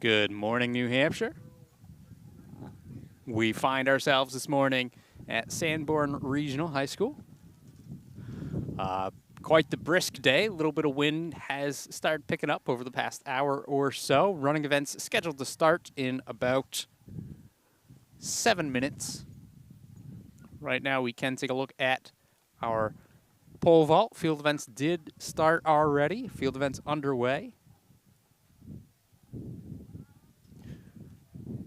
Good morning, New Hampshire. We find ourselves this morning at Sanborn Regional High School. Quite the brisk day. A little bit of wind has started picking up over the past hour or so. Running events scheduled to start in about 7 minutes. Right now, we can take a look at our pole vault. Field events did start already. Field events underway.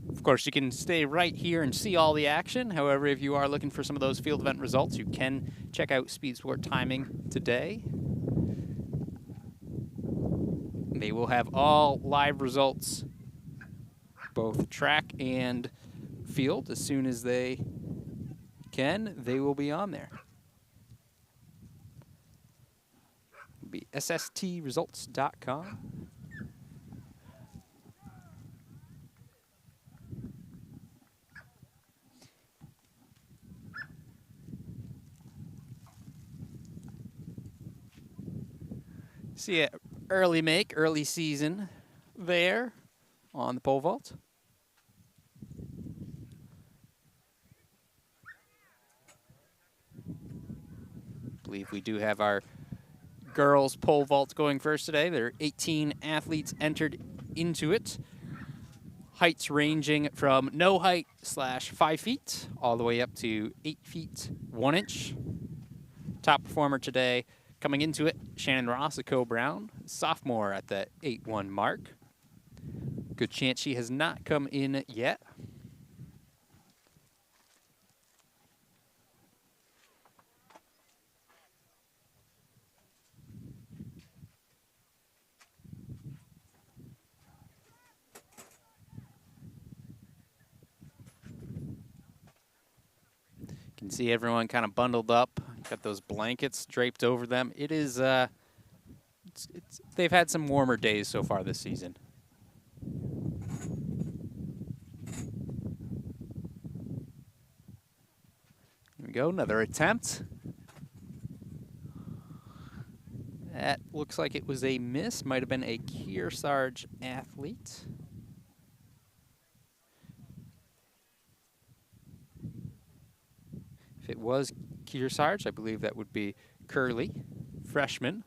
Of course, you can stay right here and see all the action. However, if you are looking for some of those field event results, you can check out Speed Sport Timing today. They will have all live results, both track and field. As soon as they can, they will be on there. It'll be sstresults.com. See it early make, early season there on the pole vault. I believe we do have our girls pole vault going first today. There are 18 athletes entered into it. Heights ranging from no height / 5 feet all the way up to 8 feet 1 inch. Top performer today coming into it, Shannon Rossico Brown, sophomore at the 8-1 mark. Good chance she has not come in yet. You can see everyone kind of bundled up, got those blankets draped over them. It is, they've had some warmer days so far this season. Here we go, another attempt. That looks like it was a miss, might have been a Kearsarge athlete. If it was Kearsarge, I believe that would be Curley, freshman.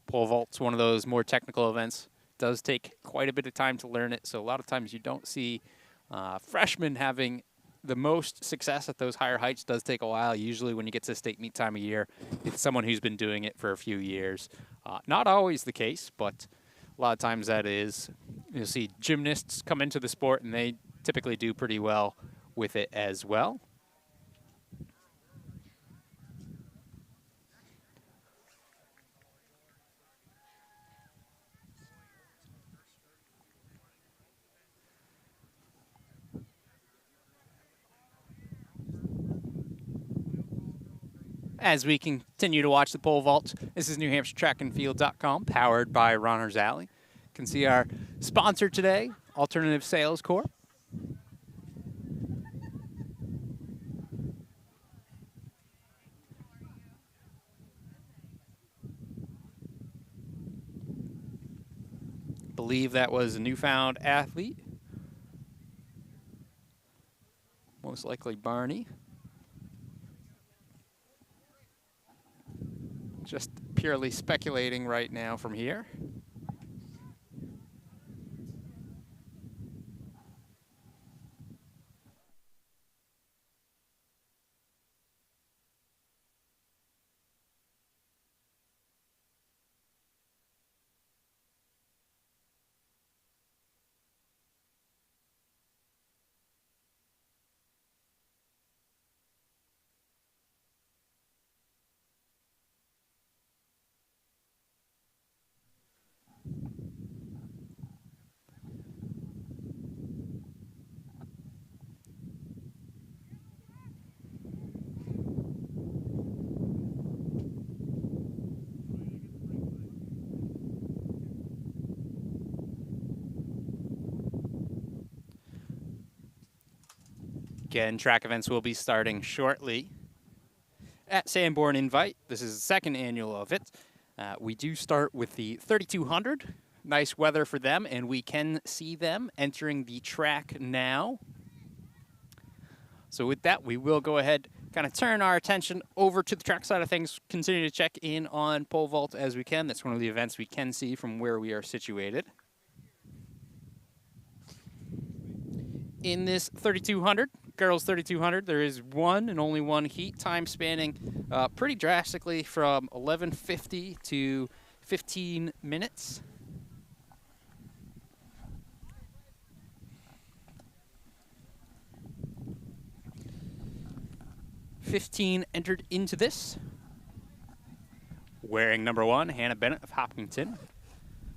Pole vault's one of those more technical events. Does take quite a bit of time to learn it, so a lot of times you don't see freshmen having the most success at those higher heights. Does take a while. Usually when you get to state meet time of year, it's someone who's been doing it for a few years. Not always the case, but a lot of times that is. You'll see gymnasts come into the sport, and they typically do pretty well with it as well. As we continue to watch the pole vault, this is NewHampshireTrackandField.com, powered by Runners Alley. You can see our sponsor today, Alternative Sales Corp. Believe that was a newfound athlete. Most likely Barney. Just purely speculating right now from here. Again, track events will be starting shortly at Sanborn Invite. This is the second annual of it. We do start with the 3200. nice weather for them, and we can see them entering the track now. So with that, we will go ahead, kind of turn our attention over to the track side of things, continue to check in on pole vault as we can. That's one of the events we can see from where we are situated. In this 3200, girls 3200, there is one and only one heat, time spanning pretty drastically from 11:50 to 15 minutes. '15 entered into this. Wearing number 1, Hannah Bennett of Hopkinton.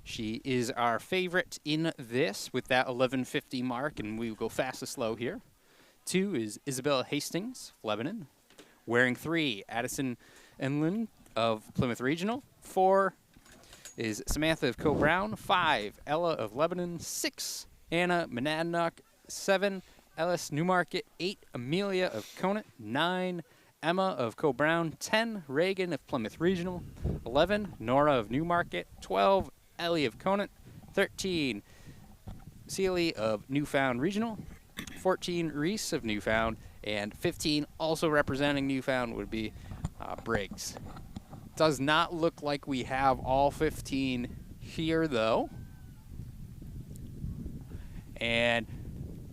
She is our favorite in this with that 11:50 mark, and we will go fast and slow here. 2 is Isabella Hastings of Lebanon. Wearing 3, Addison Enlund of Plymouth Regional. 4 is Samantha of Co-Brown. 5, Ella of Lebanon. 6, Anna Monadnock. 7, Ellis Newmarket. 8, Amelia of Conant. 9, Emma of Co-Brown. 10, Reagan of Plymouth Regional. 11, Nora of Newmarket. 12, Ellie of Conant. 13, Celie of Newfound Regional. 14, Reese of Newfound. And 15, also representing Newfound, would be Briggs. Does not look like we have all 15 here, though. And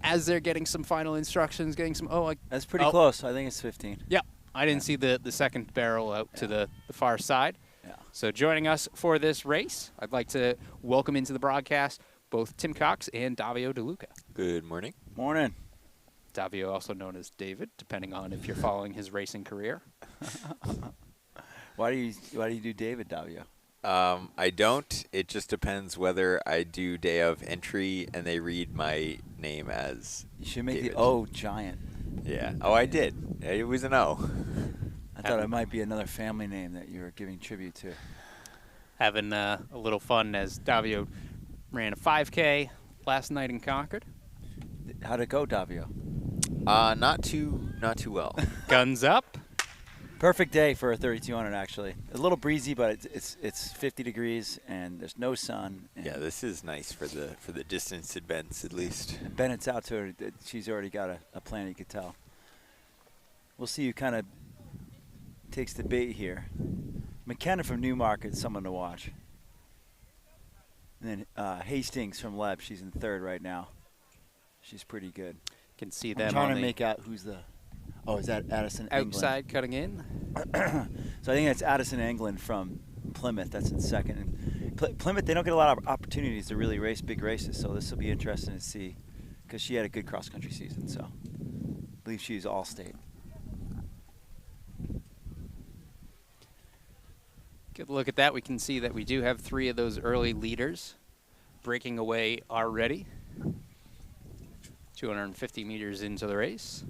as they're getting some final instructions, getting some, that's pretty close. I think it's 15. Yeah, I didn't see the second barrel out to the far side. Yeah. So joining us for this race, I'd like to welcome into the broadcast both Tim Cox and Davio DeLuca. Good morning. Morning. Davio, also known as David, depending on if you're following his racing career. Why do you do David, Davio? I don't. It just depends whether I do day of entry and they read my name as You should make David. the O giant. Yeah. Oh, I did. It was an O. I thought it might be another family name that you were giving tribute to. Having a little fun as Davio ran a 5K last night in Concord. How'd it go, Davio? Not too well. Guns up. Perfect day for a 3200, actually. A little breezy, but it's 50 degrees and there's no sun. And Yeah, this is nice for the distance events at least. Bennett's out to her. She's already got a plan, you could tell. We'll see who kind of takes the bait here. McKenna from Newmarket, someone to watch. And then Hastings from Leb, she's in third right now. She's pretty good. Can see I'm them trying on to the make out who's the. Oh, is that Addison outside cutting in. England? So I think that's Addison England from Plymouth. That's in second. And Plymouth, they don't get a lot of opportunities to really race big races, so this will be interesting to see because she had a good cross-country season. So I believe she's all-state. Good look at that. We can see that we do have 3 of those early leaders breaking away already. 250 meters into the race.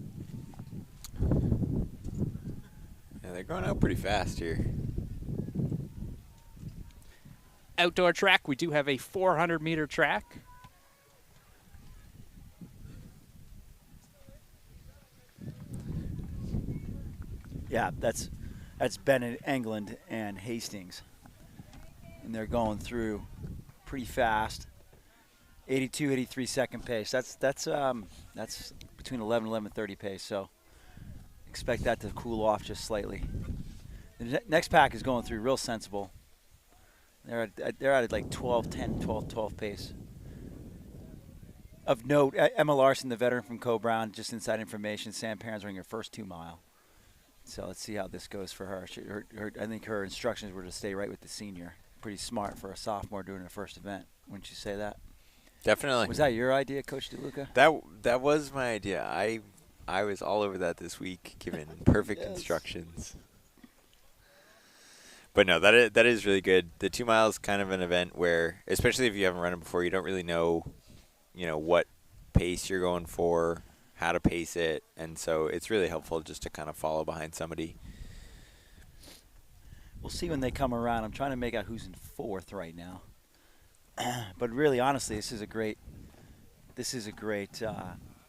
Yeah, they're going out pretty fast here. Outdoor track, we do have a 400-meter track. Yeah, that's Bennett, England, and Hastings, and they're going through pretty fast. 82, 83 second pace. That's between 11 and 11:30 pace. So expect that to cool off just slightly. The next pack is going through real sensible. They're at like 12:10, 12:12 pace. Of note, Emma Larson, the veteran from Co-Brown, just inside information. Sam Perrin's running her first 2 mile. So let's see how this goes for her. I think her instructions were to stay right with the senior. Pretty smart for a sophomore doing her first event. Wouldn't you say that? Definitely. Was that your idea, Coach DeLuca? That was my idea. I was all over that this week, given perfect instructions. But no, that is really good. The 2 miles kind of an event where, especially if you haven't run it before, you don't really know, what pace you're going for, how to pace it, and so it's really helpful just to kind of follow behind somebody. We'll see when they come around. I'm trying to make out who's in 4th right now. But really, honestly, this is a great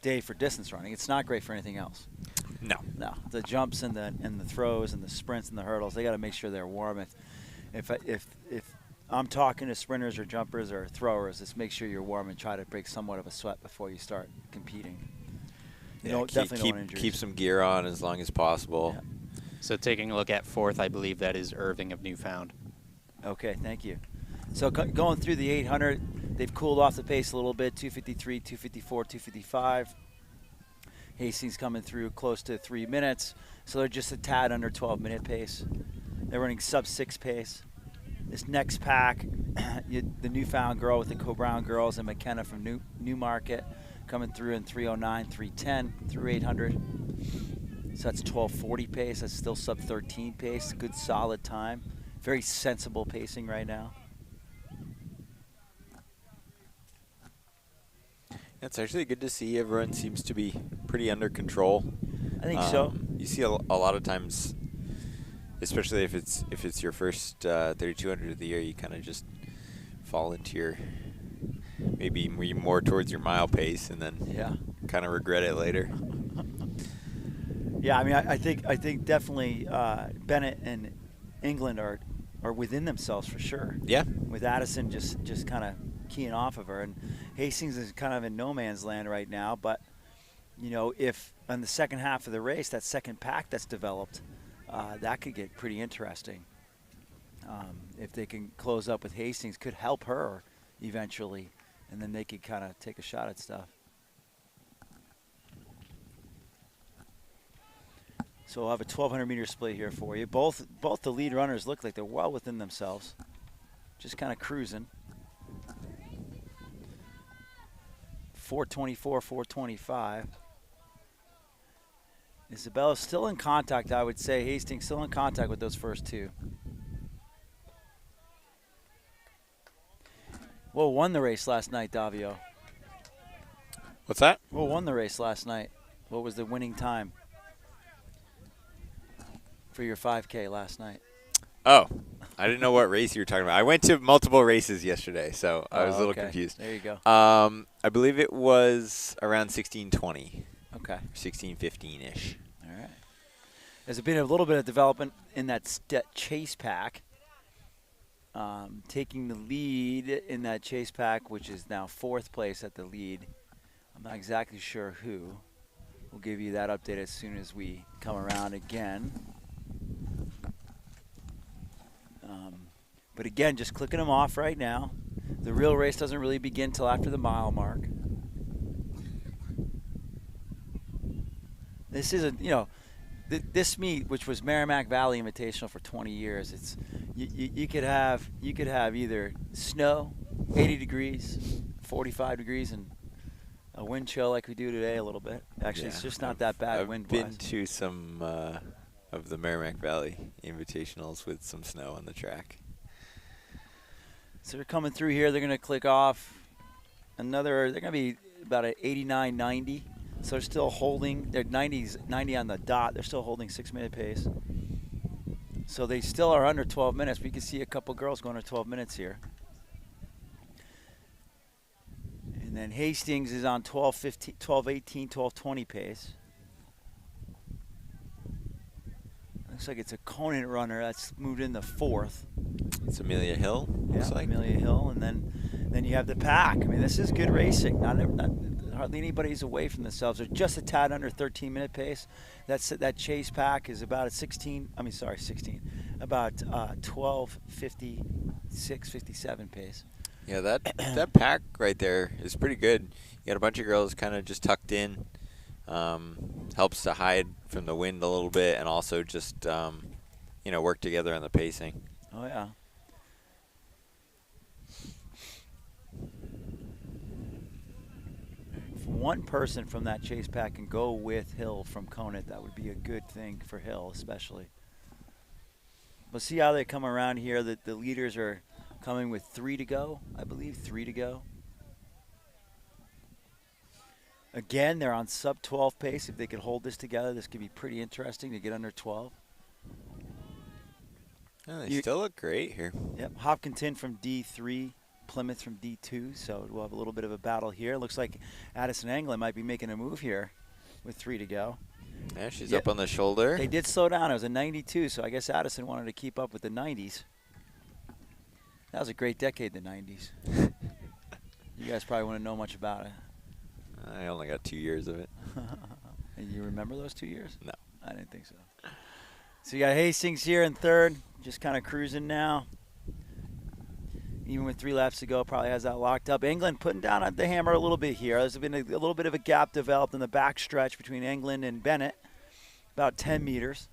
day for distance running. It's not great for anything else. No. The jumps and the throws and the sprints and the hurdles, they got to make sure they're warm. If I'm talking to sprinters or jumpers or throwers. Just make sure you're warm and try to break somewhat of a sweat before you start competing. Definitely no injuries. Keep some gear on as long as possible. Yeah. So taking a look at fourth, I believe that is Irving of Newfound. Okay, thank you. So going through the 800, they've cooled off the pace a little bit, 253, 254, 255. Hastings coming through close to 3 minutes, so they're just a tad under 12-minute pace. They're running sub-6 pace. This next pack, the Newfound girl with the Co-Brown girls and McKenna from Newmarket coming through in 309, 310 through 800. So that's 12:40 pace. That's still sub-13 pace. Good solid time. Very sensible pacing right now. It's actually good to see everyone seems to be pretty under control. I think so. You see a lot of times, especially if it's your first 3200 of the year, you kind of just fall into your maybe more towards your mile pace, and then kind of regret it later. Yeah, I mean, I think definitely Bennett and England are within themselves for sure. Yeah. With Addison just kind of keying off of her, and Hastings is kind of in no man's land right now. But if on the second half of the race, that second pack that's developed, that could get pretty interesting. If they can close up with Hastings, could help her eventually, and then they could kind of take a shot at stuff. So we'll have a 1,200-meter split here for you. Both the lead runners look like they're well within themselves, just kind of cruising. 424, 425. Isabella's still in contact, I would say. Hastings still in contact with those first two. Well, won the race last night, Davio. What's that? Well, won the race last night. What was the winning time for your 5K last night? Oh, I didn't know what race you were talking about. I went to multiple races yesterday, so I was a little confused. There you go. I believe it was around 16:20. Okay. 16:15-ish. All right. There's been a little bit of development in that chase pack. Taking the lead in that chase pack, which is now fourth place at the lead. I'm not exactly sure who. We'll give you that update as soon as we come around again. But again, just clicking them off right now. The real race doesn't really begin till after the mile mark. This is this meet, which was Merrimack Valley Invitational for 20 years. It's you could have either snow, 80 degrees, 45 degrees, and a wind chill like we do today a little bit. Actually, it's just not that bad wind-wise. I've been to some of the Merrimack Valley Invitationals with some snow on the track. So they're coming through here. They're going to click off another. They're going to be about an 89, 90. So they're still holding. They're 90 on the dot. They're still holding 6-minute pace. So they still are under 12 minutes. But you can see a couple girls going to 12 minutes here. And then Hastings is on 12:15, 12:18, 12:20 pace. Looks like it's a Conant runner that's moved into fourth. It's Amelia Hill, looks like. Amelia Hill, and then you have the pack. I mean, this is good racing. Not hardly anybody's away from themselves. They're just a tad under 13-minute pace. That chase pack is about 16. About 12:56, 57 pace. Yeah, that pack right there is pretty good. You got a bunch of girls kind of just tucked in. Helps to hide from the wind a little bit, and also just work together on the pacing. Oh yeah. If one person from that chase pack can go with Hill from Conant, that would be a good thing for Hill, especially. We'll see how they come around here. The leaders are coming with 3 to go, I believe, 3 to go. Again, they're on sub-12 pace. If they could hold this together, this could be pretty interesting to get under 12. Oh, they still look great here. Yep, Hopkinton from D3, Plymouth from D2, so we'll have a little bit of a battle here. Looks like Addison Anglin might be making a move here with 3 to go. Yeah, she's up on the shoulder. They did slow down. It was a 92, so I guess Addison wanted to keep up with the 90s. That was a great decade, the 90s. You guys probably wouldn't know much about it. I only got 2 years of it. And you remember those 2 years? No. I didn't think so. So you got Hastings here in third, just kind of cruising now. Even with 3 laps to go, probably has that locked up. England putting down the hammer a little bit here. There's been a little bit of a gap developed in the back stretch between England and Bennett, about 10 meters.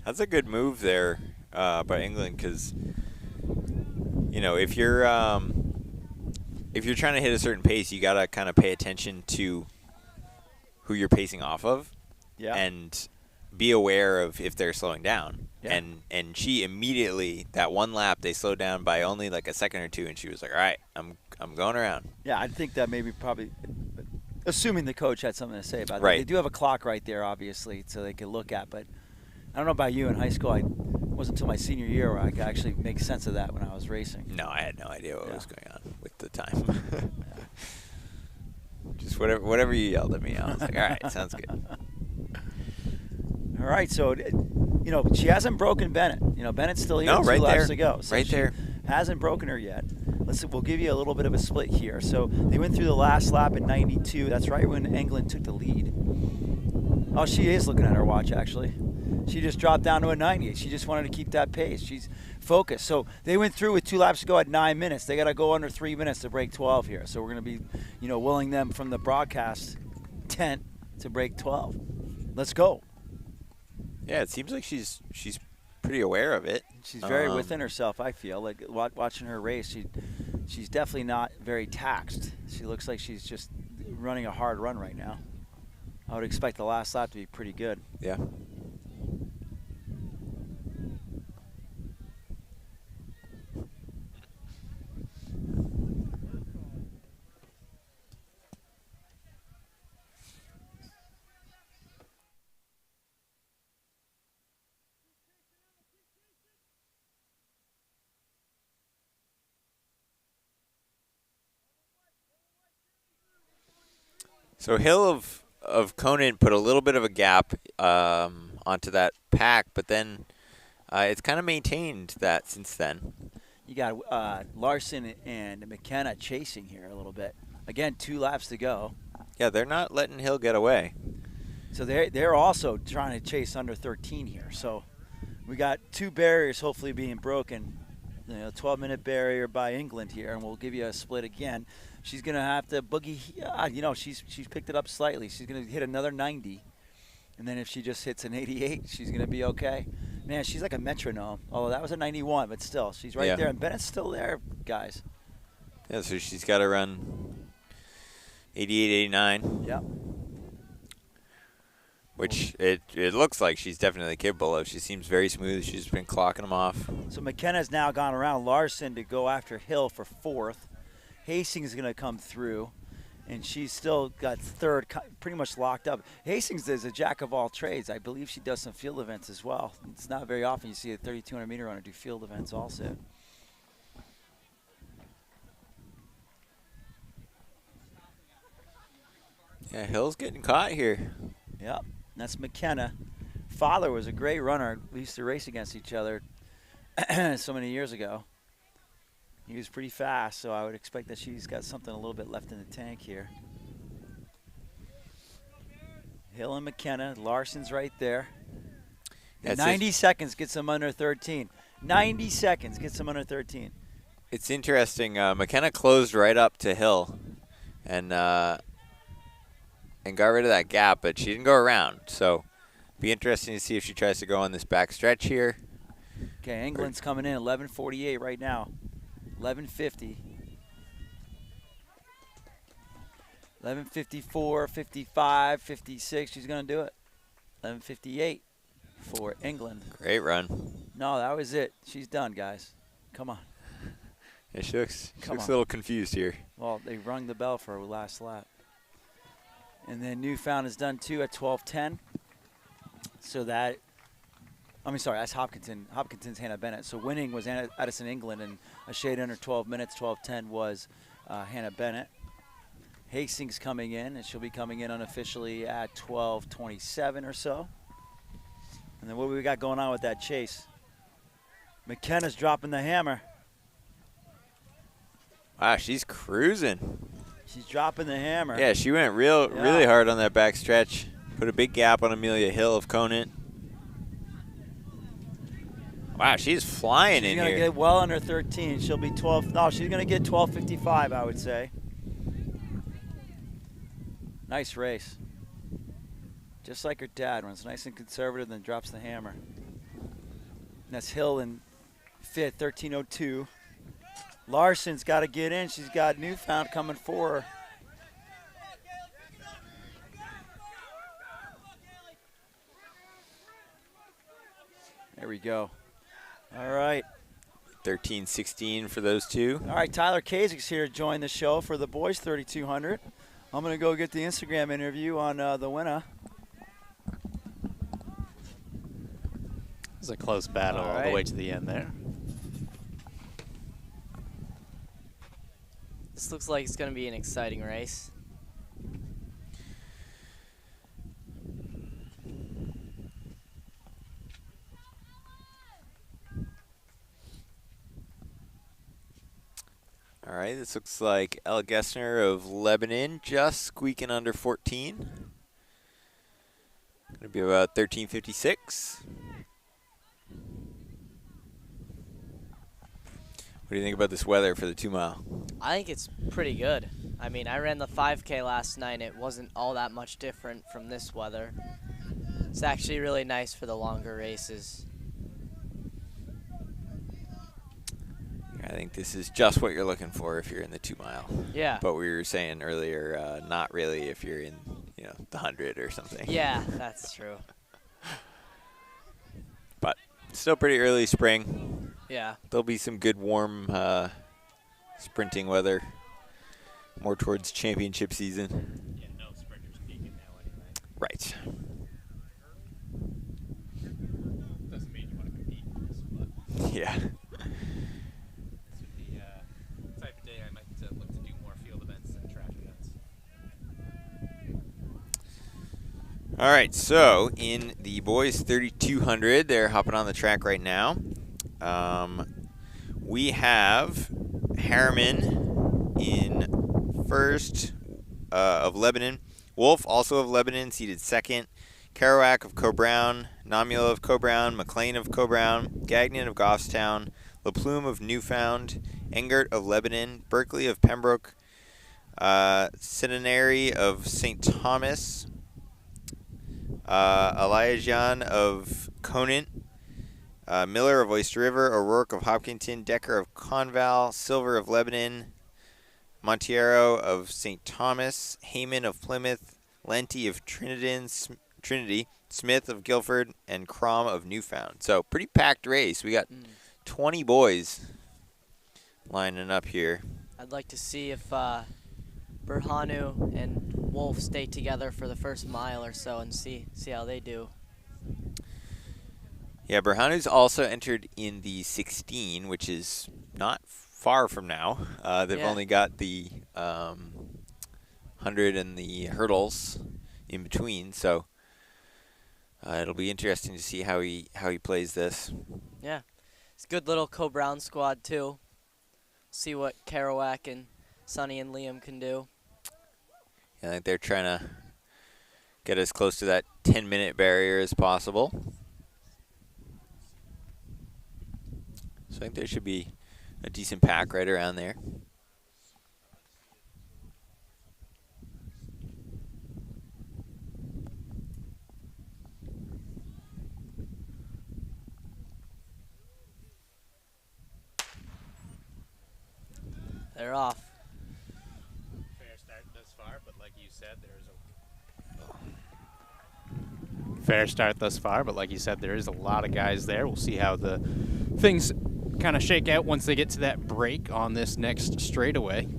That's a good move there by England because, you know, if you're trying to hit a certain pace, you got to kind of pay attention to who you're pacing off of. Yeah. And be aware of if they're slowing down. Yeah. And she immediately, that one lap, they slowed down by only like a second or two, and she was like, all right, I'm going around. Yeah, I think that maybe probably, assuming the coach had something to say about that. Right. They do have a clock right there, obviously, so they could look at. But I don't know about you in high school. It wasn't until my senior year where I could actually make sense of that when I was racing. No, I had no idea what Yeah. was going on with the time. Just whatever you yelled at me, I was like, all right, sounds good. All right, so, you know, she hasn't broken Bennett. You know, Bennett's still here. No, with right 2 laps there. to go. So Right she there. hasn't broken her yet. We'll give you a little bit of a split here. So they went through the last lap at 92. That's right when England took the lead. Oh, she is looking at her watch, actually. She just dropped down to a 98. She just wanted to keep that pace. She's focused. So they went through with 2 laps to go at 9 minutes. They got to go under 3 minutes to break 12 here. So we're going to be, you know, willing them from the broadcast tent to break 12. Let's go. Yeah, it seems like she's pretty aware of it. She's very within herself, I feel. Like watching her race, she's definitely not very taxed. She looks like she's just running a hard run right now. I would expect the last lap to be pretty good. Yeah. So Hill of Conan put a little bit of a gap onto that pack, but then it's kind of maintained that since then. You got Larson and McKenna chasing here a little bit. Again, 2 laps to go. Yeah, they're not letting Hill get away. So they're also trying to chase under 13 here. So we got 2 barriers hopefully being broken. You know, 12-minute barrier by England here, and we'll give you a split again. She's going to have to boogie. You know, she's picked it up slightly. She's going to hit another 90. And then if she just hits an 88, she's going to be okay. Man, she's like a metronome. Although that was a 91, but still, she's right there. And Bennett's still there, guys. Yeah, so she's got to run 88, 89. Yep. Which it looks like she's definitely capable of. She seems very smooth. She's been clocking them off. So McKenna's now gone around Larson to go after Hill for 4th. Hastings is going to come through, and she's still got 3rd pretty much locked up. Hastings is a jack of all trades. I believe she does some field events as well. It's not very often you see a 3,200-meter runner do field events also. Yeah, Hill's getting caught here. Yep, that's McKenna. Father was a great runner. We used to race against each other so many years ago. He was pretty fast, so I would expect that she's got something a little bit left in the tank here. Hill and McKenna. Larson's right there. 90 seconds gets them under 13. 90 seconds gets them under 13. It's interesting. McKenna closed right up to Hill and got rid of that gap, but she didn't go around. So be interesting to see if she tries to go on this back stretch here. Okay, England's coming in 11:48 right now. 11:50. 11:54, 55, 56. She's going to do it. 11:58 for England. Great run. No, that was it. She's done, guys. Come on. Yeah, she looks a little confused here. Well, they rung the bell for her last lap. And then Newfound is done too at 12:10. So that, that's Hopkinton. Hopkinton's Hannah Bennett. So winning was Addison England, and a shade under 12 minutes. 12:10 was Hannah Bennett. Hastings coming in, and she'll be coming in unofficially at 12:27 or so. And then what we got going on with that chase? McKenna's dropping the hammer. Wow, she's cruising. She's dropping the hammer. Yeah, she went really hard on that back stretch. Put a big gap on Amelia Hill of Conant. Wow, she's flying in here. She's going to get well under 13. She'll be 12. No, she's going to get 12:55, I would say. Nice race. Just like her dad, runs nice and conservative, then drops the hammer. And that's Hill in fifth, 13:02. Larson's got to get in. She's got Newfound coming for her. There we go. All right. 13:16 for those two. All right, Tyler Kazik's here to join the show for the boys 3200. I'm going to go get the Instagram interview on the winner. It was a close battle all the way to the end there. This looks like it's going to be an exciting race. All right, this looks like El Gessner of Lebanon just squeaking under 14. Going to be about 13:56. What do you think about this weather for the 2 mile? I think it's pretty good. I mean, I ran the 5K last night. It wasn't all that much different from this weather. It's actually really nice for the longer races. I think this is just what you're looking for if you're in the 2 mile. Yeah. But we were saying earlier, not really if you're in, the 100 or something. Yeah, that's true. But still pretty early spring. Yeah. There'll be some good warm sprinting weather more towards championship season. Yeah, no sprinters peaking now anyway. Right. Doesn't mean you want to compete in this, but Yeah. this would be type of day I might look to do more field events than track events. All right, so in the boys 3200, they're hopping on the track right now. We have Harriman in first of Lebanon. Wolf, also of Lebanon, seated second. Kerouac of Coe-Brown, Namula of Coe-Brown, McLean of Coe-Brown, Gagnon of Goffstown, LaPlume of Newfound, Engert of Lebanon, Berkeley of Pembroke, Centenary of St. Thomas, Eliajan of Conant, Miller of Oyster River, O'Rourke of Hopkinton, Decker of Conval, Silver of Lebanon, Montiero of St. Thomas, Heyman of Plymouth, Lenti of Trinity, Smith of Guilford, and Crom of Newfound. So pretty packed race. We got 20 boys lining up here. I'd like to see if Berhanu and Wolf stay together for the first mile or so and see how they do. Yeah, Berhanu's also entered in the 16, which is not far from now. They've only got the 100 and the hurdles in between, so it'll be interesting to see how he plays this. Yeah, it's a good little Coe-Brown squad too. See what Kerouac and Sonny and Liam can do. I think they're trying to get as close to that 10-minute barrier as possible. So I think there should be a decent pack right around there. They're off. Fair start thus far, but like you said, there is a lot of guys there. We'll see how the things kind of shake out once they get to that break on this next straightaway.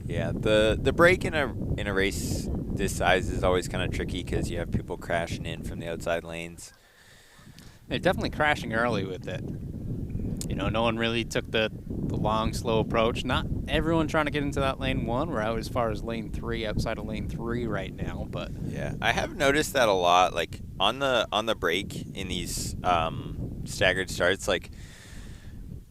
Yeah, the break in a race this size is always kind of tricky because you have people crashing in from the outside lanes. They're definitely crashing early with it. No one really took the long, slow approach. Not everyone trying to get into that lane 1. We're out as far as lane 3, outside of lane 3 right now. But yeah, I have noticed that a lot. Like on the break in these staggered starts, like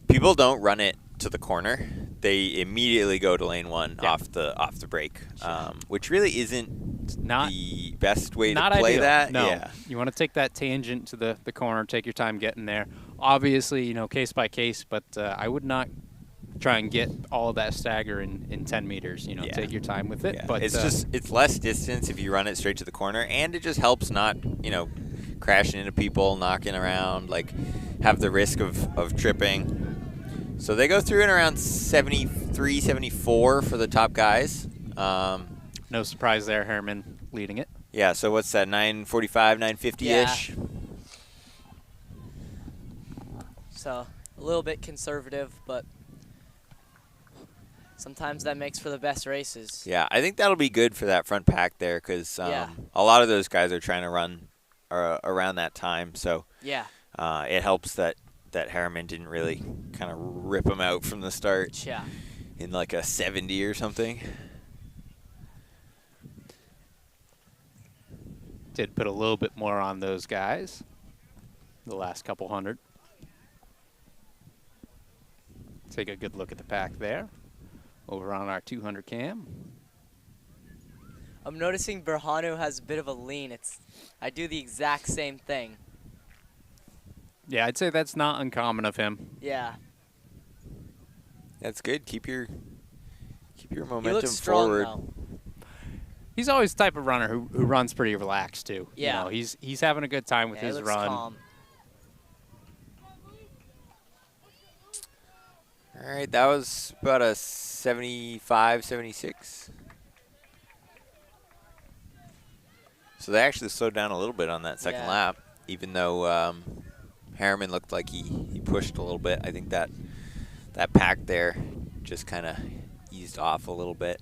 people don't run it to the corner, they immediately go to lane 1 off the break, which really isn't not the best way to not play ideal. that. No, Yeah. you want to take that tangent to the corner, take your time getting there. Obviously, case by case, but I would not try and get all of that stagger in 10 meters. Take your time with it. Yeah. But it's less distance if you run it straight to the corner, and it just helps not crashing into people, knocking around, like have the risk of tripping. So they go through in around 73, 74 for the top guys. no surprise there, Herman leading it. Yeah, so what's that, 945, 950-ish? Yeah. So a little bit conservative, but sometimes that makes for the best races. Yeah, I think that'll be good for that front pack there because Yeah. a lot of those guys are trying to run around that time. So Yeah. it helps that Harriman didn't really kind of rip him out from the start Yeah. in like a 70 or something. Did put a little bit more on those guys the last couple hundred. Take a good look at the pack there. Over on our 200 cam. I'm noticing Berhanu has a bit of a lean. I do the exact same thing. Yeah, I'd say that's not uncommon of him. Yeah. That's good. Keep your He momentum looks strong forward. though. He's always the type of runner who runs pretty relaxed too. Yeah. He's having a good time with Yeah, he his looks run. calm. All right, that was about a 75, 76. So they actually slowed down a little bit on that second Yeah. lap, even though Harriman looked like he pushed a little bit. I think that pack there just kind of eased off a little bit.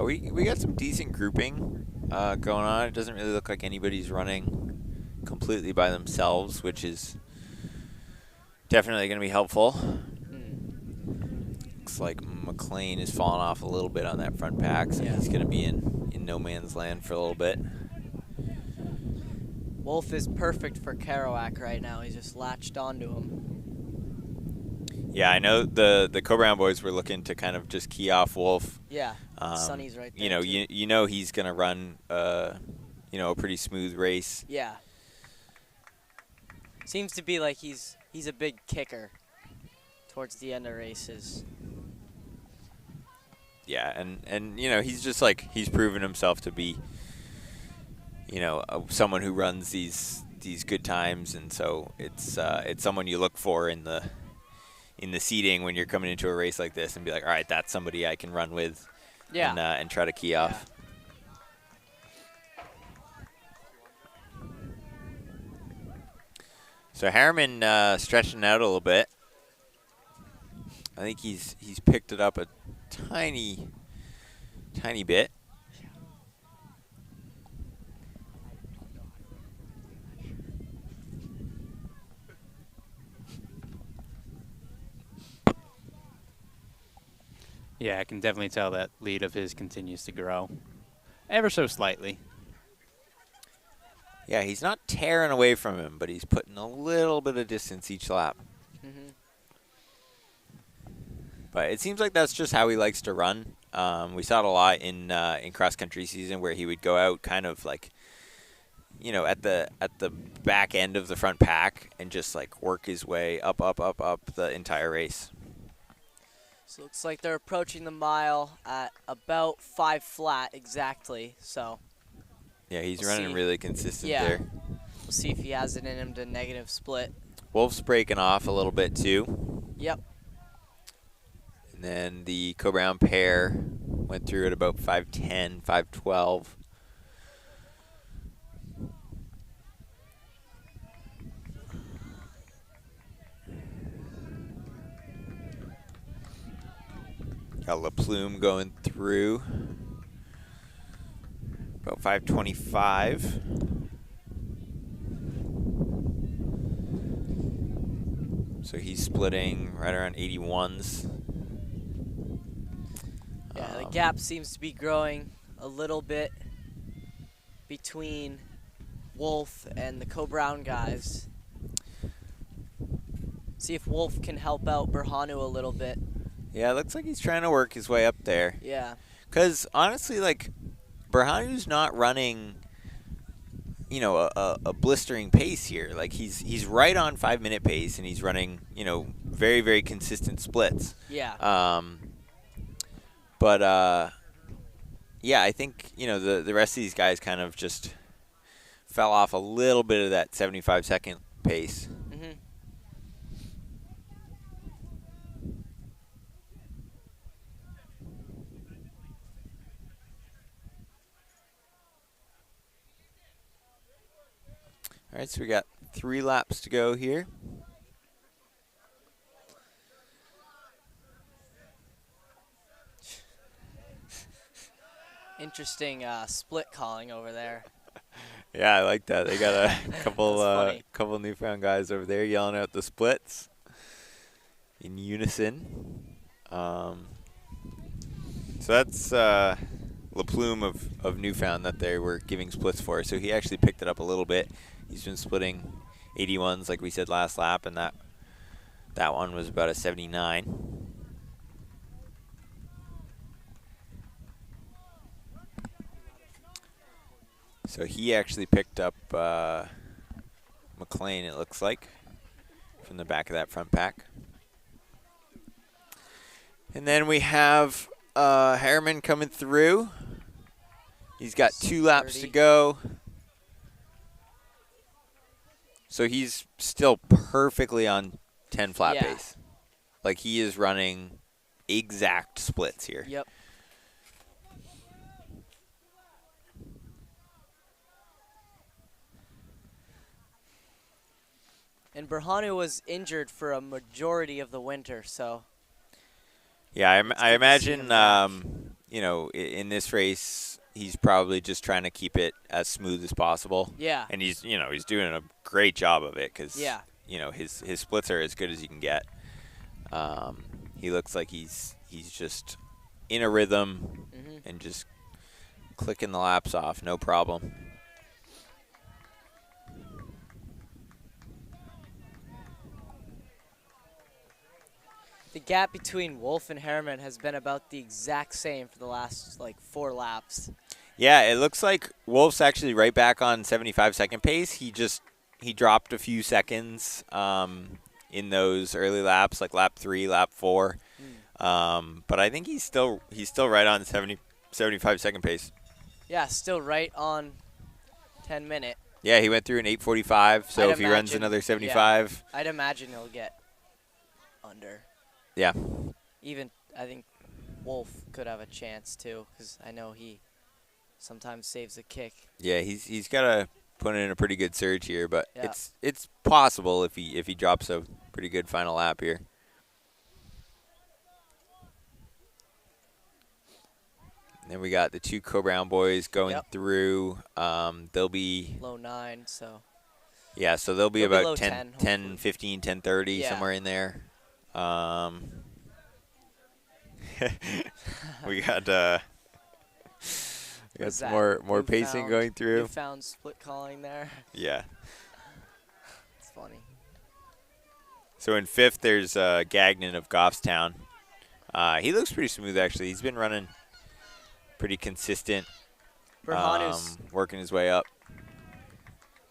We got some decent grouping going on. It doesn't really look like anybody's running completely by themselves, which is definitely going to be helpful. Looks like McLean is falling off a little bit on that front pack, so he's going to be in no man's land for a little bit. Wolf is perfect for Kerouac right now. He's just latched onto him. Yeah, I know the Co-Brown boys were looking to kind of just key off Wolf. Yeah. Sonny's right there. You know he's going to run a pretty smooth race. Yeah. Seems to be like he's a big kicker towards the end of races. Yeah, and he's just like he's proven himself to be someone who runs these good times, and so it's someone you look for in the seating when you're coming into a race like this and be like, all right, that's somebody I can run with. Yeah. And try to key off. So Harriman stretching out a little bit. I think he's picked it up a tiny bit. Yeah, I can definitely tell that lead of his continues to grow. Ever so slightly. Yeah, he's not tearing away from him, but he's putting a little bit of distance each lap. Mm-hmm. But it seems like that's just how he likes to run. We saw it a lot in cross-country season where he would go out kind of like, at the back end of the front pack and just like work his way up the entire race. So it looks like they're approaching the mile at about 5 flat exactly. So Yeah, he's We'll running see. really consistent Yeah. there. we'll see if he has it in him to negative split. Wolf's breaking off a little bit too. Yep. And then the Co-Brown pair went through at about 5:10, 5:12. Got La Plume going through about 5:25. So he's splitting right around 81s. Yeah, the gap seems to be growing a little bit between Wolf and the Co-Brown guys. See if Wolf can help out Berhanu a little bit. Yeah, it looks like he's trying to work his way up there. Yeah. Because, honestly, like, Berhanu's not running, you know, a blistering pace here. Like, he's right on 5-minute pace, and he's running, you know, very, very consistent splits. Yeah. Yeah, I think, you know, the rest of these guys kind of just fell off a little bit of that 75-second pace. Mm-hmm. All right, so we got 3 laps to go here. Interesting split calling over there. Yeah, I like that. They got a That's couple newfound guys over there yelling out the splits in unison. So that's LaPlume of Newfound that they were giving splits for. So he actually picked it up a little bit. He's been splitting 81s like we said last lap, and that one was about a 79. So he actually picked up McLean, it looks like, from the back of that front pack. And then we have Harriman coming through. He's got 2 laps to go. So he's still perfectly on 10 flat pace. Like, he is running exact splits here. Yep. And Berhanu was injured for a majority of the winter, so. Yeah, I imagine, back. you know, in this race, he's probably just trying to keep it as smooth as possible. Yeah. And he's, you know, he's doing a great job of it because, Yeah. you know, his splits are as good as you can get. He looks like he's just in a rhythm and just clicking the laps off, no problem. The gap between Wolf and Harriman has been about the exact same for the last, like, 4 laps. Yeah, it looks like Wolf's actually right back on 75-second pace. He dropped a few seconds in those early laps, like lap 3, lap 4. But I think he's still right on 75-second pace. Yeah, still right on 10-minute. Yeah, he went through an 8:45. So if he runs another 75, I'd imagine he'll get under. Yeah. Even I think Wolf could have a chance too, because I know he sometimes saves a kick. Yeah, he's got to put in a pretty good surge here, but Yeah. it's possible if he drops a pretty good final lap here. And then we got the 2 Co-Brown boys going through. They'll be low 9, so. Yeah, so they'll be They'll about be low 10, 10, 15, 10:30, Yeah. somewhere in there. We got some more pacing going through. Newfound split calling there. Yeah. It's funny. So in 5th, there's Gagnon of Goffstown. He looks pretty smooth, actually. He's been running pretty consistent, working his way up.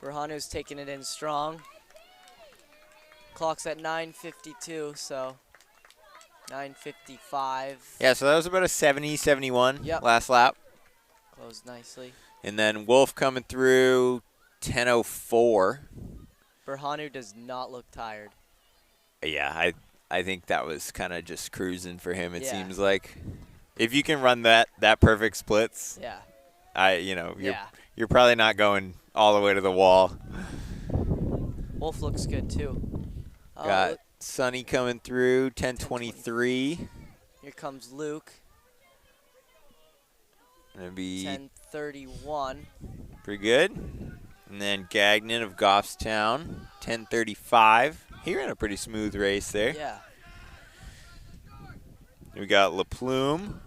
Berhanu's taking it in strong. Clock's at 9:52, so 9:55. Yeah, so that was about a 70-71 last lap. Closed nicely. And then Wolf coming through 10:04. Berhanu does not look tired. Yeah, I think that was kind of just cruising for him. It seems like if you can run that perfect splits, you're probably not going all the way to the wall. Wolf looks good too. Got Sonny coming through 10:23. Here comes Luke. Gonna be 10:31. pretty good. And then Gagnon of Goffstown 10:35. He ran a pretty smooth race there. Yeah. We got LaPlume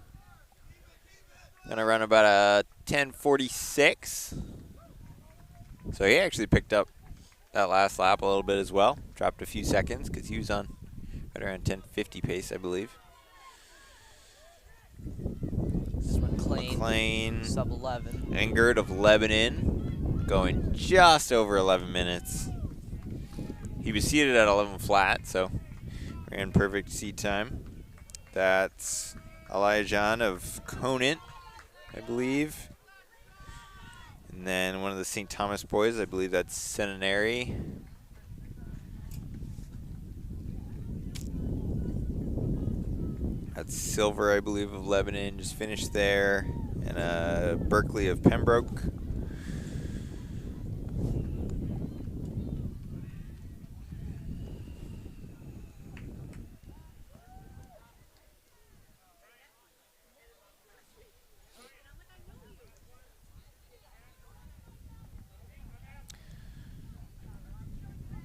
Gonna run about a 10:46. So he actually picked up that last lap a little bit as well. Dropped a few seconds because he was on right around 10:50 pace, I believe. This is McLean, Sub sub-11. Engert of Lebanon going just over 11 minutes. He was seated at 11 flat, so ran perfect seat time. That's Elijah of Conant, I believe. And then one of the St. Thomas boys, I believe that's Centenary. That's Silver, I believe, of Lebanon, just finished there. And Berkeley of Pembroke.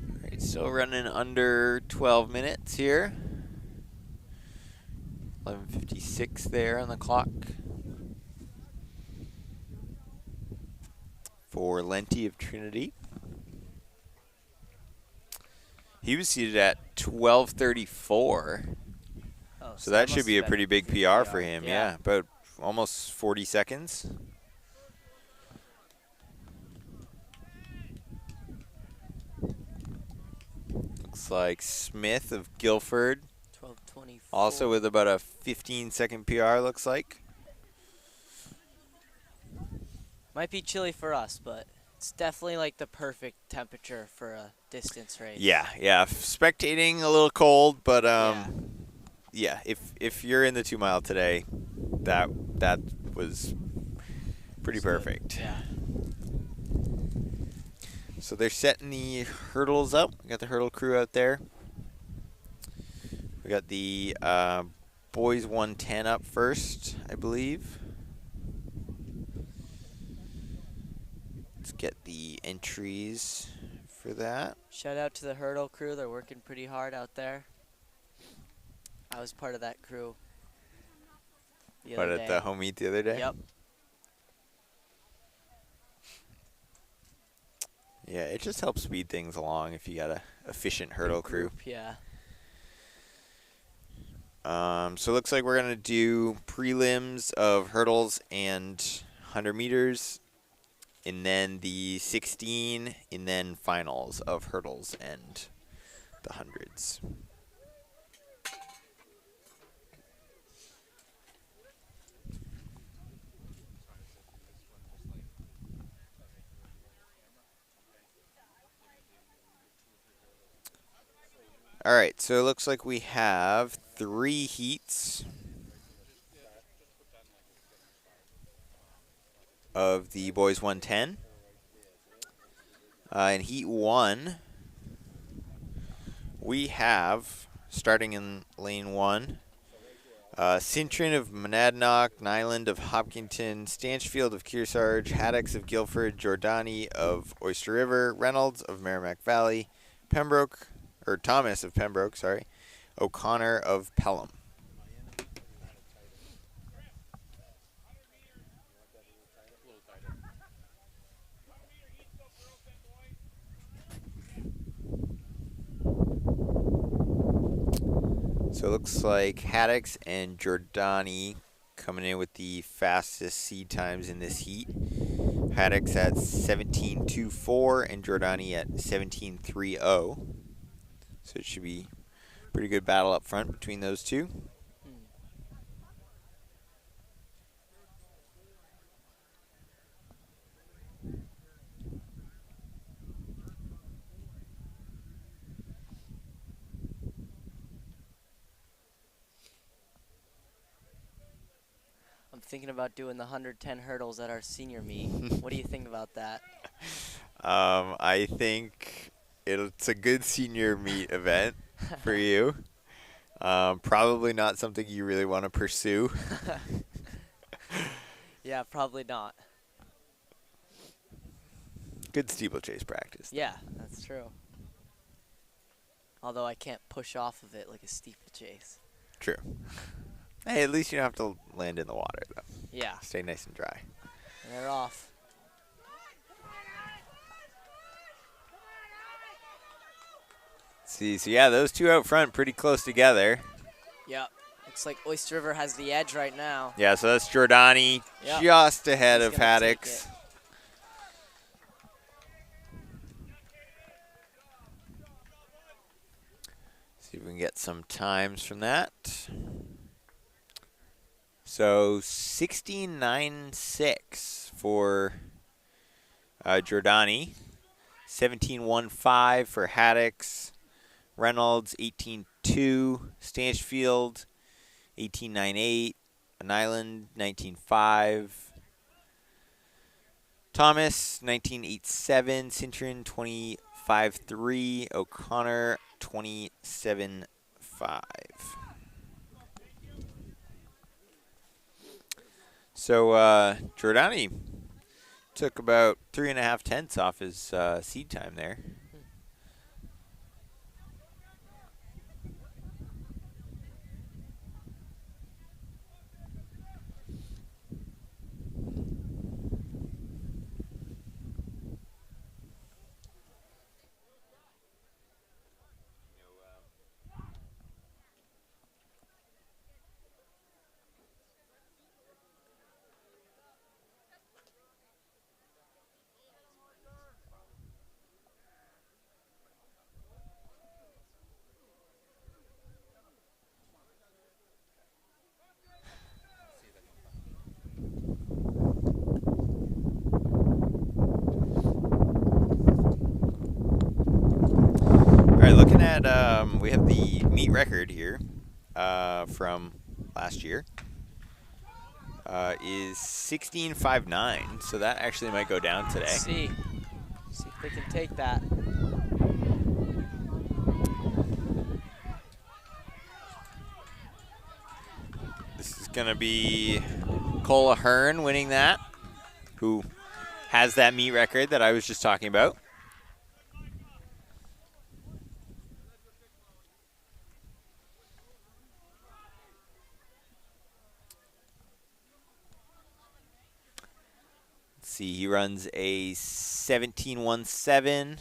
All right, still running under 12 minutes here. 11:56 there on the clock. For Lenti of Trinity. He was seated at 12:34. Oh, So that should must be have a been pretty big PR for him, yeah. About almost 40 seconds. Looks like Smith of Guilford, 12:24. also with about a 15-second PR, looks like. Might be chilly for us, but it's definitely like the perfect temperature for a distance race. Yeah. Spectating a little cold, but Yeah. if you're in the 2 mile today, that was pretty perfect. Yeah. So they're setting the hurdles up. We got the hurdle crew out there. We got the boys 110 up first, I believe. Let's get the entries for that. Shout out to the hurdle crew. They're working pretty hard out there. I was part of that crew the other day. At the home meet the other day? Yep. Yeah, it just helps speed things along if you got a efficient hurdle crew. Yeah. So it looks like we're going to do prelims of hurdles and 100 meters, and then the 16, and then finals of hurdles and the hundreds. All right, so it looks like we have 3 heats of the boys 110. In heat 1, we have, starting in lane 1, Cintron of Monadnock, Nyland of Hopkinton, Stanchfield of Kearsarge, Haddocks of Guilford, Giordani of Oyster River, Reynolds of Merrimack Valley, Thomas of Pembroke, O'Connor of Pelham. So it looks like Haddocks and Giordani coming in with the fastest seed times in this heat. Haddocks at 17:24 and Giordani at 17:30. So it should be a pretty good battle up front between those two. I'm thinking about doing the 110 hurdles at our senior meet. What do you think about that? I think it's a good senior meet event for you. Probably not something you really want to pursue. Yeah, probably not. Good steeplechase practice. Yeah, that's true. Although I can't push off of it like a steeplechase. True. Hey, at least you don't have to land in the water, though. Yeah. Stay nice and dry. And they're off. See, so yeah, those two out front pretty close together. Yep. Looks like Oyster River has the edge right now. Yeah, so that's Giordani Yep. just ahead He's of gonna take Haddix. it. See if we can get some times from that. So 16.96 for Giordani, 17.15 for Haddix, Reynolds 18.2, Stanchfield 18.98, An Island 19.5, Thomas 19.87, Cintron 25.3, O'Connor 27.5. So Giordani took about 3.5 tenths off his seed time there. All right, looking at we have the meet record here from last year. Is 16.59, so that actually might go down today. Let's see if they can take that. This is going to be Cole Ahern winning that, who has that meet record that I was just talking about. Let's see, he runs a 17.17.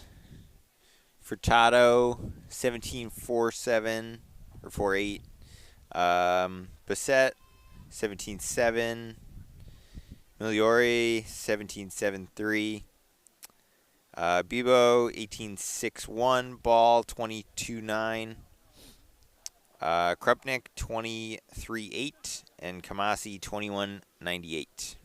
Furtado 17.47 or 4.8. Bassett 17.7. Migliori 17.73. Bibo 18.61. Ball 22.9. Krupnik 23.8. And Kamasi 21.98.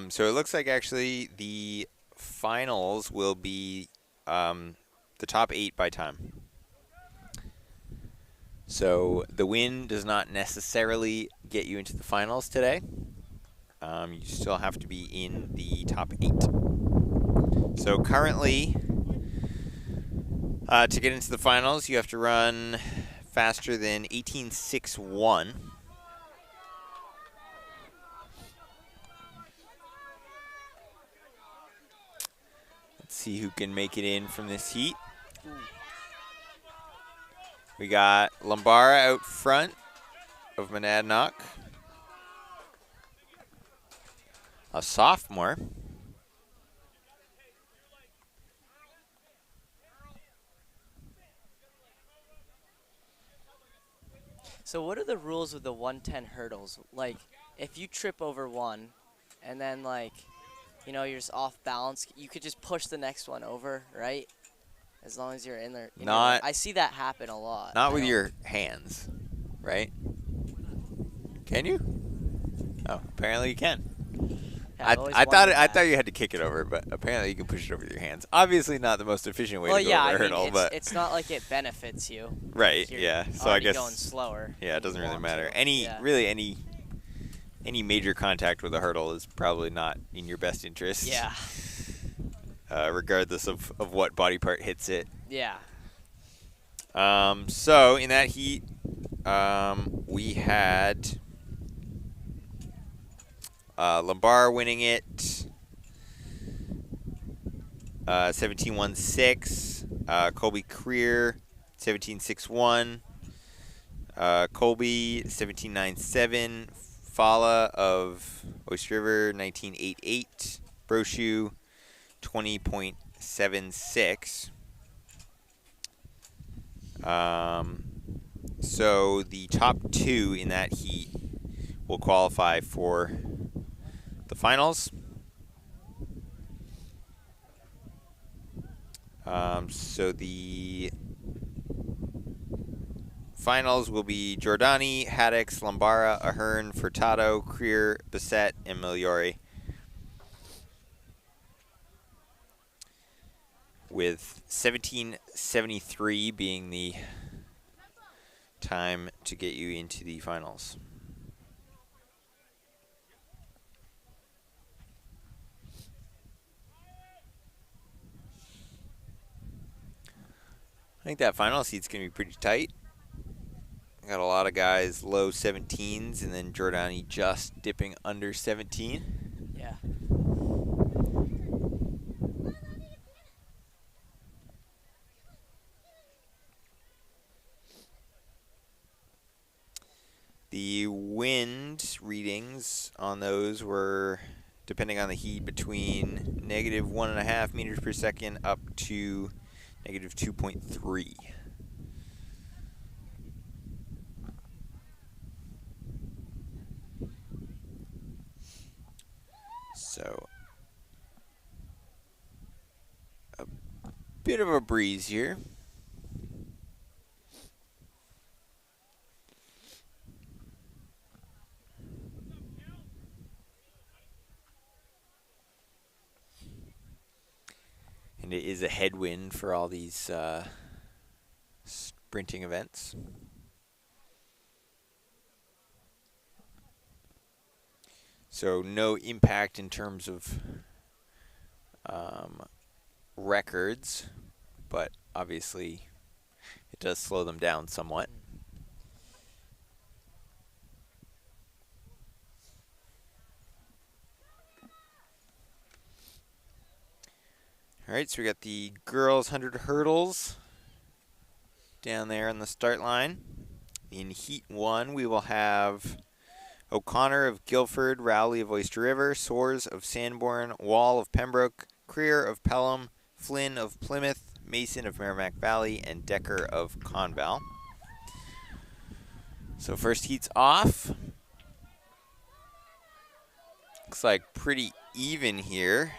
So it looks like actually the finals will be the top 8 by time. So the win does not necessarily get you into the finals today. You still have to be in the top 8. So currently, to get into the finals, you have to run faster than 18.61. See who can make it in from this heat. We got Lombara out front of Monadnock. A sophomore. So what are the rules with the 110 hurdles? Like, if you trip over one and then, like, you know, you're just off balance, you could just push the next one over, right? As long as you're in there. I see that happen a lot. Not with your hands, right? Can you? Oh, apparently you can. Yeah, I thought you had to kick it over, but apparently you can push it over with your hands. Obviously not the most efficient way to go over a hurdle, but it's not like it benefits you. right, You're yeah. So I guess going slower. yeah, it doesn't really matter. Yeah. Any major contact with a hurdle is probably not in your best interest. Yeah. Regardless of what body part hits it. Yeah. So in that heat, we had Lambar winning it 17-1-6. Colby Creer 17-6-1. Colby 17-9-7. Fala of Oyster River 19-8-8. Brochu 20.76. So the top two in that heat will qualify for the finals. So the finals will be Giordani, Haddix, Lombara, Ahern, Furtado, Creer, Bissett, and Migliore. With 17:73 being the time to get you into the finals. I think that final seat's going to be pretty tight. Got a lot of guys low 17s, and then Giordani just dipping under 17. Yeah. The wind readings on those were, depending on the heat, between negative 1.5 meters per second up to negative 2.3. So a bit of a breeze here. And it is a headwind for all these sprinting events. So no impact in terms of records, but obviously it does slow them down somewhat. All right, so we got the girls 100 hurdles down there on the start line. In heat 1, we will have O'Connor of Guilford, Rowley of Oyster River, Soares of Sanborn, Wall of Pembroke, Creer of Pelham, Flynn of Plymouth, Mason of Merrimack Valley, and Decker of Conval. So first heat's off. Looks like pretty even here.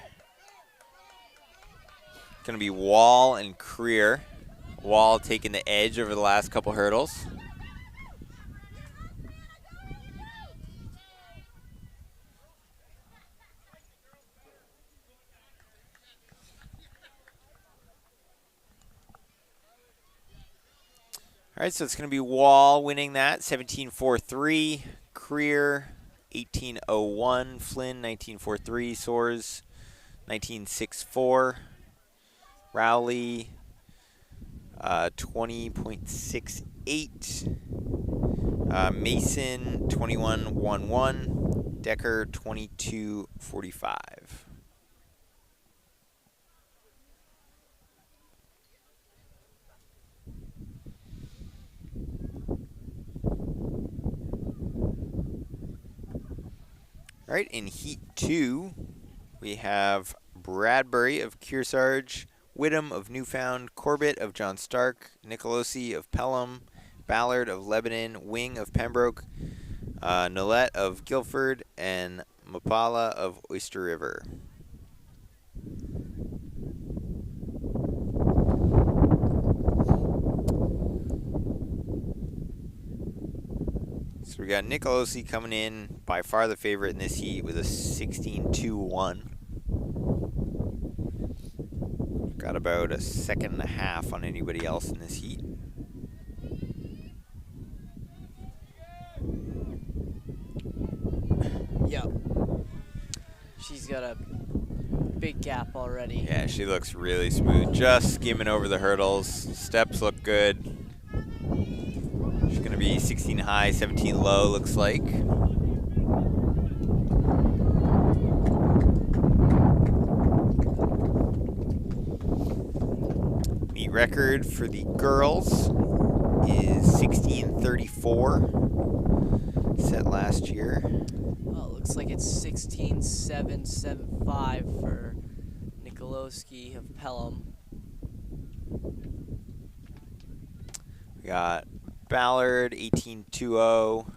Going to be Wall and Creer. Wall taking the edge over the last couple hurdles. All right, so it's going to be Wall winning that, 17-4-3. Creer, 18-01. Flynn, 19-4-3. Soares, 19-6-4. Rowley, 20.68. Mason, 21-1-1. Decker, 22-45. All right, in heat 2, we have Bradbury of Kearsarge, Whittam of Newfound, Corbett of John Stark, Nicolosi of Pelham, Ballard of Lebanon, Wing of Pembroke, Nolette of Guilford, and Mapala of Oyster River. So we got Nicolosi coming in, by far the favorite in this heat, with a 16-2-1. Got about a second and a half on anybody else in this heat. Yep. She's got a big gap already. Yeah, she looks really smooth. Just skimming over the hurdles. Steps look good. She's going to be 16 high, 17 low, looks like. record for the girls is 16:34, set last year. Oh, it looks like it's 16:775 for Nikolowski of Pelham. We got Ballard 18:20,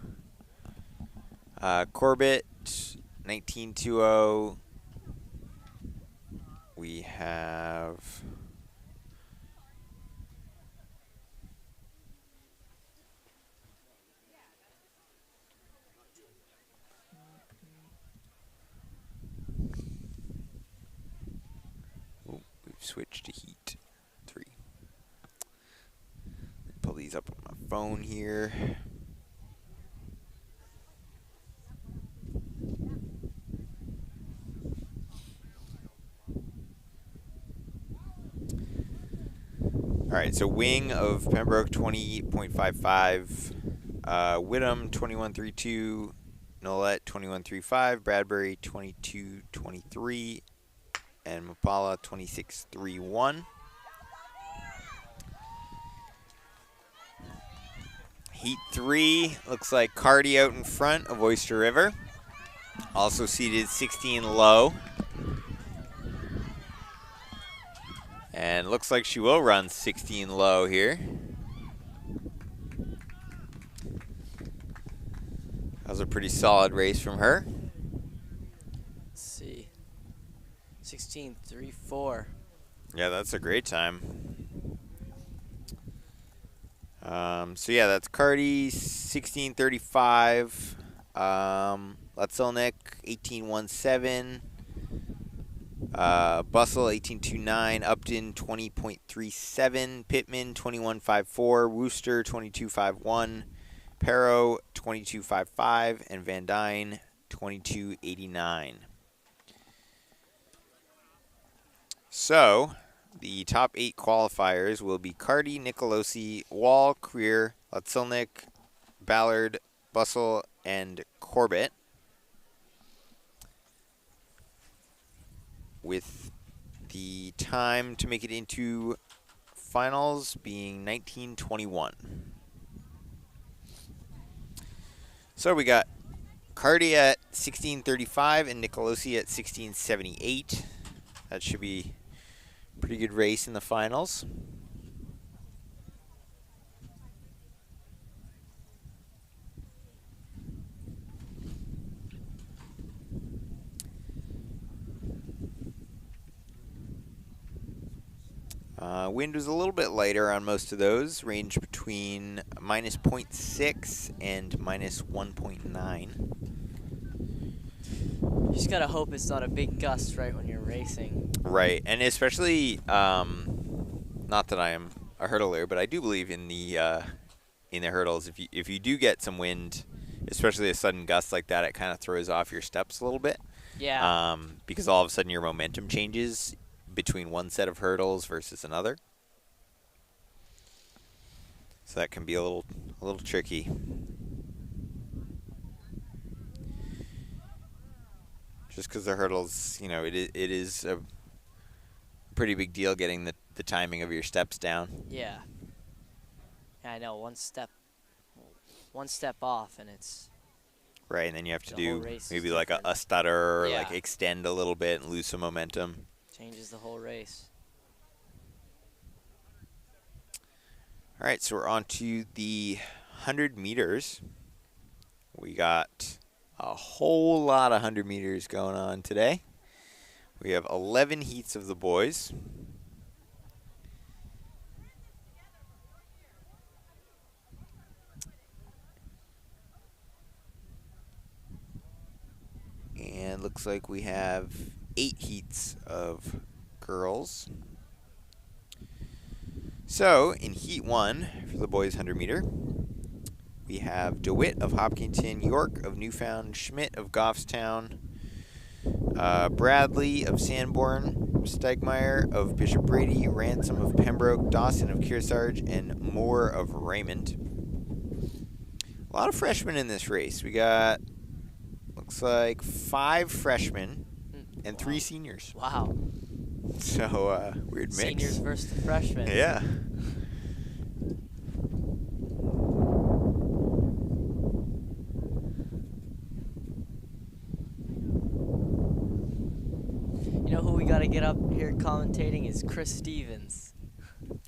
Corbett 19:20. We have we've switched to heat 3. Pull these up on my phone here. All right, so wing of Pembroke 20.55, Whittam 21.32, Nolette 21.35, Bradbury 22.23, and Mapala 26.31. Heat 3 looks like Cardi out in front of Oyster River, also seated 16 low. And looks like she will run 16 low here. That was a pretty solid race from her. Let's see. 16:34. Yeah, that's a great time. So yeah, that's Cardi 16:35. Letzelnik 18:17. Bustle 18.29, Upton 20.37, Pittman 21.54, Wooster 22.51, Perro 22.55, and Van Dyne 22.89. So the top 8 qualifiers will be Cardi, Nicolosi, Wall, Creer, Letzelnik, Ballard, Bustle, and Corbett, with the time to make it into finals being 19:21. So we got Cardi at 16:35 and Nicolosi at 16:78. That should be a pretty good race in the finals. Wind was a little bit lighter on most of those, ranged between minus 0.6 and minus 1.9. You just gotta hope it's not a big gust right when you're racing. Right, and especially, not that I am a hurdler, but I do believe in the hurdles. If you do get some wind, especially a sudden gust like that, it kind of throws off your steps a little bit. Yeah. Because all of a sudden your momentum changes between one set of hurdles versus another. So that can be a little tricky. Just because the hurdles, you know, it is a pretty big deal getting the timing of your steps down. Yeah. I know, one step off and it's Right, and then you have to the whole do race is maybe like different. a stutter or Yeah. like extend a little bit and lose some momentum. Changes the whole race. All right, so we're on to the 100 meters. We got a whole lot of 100 meters going on today. We have 11 heats of the boys. And looks like we have 8 heats of girls. So, in Heat 1, for the boys 100 meter, we have DeWitt of Hopkinton, York of Newfound, Schmidt of Goffstown, Bradley of Sanborn, Stegmeyer of Bishop Brady, Ransom of Pembroke, Dawson of Kearsarge, and Moore of Raymond. A lot of freshmen in this race. We got, looks like 5 freshmen and 3 seniors. Wow. So weird mix. Seniors versus the freshmen. Yeah. You know who we got to get up here commentating is Chris Stevens.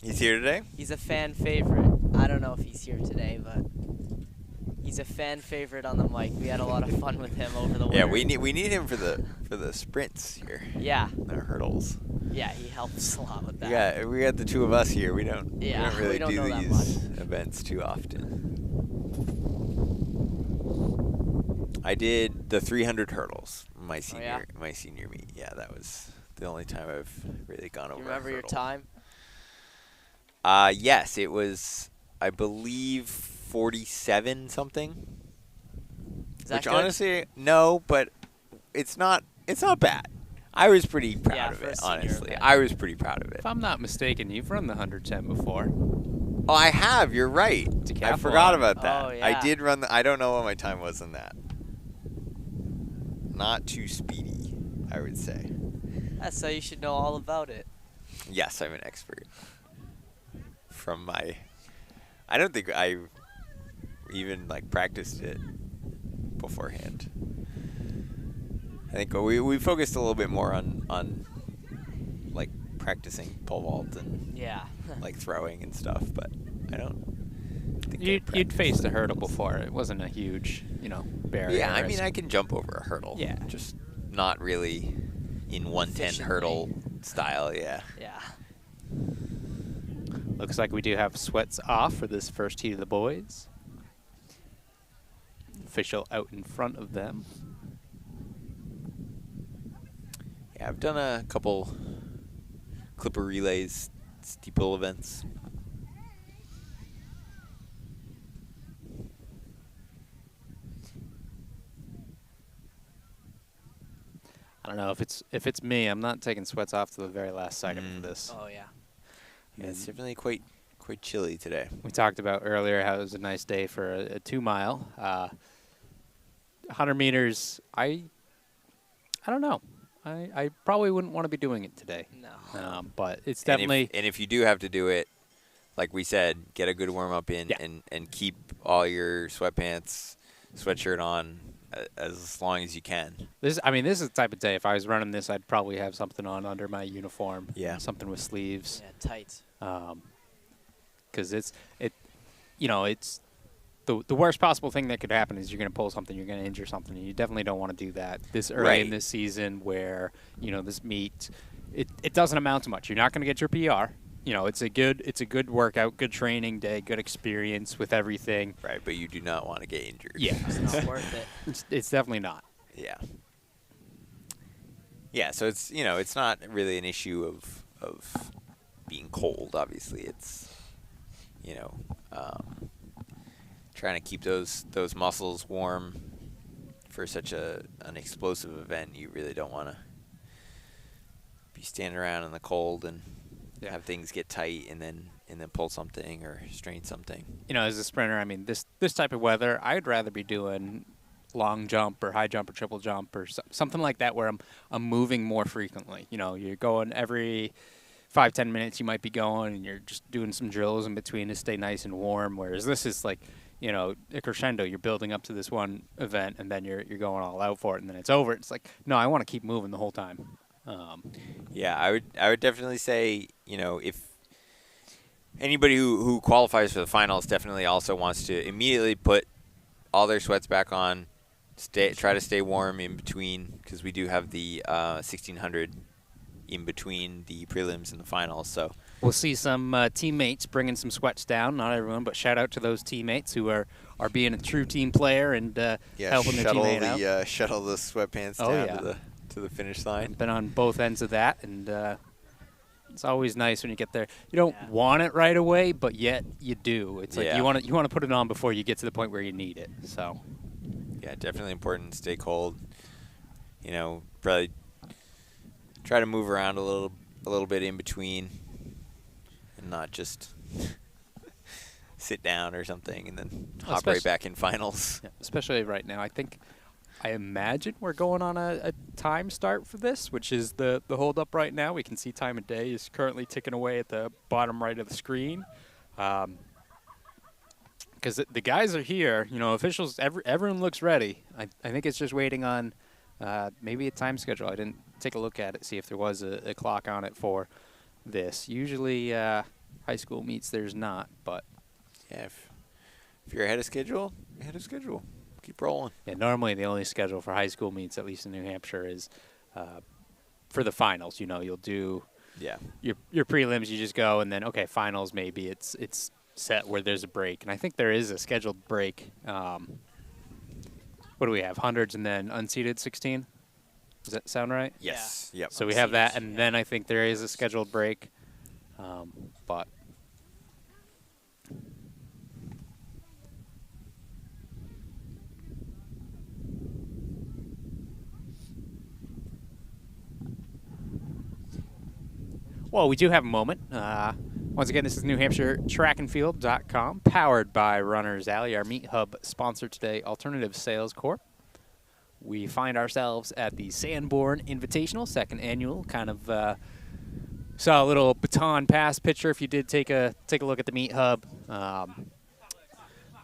He's here today? He's a fan favorite. I don't know if he's here today, but he's a fan favorite on the mic. We had a lot of fun with him over the winter. Yeah, we need him for the sprints here. Yeah. The hurdles. Yeah, he helps a lot with that. Yeah, we got the two of us here. We don't Yeah, really we don't do know that these events too often. I did the 300 hurdles my senior meet. Yeah, that was the only time I've really gone over. You remember a your hurdle. time? Yes, it was, I believe, 47 something. Is that Which good? honestly, no, but it's not bad. I was pretty proud of for a it, senior honestly. event. I was pretty proud of it. If I'm not mistaken, you've run the 110 before. Oh, I have. You're right. I Decathlon. forgot about that. Oh, I yeah. did run I don't know what my time was in that. Not too speedy, I would say. So you should know all about it. Yes, I'm an expert. I don't think I even practiced it beforehand. I think we focused a little bit more on practicing pole vault and Yeah. throwing and stuff, but I don't think I You'd practiced faced a it. hurdle before. It wasn't a huge, barrier. Yeah, I mean risk. I can jump over a hurdle. Yeah. Just not really in 110 Efficiently. hurdle style, yeah. Yeah. Looks like we do have sweats off for this first heat of the boys. Official out in front of them. Yeah, I've done a couple clipper relays, steeple events. I don't know if it's me. I'm not taking sweats off to the very last second for this. Oh, yeah. Yeah, it's definitely quite chilly today. We talked about earlier how it was a nice day for a 2 mile. 100 meters, I don't know. I probably wouldn't want to be doing it today. No. But it's definitely... And if you do have to do it, like we said, get a good warm up in Yeah. and keep all your sweatpants, sweatshirt on as long as you can. This is the type of day, if I was running this, I'd probably have something on under my uniform. Yeah. Something with sleeves. Yeah, tight. Because it's the worst possible thing that could happen is you're going to pull something, you're going to injure something, and you definitely don't want to do that this early in Right. this season where, this meet, it doesn't amount to much. You're not going to get your PR. It's a good workout, good training day, good experience with everything. Right, but you do not want to get injured. Yeah. It's not worth it. It's definitely not. Yeah. Yeah, so it's it's not really an issue of being cold. Obviously, it's trying to keep those muscles warm for such an explosive event. You really don't want to be standing around in the cold and have things get tight and then pull something or strain something. As a sprinter, this type of weather, I'd rather be doing long jump or high jump or triple jump or something like that where I'm moving more frequently. You're going every 5-10 minutes you might be going and you're just doing some drills in between to stay nice and warm, whereas this is a crescendo. You're building up to this one event and then you're going all out for it and then it's over. It's no, I want to keep moving the whole time. Yeah, I would definitely say, if anybody who qualifies for the finals definitely also wants to immediately put all their sweats back on, try to stay warm in between, because we do have the 1600 in between the prelims and the finals. So we'll see some teammates bringing some sweats down. Not everyone, but shout out to those teammates who are being a true team player and helping their teammate out. Shuttle the sweatpants down to the finish line. Been on both ends of that, and it's always nice when you get there. You don't want it right away, but yet you do. It's you want to put it on before you get to the point where you need it. So yeah, definitely important to stay cold. Probably try to move around a little bit in between, and not just sit down or something and then hop right back in finals. Yeah, especially right now, I think I imagine we're going on a time start for this, which is the hold up right now. We can see time of day is currently ticking away at the bottom right of the screen. Because the guys are here, officials, everyone looks ready. I think it's just waiting on maybe a time schedule. I didn't take a look at it, see if there was a clock on it for this. Usually high school meets, there's not, but. Yeah, if you're ahead of schedule, ahead of schedule. Keep rolling. Yeah, normally the only schedule for high school meets, at least in New Hampshire, is for the finals. You'll do your prelims. You just go, and then finals. Maybe it's set where there's a break, and I think there is a scheduled break. What do we have? Hundreds and then unseated 16. Does that sound right? Yes. Yeah. Yep. So we have that, and then I think there is a scheduled break, but. Well, we do have a moment. Once again, this is New Hampshire trackandfield.com, powered by Runners Alley, our meet hub sponsor today, Alternative Sales Corp. We find ourselves at the Sanborn Invitational, second annual. Kind of saw a little baton pass picture if you did take a look at the meet hub.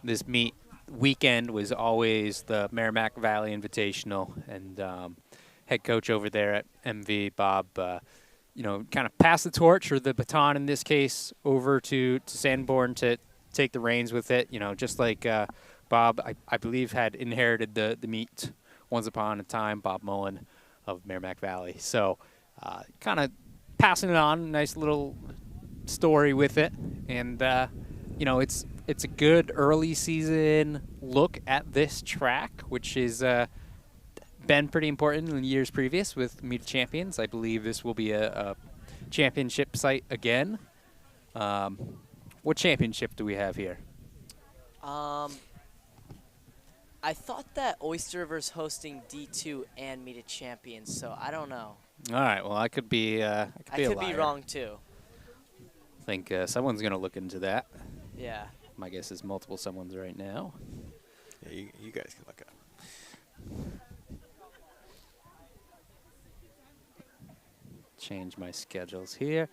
This meet weekend was always the Merrimack Valley Invitational, and head coach over there at MV, Bob, kind of pass the torch, or the baton in this case, over to Sanborn to take the reins with it. Just like Bob, I believe, had inherited the meet once upon a time, Bob Mullen of Merrimack Valley. So kind of passing it on, nice little story with it. And, it's a good early season look at this track, which is been pretty important in years previous with Meet of Champions. I believe this will be a championship site again. What championship do we have here? I thought that Oyster River's hosting D2 and Meet of Champions, so I don't know. All right, well, I could be I could be wrong too. I think someone's going to look into that. Yeah. My guess is multiple someone's right now. Yeah, you guys can look it up. Change my schedules here.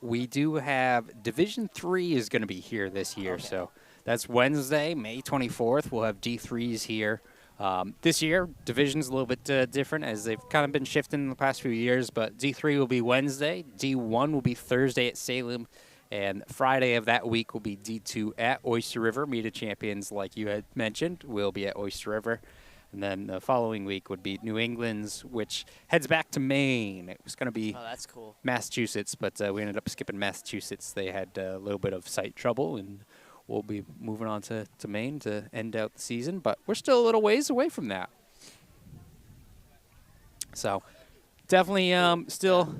We do have Division 3 is going to be here this year, so that's Wednesday, May 24th. We'll have D3s here. This year, Division's a little bit different, as they've kind of been shifting in the past few years, but D3 will be Wednesday, D1 will be Thursday at Salem, and Friday of that week will be D2 at Oyster River. Meet of Champions, like you had mentioned, will be at Oyster River. And then the following week would be New England's, which heads back to Maine. It was going to be that's cool. Massachusetts, but we ended up skipping Massachusetts. They had a little bit of site trouble, and we'll be moving on to Maine to end out the season. But we're still a little ways away from that. So definitely still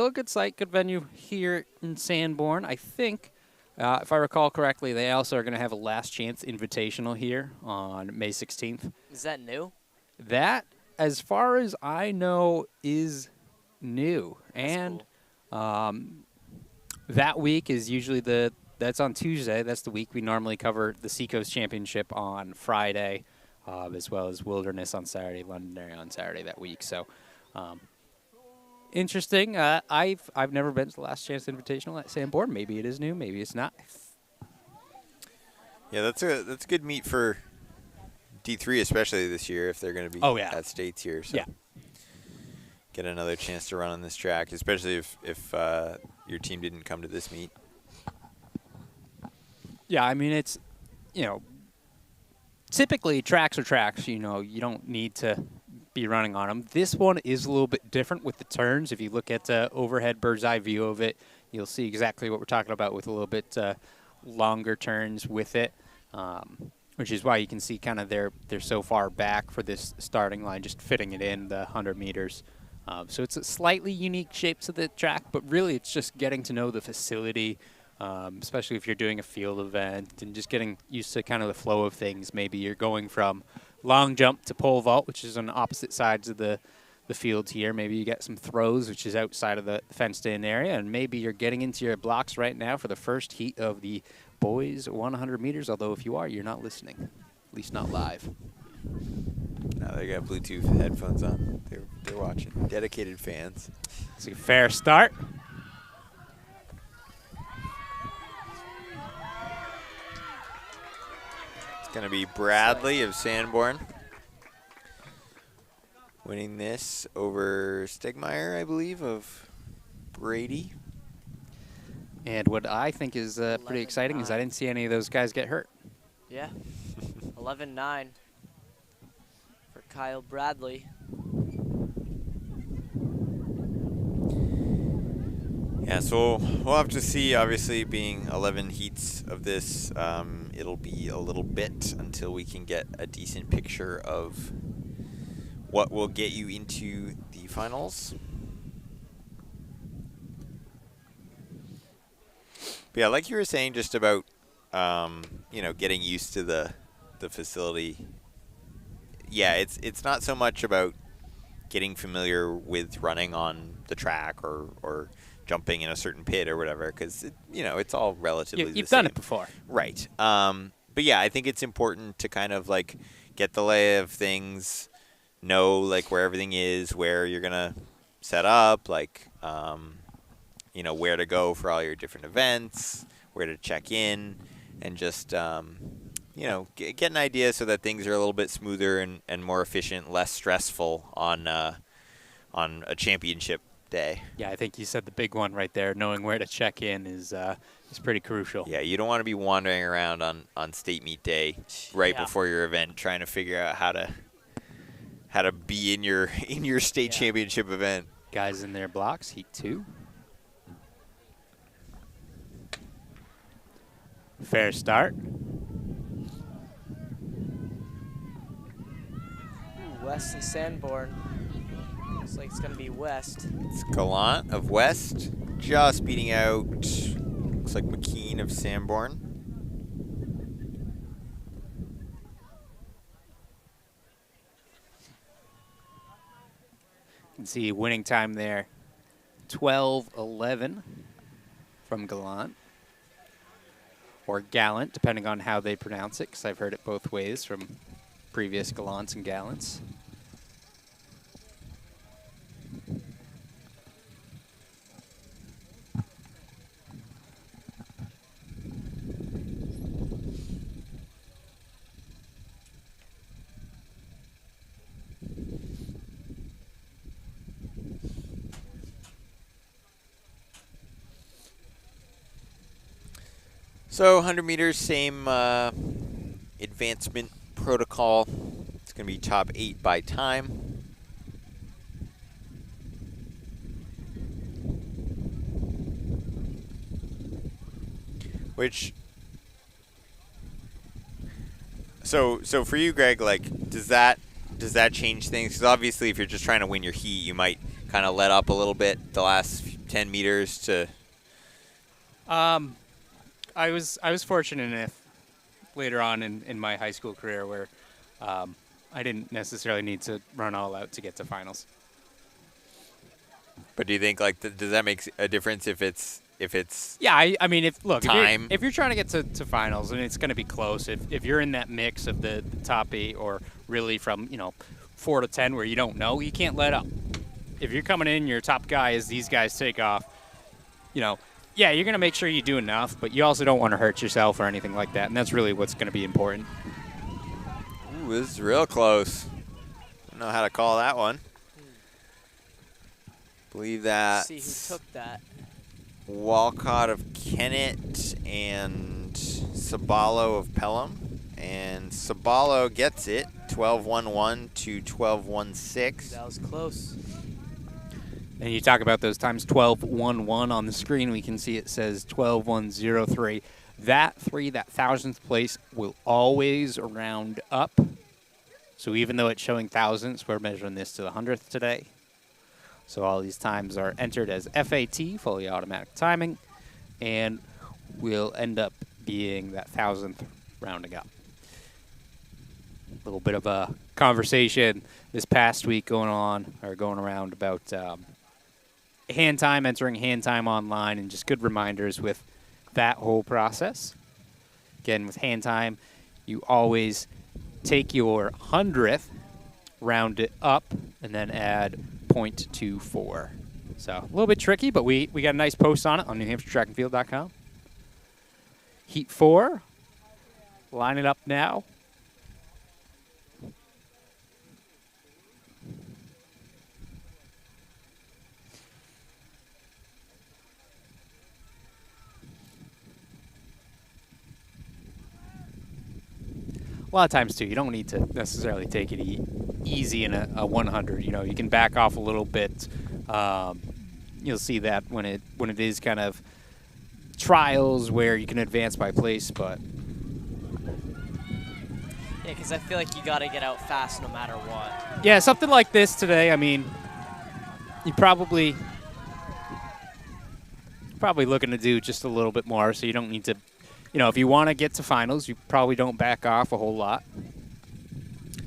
a good site, good venue here in Sanborn. I think, if I recall correctly, they also are going to have a last chance invitational here on May 16th. Is that new? That, as far as I know, is new. That's and cool. That week is usually that's on Tuesday. That's the week we normally cover the Seacoast Championship on Friday, as well as Wilderness on Saturday, Londonderry on Saturday that week. So interesting. I've never been to the Last Chance Invitational at Sanborn. Maybe it is new. Maybe it's not. Yeah, that's a good meet for D3, especially this year if they're going to be at states here. So get another chance to run on this track, especially if your team didn't come to this meet. Yeah, I mean, it's, typically tracks are tracks. You don't need to be running on them. This one is a little bit different with the turns. If you look at overhead bird's eye view of it, you'll see exactly what we're talking about with a little bit longer turns with it, which is why you can see kind of they're so far back for this starting line, just fitting it in the 100 meters. So it's a slightly unique shape to the track, but really it's just getting to know the facility, especially if you're doing a field event and just getting used to kind of the flow of things. Maybe you're going from long jump to pole vault, which is on opposite sides of the field here. Maybe you get some throws, which is outside of the fenced-in area, and maybe you're getting into your blocks right now for the first heat of the boys 100 meters, although if you are, you're not listening, at least not live. Now they got Bluetooth headphones on. They're watching. Dedicated fans. It's a fair start. It's going to be Bradley of Sanborn winning this over Stegmeyer, I believe, of Brady. And what I think is pretty exciting is I didn't see any of those guys get hurt. Yeah. 11-9 for Kyle Bradley. Yeah, so we'll have to see. Obviously, being 11 heats of this, it'll be a little bit until we can get a decent picture of what will get you into the finals. But yeah, like you were saying, just about getting used to the facility. Yeah, it's not so much about getting familiar with running on the track or jumping in a certain pit or whatever, because it's all relatively the same. You've done it before, right? But yeah, I think it's important to kind of like get the lay of things, know like where everything is, where you're gonna set up, like where to go for all your different events, where to check in, and just get an idea so that things are a little bit smoother and more efficient, less stressful on a championship day. Yeah, I think you said the big one right there. Knowing where to check in is pretty crucial. Yeah, you don't want to be wandering around on state meet day right before your event trying to figure out how to be in your state championship event. Guys in their blocks, heat 2. Fair start. Ooh, West and Sanborn. Looks like it's going to be West. It's Gallant of West just beating out, looks like McKean of Sanborn. You can see winning time there, 12:11 from Gallant. Or Gallant, depending on how they pronounce it, because I've heard it both ways from previous Gallants and Gallants. So 100 meters, same advancement protocol. It's going to be top 8 by time. Which, so for you, Greg, like, does that change things? Because obviously, if you're just trying to win your heat, you might kind of let up a little bit the last 10 meters to. I was fortunate enough later on in my high school career where I didn't necessarily need to run all out to get to finals. But do you think does that make a difference if it's Yeah, I mean if time? if you're trying to get to finals and it's going to be close, if you're in that mix of the top 8 or really from 4 to 10 where you don't know, you can't let up. If you're coming in, your top guy as these guys take off, yeah, you're going to make sure you do enough, but you also don't want to hurt yourself or anything like that, and that's really what's going to be important. Ooh, this is real close. Don't know how to call that one. Believe that. See who took that. Walcott of Kennett and Sabalo of Pelham. And Sabalo gets it, 12:11 to 12:16. That was close. And you talk about those times, 12:11 on the screen. We can see it says 12:103. That 1,000th place will always round up. So even though it's showing thousands, we're measuring this to the 100th today. So all these times are entered as FAT, fully automatic timing, and will end up being that 1,000th rounding up. A little bit of a conversation this past week going around about hand time, entering hand time online, and just good reminders with that whole process. Again, with hand time, you always take your 100th, round it up, and then add 0.24. So a little bit tricky, but we got a nice post on it on NewHampshireTrackandField.com. Heat 4. Line it up now. A lot of times, too, you don't need to necessarily take it easy in a 100. You know, you can back off a little bit. You'll see that when it is kind of trials where you can advance by place, but Yeah, because I feel like you got to get out fast no matter what. yeah, something like this today. I mean, you probably looking to do just a little bit more, so you don't need to. You know, if you want to get to finals, you probably don't back off a whole lot.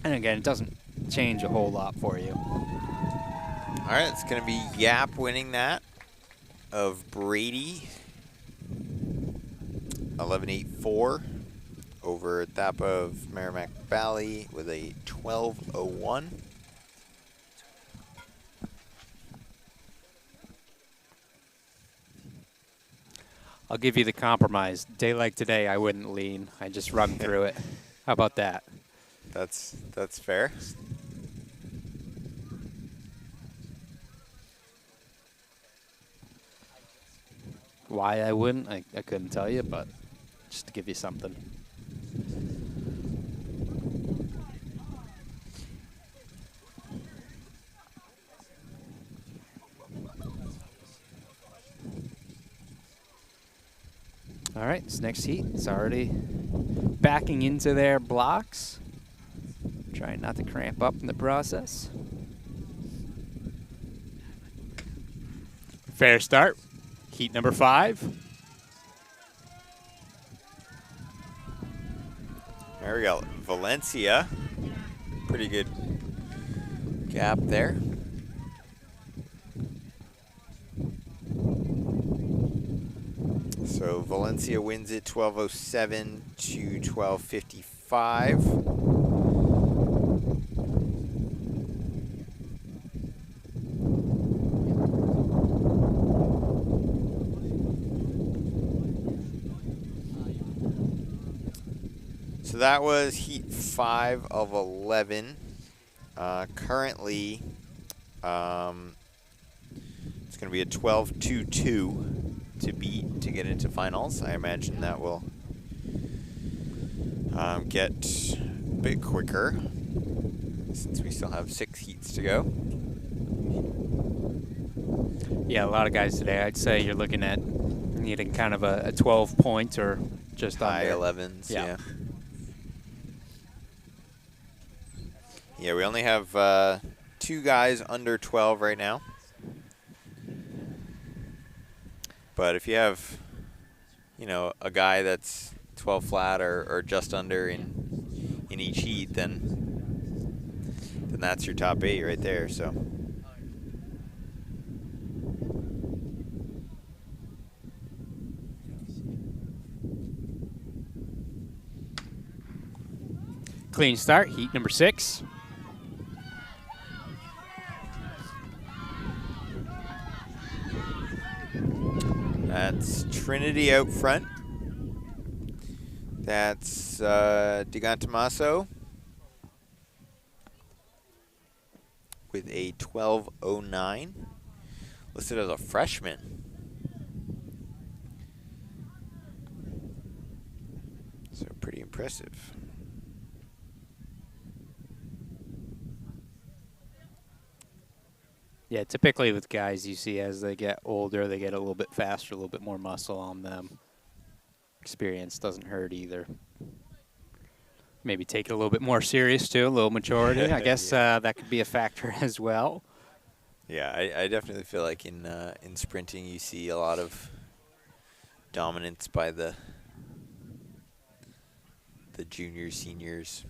And again, it doesn't change a whole lot for you. All right, it's going to be Yap winning that of Brady. 11.84 over Thap of Merrimack Valley with a 12.01. I'll give you the compromise. Day like today, I wouldn't lean. I just run through it. How about that? That's fair. Why I wouldn't, I couldn't tell you, but just to give you something. All right, this next heat, it's already backing into their blocks. Trying not to cramp up in the process. Fair start. Heat number 5. There we go. Valencia. Pretty good gap there. So Valencia wins it 12.07 to 12.55. So that was heat 5 of 11. Currently, it's going to be a 12.22 to beat to get into finals. I imagine that will get a bit quicker since we still have 6 heats to go. Yeah, a lot of guys today, I'd say you're looking at needing kind of a 12 point or just High under. 11s, Yeah. yeah. Yeah, we only have 2 guys under 12 right now. But if you have, you know, a guy that's 12 flat or just under in each heat, then that's your top 8 right there. So. Clean start, heat number 6. That's Trinity out front. That's DeGantamaso with a 12.09, listed as a freshman. So pretty impressive. Yeah, typically with guys you see as they get older, they get a little bit faster, a little bit more muscle on them. Experience doesn't hurt either. Maybe take it a little bit more serious too, a little maturity. I guess Yeah. that could be a factor as well. Yeah, I definitely feel like in sprinting you see a lot of dominance by the juniors, seniors.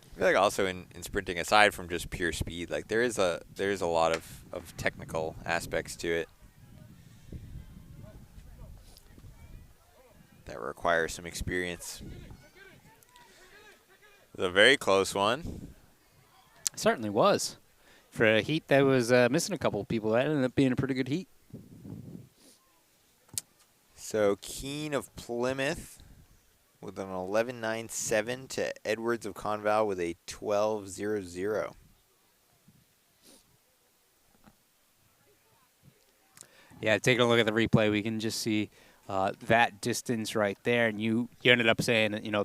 I feel like also in sprinting, aside from just pure speed, like there is a lot of technical aspects to it. that require some experience. It was a very close one. Certainly was. For a heat that was missing a couple of people, that ended up being a pretty good heat. So Keene of Plymouth with an 11.97 to Edwards of Conval with a 12.00. Yeah, taking a look at the replay, we can just see that distance right there. And you ended up saying that, you know,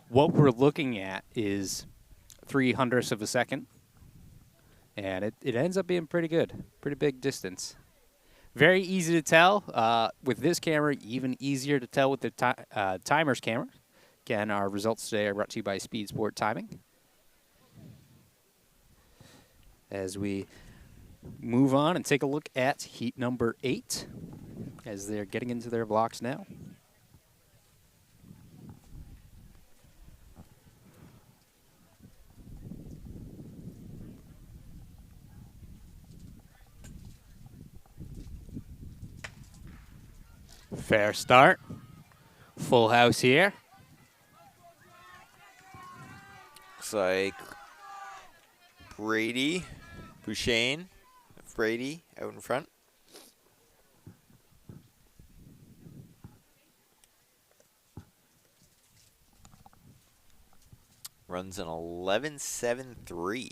what we're looking at is 0.03 of a second. And it ends up being pretty good, pretty big distance. Very easy to tell with this camera, even easier to tell with the timer's camera. Again, our results today are brought to you by Speed Sport Timing. As we move on and take a look at heat number 8 as they're getting into their blocks now. Fair start. Full house here. Looks like Brady, Bouchane, Brady out in front. Runs an 11.73.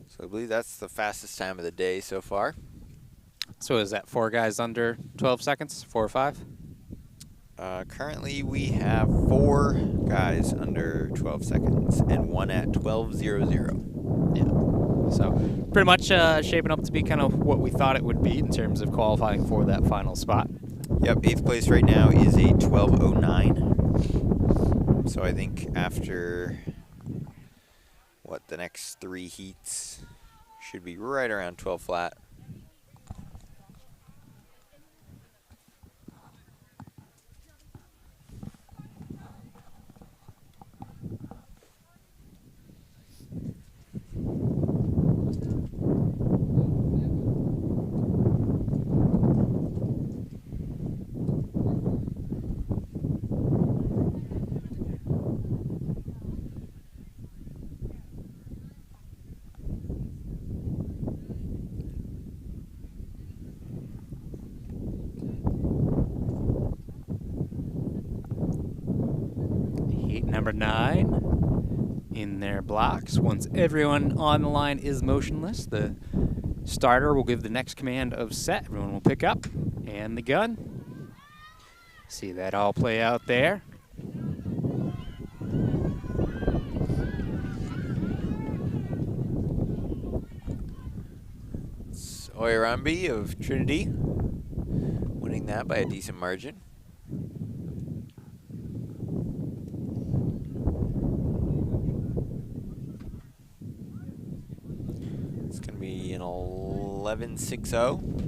So I believe that's the fastest time of the day so far. So is that 4 guys under 12 seconds? 4 or 5? Currently, we have 4 guys under 12 seconds and 1 at 12.00. Yeah. So pretty much shaping up to be kind of what we thought it would be in terms of qualifying for that final spot. Yep, 8th place right now is a 12.09. So I think after, the next 3 heats should be right around 12 flat. Number 9 in their blocks. Once everyone on the line is motionless, the starter will give the next command of set. Everyone will pick up, and the gun. See that all play out there. It's Oirambi of Trinity winning that by a decent margin. It's going to be an 11.60.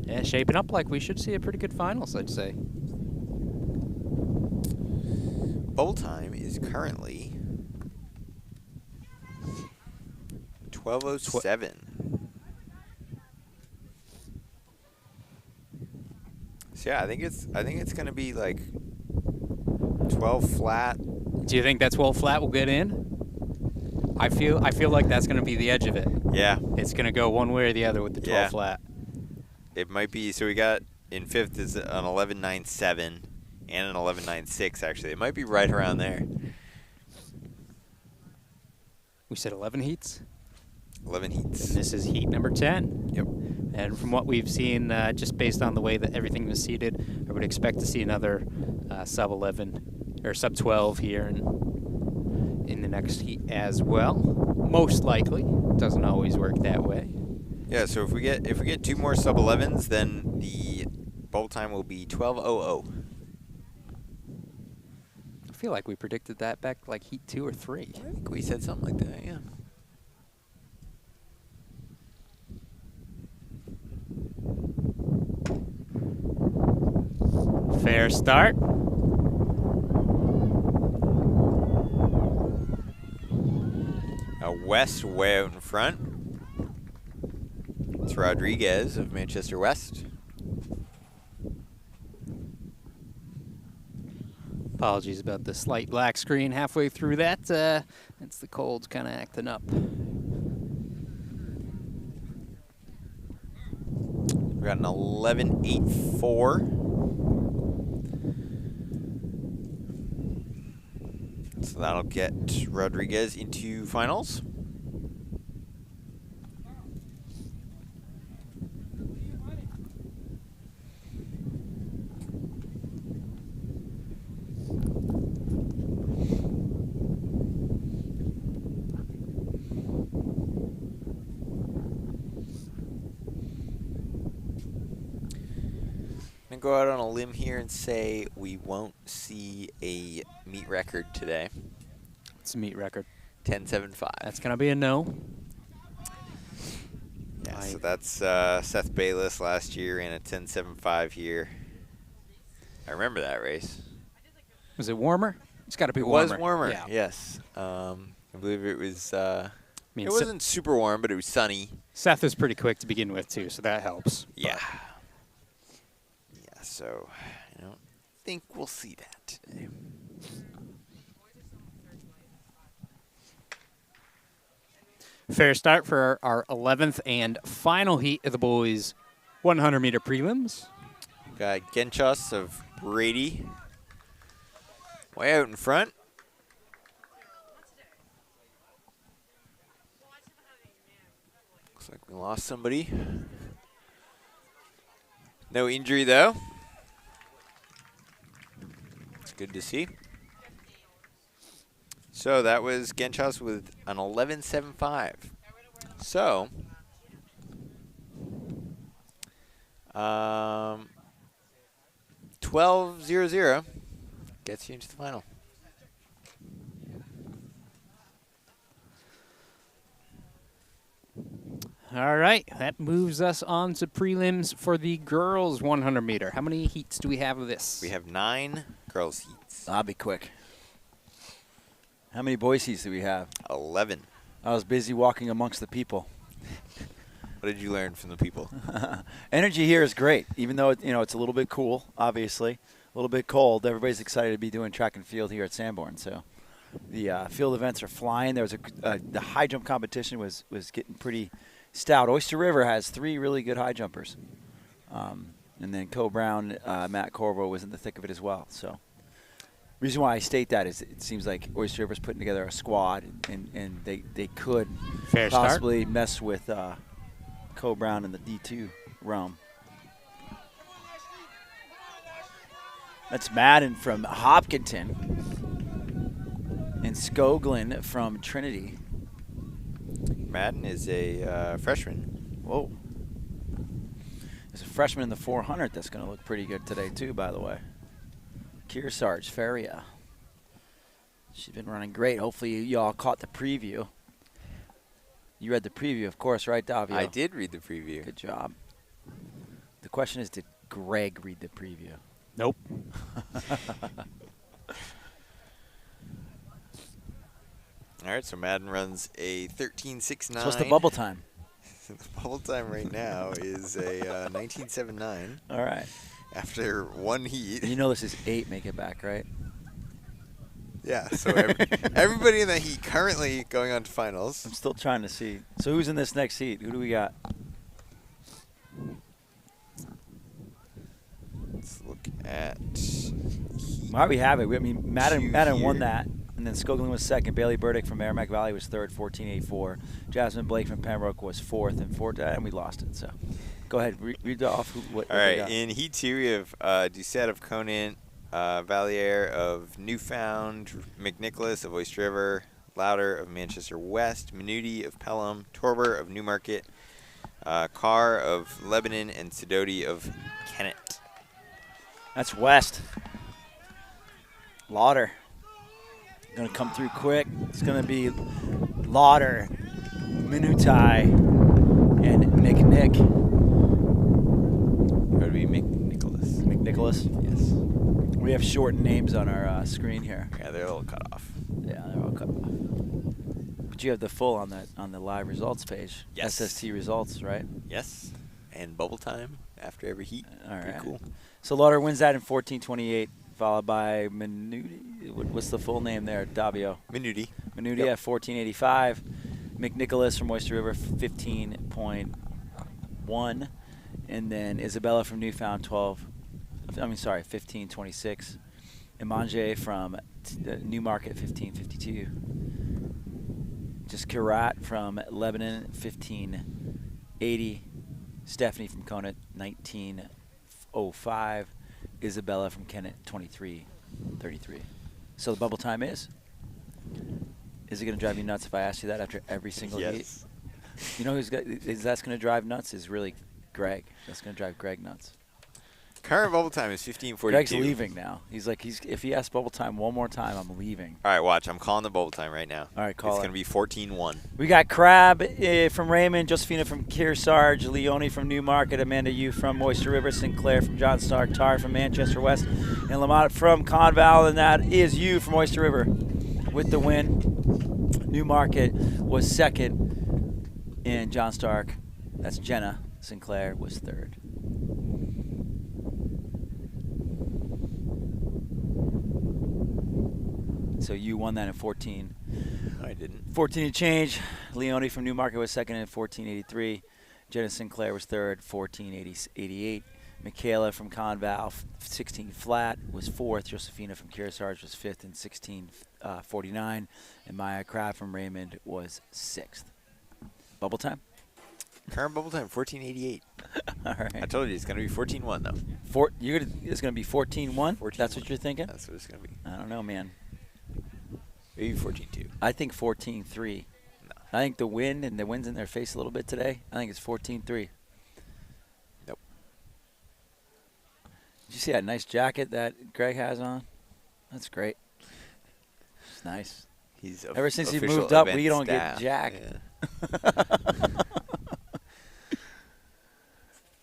Yeah, shaping up like we should see a pretty good finals, I'd say. Bowl time is currently 12:07. So yeah, I think it's gonna be like 12 flat. Do you think that 12 flat will get in? I feel like that's gonna be the edge of it. Yeah. It's gonna go one way or the other with the 12 flat. It might be. So we got in 5th is an 11.97 and an 11.96 actually. It might be right around there. We said 11 heats. 11 heats. This is heat number 10. Yep. And from what we've seen, just based on the way that everything was seated, I would expect to see another sub 11 or sub 12 here in the next heat as well. Most likely, doesn't always work that way. Yeah. So if we get 2 more sub 11s, then the bowl time will be 12:00. I feel like we predicted that back like heat 2 or 3. I think we said something like that. Yeah. Fair start. West way out in front. Rodriguez of Manchester West. Apologies about the slight black screen halfway through that. It's the cold kind of acting up. We got an 11.84. So that'll get Rodriguez into finals. I'm going to go out on a limb here and say we won't see a meet record today. It's a meet record. 10.75. That's going to be a no. Yeah, so that's Seth Bayless last year in a 10.75 here. I remember that race. Was it warmer? It's got to be It warmer. was warmer, Yeah. yes. I believe it was, I mean, it wasn't super warm, but it was sunny. Seth is pretty quick to begin with, too, so that helps. Yeah. Yeah, so I don't think we'll see that today. Fair start for our 11th and final heat of the boys' 100-meter prelims. Got Genchos of Brady way out in front. Looks like we lost somebody. No injury, though. It's good to see. So that was Genchos with an 11.75. So, 12.00 gets you into the final. All right, that moves us on to prelims for the girls' 100-meter. How many heats do we have of this? We have 9 girls' heats. I'll be quick. How many boys heats do we have? 11. I was busy walking amongst the people. What did you learn from the people? Energy here is great, even though it's a little bit cool, obviously, a little bit cold. Everybody's excited to be doing track and field here at Sanborn. So the field events are flying. There was the high jump competition was getting pretty stout. Oyster River has 3 really good high jumpers, and then Co Brown, Matt Corvo was in the thick of it as well. So. Reason why I state that is it seems like Oyster River's putting together a squad, and they could Fair possibly mess with Co Brown in the D2 realm. That's Madden from Hopkinton and Skoglin from Trinity. Madden is a freshman. Whoa. There's a freshman in the 400 that's going to look pretty good today too, by the way. Kearsarge Feria. She's been running great. Hopefully y'all caught the preview. You read the preview, of course, right, Davio? I did read the preview. Good job. The question is, did Greg read the preview? Nope. All right, so Madden runs a 13.69. So what's the bubble time? The bubble time right now is a 19.79. All right. After 1 heat. You know this is 8 make it back, right? Yeah, so everybody in that heat currently going on to finals. I'm still trying to see. So who's in this next heat? Who do we got? Let's look at Why we have it? I mean, Madden won here. that, and then Skoglin was second. Bailey Burdick from Merrimack Valley was third, 14.84. Jasmine Blake from Pembroke was fourth, and we lost it. So, go ahead, read off what. All we right, got. in Heat 2, we have Doucette of Conant, Valier of Newfound, McNicholas of Oyster River, Louder of Manchester West, Minuti of Pelham, Torber of Newmarket, Carr of Lebanon, and Sidoti of Kennett. That's West. Lauder. Going to come through quick. It's going to be Lauder, Minutai, and McNick. It would be McNicholas. McNicholas? Yes. We have shortened names on our screen here. Yeah, they're a little cut off. Yeah, they're all cut off. But you have the full on the live results page. Yes. SST results, right? Yes. And bubble time after every heat. All Pretty right. cool. So Lauder wins that in 14:28, followed by Minuti. What's the full name there? Davio. Minuti. Minuti Yep. at 14:85. McNicholas from Oyster River 15.1, and then Isabella from Newfound 15:26. Imanje from Newmarket 15:52. Just Kirat from Lebanon 15:80. Stephanie from Conant 19:05. Isabella from Kennett 23:33. So the bubble time is it going to drive you nuts if I ask you that after every single heat? Yes. You know that's going to drive nuts is really Greg. That's going to drive Greg nuts. Current bubble time is 15:42. Greg's leaving now. He's like, if he asks bubble time one more time, I'm leaving. All right, watch. I'm calling the bubble time right now. All right, call It's it. going to be 14:1. We got Crab from Raymond, Josephina from Kearsarge, Leone from Newmarket, Amanda Yu from Oyster River, Sinclair from John Stark, Tar from Manchester West, and Lamont from Conval, and that is you from Oyster River with the win. Newmarket was second, and John Stark, that's Jenna Sinclair, was third. So you won that in 14. I didn't. 14 and change. Leone from Newmarket was second at 14.83. Jenna Sinclair was third, 14.88. Michaela from Conval, 16 flat, was fourth. Josephina from Kearsarge was fifth in 16.49. And Maya Crab from Raymond was sixth. Bubble time? Current bubble time 14:88. All right. I told you it's going to be 14:1 though. It's going to be 14-1? 14-1. That's what you're thinking? That's what it's going to be. I don't know, man. Maybe 14-2. I think 14-3. No. I think the wind and the wind's in their face a little bit today. I think it's 14-3. Nope. Did you see that nice jacket that Greg has on? That's great. It's nice. He's Ever since he official moved up, event we don't staff. get Jack. Yeah.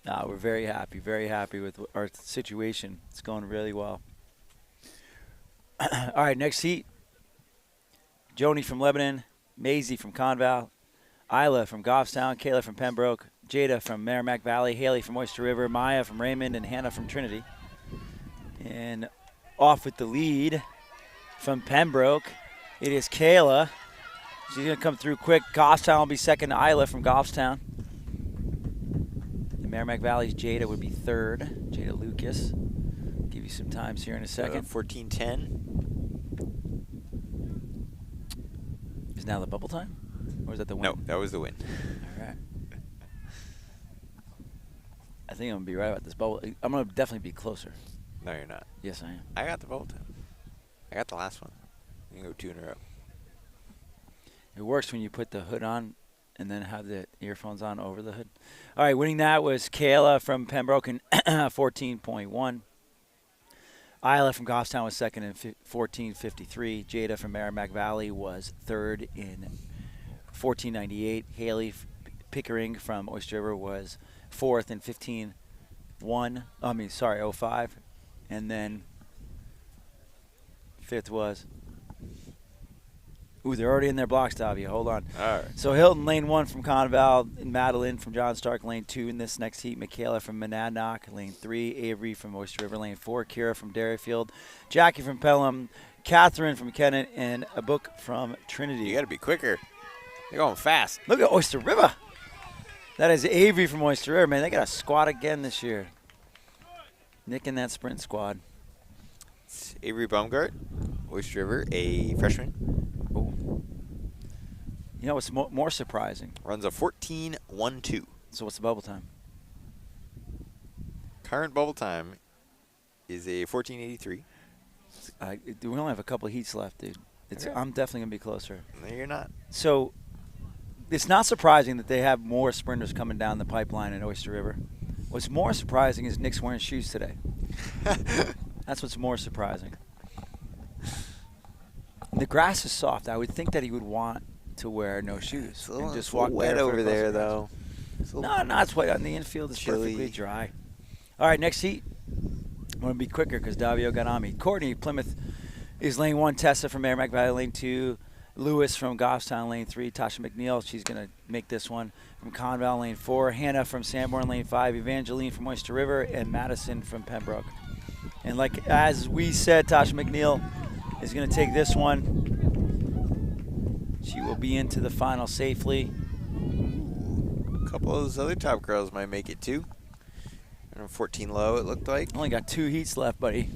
No, we're very happy with our situation. It's going really well. All right, next heat. Joni from Lebanon, Maisie from Conval, Isla from Goffstown, Kayla from Pembroke, Jada from Merrimack Valley, Haley from Oyster River, Maya from Raymond, and Hannah from Trinity. And off with the lead from Pembroke, it is Kayla. She's going to come through quick. Goffstown will be second to Isla from Goffstown. And Merrimack Valley's Jada would be third. Jada Lucas. Give you some times here in a second. 14:10. Is now the bubble time? Or is that the win? No, that was the win. All right. I think I'm going to be right about this bubble. I'm going to definitely be closer. No, you're not. Yes, I am. I got the bubble time. I got the last one. You can go 2 in a row. It works when you put the hood on and then have the earphones on over the hood. All right, winning that was Kayla from Pembroke in 14.1. Isla from Goffstown was second in 14.53. Jada from Merrimack Valley was third in 14.98. Haley Pickering from Oyster River was fourth in 05. And then fifth was... Ooh, they're already in their blocks, Davia. Hold on. All right. So Hilton, lane 1 from Conval, and Madeline from John Stark, lane 2 in this next heat. Michaela from Monadnock, lane 3. Avery from Oyster River, lane 4. Kira from Dairyfield. Jackie from Pelham. Catherine from Kennett, and a book from Trinity. You got to be quicker. They're going fast. Look at Oyster River. That is Avery from Oyster River, man. They got a squad again this year. Nicking that sprint squad. It's Avery Baumgart, Oyster River, a freshman. Ooh. You know what's more surprising? Runs a 14:12. So what's the bubble time? Current bubble time is a 14:83. We only have a couple of heats left, dude. Okay. I'm definitely going to be closer. No, you're not. So it's not surprising that they have more sprinters coming down the pipeline in Oyster River. What's more surprising is Nick's wearing shoes today. That's what's more surprising. The grass is soft. I would think that he would want to wear no shoes It's and just it's walk wet barefoot over across there, the grass. though. No, it's wet on the infield. It's Chilly. perfectly dry. All right, next heat. I'm going to be quicker because Davio got on me. Courtney, Plymouth is lane 1. Tessa from Merrimack Valley, lane 2. Lewis from Goffstown, lane 3. Tasha McNeil, she's going to make this one. From Conval, lane 4. Hannah from Sanborn, lane 5. Evangeline from Oyster River. And Madison from Pembroke. And like as we said, Tasha McNeil is going to take this one. She will be into the final safely. A couple of those other top girls might make it too. 14 low, it looked like. Only got 2 heats left, buddy.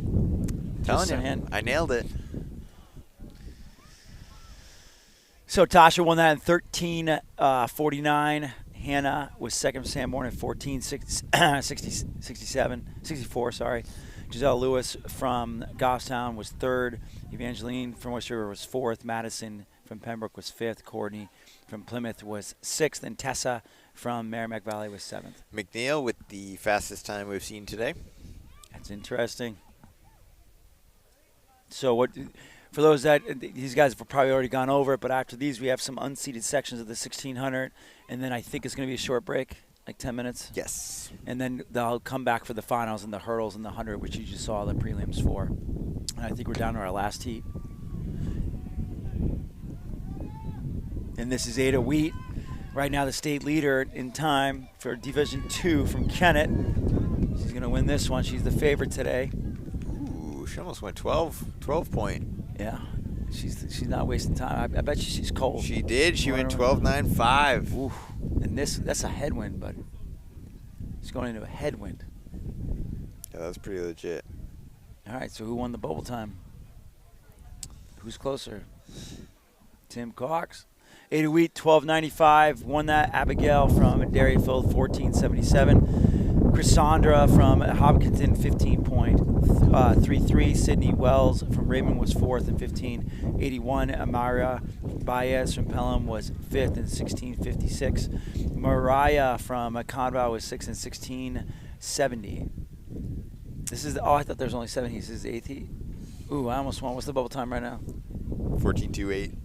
Telling Just you, saying. I nailed it. So Tasha won that in 13:49. Hannah was second from Sanborn at 14:64. Sorry. Giselle Lewis from Goffstown was third. Evangeline from Oyster River was fourth. Madison from Pembroke was fifth. Courtney from Plymouth was sixth. And Tessa from Merrimack Valley was seventh. McNeil with the fastest time we've seen today. That's interesting. So what? For those that these guys have probably already gone over it, but after these we have some unseated sections of the 1600, and then I think it's going to be a short break, like 10 minutes. Yes. And then they'll come back for the finals and the hurdles and the 100, which you just saw the prelims for. And I think we're down to our last heat. And this is Ada Wheat, right now the state leader in time for Division II from Kennett. She's going to win this one. She's the favorite today. Ooh, she almost went 12 point. Yeah, she's not wasting time. I bet you she's cold. She did. She went 12.95. Ooh, and that's a headwind, but she's going into a headwind. Yeah, that's pretty legit. All right, so who won the bubble time? Who's closer? Tim Cox. Ada Wheat, 12.95. Won that. Abigail from Dairyfield, 14.77. Cassandra from Hopkinton, 15.33. Sydney Wells from Raymond was fourth and 15.81. Amara Baez from Pelham was fifth and 16.56. Mariah from Conval was sixth and 16.70. This is I thought there was only 7 heats. This is the 8th heat. Ooh, I almost won. What's the bubble time right now? 14.28.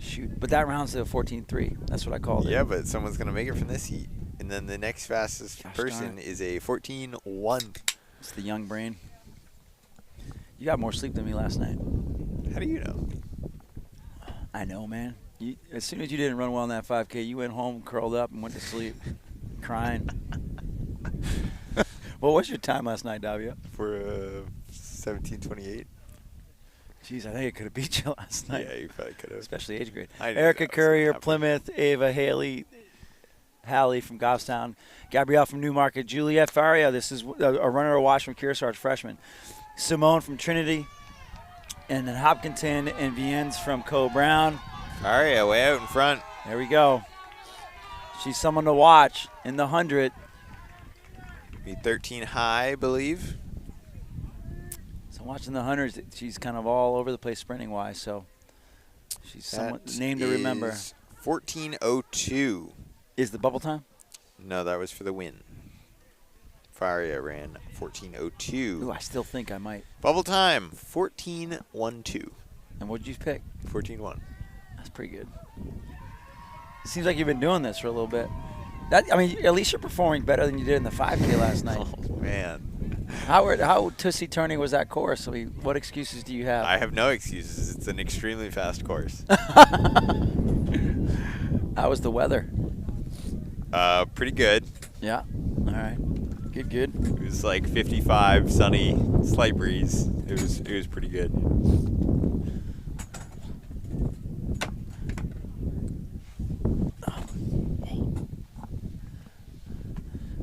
Shoot, but that rounds to a 14.3. That's what I called it. Yeah, but someone's going to make it from this heat. And then the next fastest person is a 14.1. It's the young brain. You got more sleep than me last night. How do you know? I know, man. As soon as you didn't run well in that 5K, you went home, curled up, and went to sleep, crying. What was your time last night, Davia? For 17.28. Jeez, I think I could have beat you last night. Yeah, you probably could have. Especially age grade. I knew Erica that was Courier, gonna happen. Plymouth, Ava Haley from Goffstown, Gabrielle from Newmarket, Juliette Faria, this is a runner watch from Kearsarge, freshman, Simone from Trinity, and then Hopkinton and Viennes from Co Brown. Faria way out in front. There we go. She's someone to watch in the 100. Be 13 high, I believe. So watching the 100s, she's kind of all over the place sprinting-wise, so she's someone name to remember. 14.02. Is the bubble time? No, that was for the win. Faria ran 14.02. Ooh, I still think I might. Bubble time, 14.12. And what did you pick? 14.1. That's pretty good. It seems like you've been doing this for a little bit. I mean, at least you're performing better than you did in the 5K last night. Oh, man. How tootsie-turning was that course? I mean, what excuses do you have? I have no excuses. It's an extremely fast course. How was the weather? Pretty good. Yeah. All right. Good. It was like 55, sunny, slight breeze. It was pretty good.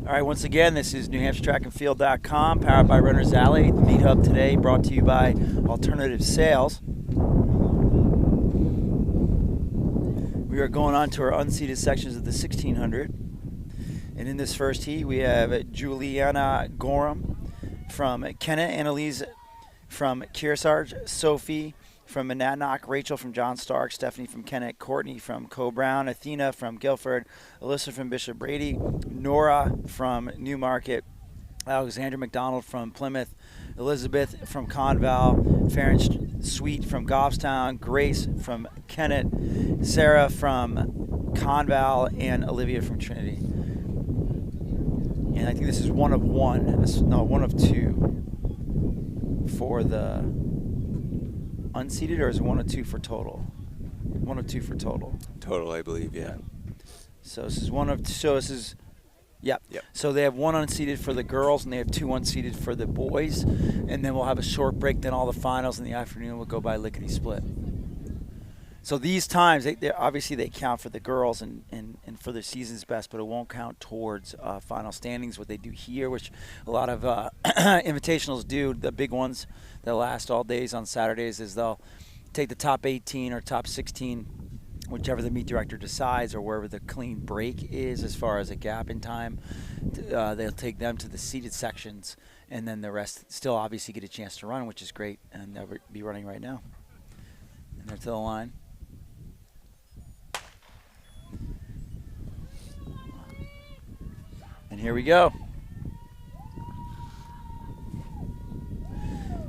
All right, once again, this is NewHampshireTrackandField.com, powered by Runner's Alley. The Meet Hub today brought to you by Alternative Sales. We are going on to our unseated sections of the 1600. And in this first heat, we have Juliana Gorham from Kennett, Annalise from Kearsarge, Sophie from Monadnock, Rachel from John Stark, Stephanie from Kennett, Courtney from Co Brown, Athena from Guilford, Alyssa from Bishop Brady, Nora from Newmarket, Alexandra McDonald from Plymouth, Elizabeth from Conval, Farron Sweet from Goffstown, Grace from Kennett, Sarah from Conval, and Olivia from Trinity. And I think this is one of two for the unseated, or is it 1 of 2 for total? 102 for total. Total, I believe. Yeah. So this is yep. Yep. So they have 1 unseated for the girls, and they have 2 unseated for the boys. And then we'll have a short break. Then all the finals in the afternoon will go by lickety-split. So these times, obviously they count for the girls and for the season's best, but it won't count towards final standings. What they do here, which a lot of invitationals do, the big ones that last all days on Saturdays, is they'll take the top 18 or top 16, whichever the meet director decides, or wherever the clean break is as far as a gap in time. They'll take them to the seated sections, and then the rest still obviously get a chance to run, which is great, and they'll be running right now. And they're to the line. And here we go.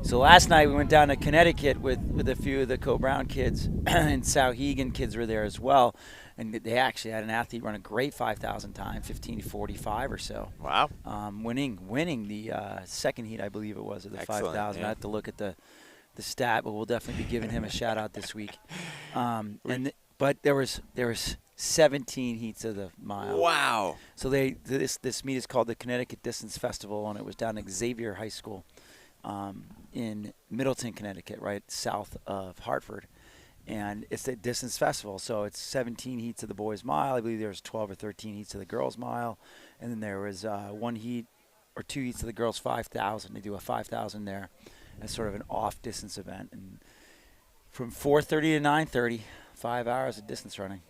So last night we went down to Connecticut with a few of the Co-Brown kids, and Sauhegan kids were there as well. And they actually had an athlete run a great 5,000 time, 15:45 or so. Wow. Winning the second heat, I believe it was, of the Excellent, 5,000. yeah. I have to look at the stat, but we'll definitely be giving him a shout out this week. But there was 17 heats of the mile. Wow. So this meet is called the Connecticut Distance Festival, and it was down at Xavier High School in Middleton, Connecticut, right south of Hartford. And it's a distance festival, so it's 17 heats of the boys' mile. I believe there was 12 or 13 heats of the girls' mile, and then there was 1 heat or 2 heats of the girls' 5,000. They do a 5,000 there as sort of an off-distance event. And from 4:30 to 9:30, 5 hours of distance running.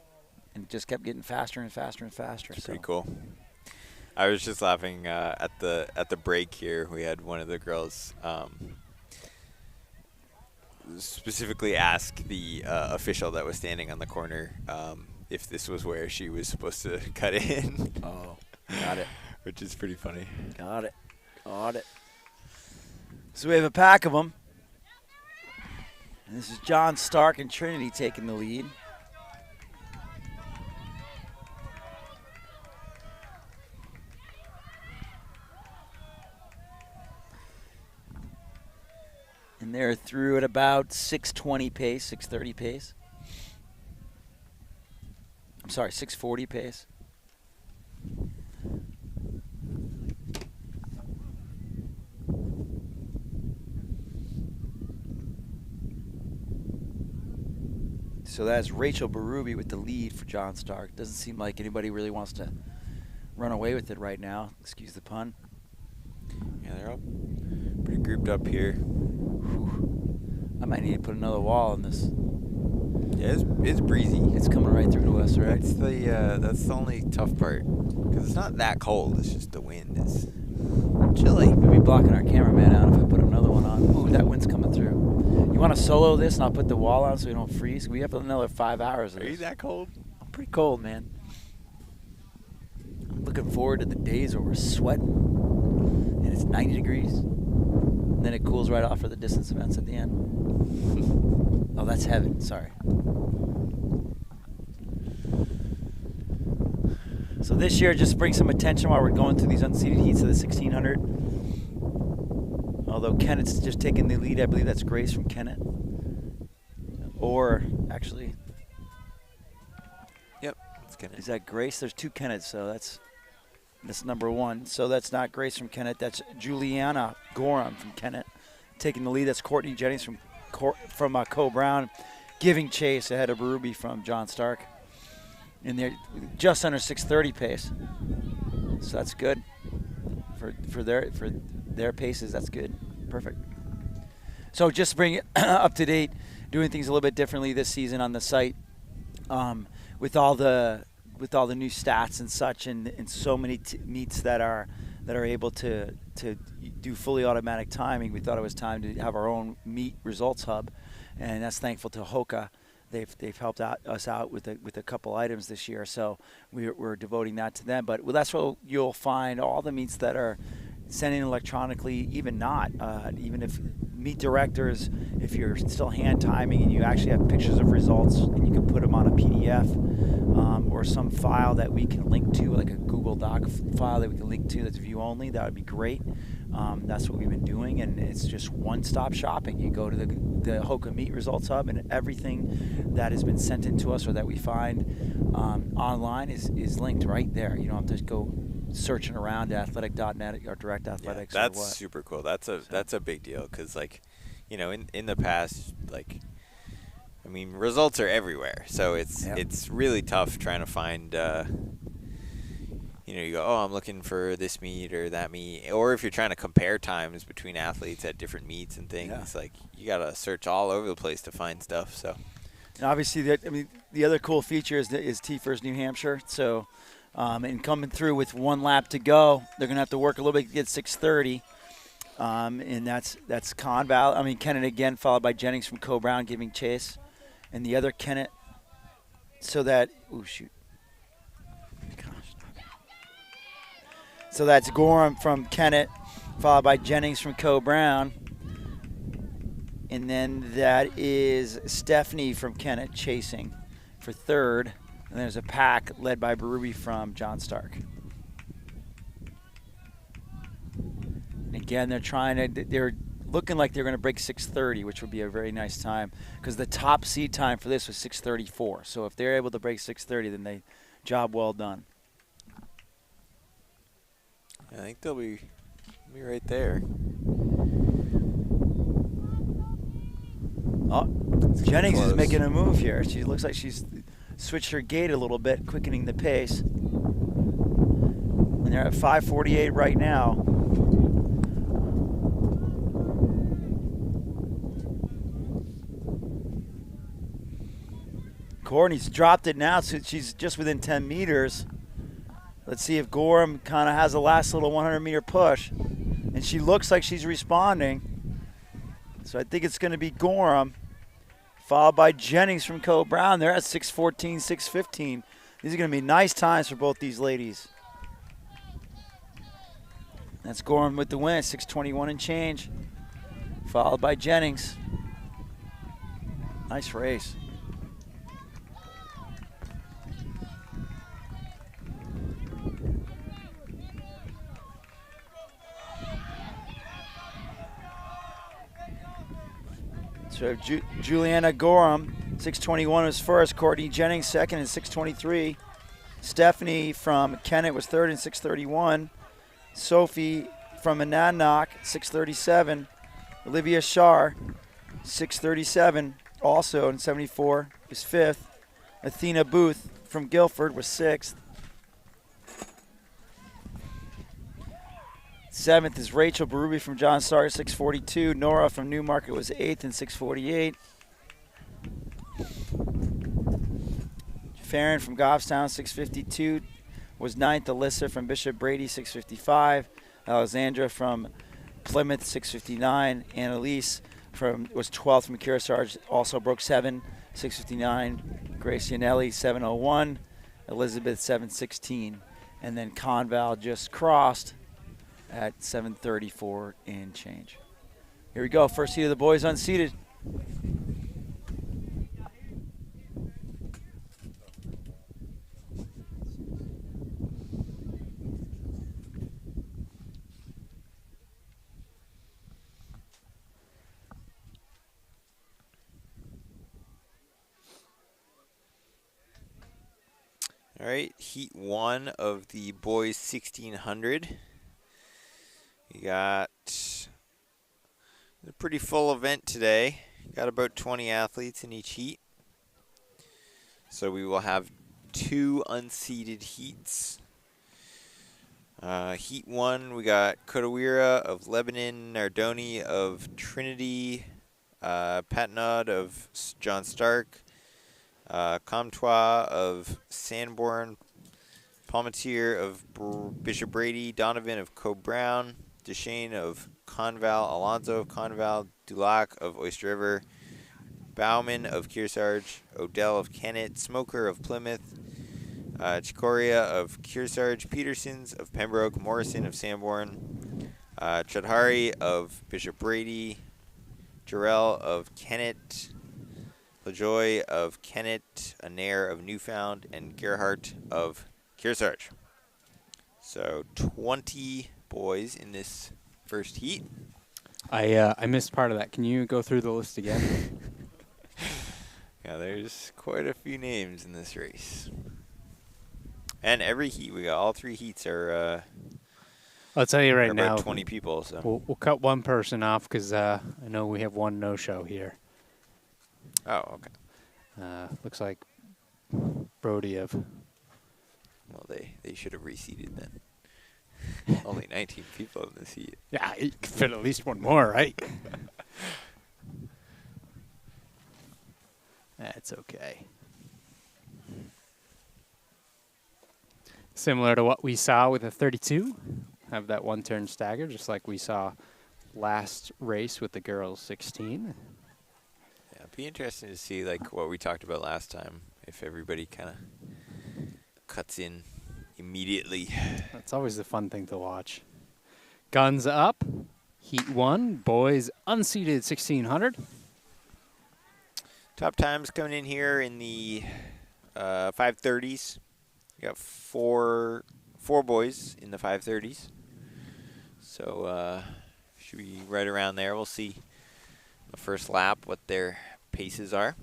And it just kept getting faster and faster and faster. It's pretty cool. I was just laughing at the break here. We had one of the girls specifically ask the official that was standing on the corner if this was where she was supposed to cut in. Oh, got it. Which is pretty funny. Got it. So we have a pack of them. And this is John Stark and Trinity taking the lead. And they're through at about 6:20 pace, 6:30 pace. I'm sorry, 6:40 pace. So that's Rachel Berube with the lead for John Stark. Doesn't seem like anybody really wants to run away with it right now. Excuse the pun. Yeah, they're all pretty grouped up here. I might need to put another wall on this. Yeah, it's breezy. It's coming right through to us, right? That's the only tough part, because it's not that cold. It's just the wind is chilly. We'll be blocking our cameraman out if I put another one on. Ooh, that wind's coming through. You want to solo this and I'll put the wall on so we don't freeze? We have another 5 hours of Are you this. that cold? I'm pretty cold, man. I'm looking forward to the days where we're sweating and it's 90 degrees. And then it cools right off for the distance events at the end. Oh, that's heaven. Sorry. So this year, just bring some attention while we're going through these unseated heats of the 1600. Although Kennett's just taking the lead. I believe that's Grace from Kennett. Or, actually, Yep, it's Kennett. is that Grace? There's 2 Kennetts, so that's number 1. So that's not Grace from Kennett. That's Juliana Gorham from Kennett taking the lead. That's Courtney Jennings from Co-Brown giving chase ahead of Ruby from John Stark. And they're just under 6:30 pace. So that's good for their paces. That's good. Perfect. So just to bring it up to date, doing things a little bit differently this season on the site, with all the new stats and such, and so many meets that are able to do fully automatic timing. We thought it was time to have our own meet results hub, and that's thankful to Hoka. They've helped us out with a couple items this year, so we're devoting that to them. But that's where you'll find all the meets that are send in electronically, even not. Even if meet directors, if you're still hand timing and you actually have pictures of results and you can put them on a PDF or some file that we can link to, like a Google Doc file that we can link to that's view only, that would be great. That's what we've been doing, and it's just one-stop shopping. You go to the Hoka Meet Results Hub, and everything that has been sent in to us or that we find online is linked right there. You don't have to go searching around athletic.net or direct athletics. That's or what. super cool. That's a big deal because, like, you know, in the past, like, I mean, results are everywhere, so it's really tough trying to find. You know, you go, oh, I'm looking for this meet or that meet, or if you're trying to compare times between athletes at different meets and things, like, you gotta search all over the place to find stuff. So, and obviously, the other cool feature is T-First New Hampshire. So, and coming through with one lap to go, they're gonna have to work a little bit to get 6:30. And that's Kennett again, followed by Jennings from Co-Brown giving chase, and the other Kennett. So that So that's Gorham from Kennett, followed by Jennings from Co-Brown. And then that is Stephanie from Kennett chasing for third. And there's a pack led by Berube from John Stark. And again, they're looking like they're going to break 6:30, which would be a very nice time, because the top seed time for this was 6:34. So if they're able to break 6:30, then job well done. I think they'll be right there. Oh, Jennings is making a move here. She looks like she's switched her gait a little bit, quickening the pace. And they're at 5:48 right now. Courtney's dropped it now, so she's just within 10 meters. Let's see if Gorham kind of has a last little 100-meter push. And she looks like she's responding. So I think it's going to be Gorham, followed by Jennings from Co-Brown. They're at 6:14, 6:15. These are going to be nice times for both these ladies. That's Gorham with the win, 6:21 and change, followed by Jennings. Nice race. So Juliana Gorham, 6:21 was first. Courtney Jennings second in 6:23. Stephanie from Kennett was third in 6:31. Sophie from Monadnock, 6:37. Olivia Shar, 6:37, also in 74, was fifth. Athena Booth from Guilford was sixth. Seventh is Rachel Berube from John Stark, 6:42. Nora from Newmarket was eighth in 6:48. Farron from Goffstown, 6:52, was ninth. Alyssa from Bishop Brady, 6:55. Alexandra from Plymouth, 6:59. Annalise was 12th from Kearsarge, also broke 6:59. Grace Yanelli, 7:01. Elizabeth, 7:16. And then Conval just crossed at 7:34 and change. Here we go, first heat of the boys unseated. All right, heat one of the boys 1600. We got a pretty full event today. Got about 20 athletes in each heat. So we will have 2 unseeded heats. Heat 1, we got Kodawira of Lebanon, Nardoni of Trinity, Patnod of John Stark, Comtois of Sanborn, Palmetier of Bishop Brady, Donovan of Co-Brown, Deshane of Conval, Alonzo of Conval, Dulac of Oyster River, Bauman of Kearsarge, Odell of Kennett, Smoker of Plymouth, Chicoria of Kearsarge, Petersons of Pembroke, Morrison of Sanborn, Chudhari of Bishop Brady, Jarrell of Kennett, LaJoy of Kennett, Anair of Newfound, and Gerhardt of Kearsarge. So 20 boys in this first heat. I missed part of that. Can you go through the list again? Yeah, there's quite a few names in this race. And every heat, we got all 3 heats are I'll tell you right about now. 20 people. So We'll cut one person off because I know we have one no-show here. Oh, okay. Looks like Brody of. Well, they should have reseeded then. Only 19 people in this heat. Yeah, you could fit at least one more, right? That's okay. Similar to what we saw with the 32, have that one-turn stagger, just like we saw last race with the girls 16. Yeah, it'd be interesting to see like what we talked about last time. If everybody kind of cuts in immediately. That's always the fun thing to watch. Guns up, heat 1, boys unseated 1600. Top times coming in here in the 5:30s. We got four boys in the 5:30s. So should be right around there. We'll see the first lap what their paces are.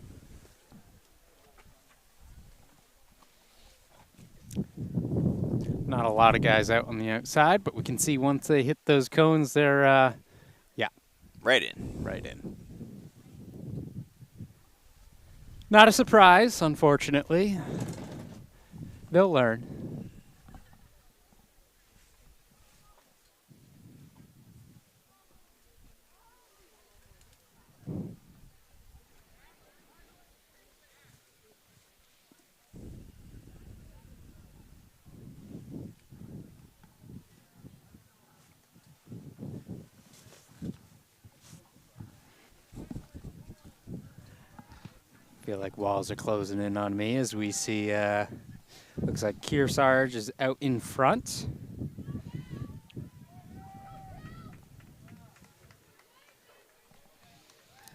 Not a lot of guys out on the outside, but we can see once they hit those cones, they're, Right in. right in. Not a surprise, unfortunately. They'll learn. Feel like walls are closing in on me as we see, looks like Kearsarge is out in front.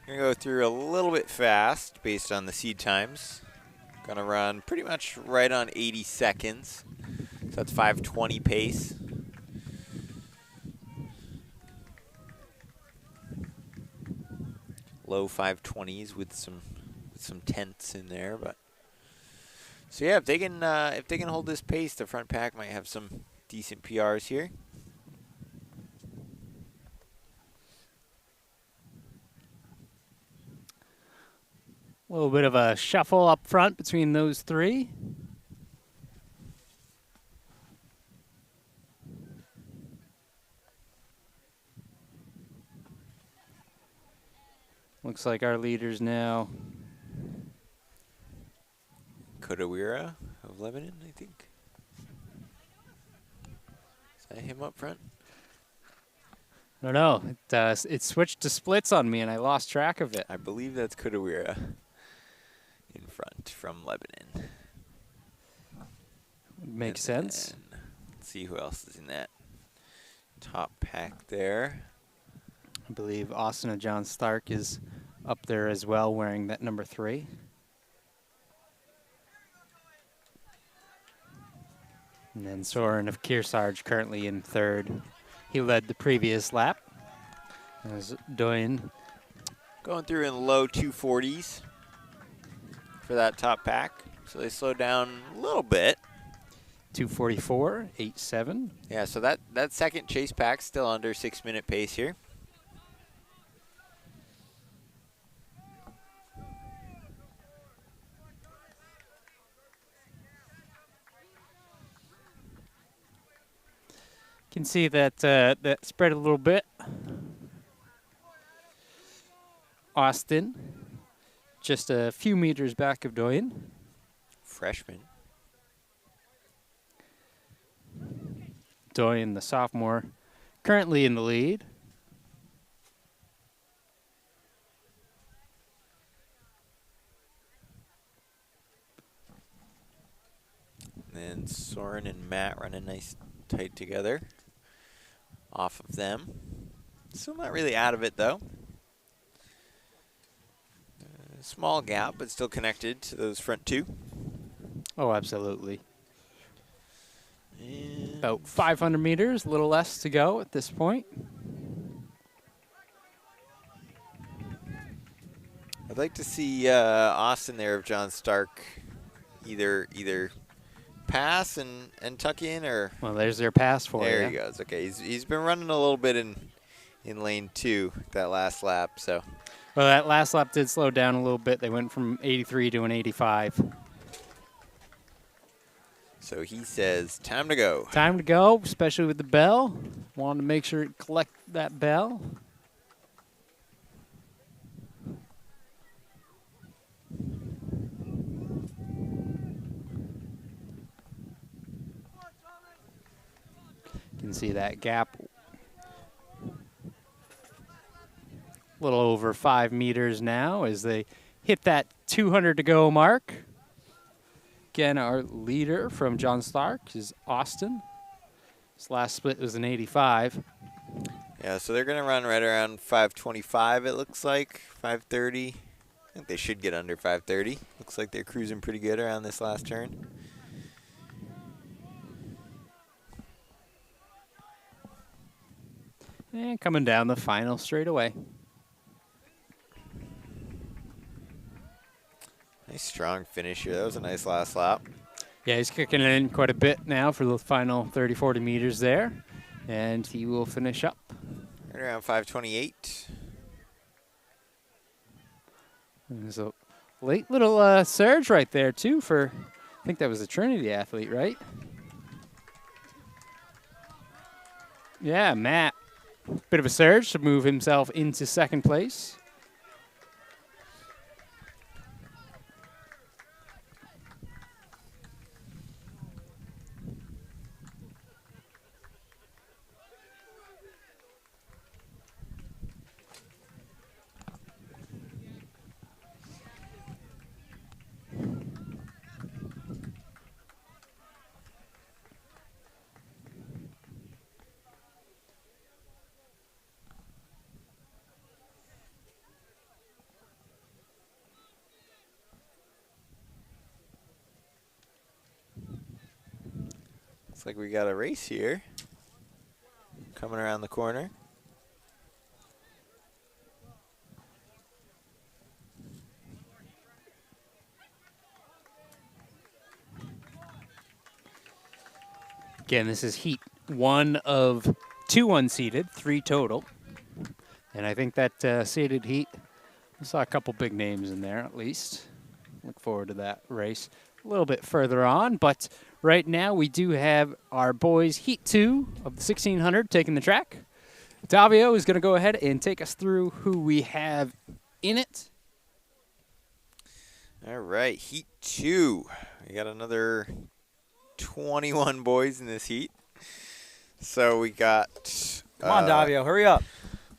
Gonna go through a little bit fast based on the seed times. Gonna run pretty much right on 80 seconds. So that's 5:20 pace. Low 5:20s with some tenths in there, but so yeah, if they can hold this pace, the front pack might have some decent PRs here. A little bit of a shuffle up front between those three. Looks like our leaders now. Kodawira of Lebanon, I think. Is that him up front? I don't know. It switched to splits on me, and I lost track of it. I believe that's Kodawira in front from Lebanon. Makes sense. And let's see who else is in that top pack there. I believe Austin and John Stark is up there as well, wearing that number 3. And then Soren of Kearsarge currently in 3rd. He led the previous lap. As Doyen Going through in low 240s for that top pack. So they slowed down a little bit. 244, 8.7. Yeah, so that second chase pack's still under 6-minute pace here. Can see that that spread a little bit. Austin, just a few meters back of Doyen. Freshman. Doyen, the sophomore, currently in the lead. And then Soren and Matt running nice tight together. off of them. Still not really out of it, though. Small gap, but still connected to those front two. Oh, absolutely. And About 500 meters, a little less to go at this point. I'd like to see Austin there of John Stark either pass and tuck in, or Well, there's their pass for there you. he goes. Okay, he's been running a little bit in lane 2 that last lap, so Well, that last lap did slow down a little bit. They went from 83 to an 85. so he says time to go. Time to go, especially with the bell. Wanted to make sure to collect that bell. You can see that gap. A little over 5 meters now as they hit that 200 to go mark. Again, our leader from John Stark is Austin. His last split was an 85. Yeah, so they're going to run right around 5:25, it looks like, 5:30. I think they should get under 5:30. Looks like they're cruising pretty good around this last turn. And coming down the final straightaway. Nice strong finish here. That was a nice last lap. Yeah, he's kicking it in quite a bit now for the final 30, 40 meters there. And he will finish up. Right around 5:28. There's a late little surge right there, too, for, I think that was a Trinity athlete, right? Yeah, Matt. Bit of a surge to move himself into second place. Looks like we got a race here. Coming around the corner. Again, this is heat 1 of 2 unseated, 3 total. And I think that seated heat, I saw a couple big names in there at least. Look forward to that race a little bit further on. But right now we do have our boys heat 2 of the 1600 taking the track. Davio is going to go ahead and take us through who we have in it. All right, heat 2. We got another 21 boys in this heat. So we got Come on, Davio, hurry up.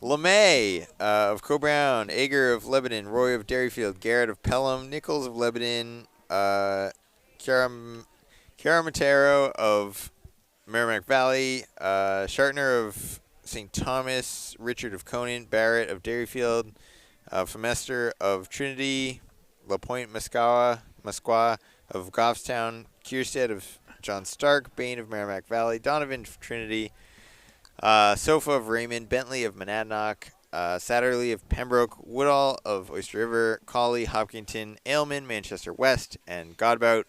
LeMay of Co-Brown, Ager of Lebanon, Roy of Dairyfield, Garrett of Pelham, Nichols of Lebanon, Chiara Matero of Merrimack Valley, Shartner of St. Thomas, Richard of Conant, Barrett of Dairyfield, Femester of Trinity, LaPointe Musqua of Goffstown, Kierstead of John Stark, Bain of Merrimack Valley, Donovan of Trinity, Sofa of Raymond, Bentley of Monadnock, Satterley of Pembroke, Woodall of Oyster River, Cawley, Hopkinton, Aylman, Manchester West, and Godbout,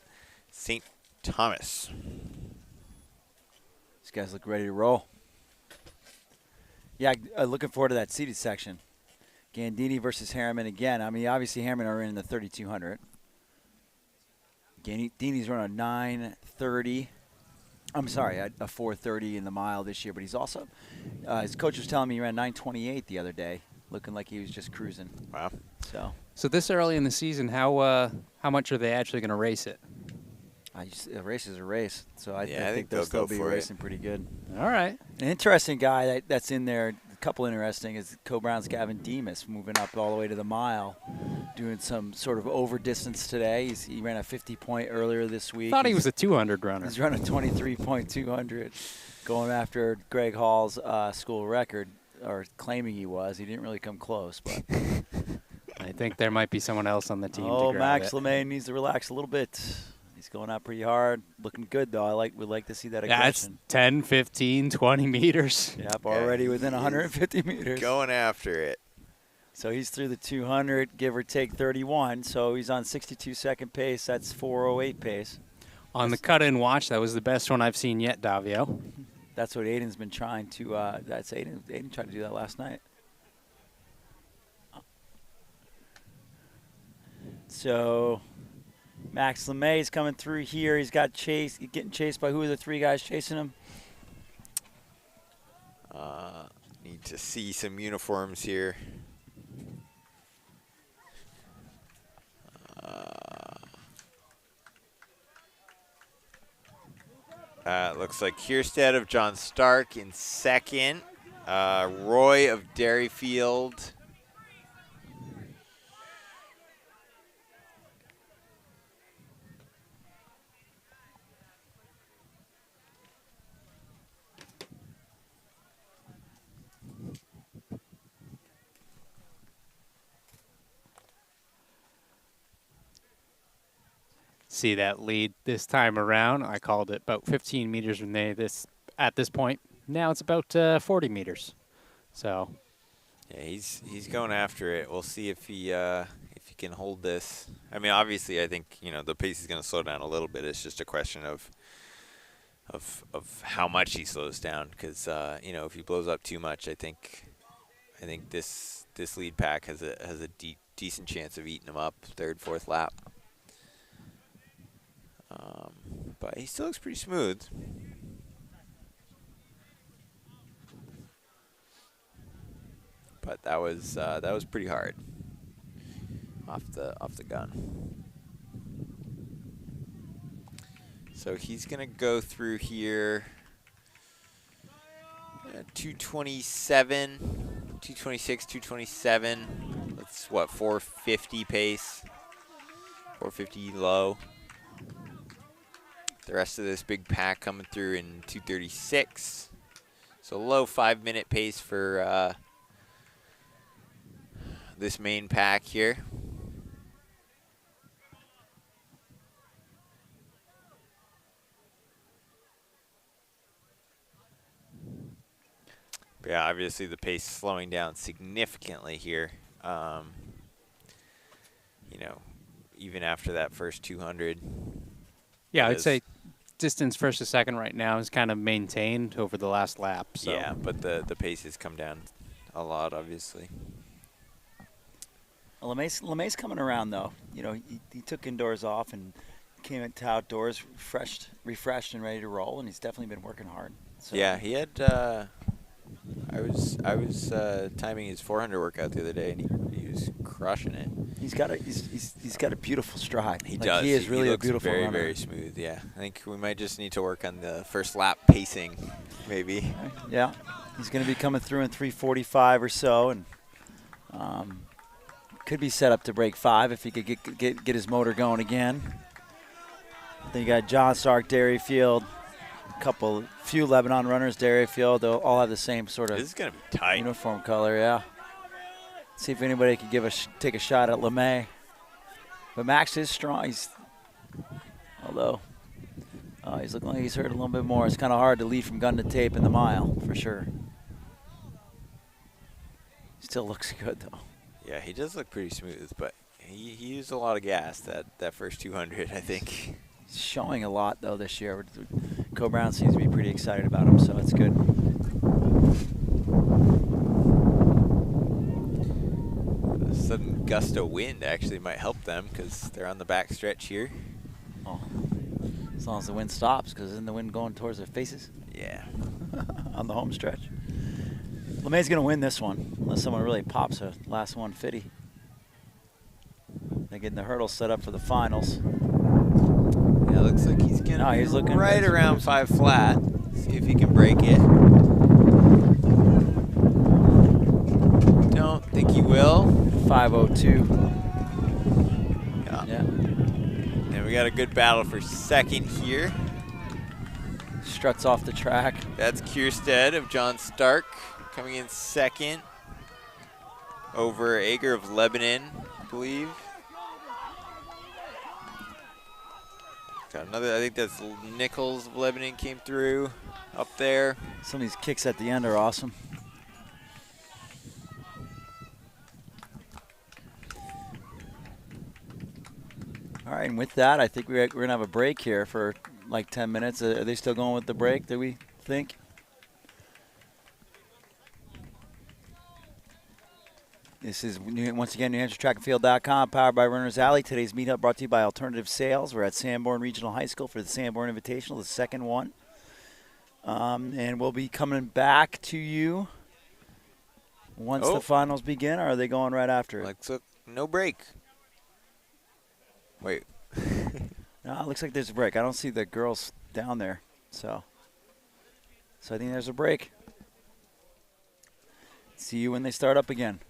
St. Thomas. These guys look ready to roll. Yeah, looking forward to that seated section. Gandini versus Harriman again. I mean, obviously Harriman are in the 3,200. Gandini's run a 9:30. I'm sorry, a 4:30 in the mile this year, but he's also, his coach was telling me he ran 9:28 the other day, looking like he was just cruising. Wow. So this early in the season, how much are they actually going to race it? A race is a race, so I think they'll they'll still go be for racing pretty good. All right. An interesting guy that's in there, a couple interesting, is Co-Brown's Gavin Demas, moving up all the way to the mile, doing some sort of over distance today. He ran a 50 point earlier this week. Thought he was a 200 runner. He's running 23.200. Going after Greg Hall's school record, or claiming he was. He didn't really come close, but. I think there might be someone else on the team to grab Max it. LeMay needs to relax a little bit. He's going out pretty hard. Looking good, though. We'd like to see that Yeah, it's aggression. 10, 15, 20 meters. Yep, already within 150 meters. Going after it. So he's through the 200, give or take 31. So he's on 62-second pace. That's 4:08 pace. On the cut-in watch, that was the best one I've seen yet, Davio. That's what Aiden's been trying to. That's Aiden. Aiden tried to do that last night. So Max LeMay is coming through here. He's getting chased by who are the three guys chasing him? Need to see some uniforms here. Looks like Kierstead of John Stark in second. Roy of Derryfield. See that lead this time around. I called it about 15 meters from there at this point. Now it's about 40 meters. So Yeah, he's going after it. We'll see if he can hold this. I mean, obviously, I think the pace is going to slow down a little bit. It's just a question of how much he slows down. Because if he blows up too much, I think this lead pack has a decent chance of eating him up third, fourth lap. But he still looks pretty smooth. But that was pretty hard off the gun. So he's gonna go through here. 227, 226, 227. That's what 450 pace. 450 low. The rest of this big pack coming through in 236. So low 5-minute pace for this main pack here. But yeah, obviously the pace slowing down significantly here. Even after that first 200. yeah, I'd say distance first to second right now is kind of maintained over the last lap. So. Yeah, but the pace has come down a lot, obviously. Well, LeMay's coming around, though. He took indoors off and came into outdoors refreshed and ready to roll, and he's definitely been working hard. So. Yeah, he had. I was timing his 400 workout the other day, and he was crushing it. He's got a beautiful stride. He does. He is really he a looks beautiful very, runner. very smooth. Yeah, I think we might just need to work on the first lap pacing, maybe. Yeah, he's going to be coming through in 3:45 or so, and could be set up to break 5 if he could get his motor going again. Then you got John Stark, Derryfield, few Lebanon runners, Derryfield. They'll all have the same sort of This is gonna be tight. uniform color. Yeah. See if anybody could take a shot at LeMay. But Max is strong. Although he's looking like he's hurt a little bit more. It's kind of hard to lead from gun to tape in the mile, for sure. Still looks good, though. Yeah, he does look pretty smooth, but he used a lot of gas that first 200, I think. He's showing a lot, though, this year. Co Brown seems to be pretty excited about him, so it's good. A sudden gust of wind actually might help them because they're on the back stretch here. Oh, as long as the wind stops, because isn't the wind going towards their faces Yeah. on the home stretch? LeMay's going to win this one, unless someone really pops a last 150. They're getting the hurdle set up for the finals. Yeah, looks like he's going to he's looking right good. around 5 flat. See if he can break it. Don't think he will. 5:02. Yeah. Yeah. And we got a good battle for second here. Struts off the track. That's Kierstead of John Stark coming in second over Ager of Lebanon, I believe. Got another, I think that's Nichols of Lebanon came through up there. Some of these kicks at the end are awesome. All right, and with that, I think we're going to have a break here for like 10 minutes. Are they still going with the break, do we think? This is, once again, NewHampshireTrackandField.com, powered by Runners Alley. Today's meetup brought to you by Alternative Sales. We're at Sanborn Regional High School for the Sanborn Invitational, the second one. And we'll be coming back to you once the finals begin, or are they going right after it? Like, so, no break. Wait. No, it looks like there's a break. I don't see the girls down there, so I think there's a break. See you when they start up again.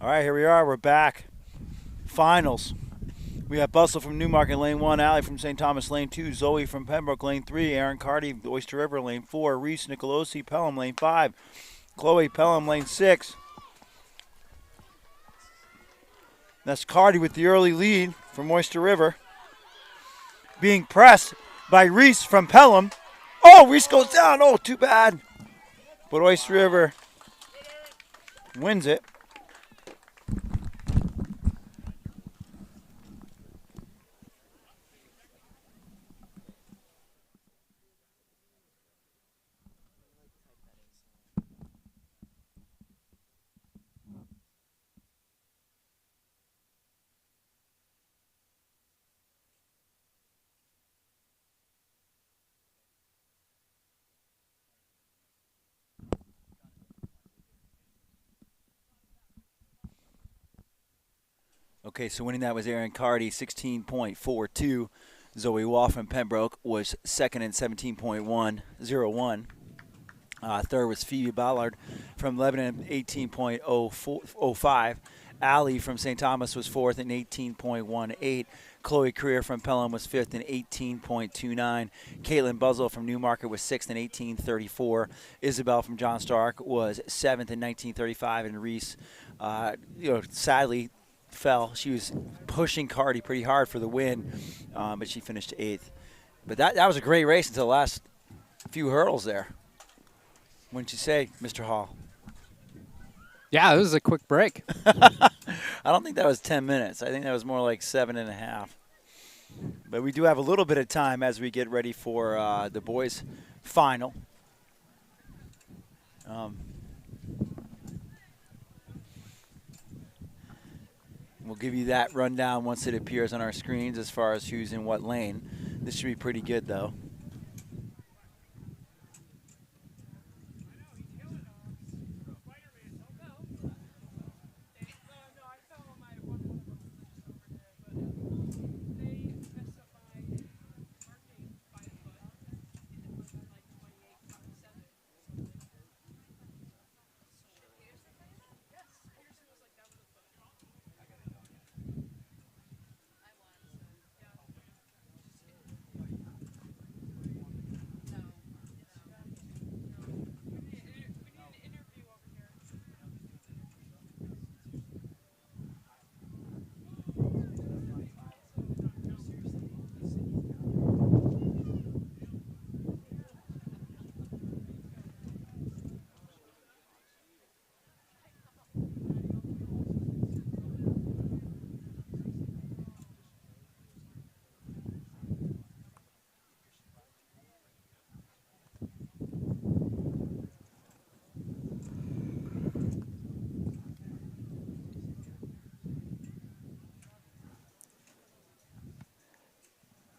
All right, here we are. We're back. Finals. We have Bustle from Newmarket, lane 1, Allie from St. Thomas, lane 2, Zoe from Pembroke, lane 3, Aaron Carty, Oyster River, lane 4, Reese Nicolosi, Pelham, lane 5, Chloe Pelham, lane 6. That's Carty with the early lead from Oyster River. Being pressed by Reese from Pelham. Oh, Reese goes down. Oh, too bad. But Oyster River wins it. Okay, so winning that was Aaron Carty, 16.42. Zoe Wall from Pembroke was second in 17.101. Third was Phoebe Ballard from Lebanon, 18.05. Allie from St. Thomas was fourth in 18.18. Chloe Creer from Pelham was fifth in 18.29. Caitlin Buzzle from Newmarket was sixth in 18.34. Isabel from John Stark was seventh in 19.35. And Reese, sadly, fell. She was pushing Carty pretty hard for the win, but she finished eighth. But that was a great race until the last few hurdles there. Wouldn't you say, Mr. Hall? Yeah, it was a quick break. I don't think that was 10 minutes. I think that was more like 7.5. But we do have a little bit of time as we get ready for the boys' final. We'll give you that rundown once it appears on our screens as far as who's in what lane. This should be pretty good, though.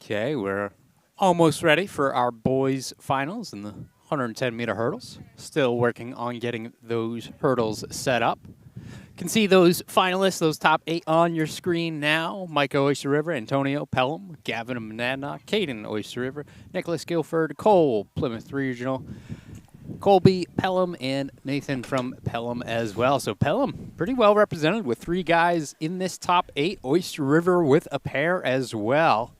Okay, we're almost ready for our boys' finals in the 110-meter hurdles. Still working on getting those hurdles set up. You can see those finalists, those top 8 on your screen now. Micah Oyster River, Antonio Pelham, Gavin Monadnock, Caden Oyster River, Nicholas Guilford, Cole, Plymouth Regional, Colby Pelham, and Nathan from Pelham as well. So Pelham pretty well represented with 3 guys in this top 8. Oyster River with a pair as well.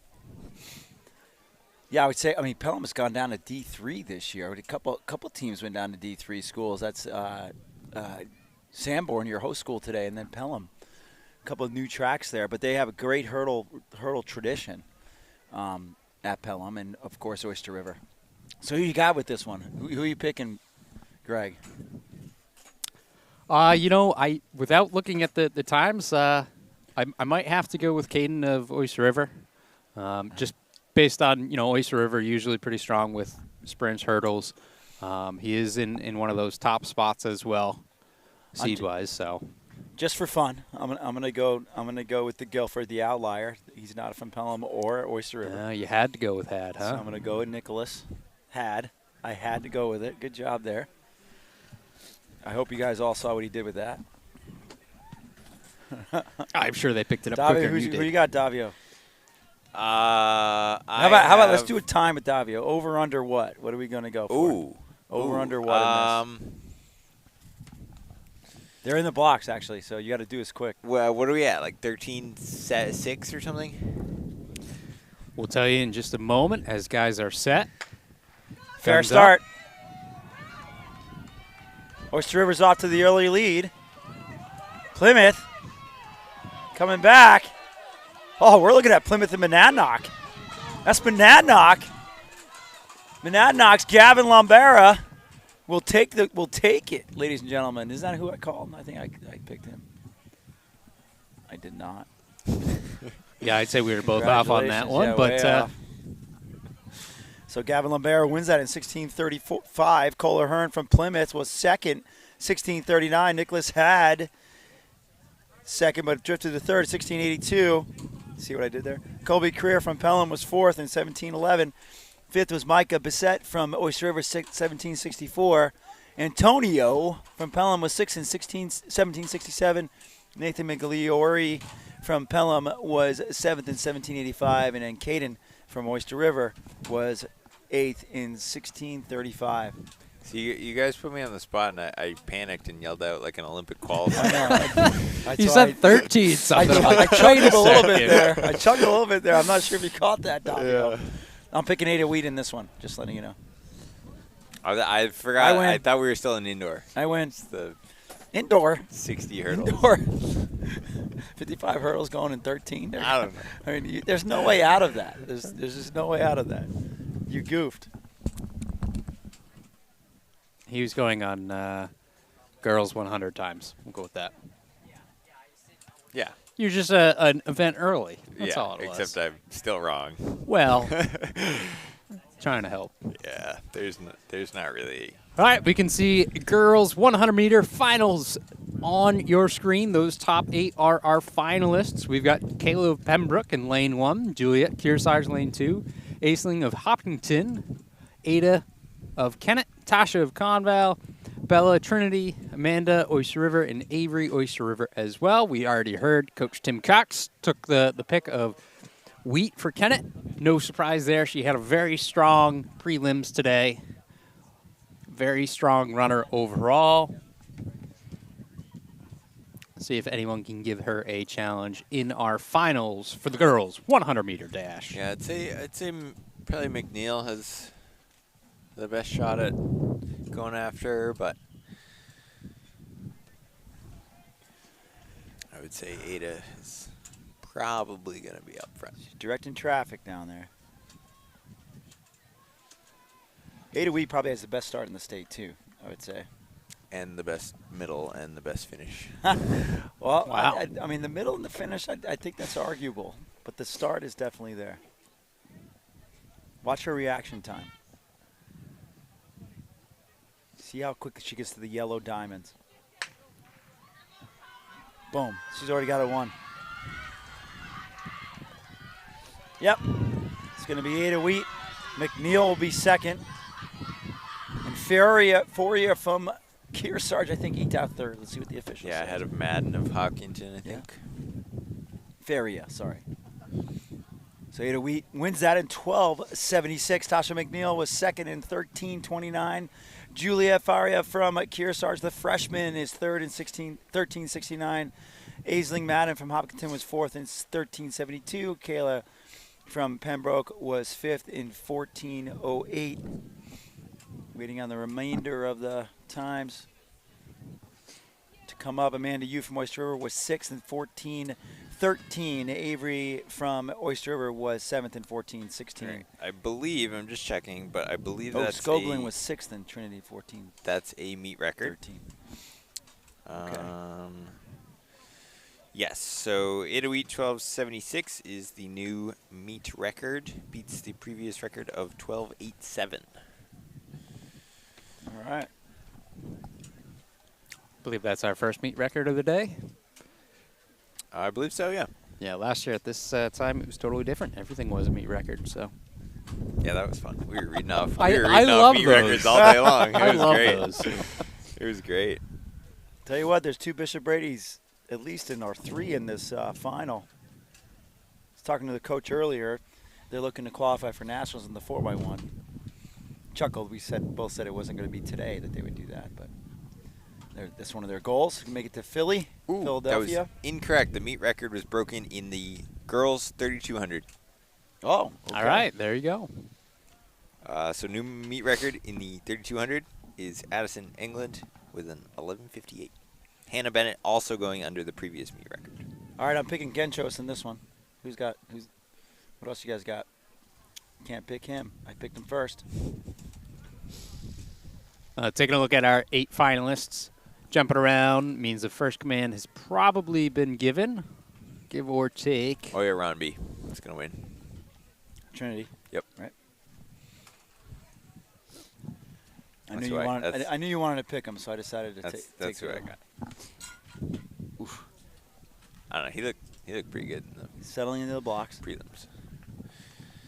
Yeah, I would say. I mean, Pelham has gone down to D3 this year. A couple teams went down to D3 schools. That's Sanborn, your host school today, and then Pelham. A couple of new tracks there, but they have a great hurdle tradition at Pelham, and of course Oyster River. So who you got with this one? Who are you picking, Greg? Without looking at the times, I might have to go with Caden of Oyster River, just based on, Oyster River usually pretty strong with sprints, hurdles. He is in one of those top spots as well, seed-wise. So, just for fun, I'm gonna go with the Guilford, the outlier. He's not from Pelham or Oyster River. You had to go with Had, huh? So I'm gonna go with Nicholas. I had to go with it. Good job there. I hope you guys all saw what he did with that. I'm sure they picked it up Davio, quicker than you did. who you got, Davio? How about let's do a time with Davio. Over under what? What are we going to go for? Over under what? They're in the blocks, actually, so you got to do this quick. Well, what are we at? Like 13-6 or something? We'll tell you in just a moment as guys are set. Fair Thumbs start. Oyster River's off to the early lead. Plymouth coming back. Oh, we're looking at Plymouth and Monadnock. That's Monadnock. Monadnock's Gavin Lombera will take it, ladies and gentlemen. Is that who I called? I think I picked him. I did not. Yeah, I'd say we were both off on that one, Yeah, but so Gavin Lombera wins that in 16:35. Kohler Hearn from Plymouth was second, 16:39. Nicholas Had second, but drifted to third, 16:82. See what I did there? Colby Creer from Pelham was fourth in 17:11. Fifth was Micah Bissett from Oyster River, 17:64. Antonio from Pelham was sixth in 17:67. Nathan Migliori from Pelham was seventh in 17:85. And then Caden from Oyster River was eighth in 16:35. So you guys put me on the spot, and I panicked and yelled out like an Olympic qualifier. you said 13 something. I chuckled a little bit there. I chuckled a little bit there. I'm not sure if you caught that, Domino. Yeah. I'm picking Ada Wheat in this one, just letting you know. I forgot. I win. I thought we were still in indoor. I win. It's the Indoor. 60 hurdles. Indoor. 55 hurdles going in 13. I don't know. I mean, there's no way out of that. There's just no way out of that. You goofed. He was going on girls 100 times. We'll go with that. Yeah. You're just an event early. That's yeah, all it was. except I'm still wrong. Well, trying to help. Yeah, there's not really. All right, we can see girls 100-meter finals on your screen. Those top 8 are our finalists. We've got Kayla of Pembroke in lane 1, Juliet Kearsarge lane 2, Aisling of Hopkinton, Ada of Kennett, Tasha of Conval, Bella Trinity, Amanda Oyster River, and Avery Oyster River as well. We already heard Coach Tim Cox took the pick of Wheat for Kennett. No surprise there. She had a very strong prelims today. Very strong runner overall. See if anyone can give her a challenge in our finals for the girls 100-meter dash. Yeah, I'd say probably McNeil has the best shot at going after her, but I would say Ada is probably going to be up front. She's directing traffic down there. Ada Wheat probably has the best start in the state, too, I would say. And the best middle and the best finish. Well, Wow. I mean, the middle and the finish, I think that's arguable. But the start is definitely there. Watch her reaction time. See how quick she gets to the yellow diamonds. Boom. She's already got a 1. Yep. It's going to be Ada Wheat. McNeil will be second. And Foria from Kearsarge, I think, eked out third. Let's see what the official Yeah, says. ahead of Madden of Hopkinton, I Yeah. think. Faria, sorry. So Ada Wheat wins that in 12:76. Tasha McNeil was second in 13:29. Julia Faria from Kearsarge, the freshman, is third in 13:69. Aisling Madden from Hopkinton was fourth in 13:72. Kayla from Pembroke was fifth in 14:08. Waiting on the remainder of the times to come up. Amanda Yu from Oyster River was sixth in 14:13. Avery from Oyster River was seventh in 14:16. Right. I believe, I'm just checking, but I believe that's Scoblin was sixth in Trinity 14:13. that's a meet record. Yes, so Ada Wheat 12:76 is the new meet record. Beats the previous record of 12:87. All right. I believe that's our first meet record of the day. I believe so, yeah. Yeah, last year at this time it was totally different. Everything was a meet record, so. Yeah, that was fun. We were reading off. I off love meet those. records all day long. It I was love great. those. It was great. Tell you what, there's 2 Bishop Brady's at least in, or 3 in this final. I was talking to the coach earlier. They're looking to qualify for nationals in the 4x1. Chuckled. We both said it wasn't going to be today that they would do that, but That's one of their goals. Make it to Philly, Ooh, Philadelphia. that was incorrect. The meet record was broken in the girls 3200. Oh, okay. All right, there you go. So new meet record in the 3200 is Addison, England, with an 11:58. Hannah Bennett also going under the previous meet record. All right, I'm picking Genchos in this one. What else you guys got? Can't pick him. I picked him first. Taking a look at our 8 finalists. Jumping around means the first command has probably been given, give or take. Oh yeah, Ron B. That's gonna win. Trinity. Yep. Right. I That's knew who you I- wanted. that's- I knew you wanted to pick him, so I decided to That's take who I him. got. I don't know. He looked pretty good in the Settling into the blocks. prelims.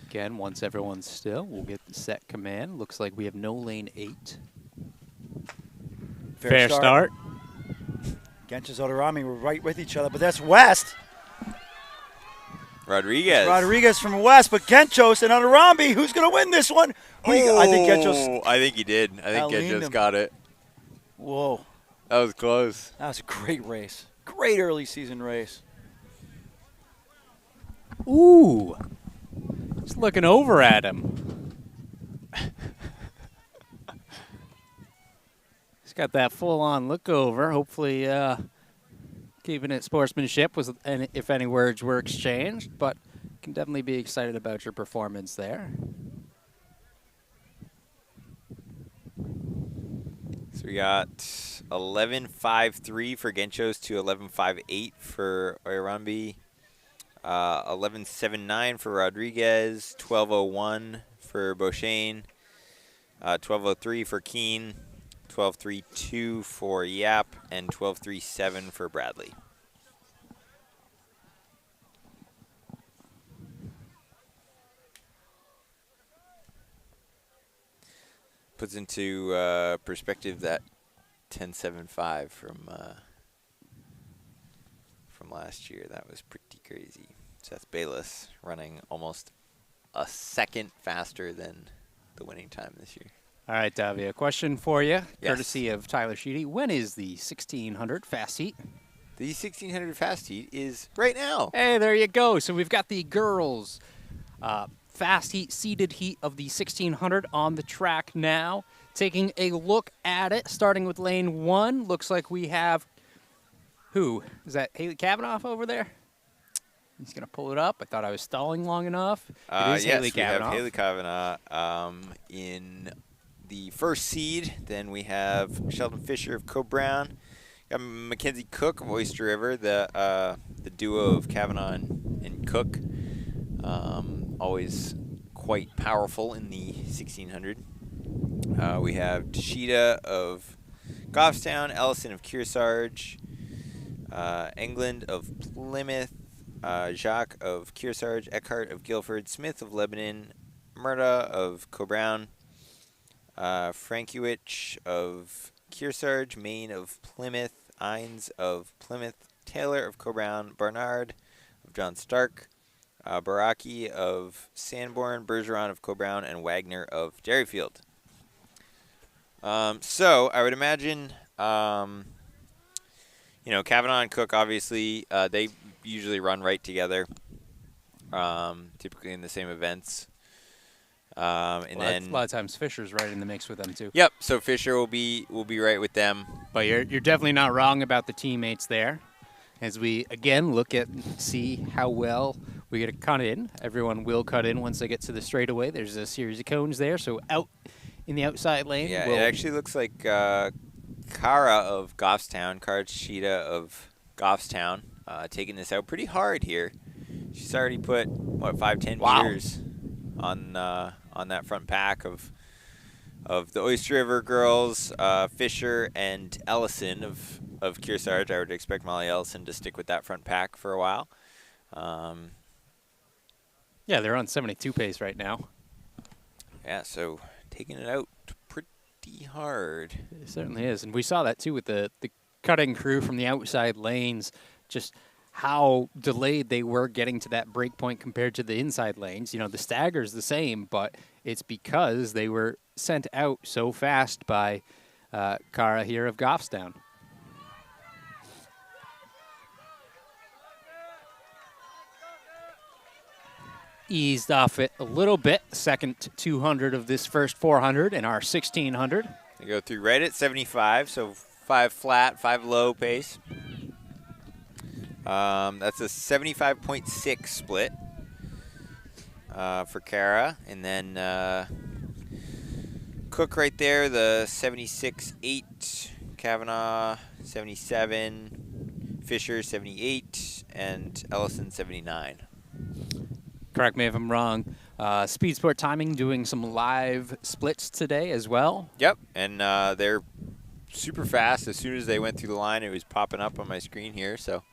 Again, once everyone's still, we'll get the set command. Looks like we have no lane 8. Fair start. Genchos Odorami were right with each other, but that's West. Rodriguez. Rodriguez from West, but Genchos and Odorambi, who's going to win this one? I think Genchos. I think he did. I think outleaned Genchos him. got it. Whoa, That was close. that was a great race. Great early season race. Ooh. Just looking over at him. He's got that full-on look over. Hopefully keeping it sportsmanship, if any words were exchanged, but can definitely be excited about your performance there. So we got 11.53 for Genchos to 11.58 for Oirambi. 11.79 for Rodriguez. 12.01 for Beauchesne. 12.03 for Keene. 12.32 for Yap. And 12.37 for Bradley. Puts into perspective that 10.75 from last year. That was pretty crazy. Seth Bayless running almost a second faster than the winning time this year. All right, Davia, question for you, Yes. courtesy of Tyler Sheedy. When is the 1600 fast heat? The 1600 fast heat is right now. Hey, there you go. So we've got the girls fast heat, seeded heat of the 1600 on the track now. Taking a look at it, starting with lane 1. Looks like we have, who? Is that Haley Kavanaugh over there? He's going to pull it up. I thought I was stalling long enough. It is Yes, Haley we have Kavanaugh. Haley Kavanaugh in the first seed. Then we have Sheldon Fisher of Co-Brown. Got Mackenzie Cook of Oyster River, the duo of Kavanaugh and Cook. Always quite powerful in the 1600. We have Tashida of Goffstown, Ellison of Kearsarge, England of Plymouth, Jacques of Kearsarge, Eckhart of Guilford, Smith of Lebanon, Murda of Co-Brown, Frankiewicz of Kearsarge, Maine of Plymouth, Ines of Plymouth, Taylor of Co-Brown, Barnard of John Stark, Baraki of Sanborn, Bergeron of Co-Brown, and Wagner of Dairyfield. So I would imagine, Kavanaugh and Cook, obviously, they usually run right together, typically in the same events. And then A lot of times Fisher's right in the mix with them too. Yep. So Fisher will be right with them. But you're definitely not wrong about the teammates there. As we, again, look at see how well we get to cut in. Everyone will cut in once they get to the straightaway. There's a series of cones there. So out in the outside lane. Yeah, it actually looks like Kara of Goffstown, Kara Tshida of Goffstown, taking this out pretty hard here. She's already put, 5-10 Wow. meters on that front pack of the Oyster River girls, Fisher and Ellison of Kearsarge. I would expect Molly Ellison to stick with that front pack for a while. Yeah, they're on 72 pace right now. Yeah, so taking it out pretty hard. It certainly is. And we saw that too with the cutting crew from the outside lanes, just how delayed they were getting to that break point compared to the inside lanes. You know, the stagger's the same, but it's because they were sent out so fast by Kara here of Goffstown. eased off it a little bit. Second 200 of this first 400 and our 1600. They go through right at 75, so 5 flat, 5 low pace. That's a 75.6 split for Kara. And then Cook right there, the 76.8. Kavanaugh, 77. Fisher, 78. And Ellison, 79. Correct me if I'm wrong. Speed Sport Timing doing some live splits today as well. Yep, and they're super fast. As soon as they went through the line, it was popping up on my screen here. So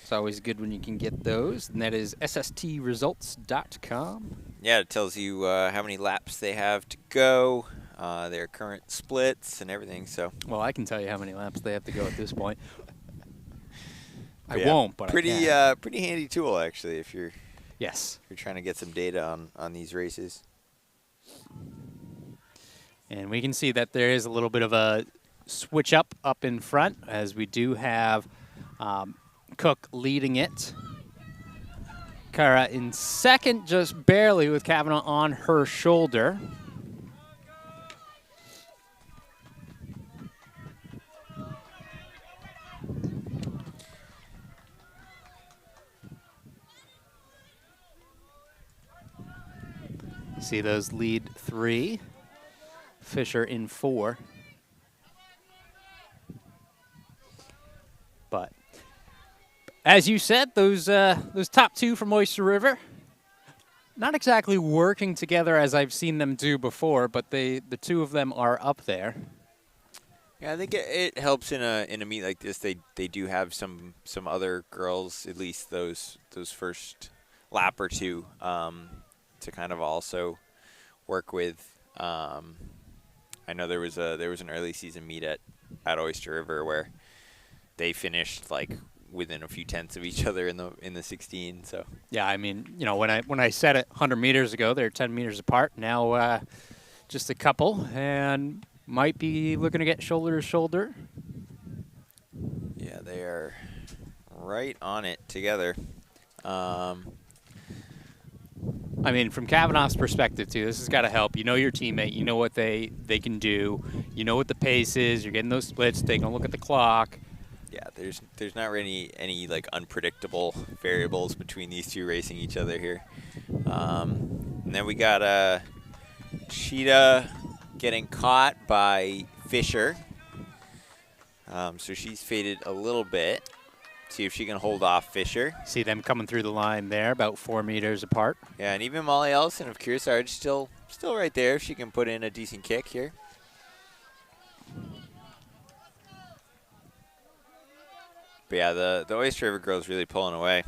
it's always good when you can get those, and that is sstresults.com. yeah, it tells you how many laps they have to go, their current splits, and everything. So Well, I can tell you how many laps they have to go at this point. I yeah, won't, but pretty I can. pretty handy tool actually if you're Yes. trying to get some data on these races. And we can see that there is a little bit of a switch up in front, as we do have Cook leading it. Kara in second, just barely, with Kavanaugh on her shoulder. See those lead 3. Fisher in 4. But as you said, those top 2 from Oyster River, not exactly working together as I've seen them do before, but the 2 of them are up there. Yeah, I think it helps in a meet like this. They do have some other girls, at least those first lap or 2, to kind of also work with. I know there was an early season meet at Oyster River where they finished like within a few tenths of each other in the 16. So Yeah, I mean, when I said it 100 meters ago, they're 10 meters apart. Now just a couple, and might be looking to get shoulder to shoulder. yeah, they are right on it together. I mean, from Kavanaugh's perspective, too, this has got to help. You know your teammate. You know what they can do. You know what the pace is. You're getting those splits, taking a look at the clock. Yeah, there's not really any like unpredictable variables between these 2 racing each other here. And then we got Cheetah getting caught by Fisher. So she's faded a little bit. See if she can hold off Fisher. See them coming through the line there, about 4 meters apart. Yeah, and even Molly Ellison of Kearsarge still right there if she can put in a decent kick here. But yeah, the Oyster River girls really pulling away.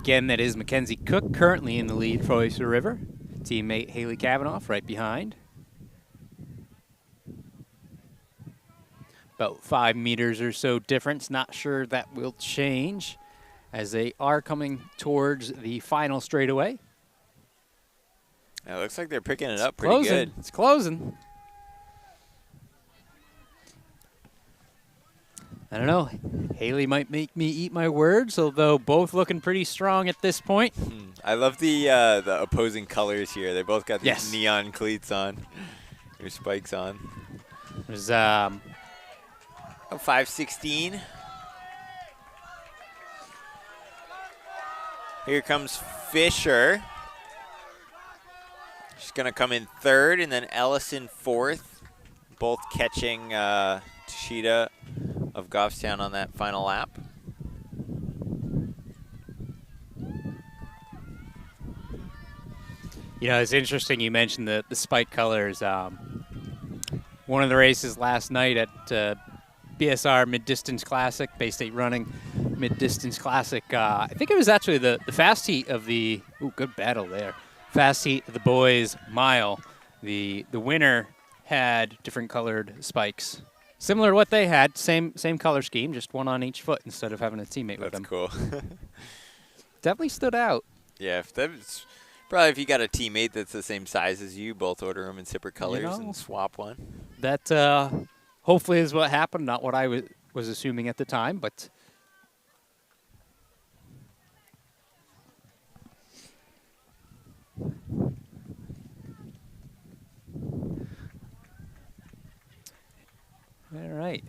Again, that is Mackenzie Cook, currently in the lead for Oyster River. Teammate Haley Kavanaugh right behind. About 5 meters or so difference. Not sure that will change as they are coming towards the final straightaway. Yeah, it looks like they're picking it up pretty Closing. good. It's closing. I don't know. Haley might make me eat my words, although both looking pretty strong at this point. I love the opposing colors here. They both got these Yes. neon cleats on, their spikes on. There's 5:16. Here comes Fisher. She's going to come in 3rd, and then Ellison 4th, both catching Tashida of Goffstown on that final lap. You know, it's interesting you mentioned the spike colors. One of the races last night at BSR Mid-Distance Classic, Bay State Running Mid-Distance Classic. I think it was actually the fast heat of the – ooh, good battle there. Fast heat of the boys' mile. The winner had different colored spikes. Similar to what they had, same color scheme, just one on each foot instead of having a teammate with them. That's cool. Definitely stood out. Yeah, that's Probably if you got a teammate that's the same size as you, both order them in separate colors know, and swap one. That hopefully is what happened, not what I was assuming at the time, but all right.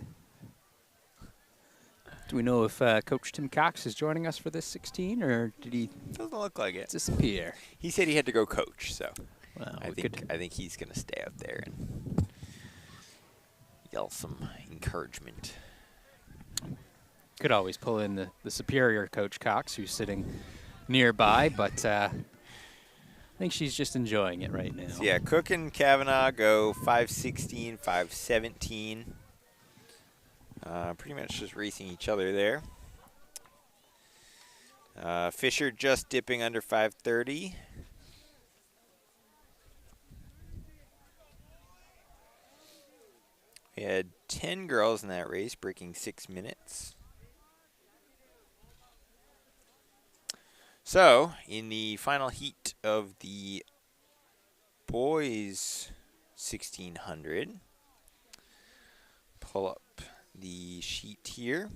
Do we know if Coach Tim Cox is joining us for this 16, or did he Doesn't look like it. disappear? He said he had to go coach, so Well, I think he's gonna stay out there and yell some encouragement. could always pull in the superior Coach Cox, who's sitting nearby, but I think she's just enjoying it right now. So yeah, Cook and Kavanaugh go 5:16, 5:17. Pretty much just racing each other there. Fisher just dipping under 5:30. We had 10 girls in that race, breaking 6 minutes. So, in the final heat of the boys 1600, pull up the sheet here.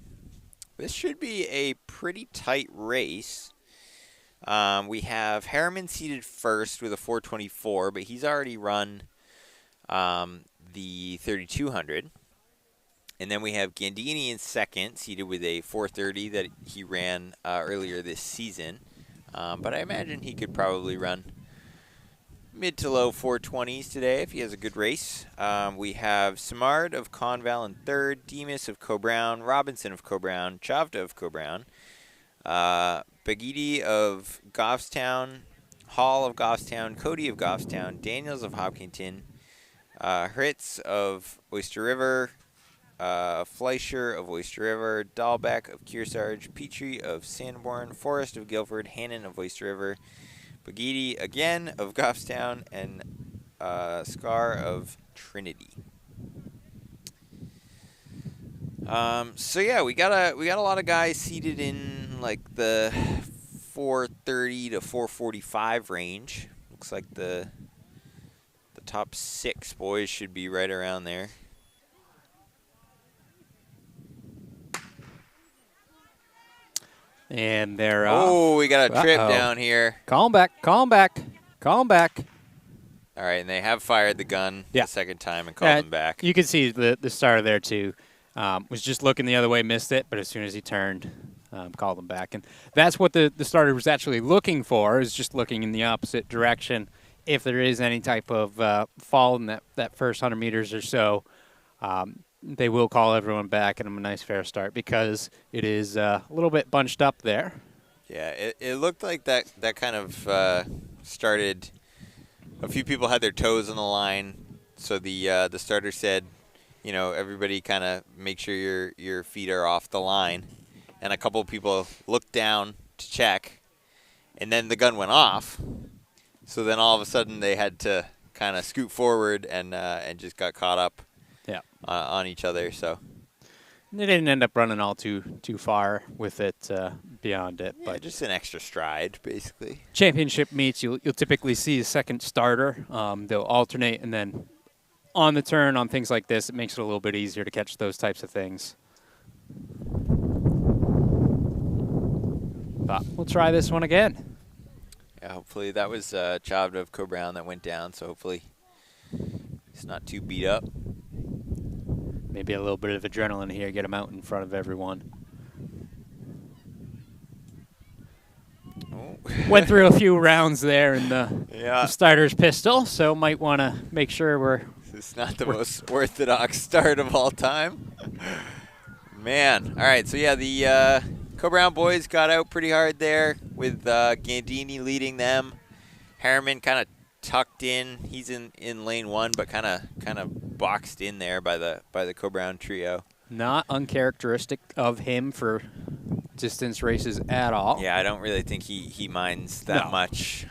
This should be a pretty tight race. We have Harriman seated first with a 424, but he's already run the 3200. And then we have Gandini in second, seated with a 430 that he ran earlier this season. But I imagine he could probably run mid to low 420s today if he has a good race. We have Samard of Conval in third, Demas of Cobrown, Robinson of Cobrown, Chavda of Cobrown, Bagidi of Goffstown, Hall of Goffstown, Cody of Goffstown, Daniels of Hopkinton, Hritz of Oyster River, Fleischer of Oyster River, Dahlbeck of Kearsarge, Petrie of Sanborn, Forrest of Guilford, Hannon of Oyster River, Bagidi again of Goffstown, and Scar of Trinity. So yeah, we got a lot of guys seated in like the 430 to 445 range. Looks like the top 6 boys should be right around there. And they're Oh, we got a trip Uh-oh. down here. Call 'em back, call 'em back, call 'em back. All right, and they have fired the gun Yeah. the second time and called them back. You can see the starter there too. Was just looking the other way, missed it, but as soon as he turned, called him back. And that's what the starter was actually looking for, is just looking in the opposite direction. If there is any type of fall in that first 100 meters or so, they will call everyone back and have a nice fair start, because it is a little bit bunched up there. Yeah, it looked like that kind of started. A few people had their toes on the line, so the starter said, everybody kind of make sure your feet are off the line, and a couple of people looked down to check, and then the gun went off. So then all of a sudden they had to kind of scoot forward and just got caught up. Yeah. On each other, so They didn't end up running all too far with it beyond it, yeah, but just an extra stride, basically. championship meets, you'll typically see a second starter. They'll alternate, and then on the turn on things like this, it makes it a little bit easier to catch those types of things. But we'll try this one again. Yeah, hopefully that was Chavda of Cobrown that went down, so hopefully he's not too beat up. Maybe a little bit of adrenaline here, get him out in front of everyone. Oh. Went through a few rounds there in the Yeah. starter's pistol, so might want to make sure we're... This is not the most orthodox start of all time. Man. All right, so yeah, the Cobrown boys got out pretty hard there with Gandini leading them. Harriman kind of tucked in. He's in lane 1, but kind of boxed in there by the Cobrown trio. Not uncharacteristic of him for distance races at all. Yeah, I don't really think he minds that No. much.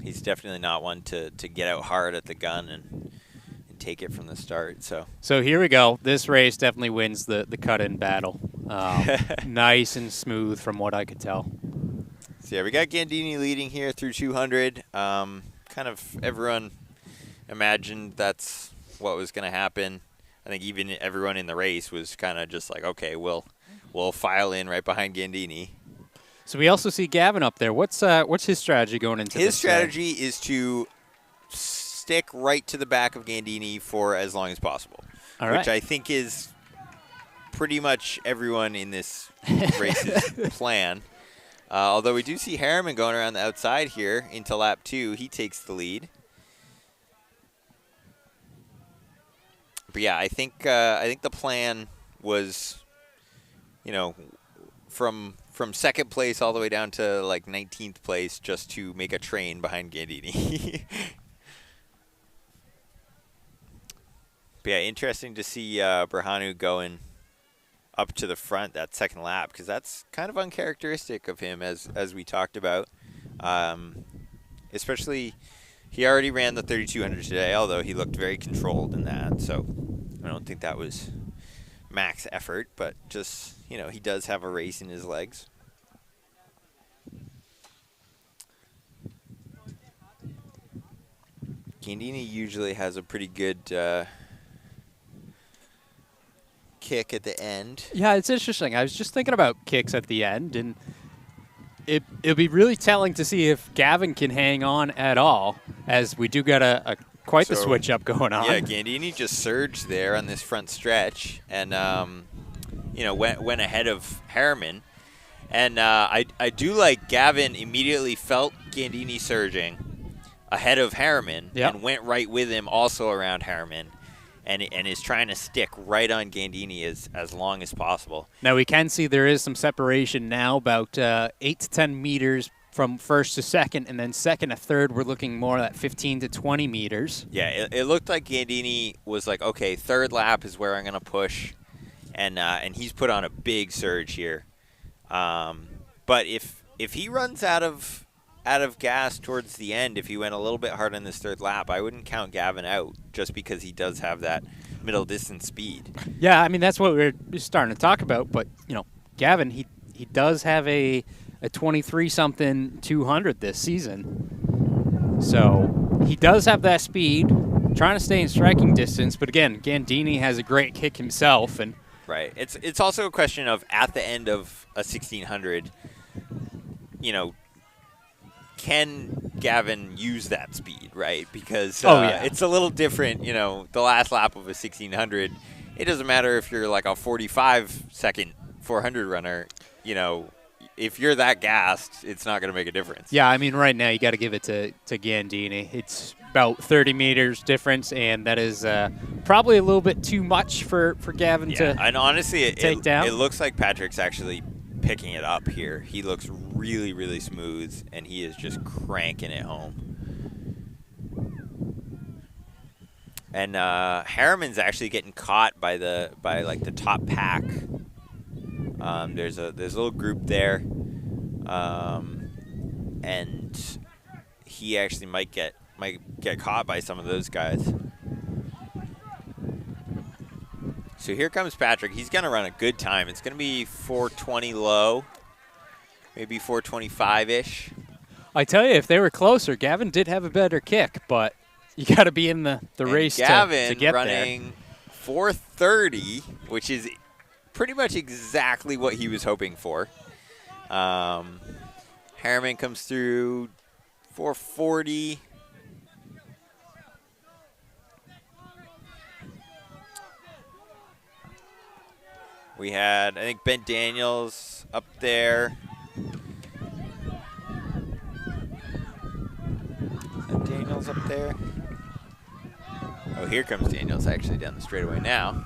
He's definitely not one to get out hard at the gun and take it from the start. So here we go. This race definitely wins the cut-in battle. Nice and smooth from what I could tell. So yeah, we got Gandini leading here through 200. Kind of everyone imagined that's what was going to happen. I think even everyone in the race was kind of just like, okay, we'll file in right behind Gandini. So we also see Gavin up there. What's his strategy going into this? His strategy is to stick right to the back of Gandini for as long as possible, which I think is pretty much everyone in this race's plan. Although we do see Harriman going around the outside here into lap 2. He takes the lead. But yeah, I think the plan was, from second place all the way down to like 19th place, just to make a train behind Gandini. But yeah, interesting to see Berhanu going up to the front that second lap, because that's kind of uncharacteristic of him, as we talked about. Especially, he already ran the 3200 today, although he looked very controlled in that. So I don't think that was max effort, but just, he does have a race in his legs. Gandini usually has a pretty good kick at the end. Yeah, it's interesting. I was just thinking about kicks at the end, and it'll be really telling to see if Gavin can hang on at all, as we do got quite the switch up going on. Yeah, Gandini just surged there on this front stretch, and went ahead of Harriman. And I do like Gavin immediately felt Gandini surging ahead of Harriman, and went right with him also around Harriman. And is trying to stick right on Gandini as long as possible. Now we can see there is some separation now, about 8 to 10 meters from first to second, and then second to third we're looking more at 15 to 20 meters. Yeah, it looked like Gandini was like, okay, third lap is where I'm going to push, and he's put on a big surge here. But if he runs out of gas towards the end, if he went a little bit hard on this third lap, I wouldn't count Gavin out, just because he does have that middle distance speed. Yeah, I mean, that's what we're starting to talk about, but Gavin, he does have a 23-something 200 this season. So he does have that speed, trying to stay in striking distance, but again, Gandini has a great kick himself. And right. It's also a question of, at the end of a 1600, can Gavin use that speed, right? Because it's a little different, the last lap of a 1600, it doesn't matter if you're like a 45-second 400 runner, if you're that gassed, it's not going to make a difference. Yeah, I mean, right now you got to give it to Gandini. It's about 30 meters difference, and that is probably a little bit too much for Gavin to and honestly, take down. It looks like Patrick's actually picking it up here. He looks really, really smooth, and he is just cranking it home. And Harriman's actually getting caught by the top pack. There's a little group there, and he actually might get caught by some of those guys. So here comes Patrick. He's going to run a good time. It's going to be 4:20 low, maybe 4:25-ish. I tell you, if they were closer, Gavin did have a better kick, but you got to be in the race to get there. Gavin running 4:30, which is pretty much exactly what he was hoping for. Harriman comes through 4:40. We had, I think, Ben Daniels up there. Is that Daniels up there? Oh, here comes Daniels actually down the straightaway now.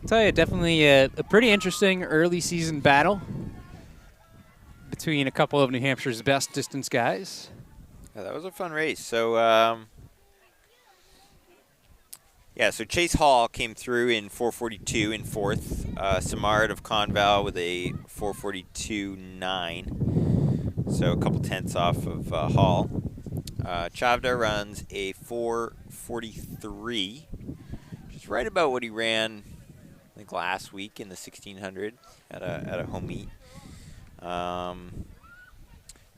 I'll tell you, definitely a pretty interesting early season battle between a couple of New Hampshire's best distance guys. Yeah, that was a fun race. So, so Chase Hall came through in 4:42 in fourth. Samard of Conval with a 4:42.9. So a couple tenths off of Hall. Chavda runs a 4:43, which is right about what he ran, I think, last week in the 1600 at a home meet.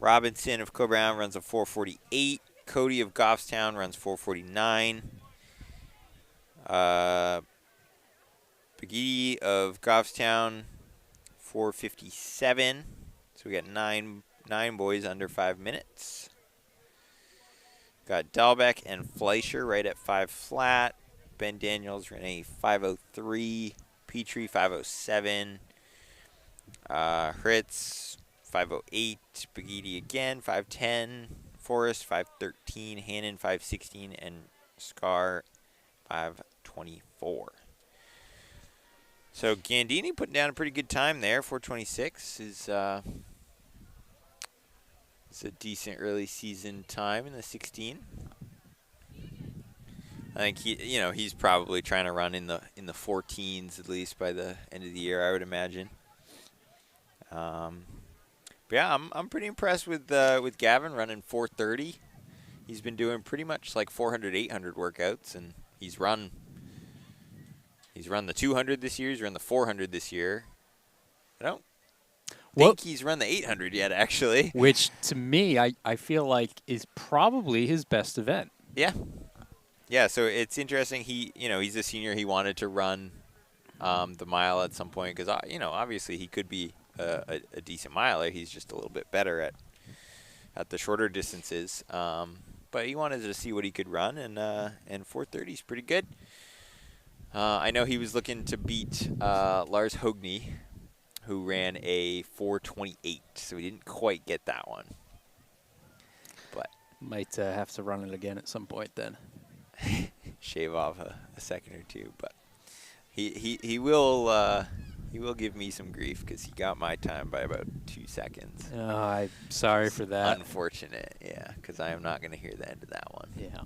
Robinson of Coburn runs a 4:48. Cody of Goffstown runs 4:49. Begidi of Goffstown 4:57. So we got nine boys under 5 minutes. Got Dahlbeck and Fleischer right at 5 flat. Ben Daniels ran a 5:03. Petrie 5:07. Hritz 5:08. Begidi again 5:10. Forrest 5:13. Hannon 5:16. And Scar 5:24. So Gandini putting down a pretty good time there. 4:26 is it's a decent early season time in the 16. I think he's probably trying to run in the 14s at least by the end of the year, I would imagine. But yeah, I'm pretty impressed with Gavin running 4:30. He's been doing pretty much like 400, 800 workouts, and he's run the 200 this year. He's run the 400 this year. I don't think he's run the 800 yet, actually. Which, to me, I feel like is probably his best event. Yeah. Yeah, so it's interesting. He's a senior. He wanted to run the mile at some point because, obviously he could be a decent miler. He's just a little bit better at the shorter distances. But he wanted to see what he could run, and 4:30 is pretty good. I know he was looking to beat Lars Hogney, who ran a 4:28, so he didn't quite get that one. But might have to run it again at some point then. Shave off a second or two, but he will give me some grief because he got my time by about 2 seconds. Oh, I'm sorry for that. Unfortunate, yeah, because I am not going to hear the end of that one. Yeah.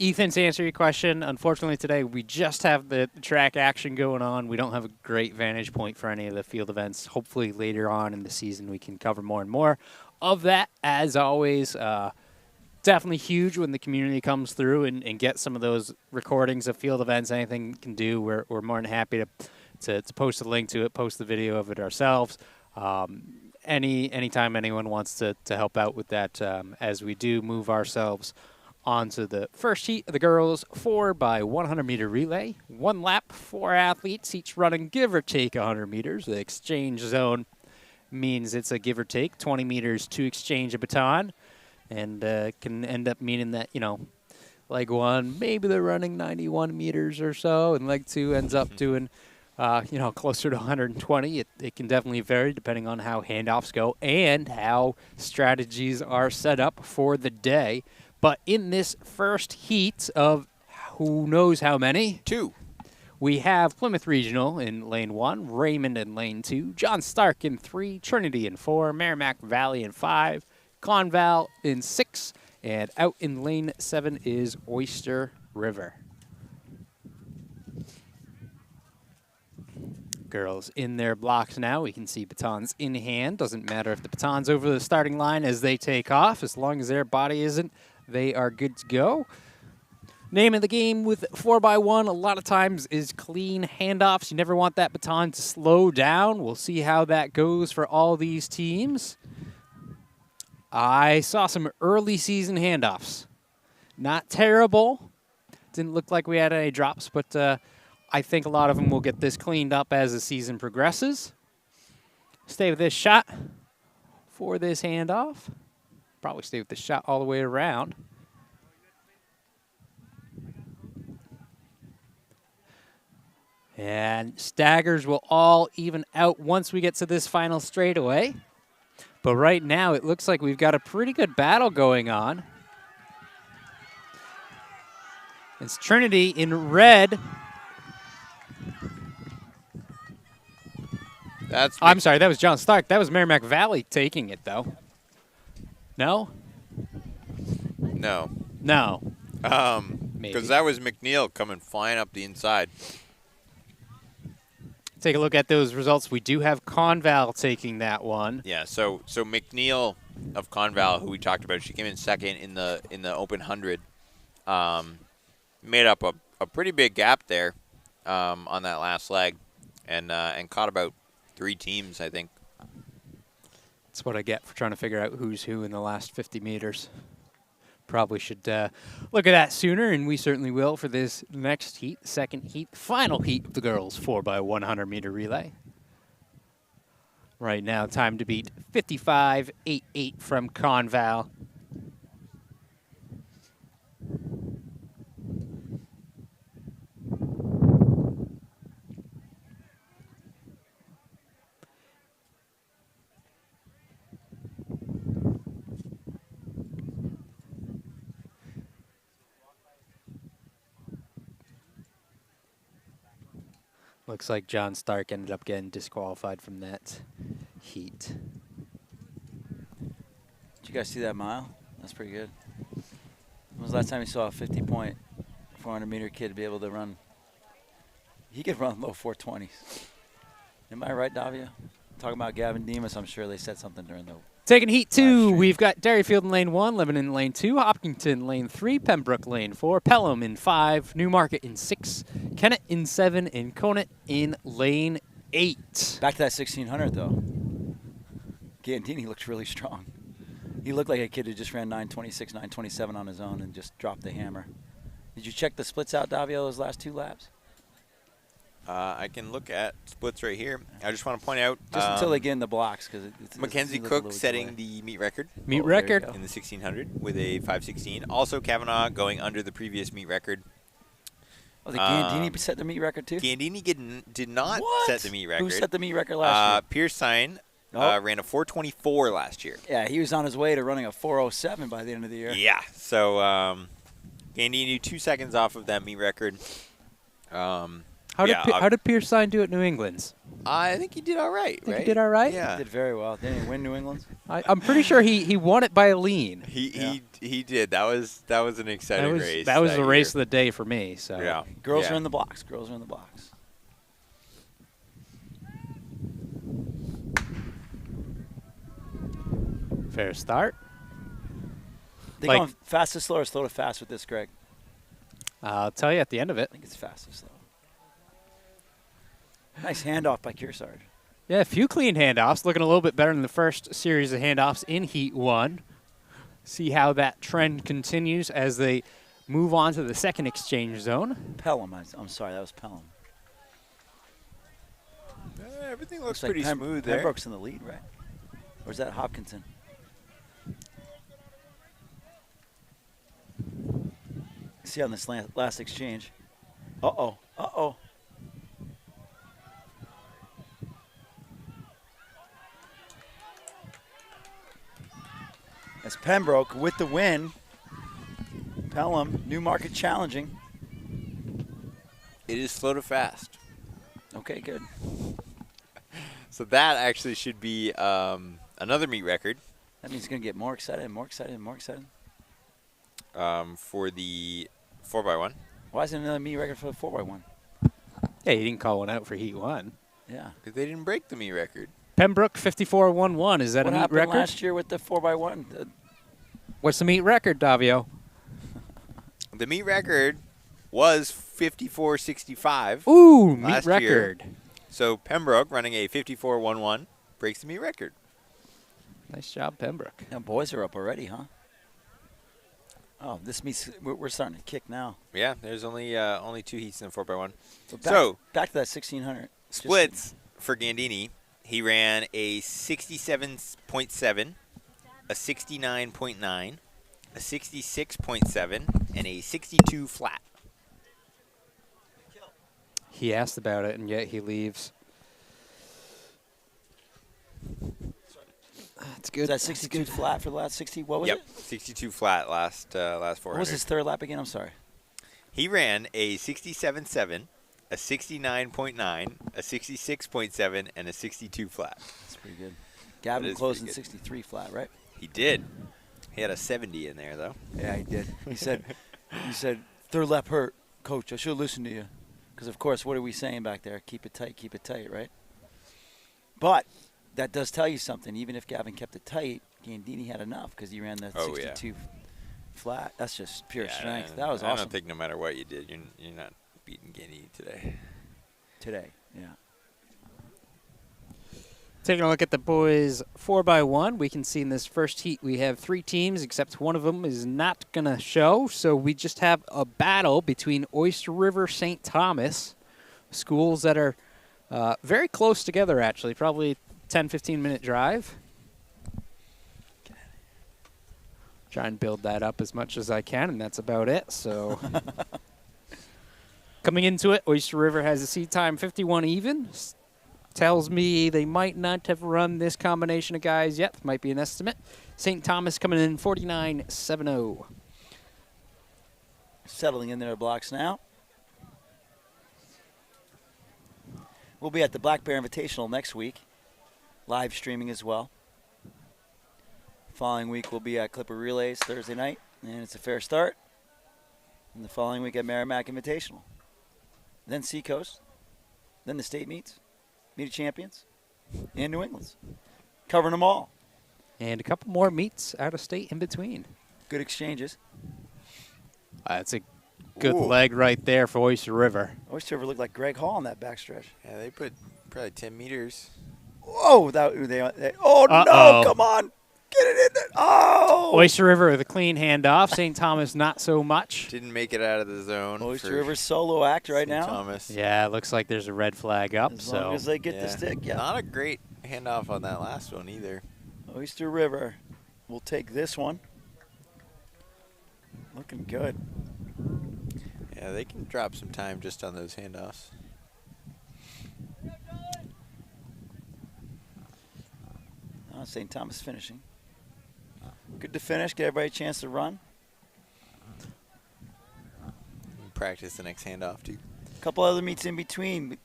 Ethan, to answer your question, unfortunately today we just have the track action going on. We don't have a great vantage point for any of the field events. Hopefully later on in the season we can cover more and more of that. As always, definitely huge when the community comes through and get some of those recordings of field events. Anything we can do, we're more than happy to post a link to it, post the video of it ourselves. Anytime anyone wants to help out with that, as we do move ourselves onto the first heat of the girls 4x100 meter relay. 1 lap, 4 athletes, each running give or take 100 meters. The exchange zone means it's a give or take 20 meters to exchange a baton. And can end up meaning that, leg 1, maybe they're running 91 meters or so, and leg 2 ends up doing, closer to 120. It can definitely vary depending on how handoffs go and how strategies are set up for the day. But in this first heat of who knows how many? 2. We have Plymouth Regional in lane 1, Raymond in lane 2, John Stark in 3, Trinity in 4, Merrimack Valley in 5, Conval in 6, and out in lane 7 is Oyster River. Girls in their blocks now. We can see batons in hand. Doesn't matter if the baton's over the starting line as they take off. As long as their body isn't, they are good to go. Name of the game with 4x1 a lot of times is clean handoffs. You never want that baton to slow down. We'll see how that goes for all these teams. I saw some early season handoffs. Not terrible. Didn't look like we had any drops, but I think a lot of them will get this cleaned up as the season progresses. Stay with this shot for this handoff. Probably stay with the shot all the way around. And staggers will all even out once we get to this final straightaway. But right now, it looks like we've got a pretty good battle going on. It's Trinity in red. I'm sorry, that was John Stark. That was Merrimack Valley taking it, though. No? No. No. Because that was McNeil coming flying up the inside. Take a look at those results. We do have Conval taking that one. Yeah, so McNeil of Conval, who we talked about, she came in second in the open 100. Made up a pretty big gap there on that last leg, and caught about 3 teams, I think. That's what I get for trying to figure out who's who in the last 50 meters. Probably should look at that sooner, and we certainly will for this next heat, second heat, final heat of the girls 4x100 meter relay. Right now, time to beat 55.88 from Conval. Looks like John Stark ended up getting disqualified from that heat. Did you guys see that mile? That's pretty good. When was the last time you saw a 50-point 400-meter kid be able to run? He could run low 420s. Am I right, Davia? Talking about Gavin Demas, I'm sure they said something during the Taking heat 2, stream. we've got Derryfield in lane 1, Lebanon in lane 2, Hopkinton lane 3, Pembroke lane 4, Pelham in 5, Newmarket in 6, Kennett in 7, and Conant in lane 8. Back to that 1600, though. Gandini looked really strong. He looked like a kid who just ran 926, 927 on his own and just dropped the hammer. Did you check the splits out, Davio, those last 2 laps? I can look at splits right here. I just want to point out Just until they get in the blocks, because Mackenzie Cook setting the meet record Meet Oh, there you record. go. in the 1600 with a 5:16. Also, Kavanaugh going under the previous meet record. Oh, the Gandini set the meet record, too? Gandini did not What? set the meet record. Who set the meet record last year? Pierce Sign Oh. ran a 4:24 last year. Yeah, he was on his way to running a 4:07 by the end of the year. Yeah. So Gandini 2 seconds off of that meet record. How did Pierce Sign do at New England's? I think he did all right. Think right? he did all right? Yeah. Did very well. Didn't he win New England's? I'm pretty sure he won it by a lean. He did. That was an exciting race. That was the race year. of the day for me. So Yeah. Girls Yeah. are in the blocks. Girls are in the blocks. fair start. They Like- going fast to slow or slow to fast with this, Greg? I'll tell you at the end of it. I think it's fast to slow. Nice handoff by Kearsarge. Yeah, a few clean handoffs. Looking a little bit better than the first series of handoffs in Heat 1. See how that trend continues as they move on to the second exchange zone. Pelham. I'm sorry, that was Pelham. Everything looks like pretty smooth there. Pembroke's in the lead, right? Or is that Hopkinton? See on this last exchange. Uh-oh. Uh-oh. As Pembroke with the win. Pelham, Newmarket challenging. It is slow to fast. Okay, good. So that actually should be another meet record That means it's going to get more excited and more excited and more excited. for the 4x1. Why is it another meet record for the 4x1? Yeah, you didn't call one out for Heat 1. Yeah. Because they didn't break the meet record. Pembroke 54.11. Is that What a meet happened record? last year with the 4x1? What's the meet record, Davio? The meet record was 54.65. Ooh, meet Last year. record. So Pembroke running a 54.11 breaks the meet record. Nice job, Pembroke. Now boys are up already, huh? Oh, this meets. We're starting to kick now. Yeah, there's only 2 heats in the 4x1. Back to that 1600 Splits for Gandini. He ran a 67.7, a 69.9, a 66.7, and a 62 flat. He asked about it, and yet he leaves. That's good. Is that 62 flat for the last 60? What was Yep, it? 62 flat last 400. What was his third lap again? I'm sorry. He ran a 67.7, a 69.9, a 66.7, and a 62 flat. That's pretty good. Gavin is closed in pretty good. 63 flat, right? He did. He had a 70 in there, though. Yeah, he did. He said, third lap hurt, coach. I should have listened to you. Because, of course, what are we saying back there? Keep it tight, right? But that does tell you something. Even if Gavin kept it tight, Gandini had enough because he ran the 62 flat. That's just pure strength. That was I awesome. don't think no matter what you did, you're not beating Gandini today. Today, yeah. Taking a look at the boys 4x1, we can see in this first heat we have 3 teams, except one of them is not going to show. So we just have a battle between Oyster River, St. Thomas, schools that are very close together, actually, probably 10, 15-minute drive. Try and build that up as much as I can, and that's about it. So coming into it, Oyster River has a seed time 51 even. Tells me they might not have run this combination of guys yet. Might be an estimate. St. Thomas coming in 49.70. Settling in their blocks now. We'll be at the Black Bear Invitational next week. Live streaming as well. Following week we'll be at Clipper Relays Thursday night, and it's a fair start. And the following week at Merrimack Invitational. Then Seacoast. Then the state meets. Meet of Champions. And New England's. Covering them all. And a couple more meets out of state in between. Good exchanges. That's a good leg right there for Oyster River. Oyster River looked like Greg Hall on that backstretch. Yeah, they put probably 10 meters. Whoa! Oh, no! Come on! Get it in there! Oh! Oyster River with a clean handoff. St. Thomas not so much. Didn't make it out of the zone. Oyster River solo act right St. now. Thomas. Yeah, it looks like there's a red flag up. As long as they get the stick, yeah. Not a great handoff on that last one either. Oyster River will take this one. Looking good. Yeah, they can drop some time just on those handoffs. St. Thomas finishing. Good to finish, get everybody a chance to run. Practice the next handoff, too. A couple other meets in between,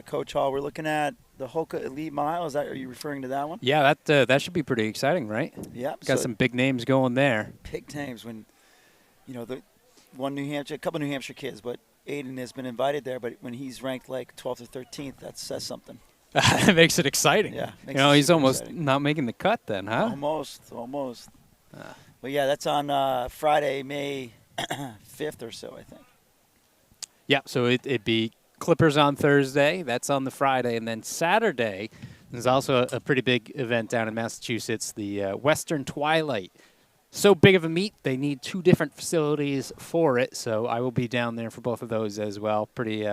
Coach Hall. We're looking at the Hoka Elite Mile. Are you referring to that one? Yeah, that should be pretty exciting, right? Yeah. Got some big names going there. Big names when, the a couple New Hampshire kids, but Aiden has been invited there. But when he's ranked like 12th or 13th, that says something. It makes it exciting. Yeah. He's almost exciting. Not making the cut then, huh? Almost. But yeah, that's on Friday, May 5th or so, I think. Yeah, so it'd be Clippers on Thursday. That's on the Friday. And then Saturday, there's also a pretty big event down in Massachusetts, the Western Twilight. So big of a meet, they need 2 different facilities for it. So I will be down there for both of those as well. Pretty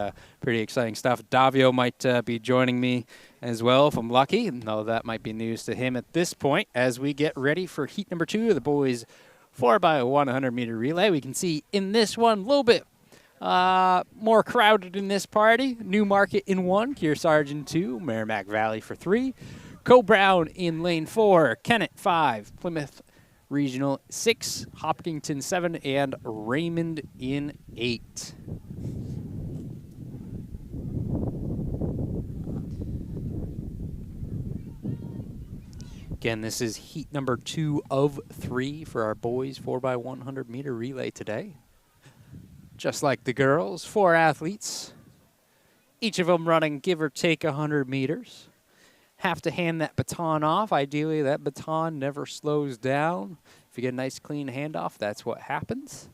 exciting stuff. Davio might be joining me as well if I'm lucky, though that might be news to him at this point. As we get ready for heat number 2 of the boys 4x100 meter relay, we can see in this one a little bit more crowded in this party. Newmarket in 1, Kearsarge in 2, Merrimack Valley for 3, Co-Brown in lane 4, Kennett 5, Plymouth Regional 6, Hopkinton 7, and Raymond in 8. Again, this is heat number 2 of 3 for our boys 4x100 meter relay today. Just like the girls, 4 athletes, each of them running give or take 100 meters. Have to hand that baton off. Ideally, that baton never slows down. If you get a nice clean handoff, that's what happens.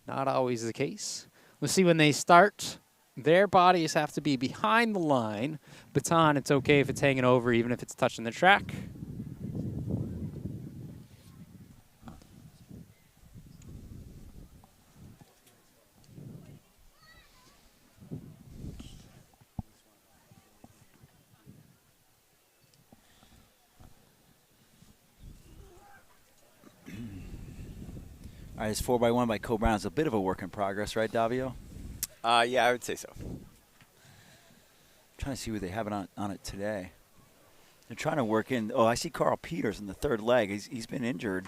Not always the case. We'll see when they start. Their bodies have to be behind the line. Baton, it's okay if it's hanging over, even if it's touching the track. All right, it's 4x1 by Co-Brown. It's a bit of a work in progress, right, Davio? Yeah, I would say so. Trying to see what they have on it today. They're trying to work in. Oh, I see Carl Peters in the 3rd leg. He's been injured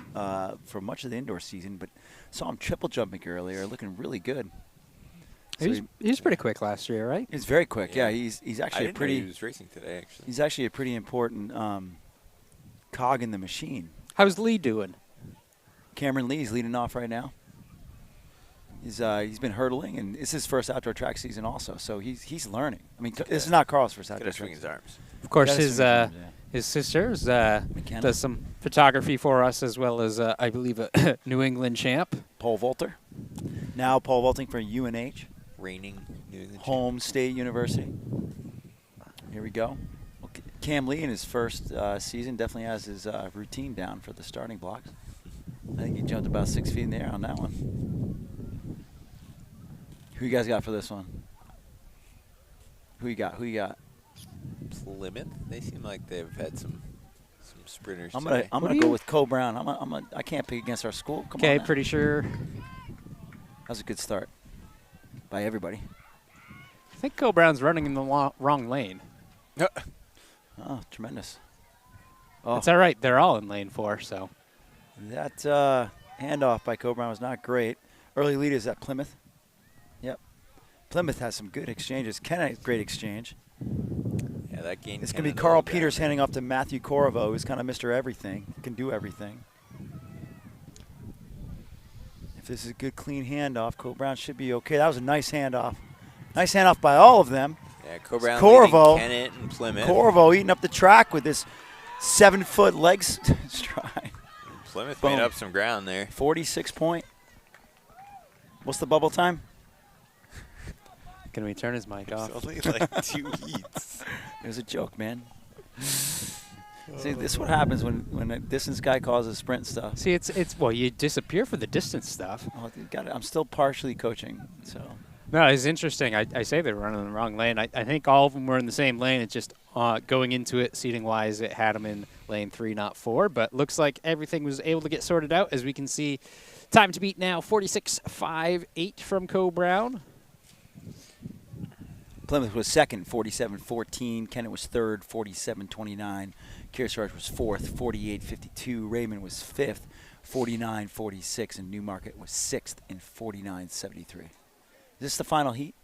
for much of the indoor season, but saw him triple jumping earlier, looking really good. So he was pretty quick last year, right? He's very quick. Yeah, he's actually I didn't know he was racing today. Actually, he's actually a pretty important cog in the machine. How's Lee doing? Cameron Lee's leading off right now. He's been hurtling, and it's his first outdoor track season also. So he's learning. I mean, this is not Carl's first outdoor track. swing his arms. Of course, his sisters does some photography for us, as well as I believe a New England champ. Pole vaulter. Now pole vaulting for UNH. Reigning New England Home State University. Here we go. Okay. Cam Lee in his first season definitely has his routine down for the starting blocks. I think he jumped about 6 feet in the air on that one. Who you guys got for this one? Who you got? Plymouth. They seem like they've had some sprinters. I'm today. gonna go with Cole Brown. I can't pick against our school. Come on. Okay, now. pretty sure. That was a good start by everybody. I think Cole Brown's running in the wrong lane. Oh, tremendous. Oh, It's all right. They're all in lane 4, so. that handoff by Cole Brown was not great. Early lead is at Plymouth. Yep. Plymouth has some good exchanges. Ken had a great exchange. Yeah, that gain. It's going to be Carl Peters handing off to Matthew Corvo, who's kind of Mr. Everything, can do everything. If this is a good, clean handoff, Cole Brown should be okay. That was a nice handoff. Nice handoff by all of them. Yeah, Coburn Corvo. leading Kennett and Plymouth. Corvo eating up the track with this 7-foot leg stride. Plymouth Boom. made up some ground there. 46 point. What's the bubble time? Can we turn his mic off? It's only like 2 heats. It was a joke, man. See, this is what happens when a distance guy calls a sprint stuff. See, well, you disappear for the distance stuff. Oh, I'm still partially coaching, so. No, it's interesting. I say they were running in the wrong lane. I think all of them were in the same lane. It's just going into it, seating-wise, it had them in lane 3, not 4. But looks like everything was able to get sorted out. As we can see, time to beat now, 46.58 from Co Brown. Plymouth was second, 47-14. Kennett was third, 47-29. Kearsarge was fourth, 48-52. Raymond was fifth, 49-46. And Newmarket was sixth in 49-73. Is this the final heat?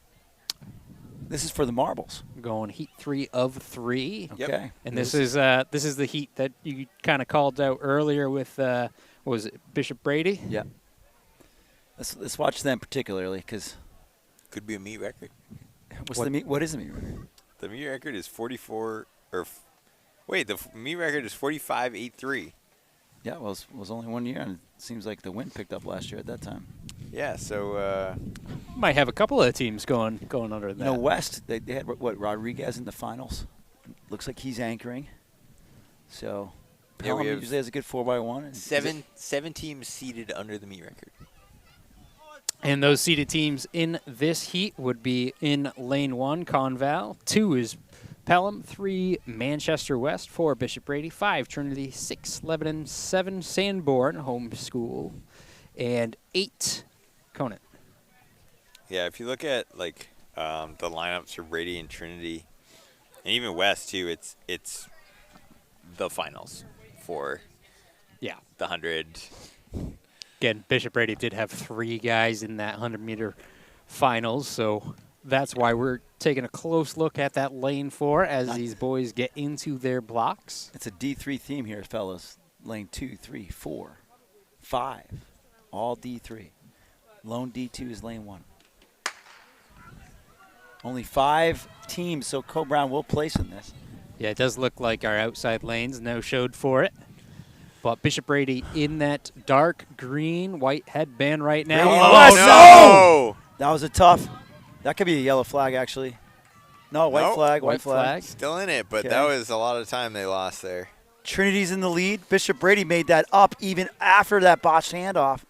This is for the marbles. Going heat 3 of 3. Okay. Yep. And this is the heat that you kind of called out earlier with what was it, Bishop Brady? Yeah. Let's watch them particularly because Could be a meet record. what is the meet record? The meet record is 44 or wait, the meet record is 45.83. Yeah, well, it was only 1 year, and it seems like the wind picked up last year at that time. Yeah, so Might have a couple of teams going under that. You know, West, they had what Rodriguez in the finals. Looks like he's anchoring. So Yeah, we Pelham have usually has a good 4x1. and seven teams seated under the meet record. And those seeded teams in this heat would be in lane 1, Conval. 2 is Pelham. 3, Manchester West. 4, Bishop Brady. 5, Trinity. 6, Lebanon. 7, Sanborn, home school. And 8, Conant. Yeah, if you look at like the lineups for Brady and Trinity, and even West too, it's the finals for Yeah. the 100. Again, Bishop Brady did have 3 guys in that 100-meter finals, so that's why we're taking a close look at that lane 4 as these boys get into their blocks. It's a D3 theme here, fellas. Lane 2, 3, 4, 5. All D3. Lone D2 is lane 1. Only 5 teams, so Co Brown will place in this. Yeah, it does look like our outside lanes no-showed for it. But Bishop Brady in that dark green white headband right now. Brady Oh, West, no! That was a tough. That could be a yellow flag, actually. No, white Nope. flag, white White flag. flag. Still in it, but Okay. that was a lot of time they lost there. Trinity's in the lead. Bishop Brady made that up even after that botched handoff.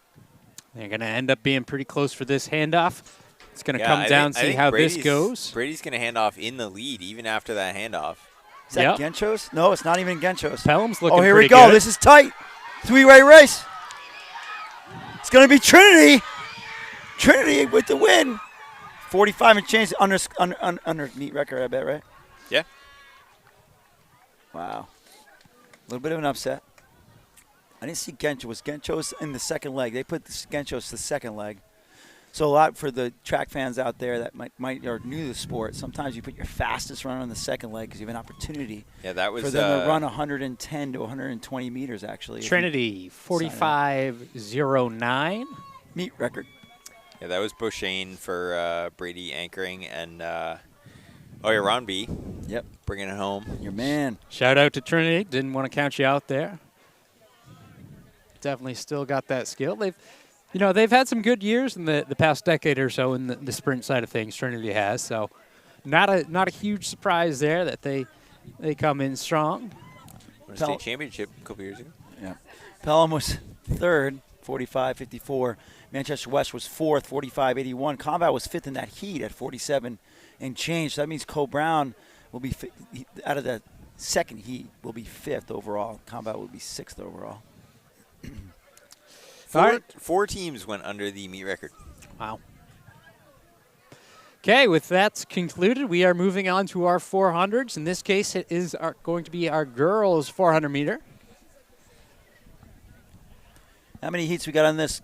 They're going to end up being pretty close for this handoff. It's going to Yeah, come I down, think see how this Brady's- goes. Brady's going to hand off in the lead even after that handoff. Is that Yep. Genchos? No, it's not even Genchos. Pelham's looking Oh, here we pretty go. good. This is tight. 3-way race. It's going to be Trinity. Trinity with the win. 45 and change under meet record, I bet, right? Yeah. Wow. A little bit of an upset. I didn't see Genchos. Was Genchos in the second leg? They put Genchos the second leg. So a lot for the track fans out there that might are new to the sport. Sometimes you put your fastest runner on the second leg because you have an opportunity Yeah, that was for them to run 110 to 120 meters, actually. Trinity, 45.09. Meet record. Yeah, that was Beauchesne for Brady anchoring, and Ron B. Yep. Bringing it home. Your man. Shout out to Trinity. Didn't want to count you out there. Definitely still got that skill. They've had some good years in the past decade or so in the sprint side of things. Trinity has, so not a huge surprise there that they They come in strong. Won a state championship a couple years ago. Yeah. Pelham was third, 45-54. Manchester West was fourth, 45-81. Combat was fifth in that heat at 47 and change. So that means Cole Brown will be, out of the second heat, will be fifth overall. Combat will be sixth overall. Four teams went under the meet record. Wow. Okay, with that concluded, we are moving on to our 400s. In this case, it is going to be our girls' 400 meter. How many heats we got on this,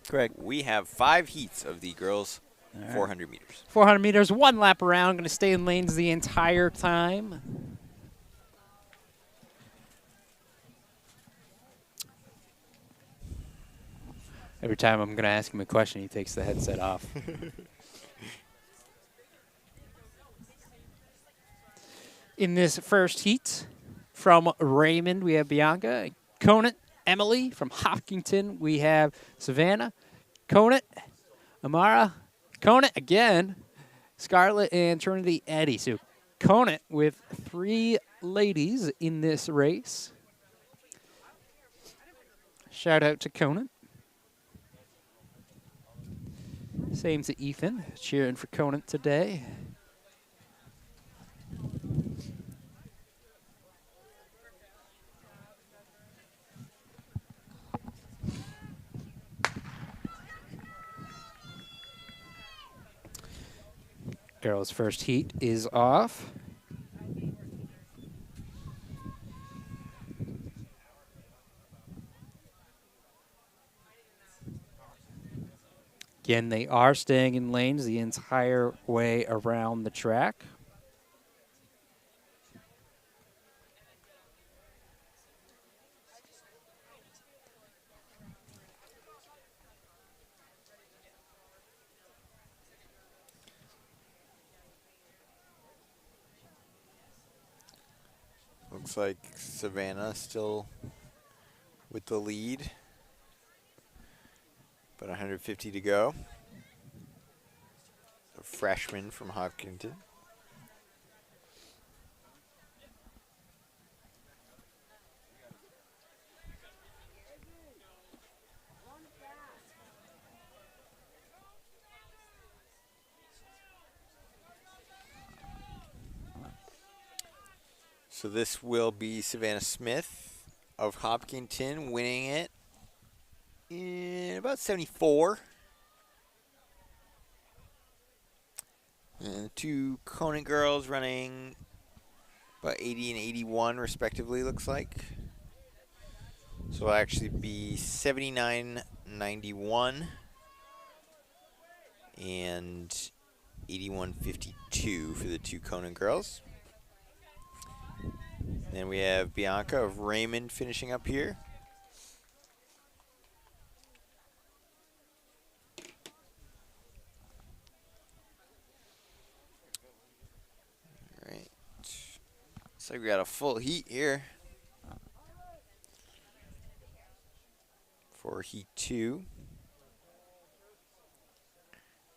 Greg? We have 5 heats of the girls' All right. 400 meters. 400 meters, 1 lap around. Going to stay in lanes the entire time. Every time I'm going to ask him a question, he takes the headset off. In this first heat, from Raymond, we have Bianca. Conant, Emily. From Hopkinton, we have Savannah. Conant, Amara. Conant again. Scarlett and Trinity Eddy. So Conant with 3 ladies in this race. Shout out to Conant. Same to Ethan, cheering for Conant today. Girls' first heat is off. Again, they are staying in lanes the entire way around the track. Looks like Savannah still with the lead. About 150 to go. A freshman from Hopkinton. So this will be Savannah Smith of Hopkinton winning it in about 74. And the 2 Conant girls running about 80 and 81 respectively, looks like. So it'll actually be 79.91 and 81.52 for the 2 Conant girls. Then we have Bianca of Raymond finishing up here. All right. Looks like we got a full heat here for heat 2.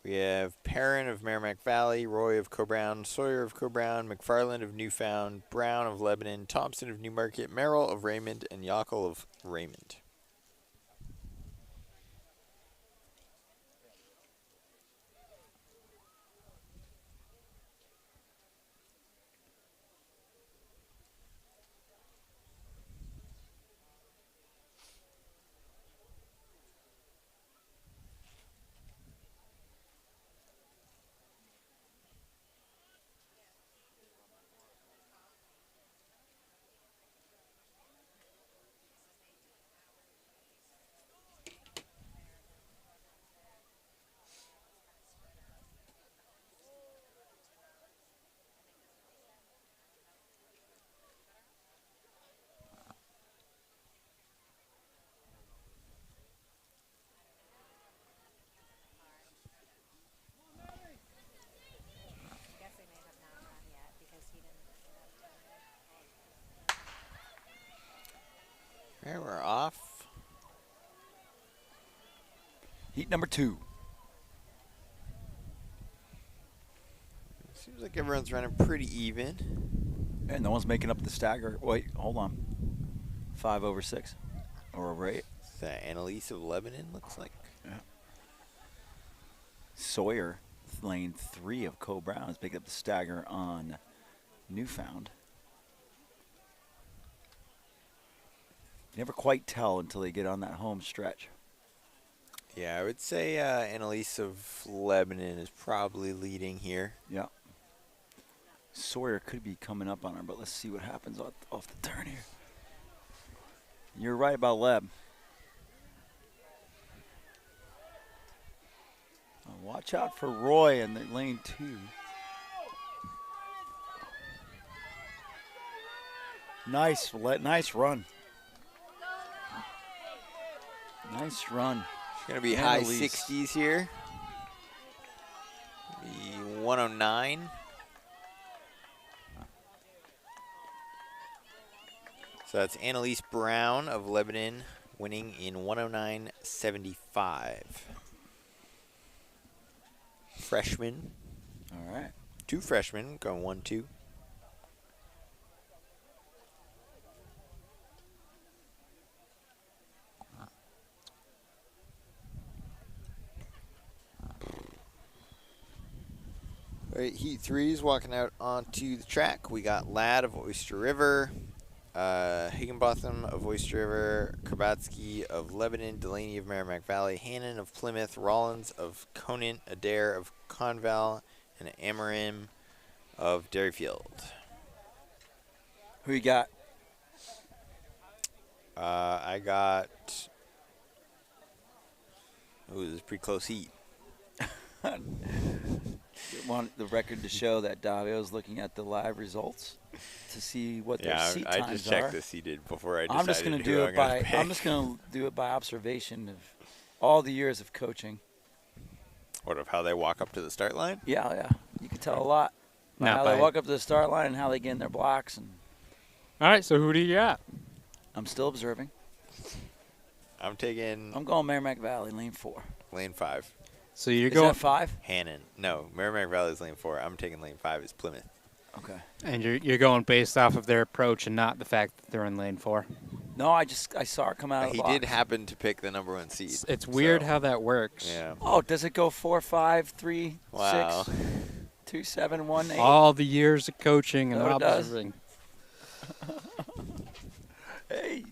We have Perrin of Merrimack Valley, Roy of Coe-Brown, Sawyer of Coe-Brown, McFarland of Newfound, Brown of Lebanon, Thompson of Newmarket, Merrill of Raymond, and Yockel of Raymond. There, we're off. Heat number 2. Seems like everyone's running pretty even. And no one's making up the stagger. Wait, hold on. 5 over 6 or over 8. It's Annalise of Lebanon, looks like. Yeah. Sawyer, lane 3 of Co Brown, has picked up the stagger on Newfound. You never quite tell until they get on that home stretch. Yeah, I would say Annalise of Lebanon is probably leading here. Yeah. Sawyer could be coming up on her, but let's see what happens off the turn here. You're right about Leb. Watch out for Roy in the lane 2. Nice run. Nice run. It's going to be Annalise. high 60s here. Be 109. So that's Annalise Brown of Lebanon winning in 109.75. Freshman. All right. 2 freshmen going 1-2. All right, Heat 3's walking out onto the track. We got Ladd of Oyster River, Higginbotham of Oyster River, Krabatsky of Lebanon, Delaney of Merrimack Valley, Hannon of Plymouth, Rollins of Conant, Adair of Conval, and Amarim of Dairyfield. Who you got? I got. Ooh, this is a pretty close heat. Want the record to show that Davio's looking at the live results to see what their seat times I just checked are. the seated before I decided I'm just going to do it by. I'm just going to do it by observation of all the years of coaching. What of how they walk up to the start line? Yeah. You can tell a lot by Not how by- they walk up to the start line and how they get in their blocks. And All right, so who do you got? I'm still observing. I'm taking I'm going Merrimack Valley, lane 4. lane 5. So you're Is going, that 5? Hannon. No, Merrimack Valley is lane 4. I'm taking lane 5 is Plymouth. Okay. and you're going based off of their approach and not the fact that they're in lane 4. No, I saw it come out of the He box. did happen to pick the number 1 seed. It's weird so, how that works. Yeah. Oh, does it go 4, 5, 3, Wow. 6, 2, 7, 1, 8? All the years of coaching and So it does. observing. Hey.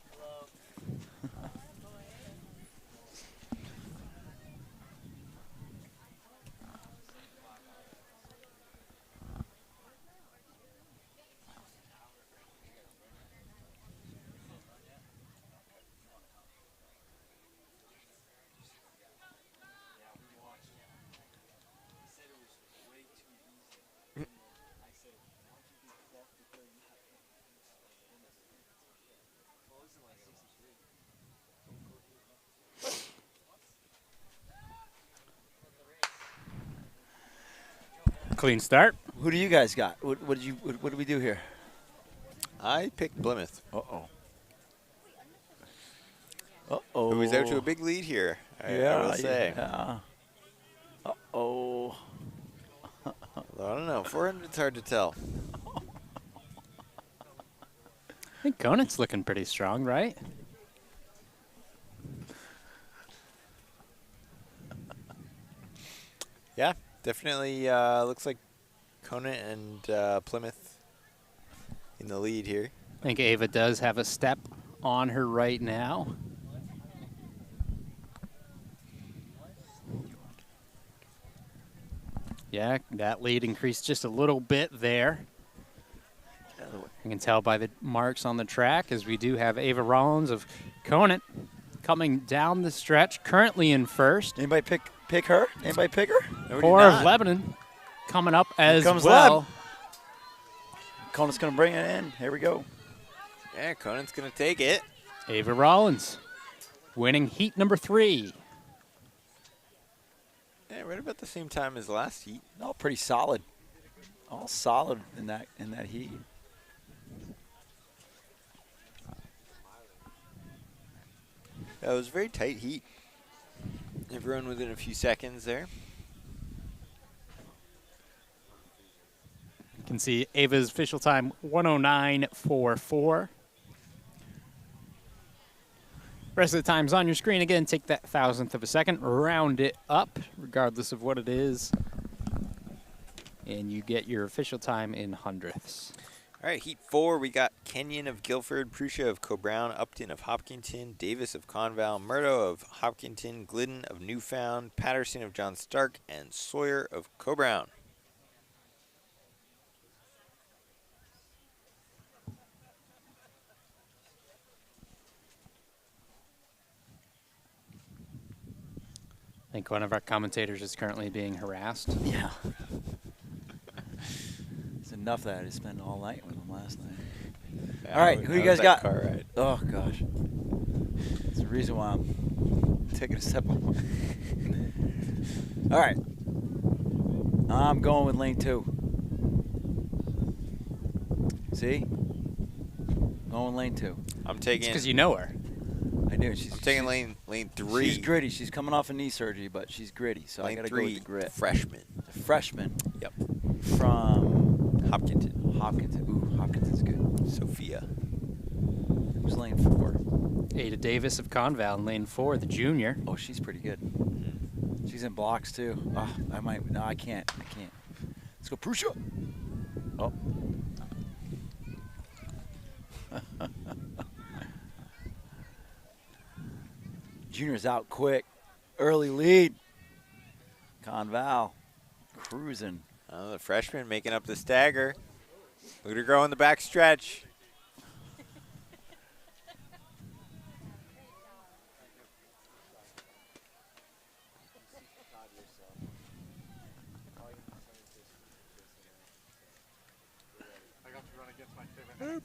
Clean start. Who do you guys got? What did we do here? I picked Plymouth. Uh-oh. Uh-oh. Who is out to a big lead here, I will say. Yeah. Uh-oh. Although, I don't know. 400's hard to tell. I think Conant's looking pretty strong, right? Yeah, definitely looks like Conant and Plymouth in the lead here. I think Ava does have a step on her right now. Yeah, that lead increased just a little bit there. You can tell by the marks on the track as we do have Ava Rollins of Conant coming down the stretch, currently in first. Anybody pick her? Anybody pick her? No, we did Core of not. Lebanon coming up as comes well. Conant's going to bring it in. Here we go. Yeah, Conant's going to take it. Ava Rollins winning heat number 3. Yeah, right about the same time as last heat. All pretty solid. All solid in that heat. It was a very tight heat. Everyone within a few seconds there. You can see Ava's official time 109.44. Rest of the time's on your screen. Again, take that thousandth of a second, round it up, regardless of what it is, and you get your official time in hundredths. All right, Heat 4, we got Kenyon of Guilford, Prussia of Cobrown, Upton of Hopkinton, Davis of Conval, Murdo of Hopkinton, Glidden of Newfound, Patterson of John Stark, and Sawyer of Cobrown. I think one of our commentators is currently being harassed. Yeah. It's enough that I had to spend all night with him last night. Yeah, All right, who you guys got? Car ride. Oh, gosh. It's the reason why I'm taking a step away. All right. I'm going with lane 2. See? Going with lane 2. I'm taking. Because you know her. I do. I'm taking lane 3. She's gritty. She's coming off a knee surgery, but she's gritty. So I Lane got to go 3, with the grit. freshman. Freshman Yep. from Hopkinton. Hopkinton. Ooh, Hopkinton's good. Sophia. Who's lane 4? Ada Davis of Conval in lane 4, the junior. Oh, she's pretty good. She's in blocks too. Oh, I might. No, I can't. Let's go, Prussia. Oh. Junior's out quick. Early lead. Conval cruising. Oh, the freshman making up the stagger. Look at her go in the back stretch.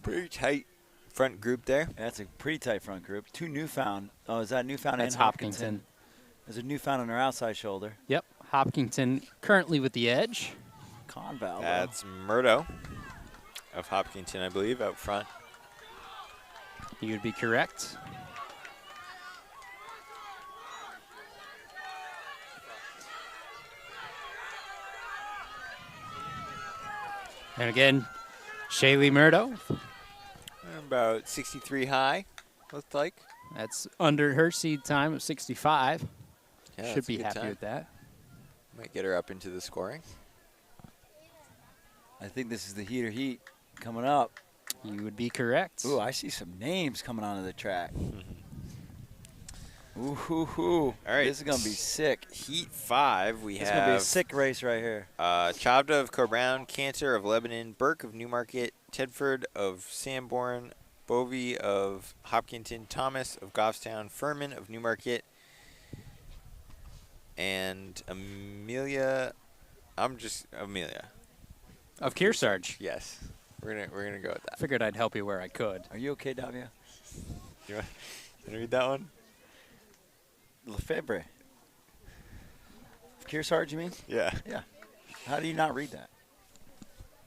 Pretty tight front group there. That's a pretty tight front group. 2 Newfound. Oh, is that Newfound That's and Hopkinton? Hopkinton. There's a Newfound on her outside shoulder. Yep, Hopkinton currently with the edge. Conval. That's Murdo of Hopkinton, I believe, out front. You would be correct. And again, Shaylee Murdo. About 63 high, looked like. That's under her seed time of 65. Yeah, Should that's a be good happy time. with that. Might get her up into the scoring. I think this is the heater heat coming up. You would be correct. Ooh, I see some names coming onto the track. Ooh, hoo, hoo. All right. This is going to be sick. Heat 5, we It's going to be a have sick race right here. Chavda of Cobrown, Cantor of Lebanon, Burke of Newmarket, Tedford of Sanborn, Bovey of Hopkinton, Thomas of Goffstown, Furman of Newmarket, and Amelia. Amelia. Of Kearsarge. Yes, we're gonna go with that. Figured I'd help you where I could. Are you okay, Davia? You want to read that one? Lefebvre. Kearsarge, you mean? Yeah. Yeah. How do you not read that?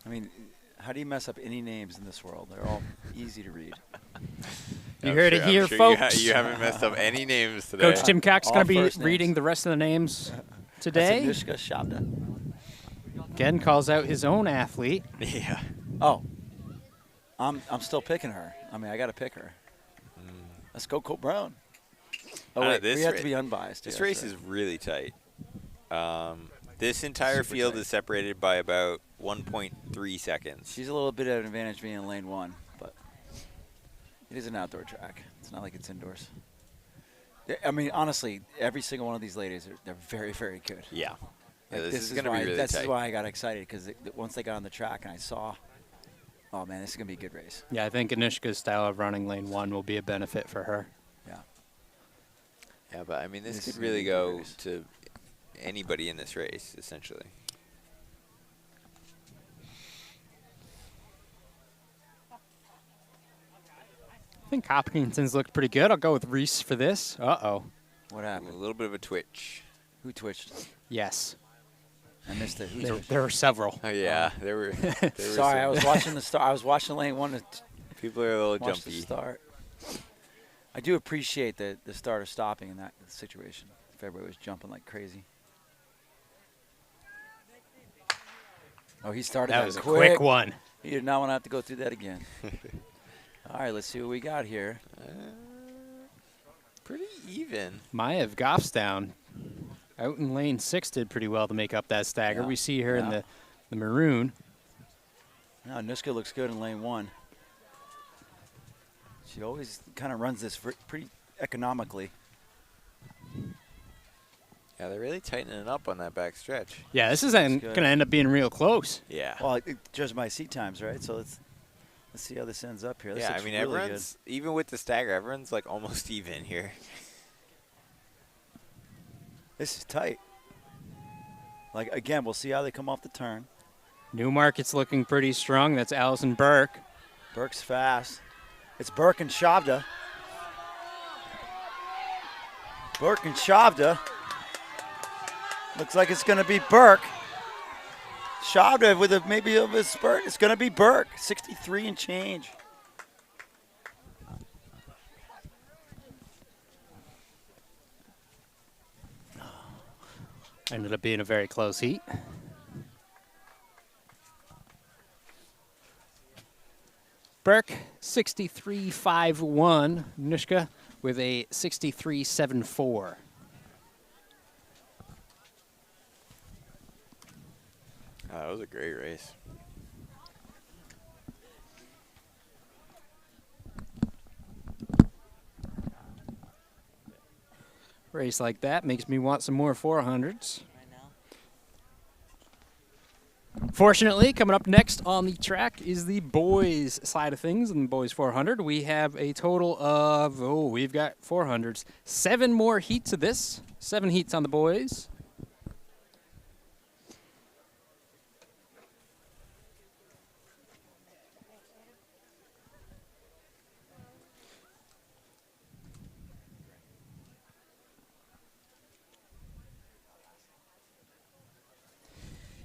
I mean, how do you mess up any names in this world? They're all easy to read. You heard it here, I'm sure folks. You haven't messed up any names today. Coach Tim Cox All going to be first names. reading the rest of the names That's today. Anishka Shabda. Again, calls out his own athlete. Yeah. Oh. I'm still picking her. I mean, I got to pick her. Let's go, Colt Brown. Oh, wait, this we have ra- to be unbiased. This yeah, race sorry. is really tight. This entire Super field tight. is separated by about 1.3 seconds. She's a little bit at an advantage being in lane 1, but it is an outdoor track. It's not like it's indoors. I mean, honestly, every single one of these ladies, they're very, very good. Yeah. Yeah, Like, this is going to be really This tight. is why I got excited, because once they got on the track and I saw, oh, man, this is going to be a good race. Yeah, I think Anishka's style of running lane 1 will be a benefit for her. Yeah. Yeah, but I mean, this This could is really gonna be a good go race. to anybody in this race, essentially. I think Hopkinson's looked pretty good. I'll go with Reese for this. Uh-oh. What A happened? little bit of a twitch. Who twitched? Yes. I missed it. Who There, twitched? there were several. Oh yeah, there were. Sorry, I was watching the start. I was watching lane 1 to People are a little watch the jumpy. start. I do appreciate the starter stopping in that situation. If everybody was jumping like crazy. Oh, he started That was a quick. quick one. He did not want to have to go through that again. All right, let's see what we got here. Pretty even. Maiev Goffstown out in lane 6 did pretty well to make up that stagger. Yeah. We see her in Yeah. the maroon. Now, Nuska looks good in lane 1. She always kind of runs this pretty economically. Yeah, they're really tightening it up on that back stretch. Yeah, this is going good. to end up being real close. Yeah. Well, judged by seat times, right? So let's see how this ends up here. This Yeah, I looks mean, really everyone's, even with the stagger, everyone's like almost even here. good. This is tight. Like, again, we'll see how they come off the turn. Newmarket's looking pretty strong. That's Allison Burke. Burke's fast. It's Burke and Shavda. Burke and Shavda. Looks like it's going to be Burke. Shavda with maybe of a spurt. It's going to be Burke. 63 and change. Ended up being a very close heat. Burke, 63.51. Nushka with a 63.74. Oh, that was a great race. Race like that makes me want some more 400s. Fortunately, coming up next on the track is the boys side of things in the boys 400. We have a total of, we've got 400s. 7 more heats of this. 7 heats on the boys.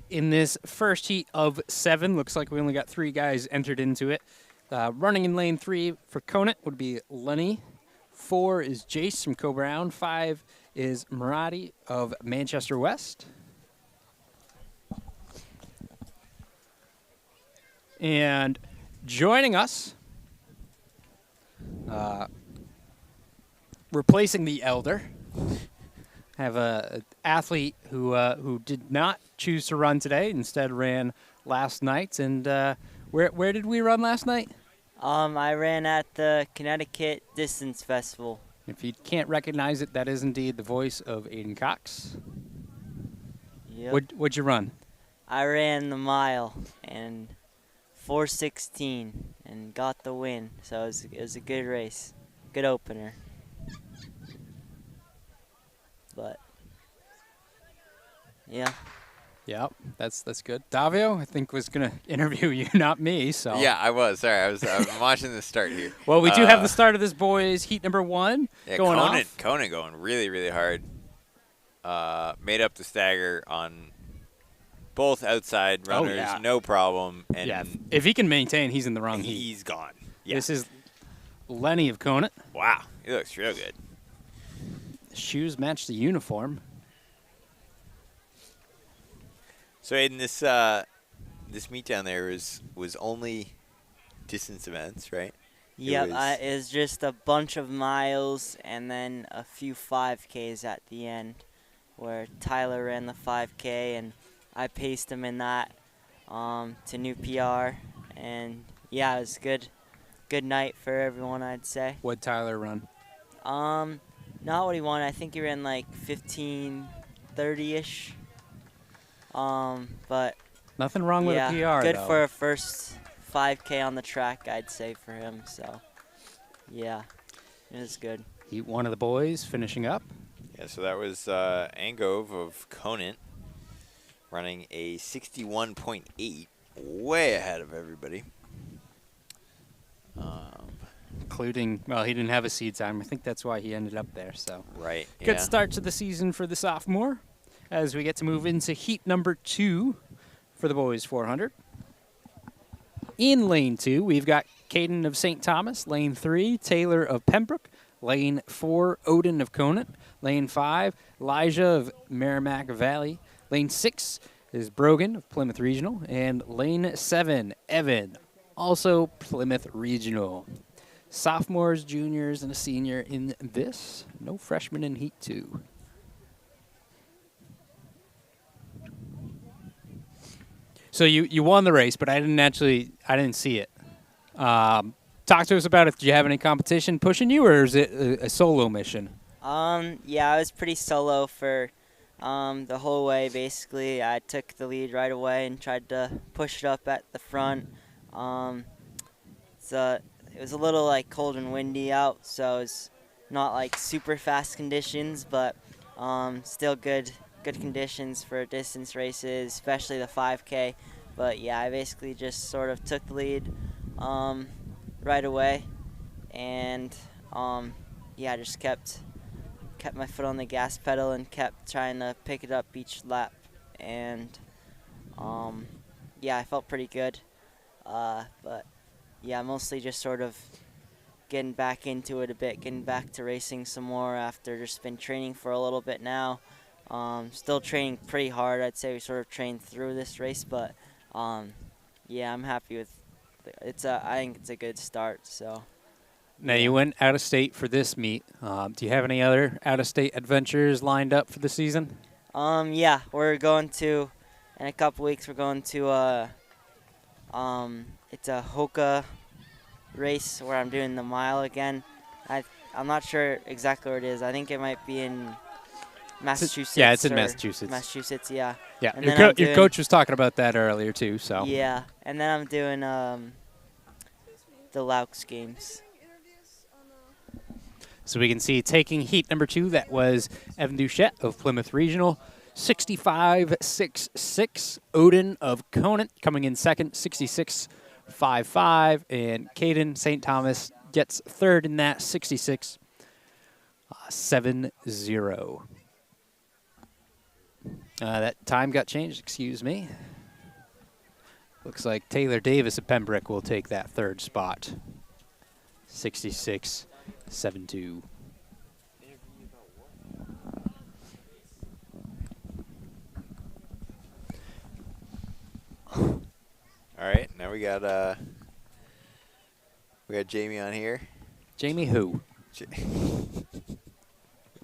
In this first heat of 7, looks like we only got 3 guys entered into it. Running in lane 3 for Conant would be Lenny. 4 is Jace from Co-Brown. 5 is Murati of Manchester West. And joining us, replacing the elder, have a athlete who did not choose to run today, instead ran last night. And where did we run last night? I ran at the Connecticut Distance Festival. If you can't recognize it, that is indeed the voice of Aiden Cox. Yep. What'd you run? I ran the mile and 4:16 and got the win. So it was a good race, good opener. But yeah. Yep, that's good. Davio, I think, was going to interview you, not me. So Yeah, I was. Sorry, I'm watching the start here. Well, we do have the start of this boys heat number 1 going off. Conan going really, really hard. Made up the stagger on both outside runners, yeah. no problem. And Yeah, if he can maintain, he's in the wrong heat. he's gone. Yeah. This is Lenny of Conant. Wow, he looks real good. Shoes match the uniform. So Aiden, this meet down there was only distance events, right? Yep, it was just a bunch of miles and then a few 5Ks at the end, where Tyler ran the 5K and I paced him in that to new PR. And yeah, it was good night for everyone, I'd say. What'd Tyler run? Not what he wanted. I think he ran like 15:30-ish. But Nothing wrong with yeah, a PR, good though. for a first 5K on the track, I'd say, for him. So yeah, it was good. Heat 1 of the boys finishing up. Yeah, so that was Angove of Conant running a 61.8, way ahead of everybody. Including, well, he didn't have a seed time. I think that's why he ended up there. So Right. good yeah. start to the season for the sophomore as we get to move into heat number 2 for the boys 400. In lane 2, we've got Caden of St. Thomas. Lane 3, Taylor of Pembroke. Lane 4, Odin of Conant. Lane 5, Elijah of Merrimack Valley. Lane 6, is Brogan of Plymouth Regional, and lane 7, Evan, also Plymouth Regional. Sophomores, juniors, and a senior in this. No freshmen in Heat 2. So you won the race, but I didn't see it. Talk to us about it. Did you have any competition pushing you, or is it a solo mission? Yeah, I was pretty solo for the whole way. Basically, I took the lead right away and tried to push it up at the front. It was a little like cold and windy out, so it's not like super fast conditions, but still good conditions for distance races, especially the 5K. But yeah, I basically just sort of took the lead right away, and yeah, I just kept my foot on the gas pedal and kept trying to pick it up each lap, and yeah, I felt pretty good. But yeah, mostly just sort of getting back into it a bit, getting back to racing some more after just been training for a little bit now. Still training pretty hard. I'd say we sort of trained through this race, but yeah, I'm happy with I think it's a good start. So. Now, Yeah. you went out of state for this meet. Do you have any other out-of-state adventures lined up for the season? Yeah, we're going to, in a couple weeks, we're going to it's a Hoka race where I'm doing the mile again. I'm not sure exactly where it is. I think it might be in Massachusetts. Yeah, it's in Massachusetts. Massachusetts, yeah. Yeah, And your, then I'm your doing- coach was talking about that earlier too. So Yeah, and then I'm doing the Laux games. So we can see taking heat number 2, that was Evan Duchette of Plymouth Regional, 65.66. Odin of Conant coming in second, 66.55. And Caden St. Thomas gets third in that, 66.70. That time got changed, excuse me. Looks like Taylor Davis of Pembroke will take that third spot, 66.72. All right, now we got Jamie on here. Jamie who?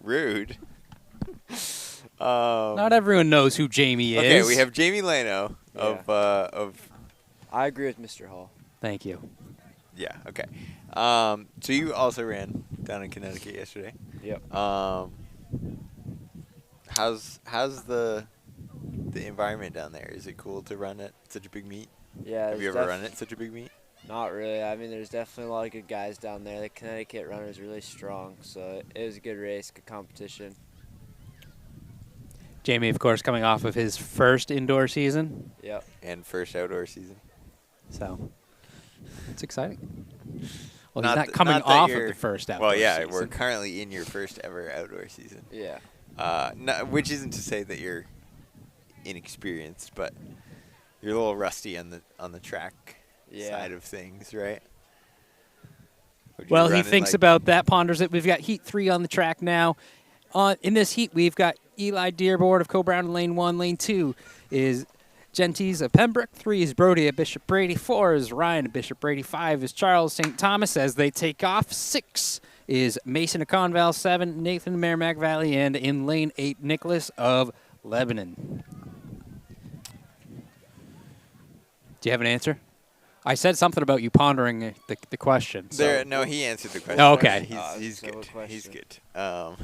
Rude. Not everyone knows who Jamie is. Okay, we have Jamie Lano of. I agree with Mr. Hall. Thank you. Yeah. Okay. So you also ran down in Connecticut yesterday. Yep. How's the environment down there? Is it cool to run at such a big meet? Yeah. Have you ever run at such a big meet? Not really. I mean, there's definitely a lot of good guys down there. The Connecticut runner is really strong, so it was a good race, good competition. Jamie, of course, coming off of his first indoor season. Yep. And first outdoor season. So it's exciting. Well, Not he's not th- coming not that off of you're- the first outdoor Well, yeah, season. we're currently in your first ever outdoor season. Yeah. Which isn't to say that you're inexperienced, but you're a little rusty on the track side of things, right? Would you Well, he run in, thinks like- about that, ponders it. We've got Heat 3 on the track now. In this heat, we've got Eli Dearborn of Co-Brown in lane 1. Lane 2 is Genties of Pembroke. 3 is Brody of Bishop Brady. 4 is Ryan of Bishop Brady. 5 is Charles St. Thomas as they take off. 6 is Mason of Conval. 7, Nathan of Merrimack Valley. And in lane 8, Nicholas of Lebanon. Do you have an answer? I said something about you pondering the question. So. No, he answered the question. Oh, okay. He's so good. what He's question? good.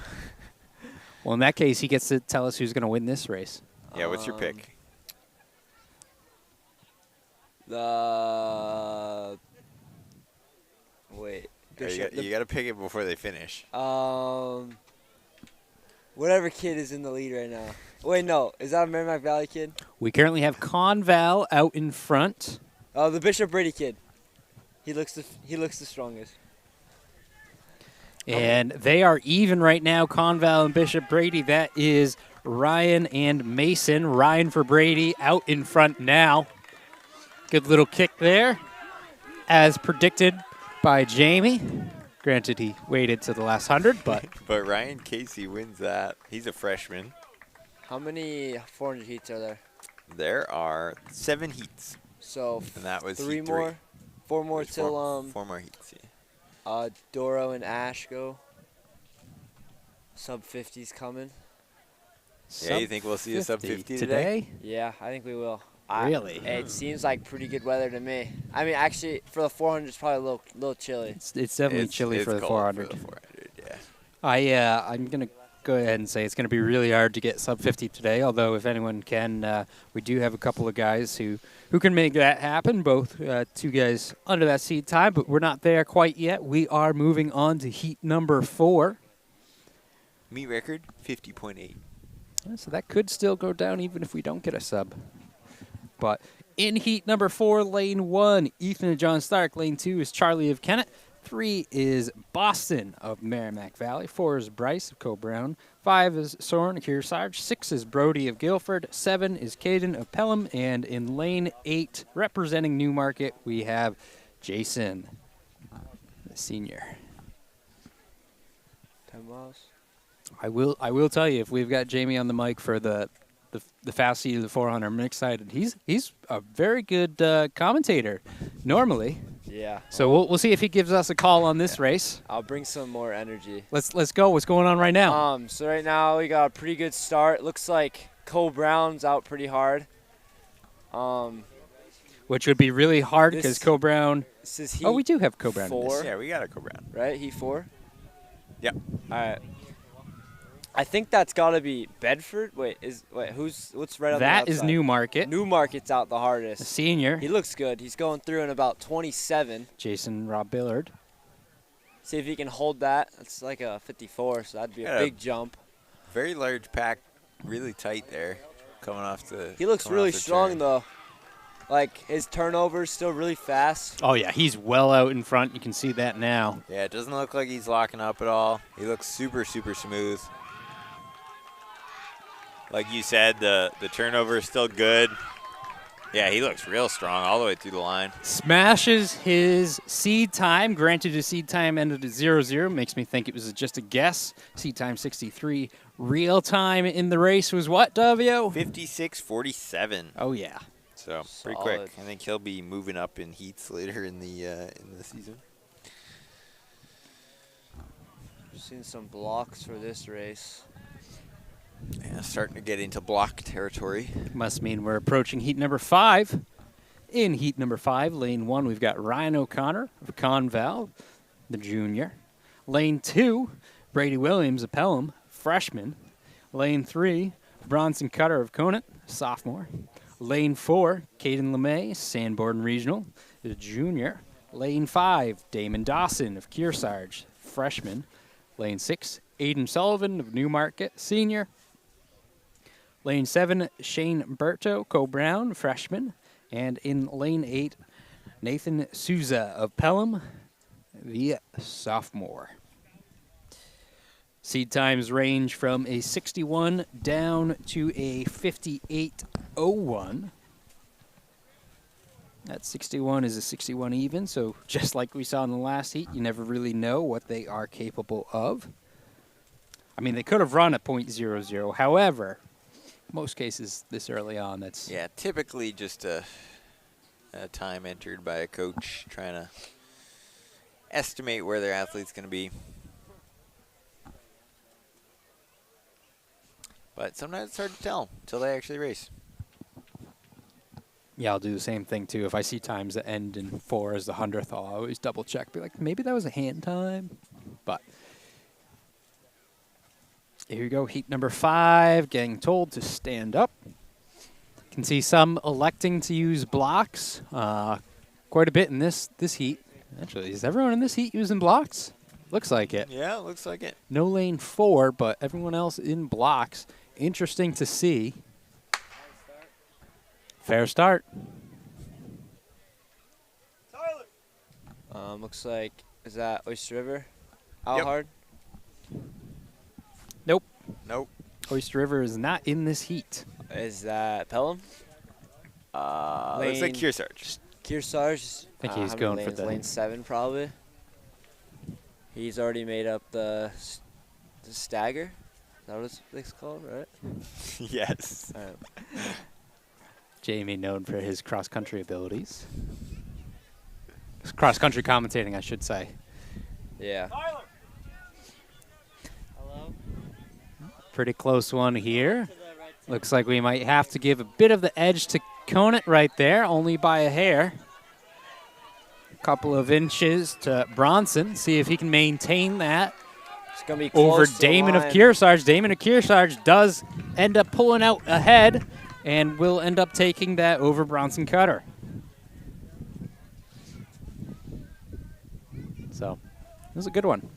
Well, in that case, he gets to tell us who's going to win this race. Yeah, what's your pick? Wait. You got to pick it before they finish. Whatever kid is in the lead right now. Wait, no. Is that a Merrimack Valley kid? We currently have Conval out in front. Oh, the Bishop Brady kid. He looks the strongest. And they are even right now, Conval and Bishop Brady. That is Ryan and Mason. Ryan for Brady out in front now. Good little kick there, as predicted by Jamie. Granted, he waited to the last 100, but But Ryan Casey wins that. He's a freshman. How many 400 heats are there? There are 7 heats, So and that was three heat 3. more, 4 more There's till 4 more heats. Yeah. Doro and Ash go. Sub 50's coming. Yeah, you think we'll see a sub 50 today? Yeah, I think we will. Really? It seems like pretty good weather to me. I mean, actually, for the 400, it's probably a little chilly. It's definitely chilly it's for the cold 400. For the 400, yeah. I'm going to go ahead and say it's going to be really hard to get sub 50 today, although if anyone can, we do have a couple of guys who can make that happen, both 2 guys under that seed time, but we're not there quite yet. We are moving on to heat number 4. Meet record, 50.8. So that could still go down even if we don't get a sub. But in heat number 4, lane 1, Ethan and John Stark. Lane 2 is Charlie of Kennett. 3 is Boston of Merrimack Valley. 4 is Bryce of Co-Brown. 5 is Soren of Kearsarge. 6 is Brody of Guilford. 7 is Caden of Pelham. And in lane 8, representing Newmarket, we have Jason, the senior. 10 miles. I will tell you, if we've got Jamie on the mic for the fast seat of the 400, I'm excited. He's a very good commentator normally. Yeah. So we'll see if he gives us a call on this race. I'll bring some more energy. Let's go. What's going on right now? So right now we got a pretty good start. Looks like Cole Brown's out pretty hard. Which would be really hard because this- Co-Brown. This is heat Oh, we do have Co-Brown in 4, this. Yeah, we got a Co-Brown. right? Heat 4. Yep. All right. I think that's got to be Bedford. What's right on the That outside? is Newmarket. Newmarket's out the The hardest. senior, He looks good. He's going through in about 27. Jason Rob Billard. See if he can hold that. That's like a 54, so that'd be a Yeah. big jump. Very large pack, really tight there, coming off the. He looks coming really off the strong, turn. though. Like, his turnover's still really fast. Oh, yeah, he's well out in front. You can see that now. Yeah, it doesn't look like he's locking up at all. He looks super, super smooth. Like you said, the turnover is still good. Yeah, he looks real strong all the way through the line. Smashes his seed time. Granted, his seed time ended at 0-0. Makes me think it was just a guess. Seed time 63. Real time in the race was what, Davio? 56:47. Oh, yeah. So pretty Solid. quick. I think he'll be moving up in heats later in the season. Seen some blocks for this race. Yeah, starting to get into block territory. Must mean we're approaching heat number 5. In heat number 5, lane 1, we've got Ryan O'Connor of Conval, the junior. Lane 2, Brady Williams of Pelham, freshman. Lane 3, Bronson Cutter of Conant, sophomore. Lane 4, Caden LeMay, Sanborn Regional, the junior. Lane 5, Damon Dawson of Kearsarge, freshman. Lane 6, Aiden Sullivan of Newmarket, senior. Lane 7, Shane Berto, Co-Brown, freshman. And in lane 8, Nathan Souza of Pelham, the sophomore. Seed times range from a 61 down to a 58.01. That 61 is a 61 even, so just like we saw in the last heat, you never really know what they are capable of. I mean, they could have run at .00. However, most cases this early on, that's... Yeah, typically just a time entered by a coach trying to estimate where their athlete's going to be. But sometimes it's hard to tell until they actually race. Yeah, I'll do the same thing, too. If I see times that end in 4 as the 100th, I'll always double-check. Be like, maybe that was a hand time. But here you go, heat number 5, getting told to stand up. Can see some electing to use blocks. Quite a bit in this heat. Actually, is everyone in this heat using blocks? Looks like it. Yeah, it looks like it. No lane 4, but everyone else in blocks. Interesting to see. Fair start. Looks like, is that Oyster River? Out Yep. hard? Nope. Nope. Oyster River is not in this heat. Is that Pelham? Looks like Lane- Kearsarge. Kearsarge? I think he's how many going for lanes? the- Lane 7, probably. He's already made up the stagger. Is that what it's called, right? Yes. All right. Jamie, known for his cross-country abilities. Cross-country commentating, I should say. Yeah. Hello? Pretty close one here. Looks like we might have to give a bit of the edge to Conant right there, only by a hair. A couple of inches to Bronson. See if he can maintain that It's going to be over close to the Damon of line. Kearsarge. Damon of Kearsarge does end up pulling out ahead and will end up taking that over Bronson Cutter. So, it was a good one.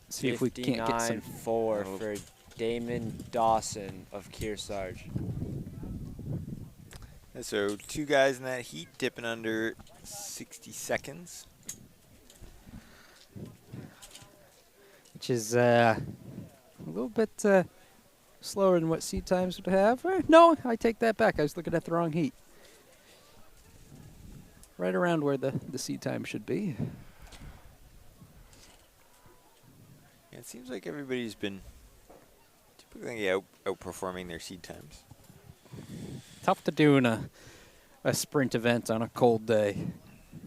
See if we can't get some. 59-4 for Damon Dawson of Kearsarge. And so 2 guys in that heat dipping under 60 seconds. Which is a little bit slower than what seat times would have. No, I take that back. I was looking at the wrong heat. Right around where the seat time should be. Yeah, it seems like everybody's been typically outperforming their seed times. Tough to do in a sprint event on a cold day.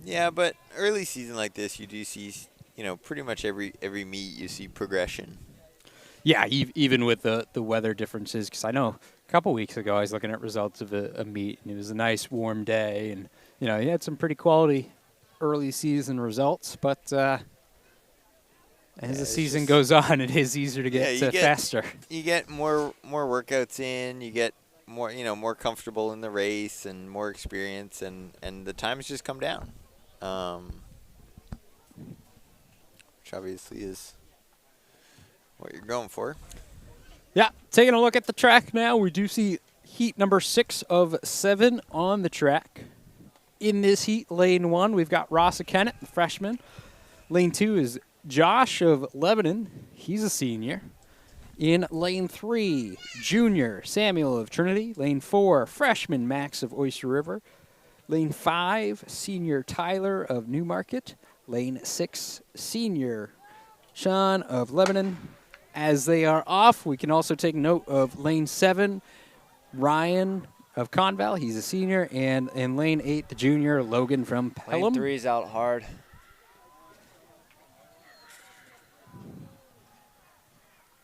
Yeah, but early season like this, you do see, pretty much every meet you see progression. Yeah, even with the weather differences, because I know a couple weeks ago I was looking at results of a meet, and it was a nice warm day, and you had some pretty quality early season results, but as the season goes on, it is easier to get faster. You get more workouts in, you get more more comfortable in the race and more experience, and the times just come down, which obviously is what you're going for. Yeah, taking a look at the track now, we do see heat number 6 of 7 on the track. In this heat, lane 1, we've got Rossa Kennett, the freshman. Lane 2 is Josh of Lebanon. He's a senior. In lane 3, junior Samuel of Trinity. Lane 4, freshman Max of Oyster River. Lane 5, senior Tyler of Newmarket. Lane 6, senior Sean of Lebanon. As they are off, we can also take note of lane 7, Ryan of Conval. He's a senior. And in lane 8, the junior Logan from Pelham. Lane 3's out hard.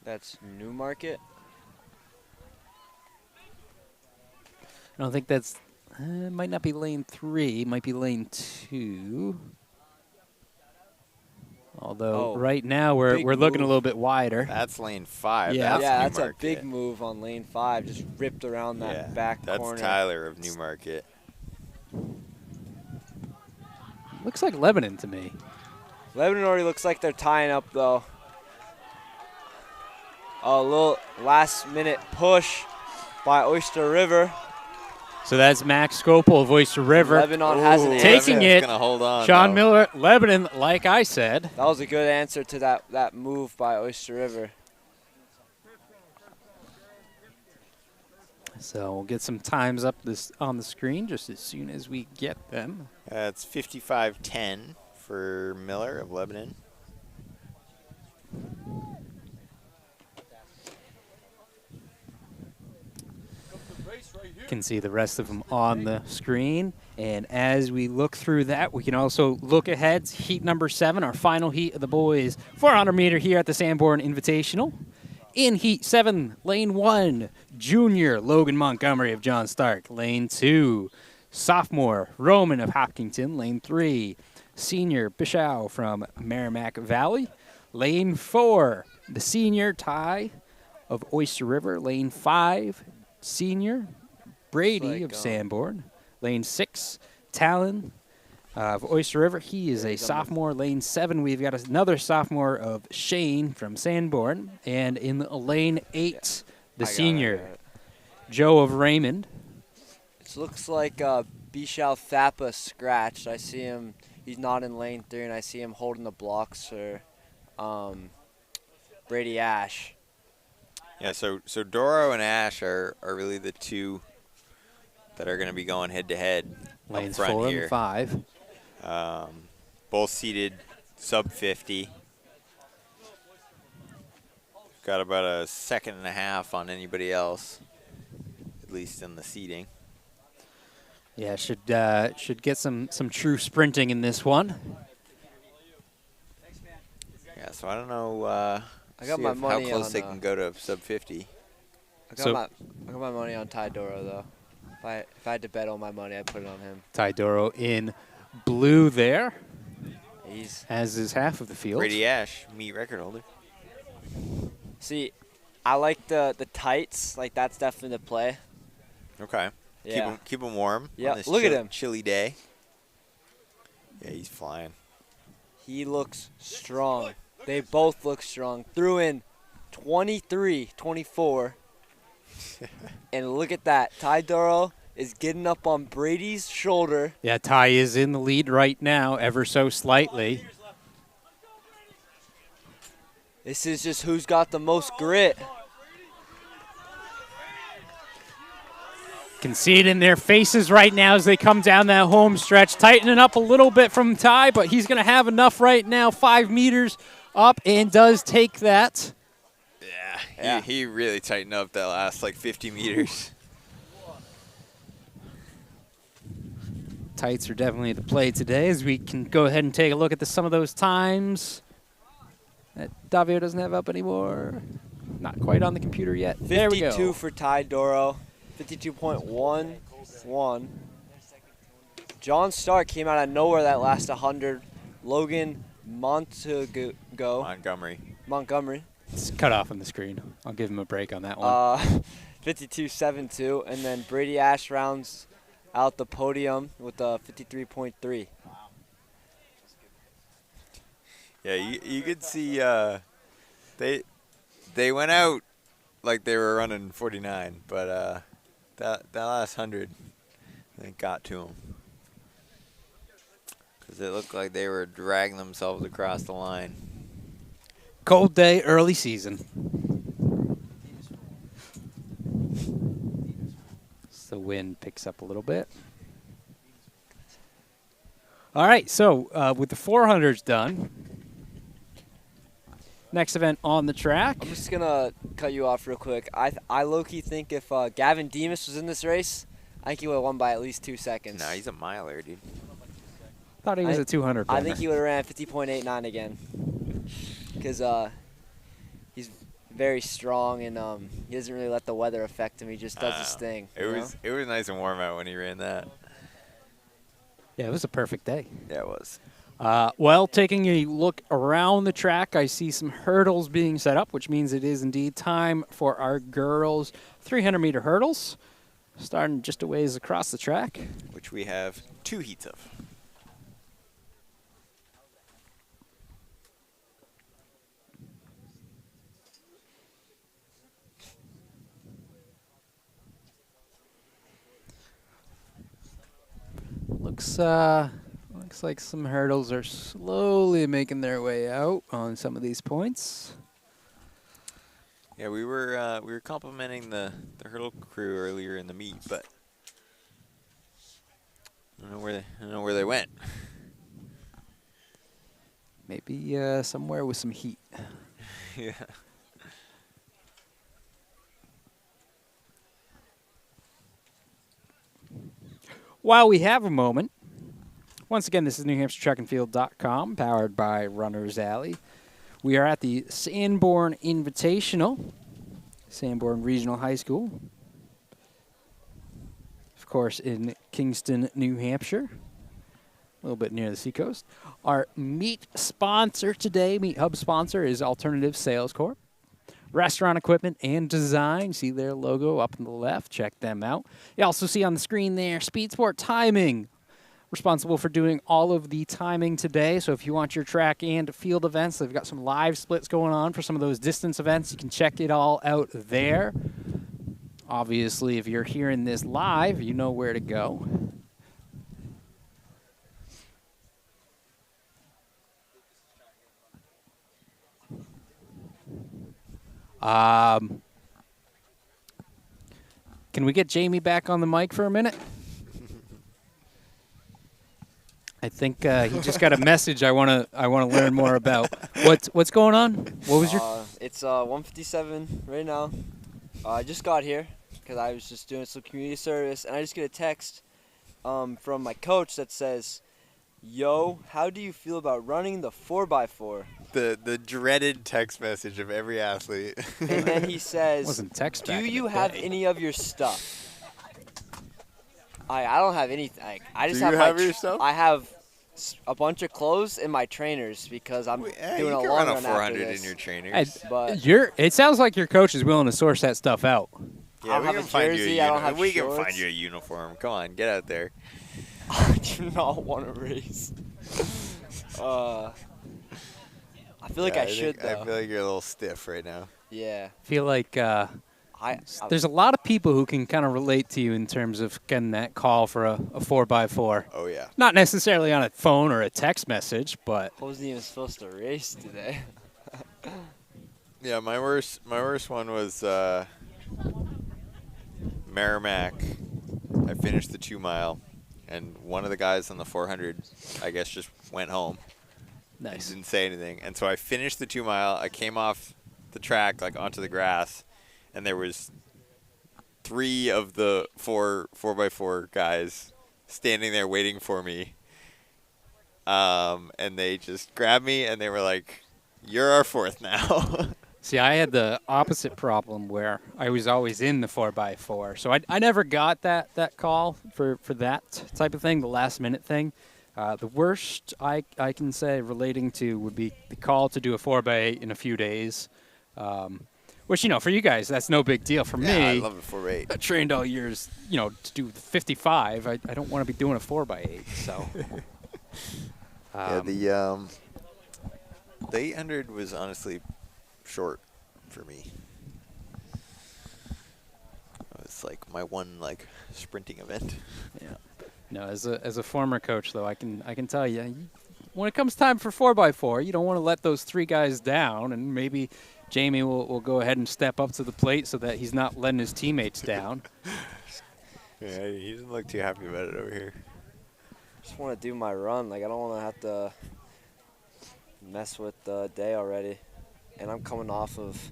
That's Newmarket. I don't think that's, might not be lane 3, it might be lane 2. Although right now we're looking a little bit wider. That's lane 5. Yeah, that's a Newmarket. big move on lane 5. Just ripped around that back corner. That's Tyler of Newmarket. Looks like Lebanon to me. Lebanon already looks like they're tying up, though. A little last-minute push by Oyster River. So that's Max Scopel of Oyster River. Lebanon has an taking answer. it. Gonna hold on, Sean though. Miller, Lebanon, like I said. That was a good answer to that move by Oyster River. So we'll get some times up on the screen just as soon as we get them. It's 55:10 for Miller of Lebanon. You can see the rest of them on the screen. And as we look through that, we can also look ahead. Heat number 7, our final heat of the boys 400 meter here at the Sanborn Invitational. In heat 7, lane 1, junior Logan Montgomery of John Stark. Lane 2, sophomore Roman of Hopkinton. Lane 3, senior Bishow from Merrimack Valley. Lane 4, the senior Ty of Oyster River. Lane 5, senior Brady of Sanborn. Lane 6, Talon of Oyster River. He is a sophomore. Lane 7, we've got another sophomore of Shane from Sanborn. And in lane 8, the senior, Joe of Raymond. It looks like Bishal Thappa scratched. I see him. He's not in lane 3, and I see him holding the blocks for Brady Ash. Yeah, so Doro and Ash are really the two that are going to be going head-to-head up Lanes front 4 here. and 5. Both seated sub 50. Got about a second and a half on anybody else, at least in the seating. Yeah, should get some true sprinting in this one. Yeah, so I don't know. I got see my how money close on, they can go to sub 50. I got So- my money on Ty Doro though. If I had to bet all my money, I'd put it on him. Tydoro in blue there, He's as is half of the field. Brady Ash, meet record holder. see, I like the tights. Like that's definitely the play. Okay. Yeah. Keep him warm. Yeah, On this look at him. Chilly day. Yeah, he's flying. He looks strong. They both look strong. Threw in 23, 24. And look at that. Ty Doro is getting up on Brady's shoulder. Yeah, Ty is in the lead right now, ever so slightly. This is just who's got the most grit. Can see it in their faces right now as they come down that home stretch. Tightening up a little bit from Ty, but he's going to have enough right now. 5 meters up and does take that. Yeah, he really tightened up that last, 50 meters. Tights are definitely the play today as we can go ahead and take a look at some of those times that Davio doesn't have up anymore. Not quite on the computer yet. There we 52 go. for Ty Doro. 52.11. John Stark came out of nowhere that last 100. Logan Montgomery. It's cut off on the screen. I'll give him a break on that one. 52.72. And then Brady Ash rounds out the podium with a 53.3. Yeah, you could see they went out like they were running 49, but that last 100, they got to them. Because it looked like they were dragging themselves across the line. Cold day, early season. So the wind picks up a little bit. All right, so with the 400s done, next event on the track. I'm just going to cut you off real quick. I low-key think if Gavin Demas was in this race, I think he would have won by at least 2 seconds. Nah, he's a miler, dude. Thought he was a 200. I think he would have ran 50.89 again. Because he's very strong and he doesn't really let the weather affect him. He just does his thing. It was nice and warm out when he ran that. Yeah, it was a perfect day. Yeah, it was. Well, taking a look around the track, I see some hurdles being set up, which means it is indeed time for our girls' 300-meter hurdles, starting just a ways across the track. Which we have 2 heats of. Looks like some hurdles are slowly making their way out on some of these points. Yeah, we were complimenting the hurdle crew earlier in the meet, but I don't know where they went. Maybe somewhere with some heat. Yeah. While we have a moment, once again, this is NewHampshireTrackandField.com, powered by Runner's Alley. We are at the Sanborn Invitational, Sanborn Regional High School, of course, in Kingston, New Hampshire, a little bit near the seacoast. Our meet sponsor today, meet hub sponsor, is Alternative Sales Corp. Restaurant equipment and design. See their logo up on the left. Check them out. You also see on the screen there, Speed Sport Timing, responsible for doing all of the timing today. So if you want your track and field events, they've got some live splits going on for some of those distance events. You can check it all out there. Obviously, if you're hearing this live, you know where to go. Can we get Jamie back on the mic for a minute? I think he just got a message I want to learn more about. What's going on? What was your? It's 1:57 right now. I just got here because I was just doing some community service, and I just get a text from my coach that says, "Yo, how do you feel about running the 4x4?" The dreaded text message of every athlete. And then he says, Wasn't text "Do back in the you have day." any of your stuff?" I don't have anything. I just Do have you my have your stuff? I have a bunch of clothes and my trainers because I'm Hey, doing you a can long run a run 400 after in this. your trainers. But It sounds like your coach is willing to source that stuff out. Yeah, I we don't can have a find you jersey, a I don't have We can find shorts. you a uniform. Come on, get out there. I do not want to race. I feel like Yeah, I should I though. feel like you're a little stiff right now. Yeah. Feel like I there's a lot of people who can kind of relate to you in terms of getting that call for a 4x4. Oh yeah. Not necessarily on a phone or a text message, but wasn't even supposed to race today. Yeah, my worst one was Merrimack. I finished the 2 mile, and one of the guys on the 400, I guess, just went home. nice. Didn't say anything, and so I finished the 2 mile. I came off the track like onto the grass, and there was 3 of the 4x4 guys standing there waiting for me. And they just grabbed me and they were like, "You're our 4th now." See, I had the opposite problem where I was always in the 4x4. So I never got that call for that type of thing, the last minute thing. The worst I can say relating to would be the call to do a 4x8 in a few days. Which, for you guys, that's no big deal. For Yeah, I me, love the 4x8. I trained all years, to do 55. I don't want to be doing a 4x8. So, Yeah, the 800 was honestly short for me. It's like my one sprinting event. yeah. No, as a former coach though, I can tell you, when it comes time for 4x4, you don't want to let those 3 guys down, and maybe Jamie will go ahead and step up to the plate so that he's not letting his teammates down. Yeah, he doesn't look too happy about it over here. Just want to do my run. I don't want to have to mess with the day already. And I'm coming off of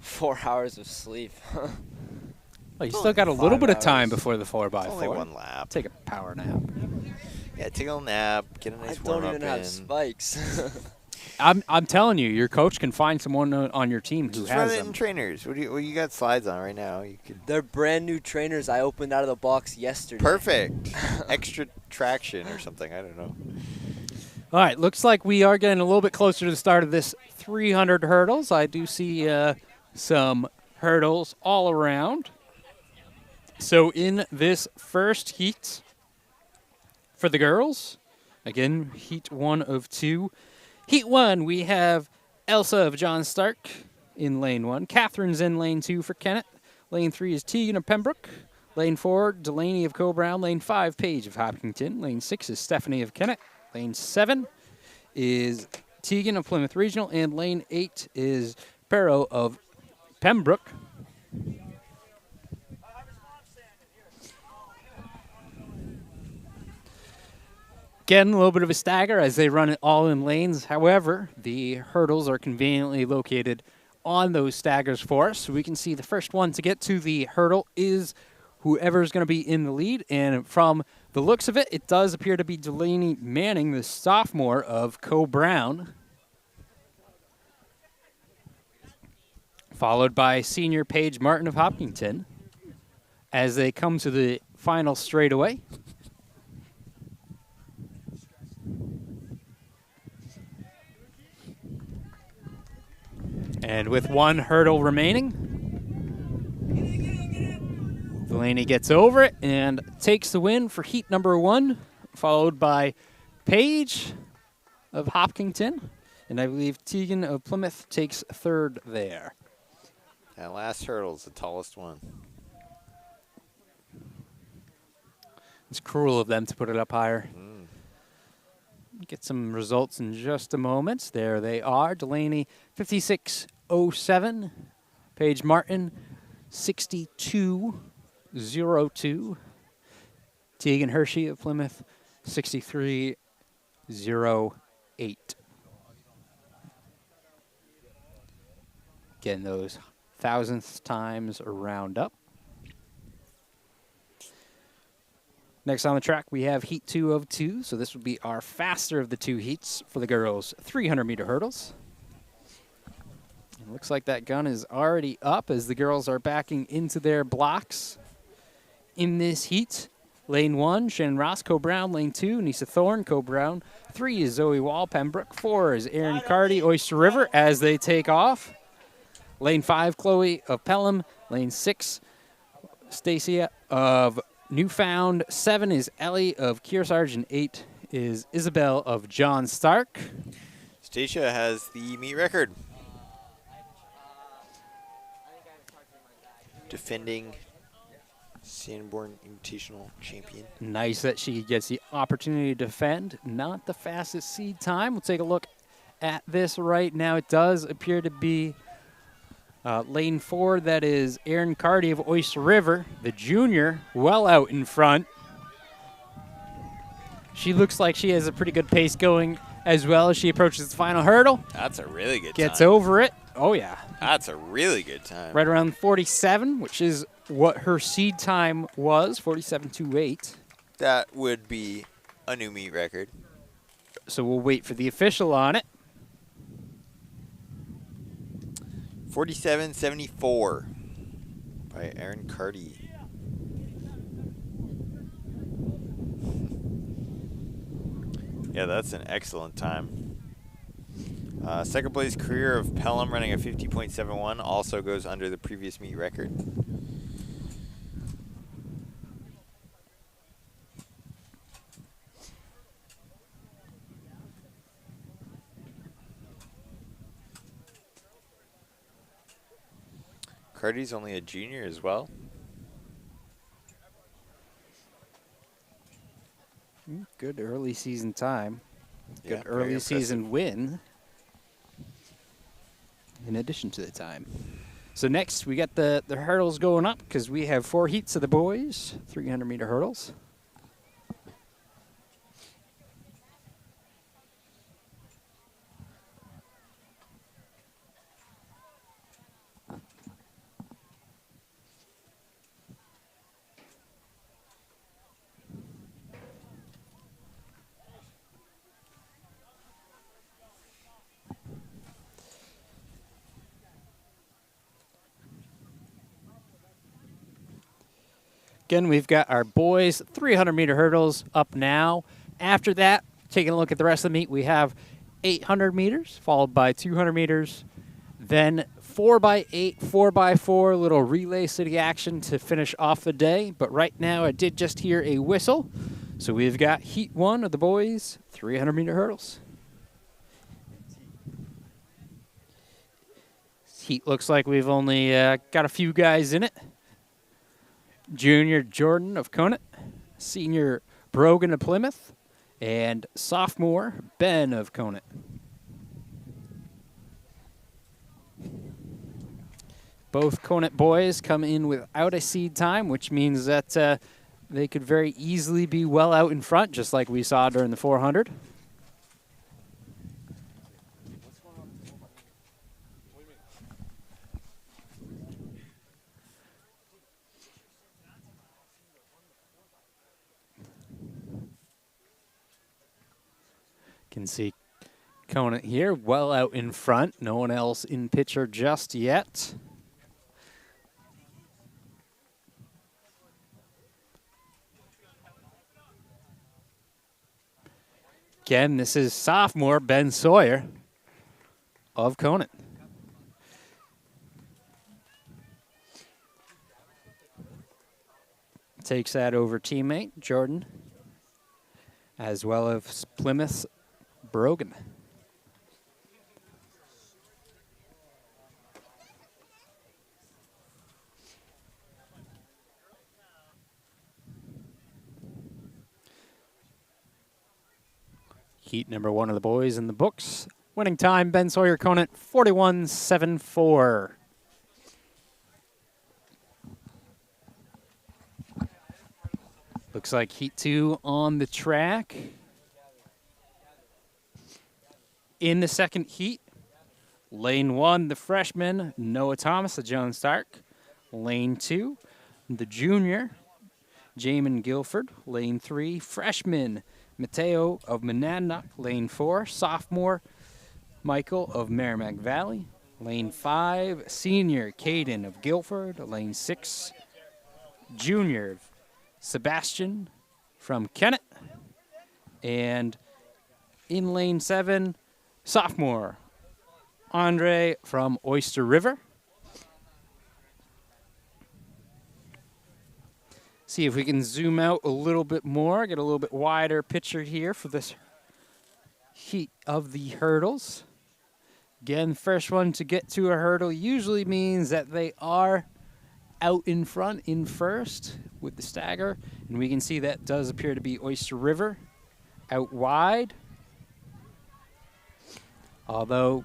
4 hours of sleep. Well, you still got a little 5 bit of time hours. before the 4x4. Only 1 lap. Take a power nap. Yeah, take a little nap, get a I nice don't warm up even have in. spikes. I'm telling you, your coach can find someone on your team who Just run has it them. in trainers. What do you got slides on right now? You could. They're brand new trainers I opened out of the box yesterday. Perfect. Extra traction or something. I don't know. All right, looks like we are getting a little bit closer to the start of this 300 hurdles. I do see some hurdles all around. So in this first heat for the girls, again, heat 1 of 2. Heat 1, we have Elsa of John Stark in lane 1. Catherine's in lane 2 for Kennett. Lane 3 is Tegan of Pembroke. Lane 4, Delaney of Co-Brown. Lane 5, Paige of Hopkinton. Lane 6 is Stephanie of Kennett. Lane 7 is Tegan of Plymouth Regional. And lane 8 is Perro of Pembroke. Again, a little bit of a stagger as they run it all in lanes. However, the hurdles are conveniently located on those staggers for us. So we can see the first one to get to the hurdle is whoever's going to be in the lead. And from the looks of it, it does appear to be Delaney Manning, the sophomore of Co-Brown. Followed by senior Paige Martin of Hopkinton as they come to the final straightaway. And with one hurdle remaining, Delaney gets over it and takes the win for heat number 1, followed by Paige of Hopkinton. And I believe Tegan of Plymouth takes 3rd there. That last hurdle's the tallest one. It's cruel of them to put it up higher. Mm. Get some results in just a moment. There they are. Delaney, 56.07. Paige Martin, 62.02. Tegan Hershey of Plymouth, 63.08. Getting those thousandth times round up. Next on the track, we have Heat 2 of 2. So this would be our faster of the 2 heats for the girls' 300-meter hurdles. It looks like that gun is already up as the girls are backing into their blocks in this heat. Lane 1, Shannon Ross, Co-Brown. Lane 2, Nisa Thorne, Co-Brown. 3 is Zoe Wall, Pembroke. 4 is Erin Cardy, Oyster River, as they take off. Lane 5, Chloe of Pelham. Lane 6, Stacia of Newfound. 7 is Ellie of Kearsarge, and 8 is Isabel of John Stark. Stacia has the meet record. Defending Sanborn Invitational champion. Nice that she gets the opportunity to defend. Not the fastest seed time. We'll take a look at this right now. It does appear to be lane 4. That is Erin Cardy of Oyster River, the junior, well out in front. She looks like she has a pretty good pace going as well as she approaches the final hurdle. That's a really good Gets time. over it. Oh, yeah. That's a really good time. Right around 47, which is what her seed time was, 47.28. That would be a new meet record. So we'll wait for the official on it. 47.74 by Erin Cardy. Yeah, that's an excellent time. Second place career of Pelham running a 50.71 also goes under the previous meet record. Cardy's only a junior as well. Good early season time. Yeah, Good very early impressive. season win. In addition to the time. So next we got the hurdles going up because we have 4 heats of the boys, 300-meter hurdles. Again, we've got our boys 300-meter hurdles up now. After that, taking a look at the rest of the meet, we have 800 meters, followed by 200 meters, then 4x8, 4x4, little relay city action to finish off the day. But right now, I did just hear a whistle. So we've got Heat 1 of the boys, 300-meter hurdles. Heat looks like we've only got a few guys in it. Junior Jordan of Conant, senior Brogan of Plymouth, and sophomore Ben of Conant. Both Conant boys come in without a seed time, which means that they could very easily be well out in front, just like we saw during the 400. Can see Conant here, well out in front. No one else in picture just yet. Again, this is sophomore Ben Sawyer of Conant. Takes that over teammate Jordan, as well as Plymouth's Brogan. Heat number 1 of the boys in the books. Winning time, Ben Sawyer Conant, 41.74. Looks like Heat 2 on the track. In the second heat, lane 1, the freshman, Noah Thomas of Joan Stark. Lane 2, the junior, Jamin Guilford, lane 3. Freshman Mateo of Monadnock, lane 4. Sophomore Michael of Merrimack Valley, lane 5. Senior Caden of Guilford, lane 6. Junior Sebastian from Kennett. And in lane 7, sophomore Andre from Oyster River. See if we can zoom out a little bit more, get a little bit wider picture here for this heat of the hurdles. Again, first one to get to a hurdle usually means that they are out in front in first with the stagger. And we can see that does appear to be Oyster River out wide. Although,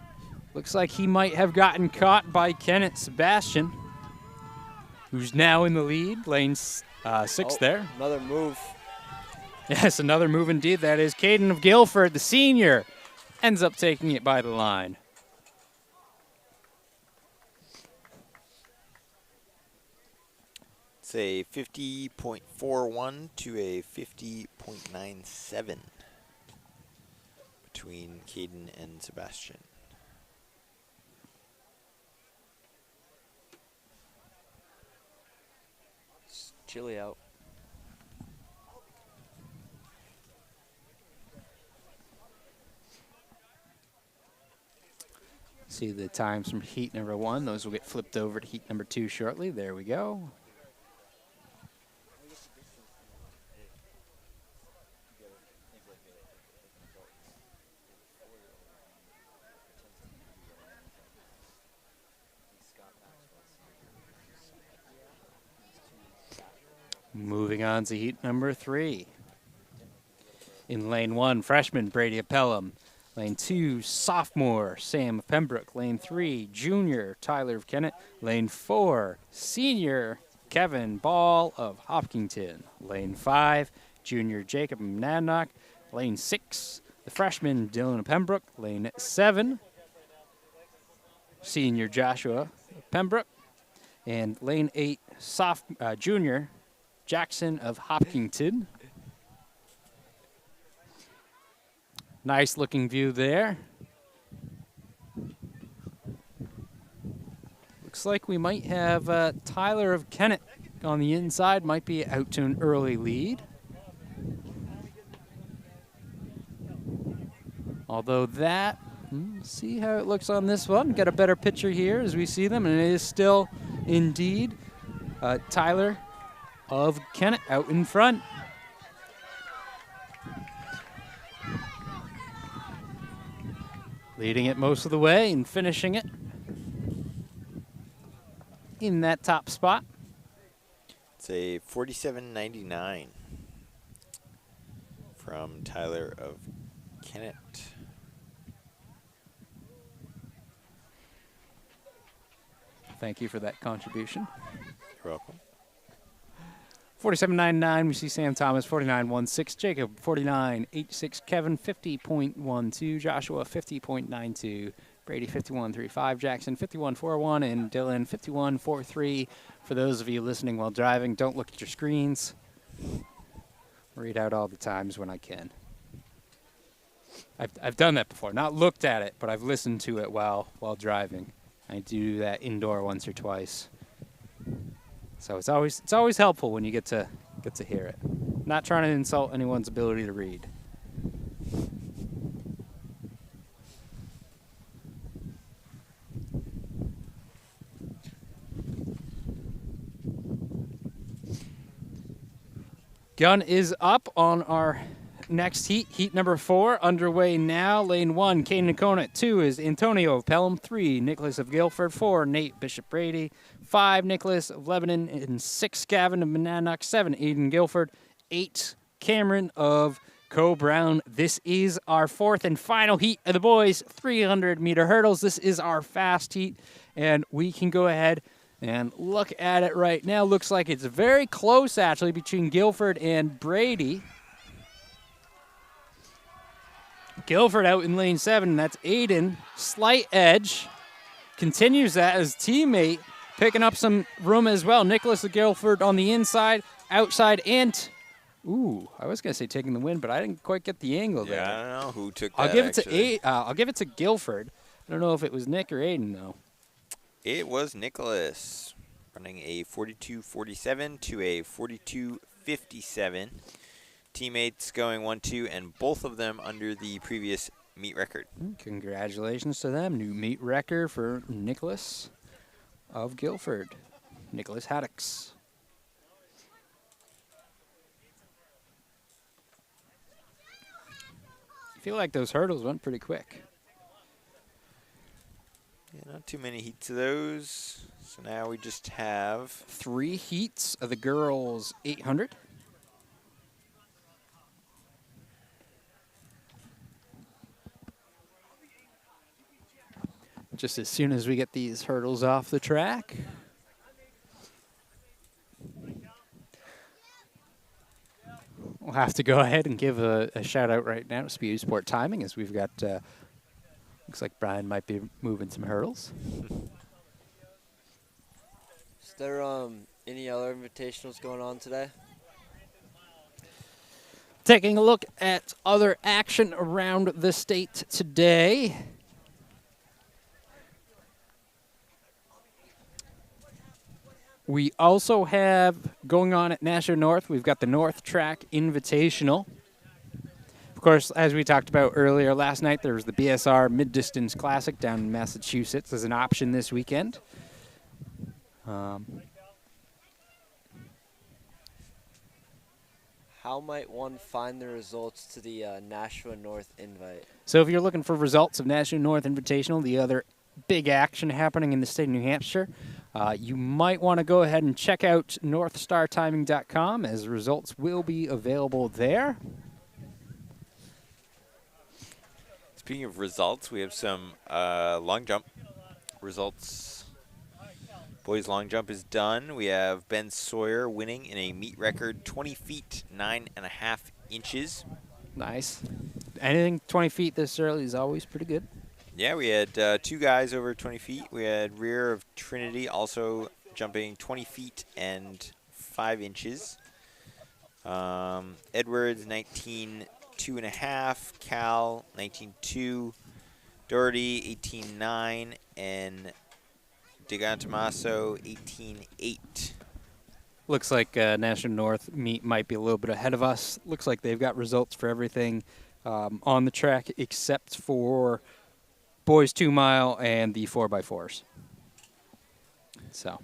looks like he might have gotten caught by Kenneth Sebastian, who's now in the lead, lane 6 there. Another move. Yes, another move indeed. That is Caden of Guilford, the senior, ends up taking it by the line. It's a 50.41 to a 50.97 between Caden and Sebastian. It's chilly out. See the times from heat number 1. Those will get flipped over to heat number 2 shortly. There we go. Moving on to heat number 3. In lane 1, freshman Brady Appellum. Lane 2, sophomore Sam of Pembroke. Lane 3, junior Tyler of Kennett. Lane 4, senior Kevin Ball of Hopkinton. Lane 5, junior Jacob of Monadnock. Lane 6, the freshman Dylan of Pembroke. Lane 7, senior Joshua of Pembroke. And lane 8, junior Jackson of Hopkinton. Nice looking view there. Looks like we might have Tyler of Kennett on the inside, might be out to an early lead. Although that, see how it looks on this one. Get a better picture here as we see them, and it is still indeed Tyler of Kennett out in front. Leading it most of the way and finishing it in that top spot. It's a 47.99 from Tyler of Kennett. Thank you for that contribution. You're welcome. 47.99, we see Sam Thomas, 49.16, Jacob, 49.86, Kevin, 50.12, Joshua, 50.92, Brady, 51.35, Jackson, 51.41, and Dylan, 51.43. For those of you listening while driving, don't look at your screens. Read out all the times when I can. I've done that before, not looked at it, but I've listened to it while driving. I do that indoor once or twice. So it's always helpful when you get to hear it. Not trying to insult anyone's ability to read. Gun is up on our next heat. Heat number 4 underway now. Lane 1, Caden Conant. 2 is Antonio of Pelham. 3, Nicholas of Guilford. 4, Nate Bishop Brady. 5, Nicholas of Lebanon. And 6, Gavin of Monadnock. 7, Aiden Guilford. 8, Cameron of Co-Brown. This is our 4th and final heat of the boys 300-meter hurdles. This is our fast heat, and we can go ahead and look at it right now. Looks like it's very close, actually, between Guilford and Brady. Guilford out in lane 7. That's Aiden. Slight edge. Continues that as teammate picking up some room as well. Nicholas Guilford on the inside, outside, and ooh, I was gonna say taking the win, but I didn't quite get the angle there. Yeah, I don't know who took that. I'll give it actually. to I'll give it to Guilford. I don't know if it was Nick or Aiden though. It was Nicholas running a 42.47 to a 42.57. Teammates going 1-2, and both of them under the previous meet record. Congratulations to them. New meet record for Nicholas of Guilford. Nicholas Haddocks. I feel like those hurdles went pretty quick. Yeah, not too many heats of those. So now we just have 3 heats of the girls 800. Just as soon as we get these hurdles off the track. We'll have to go ahead and give a shout out right now to Speedy Sport Timing as we've got, looks like Brian might be moving some hurdles. Is there any other invitationals going on today? Taking a look at other action around the state today. We also have going on at Nashua North, we've got the North Track Invitational. Of course, as we talked about earlier last night, there was the BSR Mid-Distance Classic down in Massachusetts as an option this weekend. How might one find the results to the Nashua North invite? So if you're looking for results of Nashua North Invitational, the other big action happening in the state of New Hampshire, you might want to go ahead and check out northstartiming.com as results will be available there. Speaking of results, we have some long jump results. Boys long jump is done. We have Ben Sawyer winning in a meet record 20 feet 9.5 inches. Nice. Anything 20 feet this early is always pretty good. Yeah, we had 2 guys over 20 feet. We had Rear of Trinity also jumping 20 feet and 5 inches. Edwards 19.2.5, Cal 19.2, Doherty 18.9, and DeGantomaso 18.8. Looks like National North meet might be a little bit ahead of us. Looks like they've got results for everything on the track except for boys 2 mile and the 4x4s. So.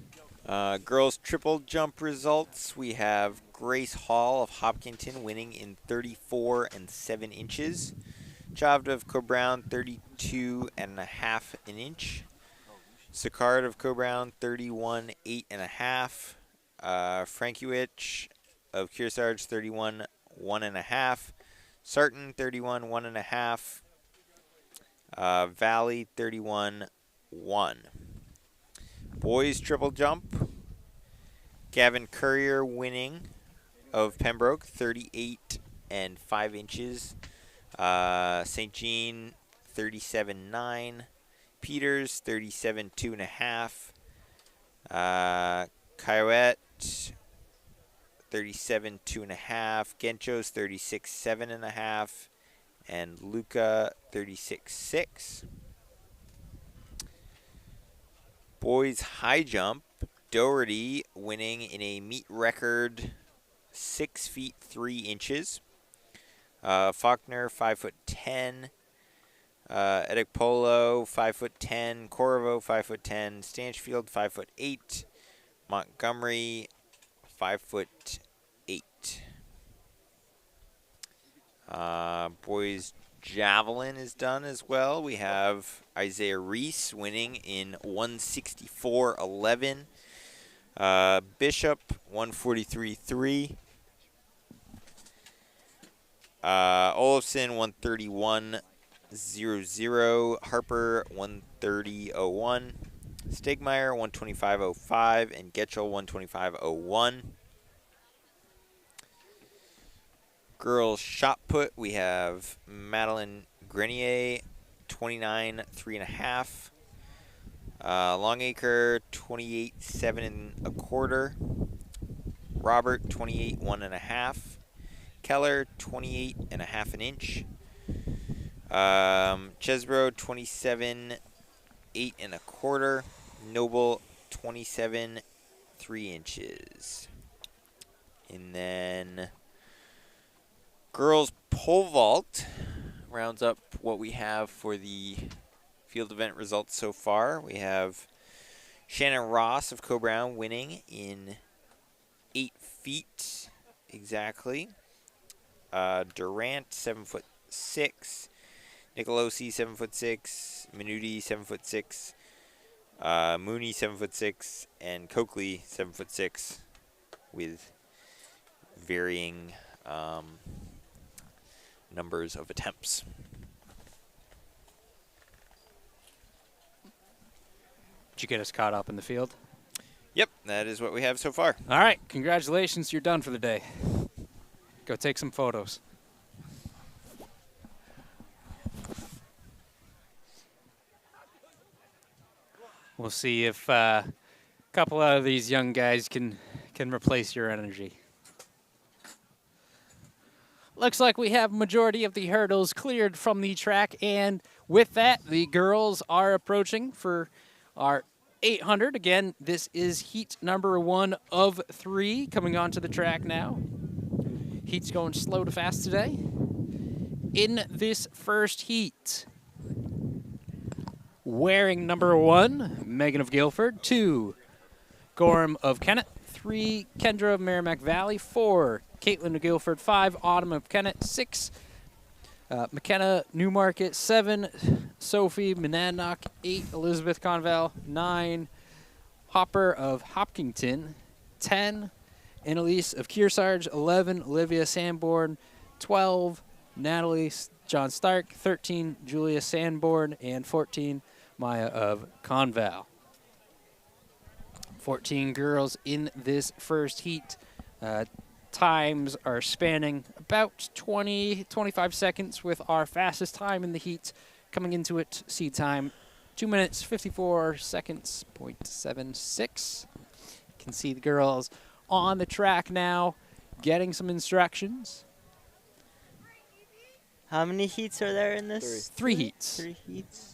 Girls triple jump results. We have Grace Hall of Hopkinton winning in 34 and 7 inches. Chavda of Co-Brown 32.5 an inch. Sicard of Co-Brown 31 8.5. Frankiewicz of Kearsarge 31 1.5. Sarton 31 1.5. Valley 31 1. Boys triple jump. Gavin Courier winning of Pembroke 38 and 5 inches. St. Jean 37.9. Peters 37 2.5. Coyote 37 2.5. Gencho's 36 7.5. And Luca 36.6. Boys high jump, Doherty winning in a meet record 6 feet 3 inches. Faulkner 5'10". Edipolo 5'10". Corvo 5'10". Stanchfield 5'8". Montgomery 5'8". Boys javelin is done as well. We have Isaiah Reese winning in 164.11. Bishop 143.3. Olafson 131.00. Harper 130.01. Stegmeyer 125.05 and Getchell 125.01. Girls shot put, we have Madeline Grenier 29 3.5. Longacre 28.7 and a quarter. Robert 28 1.5. Keller 28 and a half an inch. Chesbro 27 8 and a quarter. Noble 27 3 inches. And then girls pole vault rounds up what we have for the field event results so far. We have Shannon Ross of Co-Brown winning in 8 feet exactly. Durant 7'6", Nicolosi 7'6", Minuti 7'6", Mooney 7'6", and Coakley 7'6", with varying numbers of attempts. Did you get us caught up in the field? Yep, that is what we have so far. All right, congratulations, you're done for the day. Go take some photos. We'll see if a couple of these young guys can replace your energy. Looks like we have majority of the hurdles cleared from the track, and with that, the girls are approaching for our 800. Again, this is heat number 1 of 3 coming onto the track now. Heat's going slow to fast today. In this first heat, wearing number 1, Megan of Guilford. 2, Gorham of Kennett. 3, Kendra of Merrimack Valley. 4, Caitlin of Guilford. 5, Autumn of Kennett. 6, McKenna Newmarket. 7, Sophie Monadnock. 8, Elizabeth Conval. 9, Hopper of Hopkinton. 10, Annalise of Kearsarge. 11, Olivia Sanborn. 12, Natalie John Stark. 13, Julia Sanborn. And 14, Maya of Conval. 14 girls in this first heat. Times are spanning about 20-25 seconds, with our fastest time in the heat coming into it. Seed time 2 minutes 54 seconds, 0.76. You can see the girls on the track now getting some instructions. How many heats are there in this? 3 heats. 3 heats.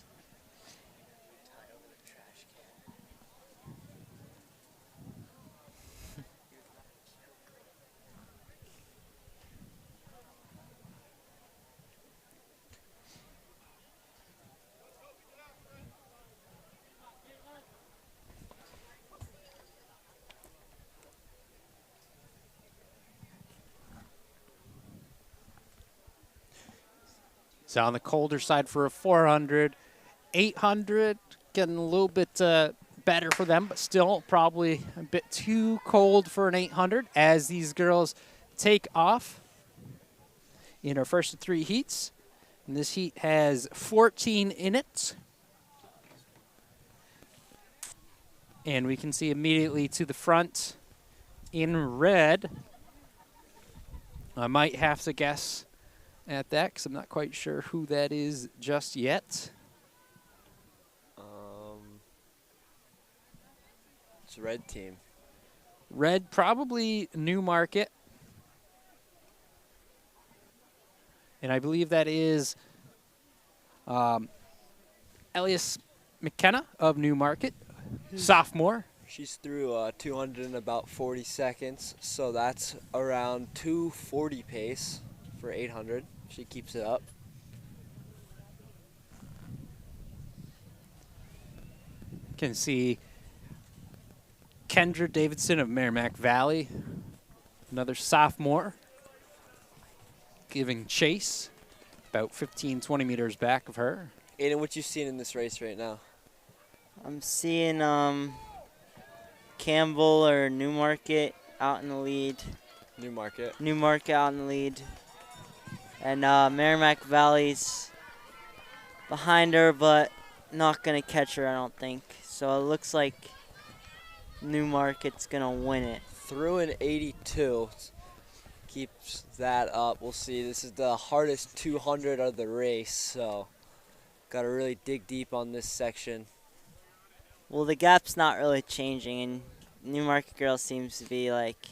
It's on the colder side for a 400. 800, getting a little bit better for them, but still probably a bit too cold for an 800 as these girls take off in our first of 3 heats. And this heat has 14 in it. And we can see immediately to the front in red. I might have to guess at that because I'm not quite sure who that is just yet. It's red team. Red, probably Newmarket. And I believe that is Elias McKenna of Newmarket, sophomore. She's through 200 in about 40 seconds, so that's around 240 pace for 800. She keeps it up. Can see Kendra Davidson of Merrimack Valley, another sophomore, giving chase about 15, 20 meters back of her. Aiden, what you seeing in this race right now? I'm seeing Campbell or Newmarket out in the lead. Newmarket. Newmarket out in the lead. And Merrimack Valley's behind her, but not going to catch her, I don't think. So it looks like Newmarket's going to win it. Through an 82. Keeps that up. We'll see. This is the hardest 200 of the race, so got to really dig deep on this section. Well, the gap's not really changing, and Newmarket girl seems to be like,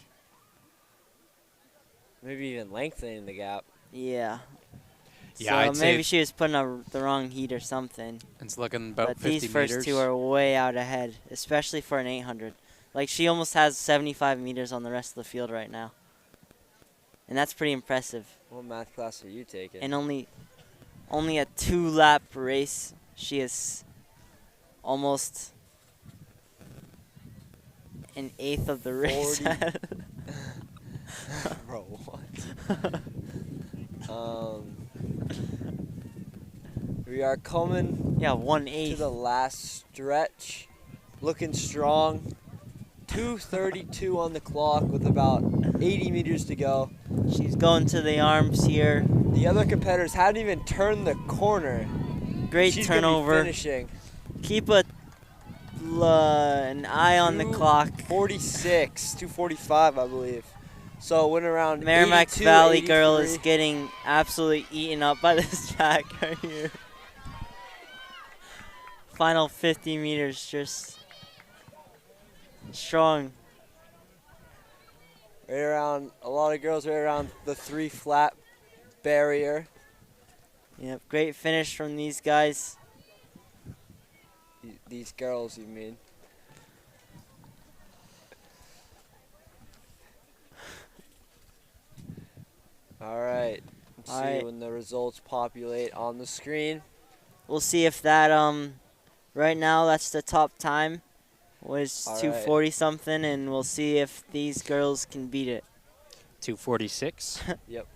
Maybe even lengthening the gap. yeah. Yeah, So I'd say maybe she was putting the wrong heat or something. it's looking about But 50 these first meters. two are way out ahead, especially for an 800. Like, she almost has 75 meters on the rest of the field right now. And that's pretty impressive. What math class are you taking? And only a 2-lap race, she is almost an eighth of the race. 40. Bro, what? We are coming Yeah, to 1/8. the last stretch. Looking strong. 2:32 on the clock with about 80 meters to go. She's going to the arms here. The other competitors hadn't even turned the corner. Great She's gonna be turnover. finishing. Keep an eye on the clock. 2:46, 2:45, I believe. So went around. Merrimack 82, Valley girl is 83. getting absolutely eaten up by this track right here. Final 50 meters, just strong. Right around, a lot of girls right around the 3 flat barrier. Yep, great finish from these guys. These girls, you mean? All right. Let's All see right. when the results populate on the screen. We'll see if that right now that's the top time was All right. 240 something, and we'll see if these girls can beat it. 246. Yep.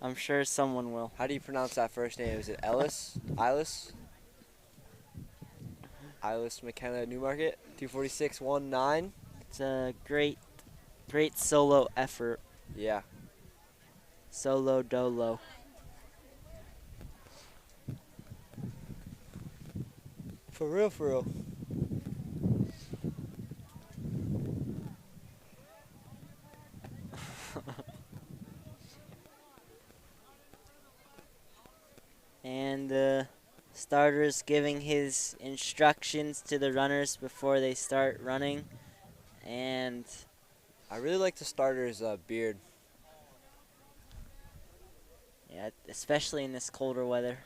I'm sure someone will. How do you pronounce that first name? Is it Ellis? Eilis? Eilis McKenna Newmarket? 246.19. It's a great solo effort. Yeah. Solo dolo. For real, for real. And the starter's giving his instructions to the runners before they start running. And I really like the starter's beard. yeah, especially in this colder weather.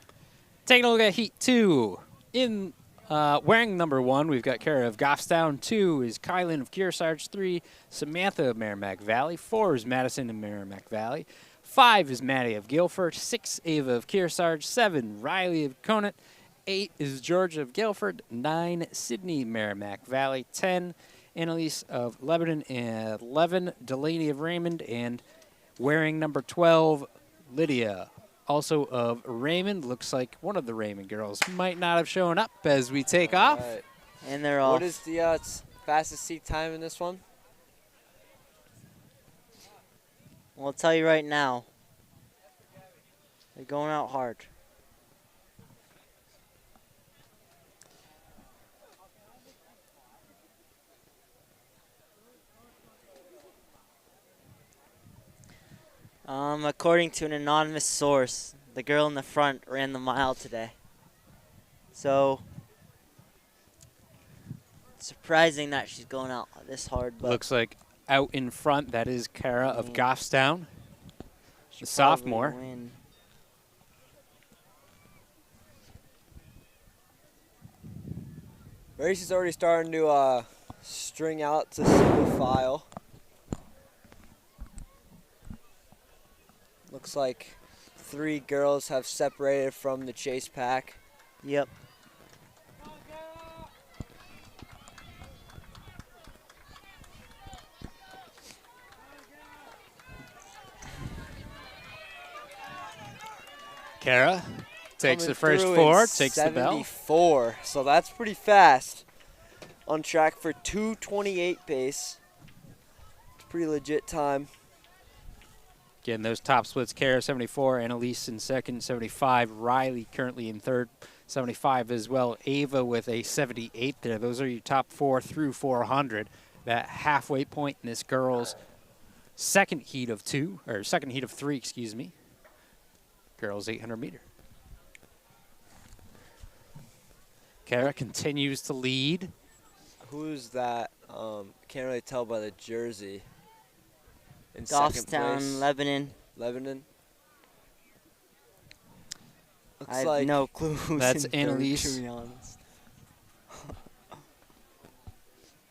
Taking a look at Heat 2. In wearing number 1, we've got Kara of Goffstown. 2 is Kylan of Kearsarge. 3, Samantha of Merrimack Valley. 4 is Madison of Merrimack Valley. 5 is Maddie of Guilford. 6, Ava of Kearsarge. 7, Riley of Conant. 8 is Georgia of Guilford. 9, Sydney Merrimack Valley. 10, Annalise of Lebanon. And 11, Delaney of Raymond. And wearing number 12, Lydia, also of Raymond. Looks like one of the Raymond girls might not have shown up as we take off. All right. And they're off. What is the fastest seat time in this one? Well, I'll tell you right now. They're going out hard. According to an anonymous source, the girl in the front ran the mile today. So, it's surprising that she's going out this hard. But Looks like out in front, that is Kara of Goffstown, she'll the probably sophomore. win. Race is already starting to string out to single file. Looks like 3 girls have separated from the chase pack. Yep. Kara takes Coming the first through in 4, takes the bell. 74, so that's pretty fast. On track for 2:28 pace. It's pretty legit time. Again, those top splits, Kara 74, Annalise in second, 75. Riley currently in third, 75 as well. Ava with a 78 there. Those are your top 4 through 400. That halfway point in this girl's second heat of 3, excuse me. Girls 800 meter. Kara continues to lead. Who's that? Can't really tell by the jersey. In second place, Goffstown, Lebanon. Lebanon. Looks I have like no clue who's That's in third, Annalise. to be honest.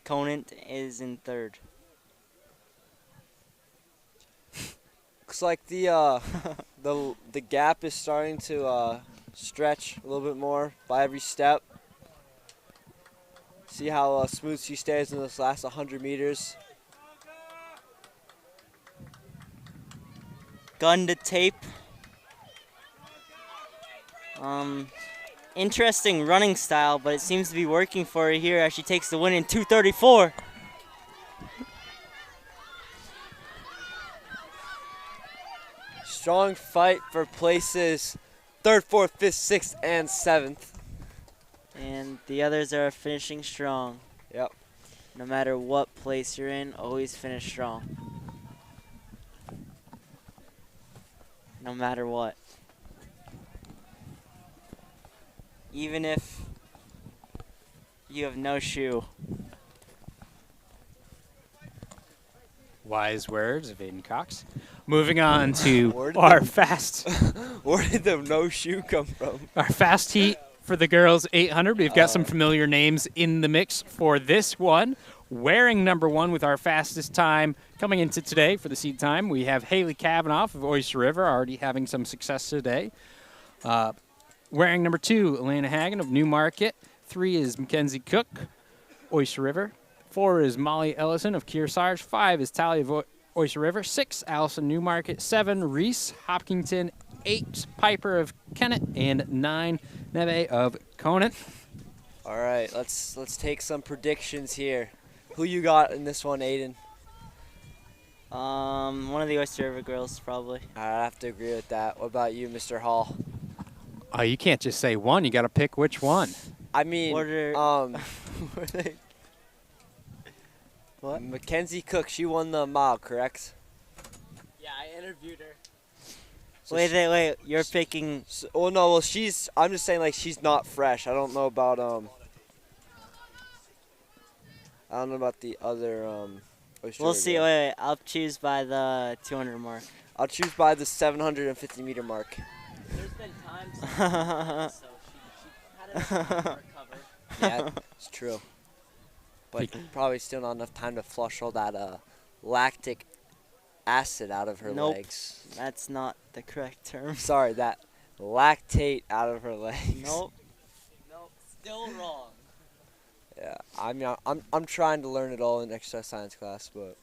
Conant is in third. looks like the the gap is starting to stretch a little bit more by every step. See how smooth she stays in this last 100 meters. Gun to tape. Interesting running style, but it seems to be working for her here as she takes the win in 2:34. Strong fight for places 3rd, 4th, 5th, 6th, and 7th. And the others are finishing strong. Yep. No matter what place you're in, always finish strong. No matter what. Even if you have no shoe. Wise words of Aiden Cox. Moving on to Where did our the- fast Where did the no shoe come from? our fast heat for the girls 800. We've got some familiar names in the mix for this one. Wearing number 1 with our fastest time coming into today for the seed time, we have Haley Kavanaugh of Oyster River, already having some success today. Wearing number 2, Elena Hagen of Newmarket. 3 is Mackenzie Cook, Oyster River. 4 is Molly Ellison of Kearsarge. 5 is Talia of Oyster River. 6, Allison Newmarket. 7, Reese Hopkinton. 8, Piper of Kennett. And 9, Neve of Conant. All right, let's take some predictions here. Who you got in this one, Aiden? One of the Oyster River girls, probably. I have to agree with that. What about you, Mr. Hall? Oh, you can't just say one. You got to pick which one. I mean, What are- were they- What? Mackenzie Cook, she won the mile, correct? Yeah, I interviewed her. So Wait, she- wait, you're picking. oh no, well I'm just saying like she's not fresh. I don't know about I don't know about the other Oyster We'll River see. girl. Wait, I'll choose by the 200 mark. I'll choose by the 750 meter mark. There's been times so she had a recover. Yeah, it's true. But probably still not enough time to flush all that lactic acid out of her Nope. legs. That's not the correct term. Sorry, that lactate out of her legs. Nope. Nope, still wrong. Yeah, I mean, I'm trying to learn it all in exercise science class, but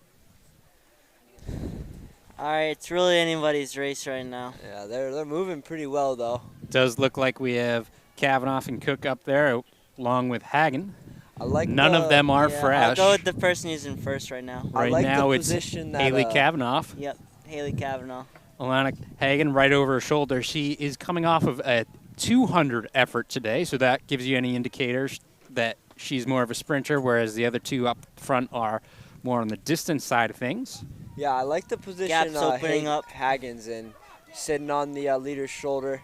All right, it's really anybody's race right now. yeah, they're moving pretty well though. Does look like we have Kavanaugh and Cook up there, along with Hagen. I like None of them are Yeah, fresh. I'll go with the person who's in first right now. I Right like now the it's position that Haley Kavanaugh. Yep, Haley Kavanaugh. Alana Hagen right over her shoulder. She is coming off of a 200 effort today, so that gives you any indicators that she's more of a sprinter, whereas the other two up front are more on the distance side of things. Yeah, I like the position Gap's opening up. Hagen's in, sitting on the leader's shoulder.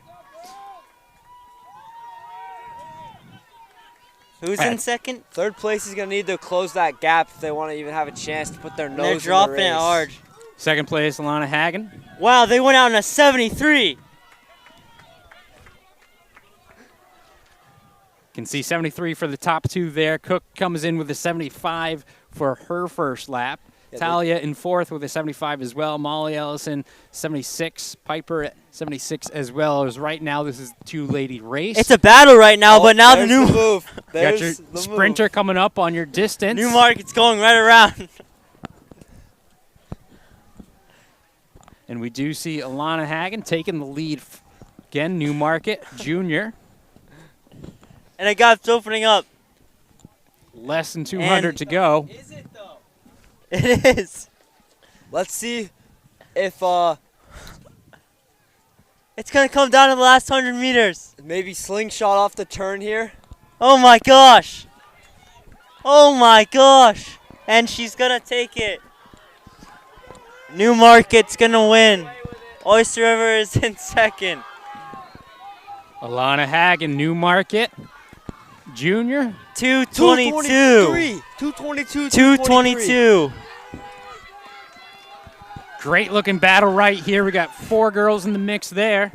Who's in second? Third place is gonna need to close that gap if they want to even have a chance to put their nose. They're in the dropping it race. hard. Second place, Alana Hagen. Wow, they went out in a 73. Can see 73 for the top two there. Cook comes in with a 75 for her first lap. Yeah, Talia in fourth with a 75 as well. Molly Ellison, 76. Piper at 76 as well. As right now, this is the two-lady race. It's a battle right now, but now the there's new move. You got There's your the sprinter move. coming up on your distance. new market's going right around. And we do see Alana Hagen taking the lead. Again, Newmarket Junior. And the gap's opening up. Less than 200 And- to go. Is it though? It is. Let's see if It's going to come down to the last 100 meters. maybe slingshot off the turn here. Oh my gosh. Oh my gosh. And she's going to take it. Newmarket's going to win. Oyster River is in second. Alana Hagen, Newmarket. Junior. 222. 222. 222. Great looking battle right here. We got 4 girls in the mix there.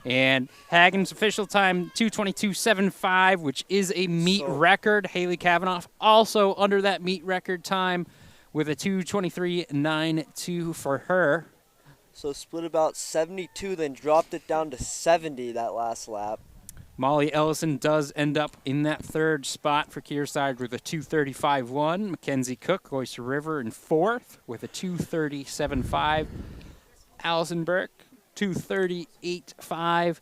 And Hagen's official time, 2:22.75, which is a meet record. Haley Kavanaugh also under that meet record time with a 2:23.92 for her. So split about 72, then dropped it down to 70 that last lap. Molly Ellison does end up in that 3rd spot for Kearsarge with a 2:35.1. Mackenzie Cook, Oyster River in 4th with a 2:37.5. Allison Burke, 2:38.5.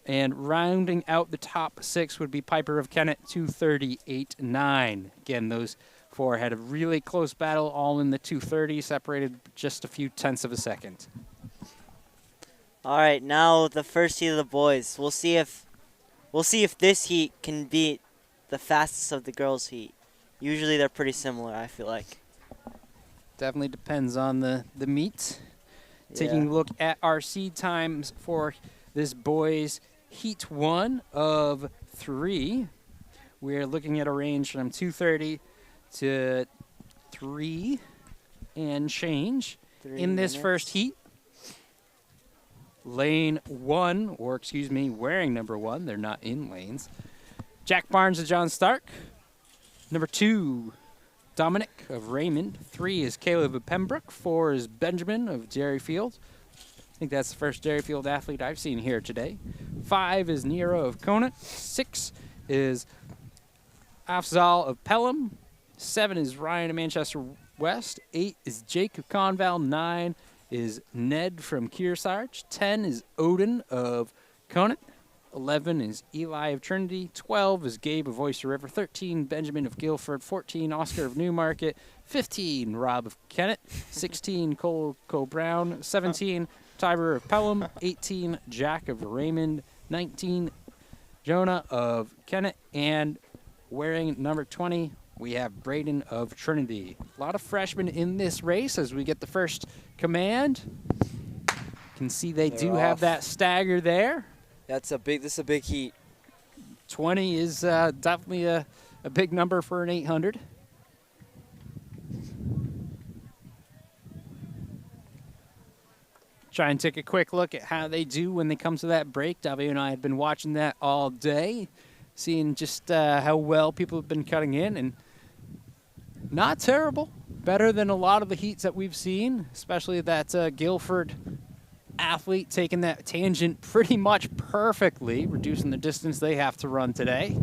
And rounding out the top 6 would be Piper of Kennett, 2:38.9. Again, those 4 had a really close battle, all in the 2:30, separated just a few tenths of a second. All right, now the first heat of the boys. We'll see if this heat can beat the fastest of the girls' heat. Usually they're pretty similar, I feel like. Definitely depends on the meet. Taking a look at our seed times for this boys' heat 1 of 3. We're looking at a range from 2:30 to 3 and change. 3 in this minutes. first heat. Lane 1, or excuse me, wearing number 1. They're not in lanes. Jack Barnes and John Stark. Number 2, Dominic of Raymond. 3 is Caleb of Pembroke. 4 is Benjamin of Dairyfield. I think that's the first Dairyfield athlete I've seen here today. 5 is Nero of Conant. 6 is Afzal of Pelham. 7 is Ryan of Manchester West. 8 is Jake of Conval. 9 is Ned from Kearsarge. 10 is Odin of Conant. 11 is Eli of Trinity. 12 is Gabe of Oyster River. 13, Benjamin of Guilford. 14, Oscar of Newmarket. 15, Rob of Kennett. 16, Cole Brown. 17, Tiber of Pelham. 18, Jack of Raymond. 19, Jonah of Kennett. And wearing number 20, we have Braden of Trinity. A lot of freshmen in this race as we get the first command. You can see they do have that stagger there. This is a big heat. 20 is definitely a big number for an 800. Try and take a quick look at how they do when they come to that break. W and I have been watching that all day, seeing just how well people have been cutting in, and not terrible. Better than a lot of the heats that we've seen, especially that Guilford athlete taking that tangent pretty much perfectly, reducing the distance they have to run today.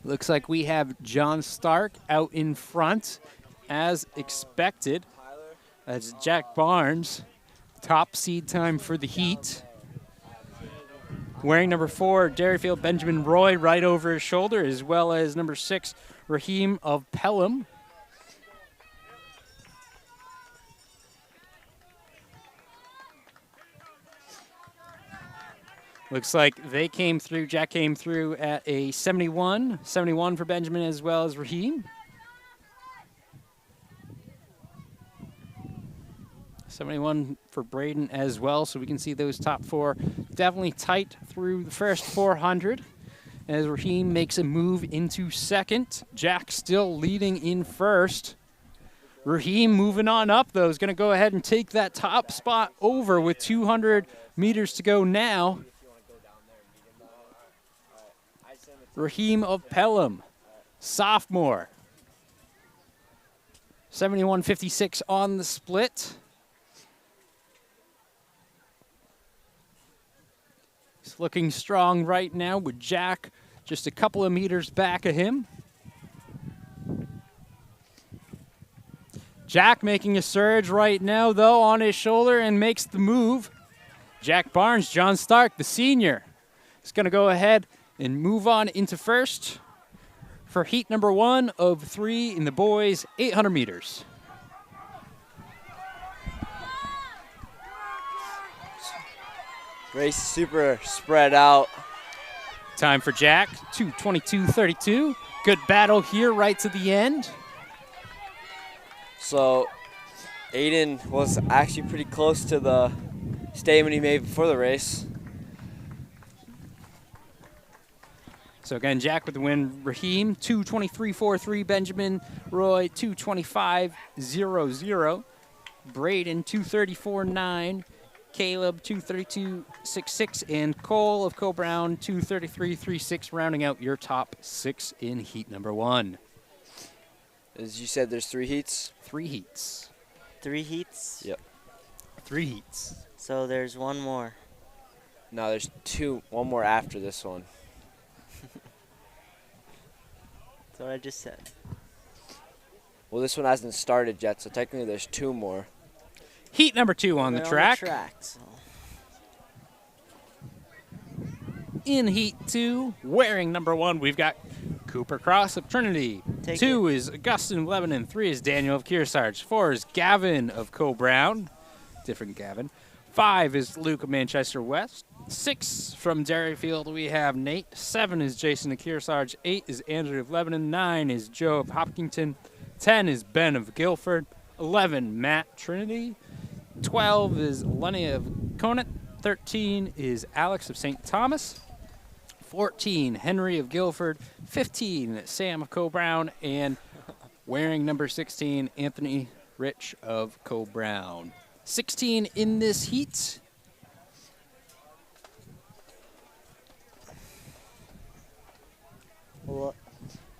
Looks like we have John Stark out in front, as expected. That's Jack Barnes, top seed time for the heat. Wearing number 4, Dairyfield Benjamin Roy right over his shoulder, as well as number 6, Raheem of Pelham. Looks like they came through, Jack came through at a 71 for Benjamin as well as Raheem. 71 for Braden as well, so we can see those top 4 definitely tight through the first 400 as Raheem makes a move into second. Jack still leading in first. Raheem moving on up, though, is going to go ahead and take that top spot over with 200 meters to go now. Raheem of Pelham, sophomore. 71.56 on the split. He's looking strong right now with Jack just a couple of meters back of him. Jack making a surge right now, though, on his shoulder and makes the move. Jack Barnes, John Stark, the senior, is going to go ahead and move on into first for heat number 1 of 3 in the boys' 800 meters. Race super spread out. time for Jack, 2:22.32. Good battle here right to the end. So Aiden was actually pretty close to the statement he made before the race. So again, Jack with the win. Raheem, 2:23.43. Benjamin Roy, 2:25.00. Braden, 2:34.9. Caleb, 2:32.66. And Cole of Co-Brown, 2:33.36, rounding out your top 6 in heat number 1. As you said, there's 3 heats. 3 heats. 3 heats? Yep. 3 heats. So there's one more. No, there's 2. One more after this one. That's what I just said. Well, this one hasn't started yet, so technically there's 2 more. Heat number 2 on the They're track. So. In heat 2, wearing number 1, we've got Cooper Cross of Trinity. 2 is Augustine of Lebanon. 3 is Daniel of Kearsarge. 4 is Gavin of Co-Brown. Different Gavin. 5 is Luke of Manchester West. 6 from Derryfield, we have Nate. 7 is Jason of Kearsarge. 8 is Andrew of Lebanon. 9 is Joe of Hopkinton. 10 is Ben of Guilford. 11, Matt Trinity. 12 is Lenny of Conant. 13 is Alex of St. Thomas. 14, Henry of Guilford. 15, Sam of Co-Brown. And wearing number 16, Anthony Rich of Co-Brown. 16 in this heat. Well,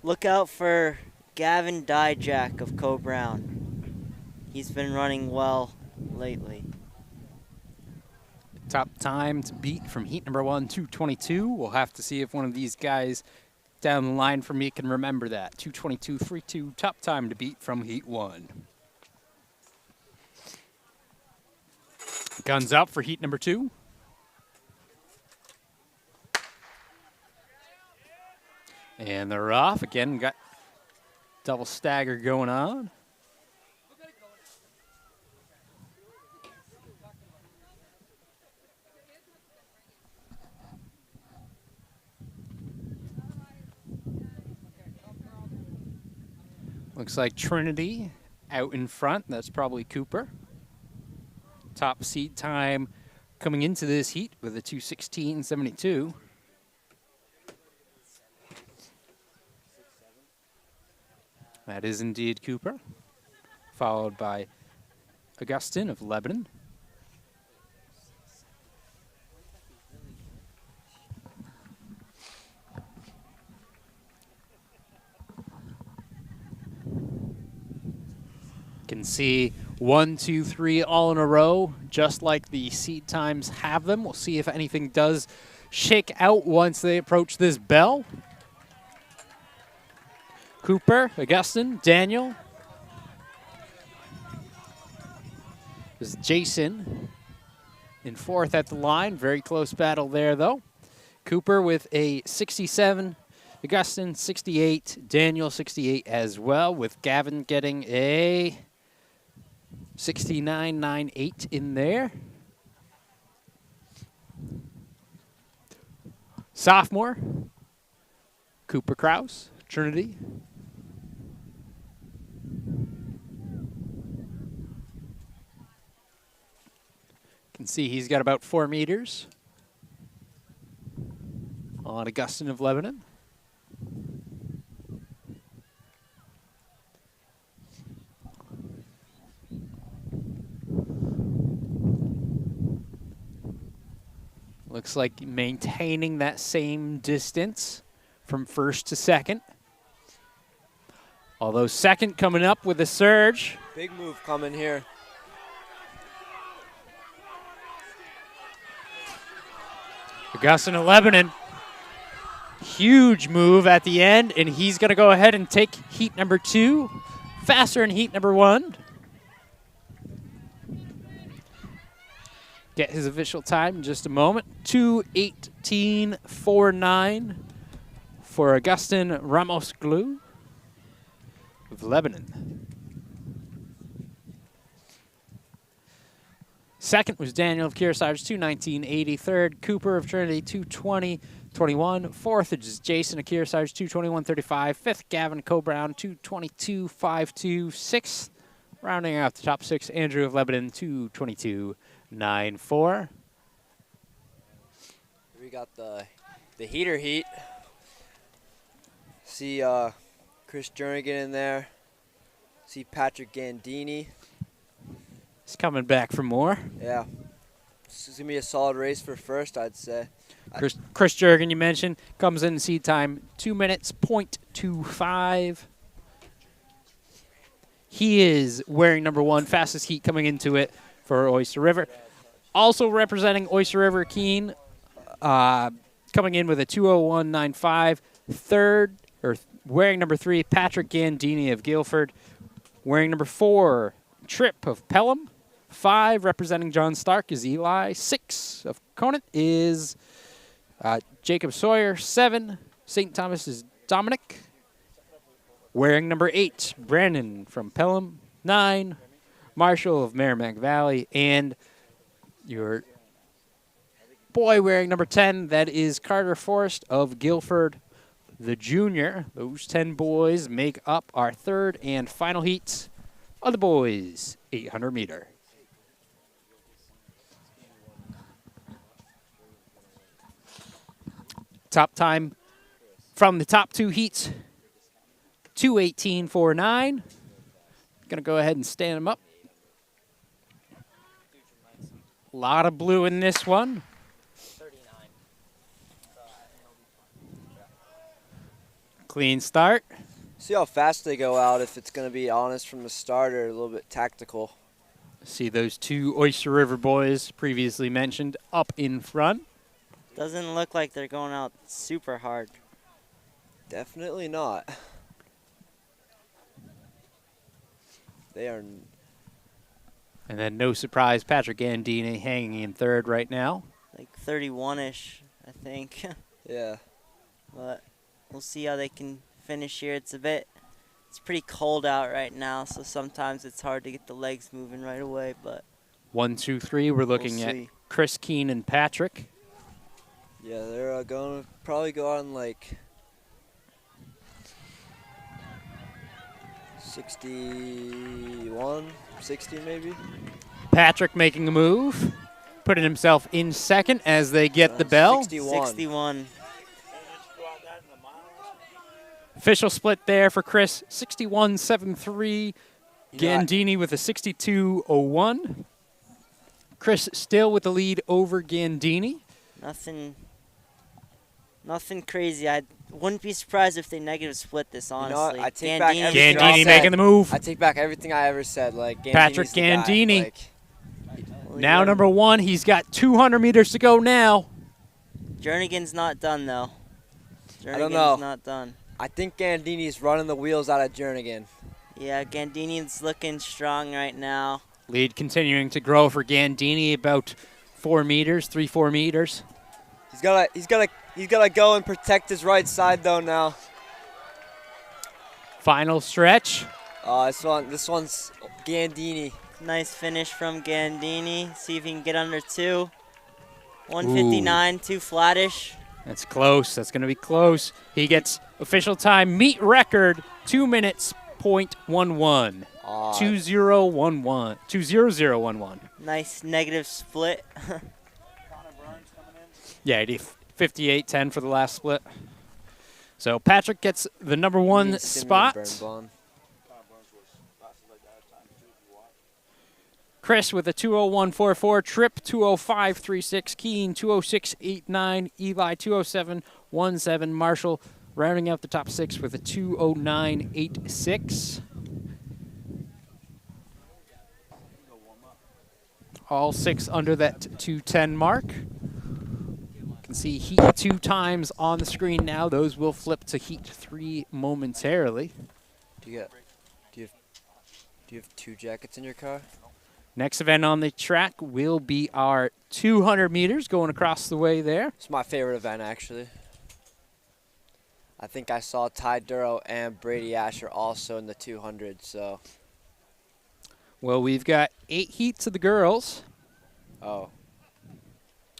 look out for Gavin Dijak of Co-Brown. He's been running well lately. Top time to beat from heat number 1, 2:22. We'll have to see if one of these guys down the line for me can remember that. 2:22.32, top time to beat from heat 1. Guns up for heat number 2. And they're off. Again, got double stagger going on. Looks like Trinity out in front. That's probably Cooper. Top seed time coming into this heat with a 2:16.72. That is indeed Cooper, followed by Augustine of Lebanon. Can see 1, 2, 3 all in a row, just like the seed times have them. We'll see if anything does shake out once they approach this bell. Cooper, Augustine, Daniel. This is Jason in 4th at the line. Very close battle there, though. Cooper with a 67. Augustine, 68. Daniel, 68 as well, with Gavin getting a 69.98 in there. Sophomore, Cooper Kraus, Trinity. Can see he's got about 4 meters on Augustine of Lebanon. Looks like maintaining that same distance from 1st to 2nd. Although 2nd coming up with a surge. Big move coming here. Augustine of Lebanon. Huge move at the end, and he's going to go ahead and take heat number 2. Faster in heat number 1. Get his official time in just a moment. 2:18.49 for Augustine Ramos-Glou of Lebanon. Second was Daniel of Kearsarge, 2:19.80. Third, Cooper of Trinity, 2:20.21. Fourth is Jason of Kearsarge, 2:21.35. Fifth, Gavin Cobrown, 2:22.52. Sixth, rounding out the top 6, Andrew of Lebanon, 2:22.94. We got the heater heat. See Chris Jernigan in there. See Patrick Gandini. He's coming back for more. Yeah. This is going to be a solid race for first, I'd say. Chris Jurgen, you mentioned, comes in seed time 2 minutes, .25. He is wearing number 1, fastest heat coming into it for Oyster River. Also representing Oyster River, Keene, coming in with a 2:01.95. Third, or wearing number 3, Patrick Gandini of Guilford. Wearing number 4, Tripp of Pelham. 5, representing John Stark, is Eli. 6 of Conant is Jacob Sawyer. 7, St. Thomas is Dominic. Wearing number 8, Brandon from Pelham. 9, Marshall of Merrimack Valley. And your boy wearing number 10, that is Carter Forrest of Guilford, the junior. Those 10 boys make up our third and final heats of the boys' 800-meter. Top time from the top 2 heats, 2:18.49. Going to go ahead and stand them up. A lot of blue in this one. Clean start. See how fast they go out, if it's going to be honest from the start or a little bit tactical. See those 2 Oyster River boys previously mentioned up in front. Doesn't look like they're going out super hard. Definitely not. They are. And then no surprise, Patrick Gandini hanging in third right now. Like 31-ish, I think. Yeah. But we'll see how they can finish here. It's pretty cold out right now, so sometimes it's hard to get the legs moving right away. But 1, 2, 3. We're looking at see. Chris Keene and Patrick. Yeah, they're going to probably go on like 61, 60 maybe. Patrick making a move, putting himself in second as they get the bell. 61. Official split there for Chris, 61.73. Gandini with a 62.01. Chris still with the lead over Gandini. Nothing crazy. I wouldn't be surprised if they negative split this, honestly. I take back everything I Gandini said. making the move. I take back everything I ever said. Like Patrick Gandini's the guy. Gandini. Like, Now number 1, he's got 200 meters to go now. Jernigan's not done, though. I don't know. Jernigan's not done. I think Gandini's running the wheels out of Jernigan. Yeah, Gandini's looking strong right now. Lead continuing to grow for Gandini, about 4 meters, 3-4 meters. He's gotta go and protect his right side though now. Final stretch. This one's Gandini. Nice finish from Gandini. See if he can get under 2. 159, too flattish. That's close. That's going to be close. He gets official time meet record 2 minutes .11. 2011. 2:0011. Nice negative split. Yeah, he did 58.10 for the last split. So Patrick gets the number 1 spot. Chris with a 2:01.44, Tripp 2:05.36, Keene 2:06.89, Eli 2:07.17, Marshall rounding out the top 6 with a 2:09.86. All 6 under that 2:10 mark. You can see Heat 2 times on the screen now. Those will flip to Heat 3 momentarily. Do you have 2 jackets in your car? Next event on the track will be our 200 meters going across the way there. It's my favorite event, actually. I think I saw Ty Duro and Brady Asher also in the 200, so. Well, we've got 8 heats of the girls. Oh.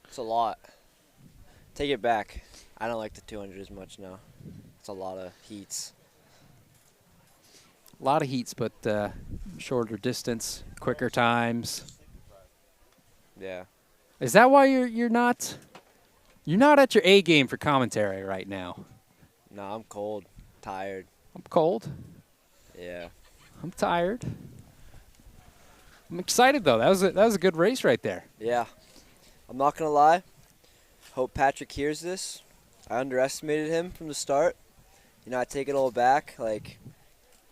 It's a lot. Take it back. I don't like the 200 as much now. It's a lot of heats. A lot of heats, but shorter distance, quicker times. Yeah. Is that why you're not at your A game for commentary right now? No, I'm cold. Tired. I'm cold. Yeah. I'm tired. I'm excited though. That was a good race right there. Yeah. I'm not going to lie. Hope Patrick hears this. I underestimated him from the start. You know, I take it all back. Like,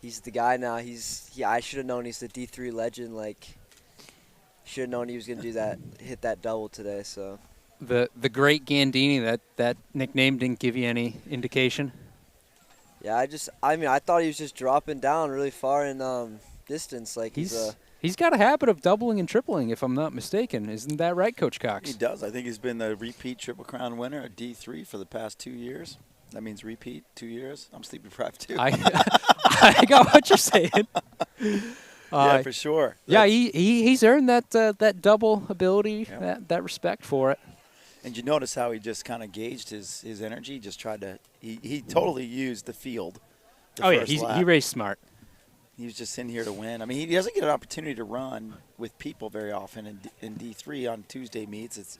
he's the guy now. I should have known he's the D3 legend. Like, should have known he was going to do that, hit that double today. So The great Gandini, that nickname didn't give you any indication. yeah, I thought he was just dropping down really far in distance. Like He's got a habit of doubling and tripling, if I'm not mistaken. Isn't that right, Coach Cox? He does. I think he's been the repeat Triple Crown winner at D3 for the past 2 years. That means repeat 2 years. I'm sleep deprived too. I got what you're saying. Yeah, for sure. Yeah, he's earned that double ability, Yeah. that respect for it. And you notice how he just kind of gauged his energy. Just tried to. He totally used the field. The Oh yeah, first lap. he raced smart. He was just in here to win. I mean, he doesn't get an opportunity to run with people very often in D3 on Tuesday meets. It's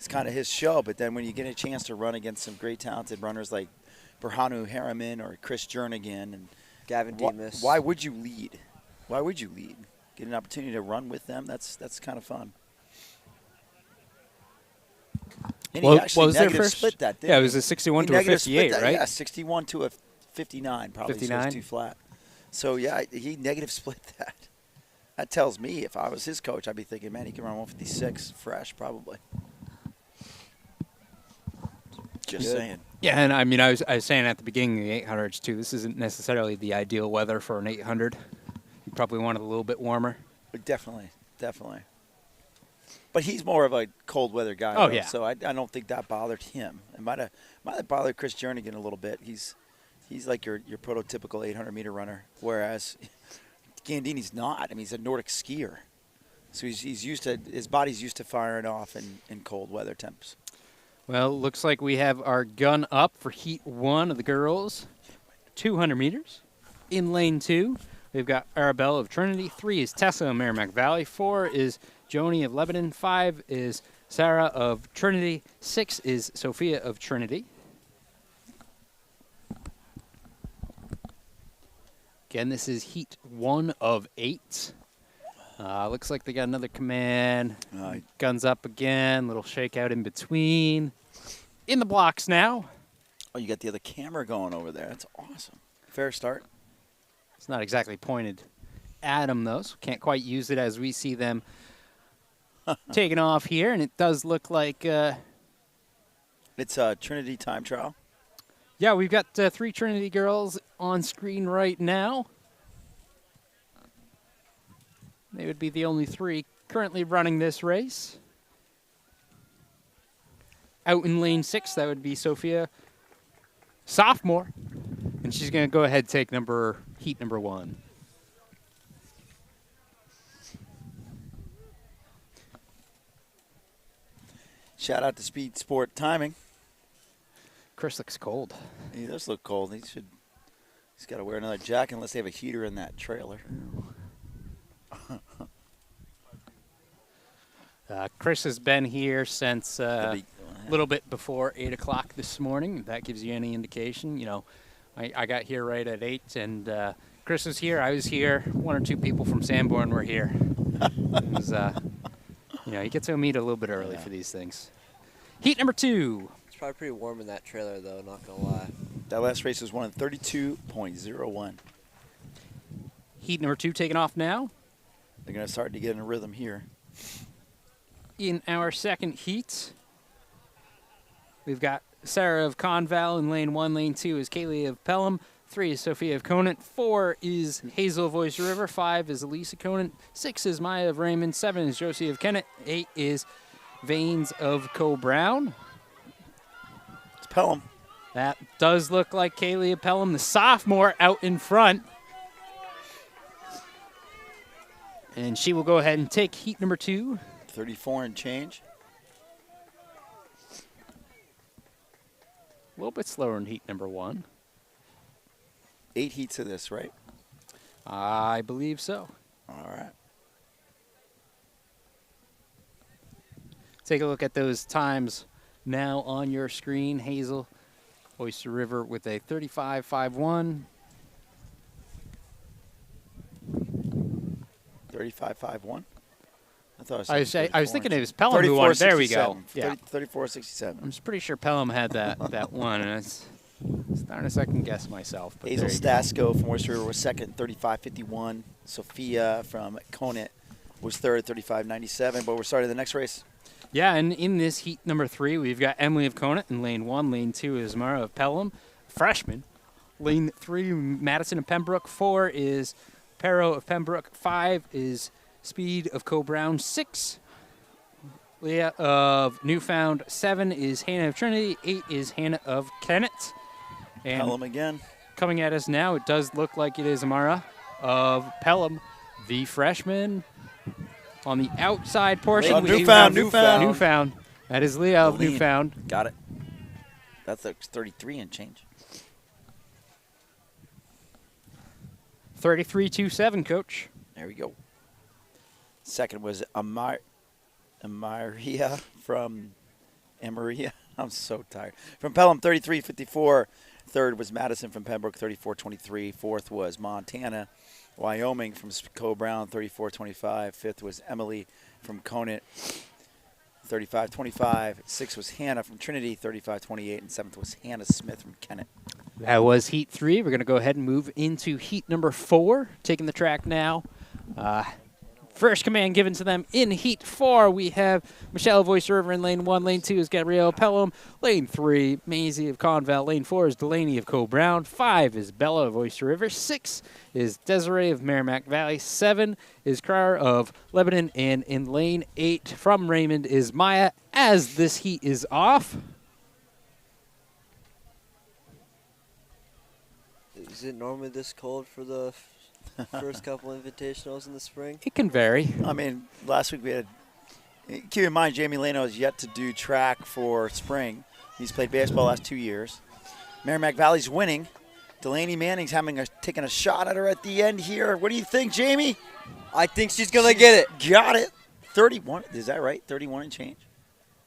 kind of his show. But then when you get a chance to run against some great talented runners like Berhanu Harriman or Chris Jernigan and Gavin Demas. why would you lead? Why would you lead? Get an opportunity to run with them. That's kind of fun. And What he actually was their negative first? split that, didn't Yeah, it he? was a 61 He to a negative split 58, that, right? Yeah, 61 to a 59 probably. 59? So it's too flat. So, yeah, he negative split that. That tells me if I was his coach, I'd be thinking, man, he can run 156 fresh probably. Just Good. saying. Yeah, and I mean, I was saying at the beginning of the 800s too. This isn't necessarily the ideal weather for an 800. You probably want it a little bit warmer. Definitely. But he's more of a cold weather guy. Oh, though, yeah. So I don't think that bothered him. It might have bothered Chris Jernigan a little bit. He's like your prototypical 800-meter runner, whereas Gandini's not. I mean, he's a Nordic skier, so he's used to his body's used to firing off in cold weather temps. Well, looks like we have our gun up for Heat 1 of the girls. 200 meters. In lane 2, we've got Arabella of Trinity. 3 is Tessa of Merrimack Valley. 4 is Joni of Lebanon. 5 is Sarah of Trinity. 6 is Sophia of Trinity. Again, this is Heat 1 of 8. Looks like they got another command. Guns up again. Little shakeout in between. In the blocks now. Oh, you got the other camera going over there. That's awesome. Fair start. It's not exactly pointed at them, though, so can't quite use it as we see them taking off here. And it does look like... It's a Trinity time trial. yeah, we've got 3 Trinity girls on screen right now. They would be the only 3 currently running this race. Out in lane 6, that would be Sophia, sophomore. And she's going to go ahead and take heat number 1. Shout out to Speed Sport Timing. Chris looks cold. He does look cold. He's got to wear another jacket unless they have a heater in that trailer. Chris has been here since a Big- little bit before 8 o'clock this morning. If that gives you any indication. You know, I got here right at 8, and Chris was here. I was here. 1 or 2 people from Sanborn were here. It was, you get to meet a little bit early for these things. Heat number 2. It's probably pretty warm in that trailer, though, not going to lie. That last race was won in 32.01. Heat number 2 taking off now. They're going to start to get in a rhythm here. In our second heat, we've got Sarah of Conval in lane 1. Lane 2 is Kaylee of Pelham. 3 is Sophia of Conant. 4 is Hazel of Voice River. 5 is Elisa Conant. 6 is Maya of Raymond. 7 is Josie of Kennett. 8 is Vanes of Co-Brown. It's Pelham. That does look like Kaylee of Pelham, the sophomore, out in front. And she will go ahead and take heat number 2. 34 and change. A little bit slower in heat number 1. 8 heats of this, right? I believe so. All right. Take a look at those times now on your screen. Hazel, Oyster River with a 35.51. 35.51. I thought I was thinking it was Pelham who 34, won. There we go. 67. Yeah. 34.67. I'm just pretty sure Pelham had that one, and it's starting to second guess myself. But Hazel there you go. Stasko from Oyster River was second, 35.51. Sophia from Conant was third, 35.97. But we're starting the next race. Yeah, and in this heat number 3, we've got Emily of Conant in lane 1. Lane 2 is Mara of Pelham, freshman. Lane 3, Madison of Pembroke. 4 is Pero of Pembroke. 5 is Speed of Co-Brown. 6, Leah of Newfound. 7 is Hannah of Trinity. 8 is Hannah of Kennett. And Pelham again. coming at us now, it does look like it is Amara of Pelham, the freshman. On the outside portion, Oh, we Newfound, have Newfound. Newfound. That is Leah of Lean. Newfound. Got it. That's 33 and change. 33.27, coach. There we go. Second was Amaria from Amaria. I'm so tired. From Pelham, 33.54. Third was Madison from Pembroke, 34.23. Fourth was Montana, Wyoming from Co-Brown, 34.25. Fifth was Emily from Conant, 35.25. Sixth was Hannah from Trinity, 35.28. And seventh was Hannah Smith from Kennett. That was heat 3. We're going to go ahead and move into heat number 4. Taking the track now. First command given to them in heat 4. We have Michelle of Oyster River in lane 1. Lane 2 is Gabrielle Pelham. Lane 3, Maisie of Conval. Lane 4 is Delaney of Co-Brown. 5 is Bella of Oyster River. 6 is Desiree of Merrimack Valley. 7 is Crier of Lebanon. And in lane 8 from Raymond is Maya as this heat is off. Is it normally this cold for the first couple invitationals in the spring? It can vary. I mean, last week we had. Keep in mind, Jamie Leno has yet to do track for spring. He's played baseball the last 2 years. Merrimack Valley's winning. Delaney Manning's taking a shot at her at the end here. What do you think, Jamie? I think she's going to get it. Got it. 31. Is that right? 31 and change?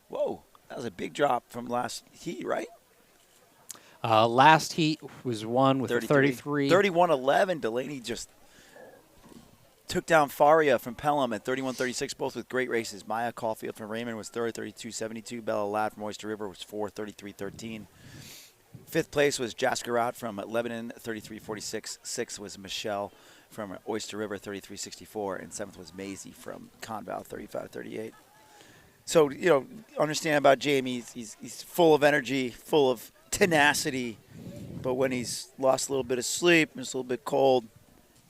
Whoa. That was a big drop from last heat, right? Last heat was won with 33. 31-11. Delaney just took down Faria from Pelham at 31-36, both with great races. Maya Caulfield from Raymond was third, 32-72. Bella Ladd from Oyster River was fourth, 33-13. Fifth place was Jaskerat from Lebanon, 33-46. Sixth was Michelle from Oyster River, 33-64. And seventh was Maisie from Conval, 35-38. So, understand about Jamie, he's full of energy, full of tenacity, but when he's lost a little bit of sleep and it's a little bit cold,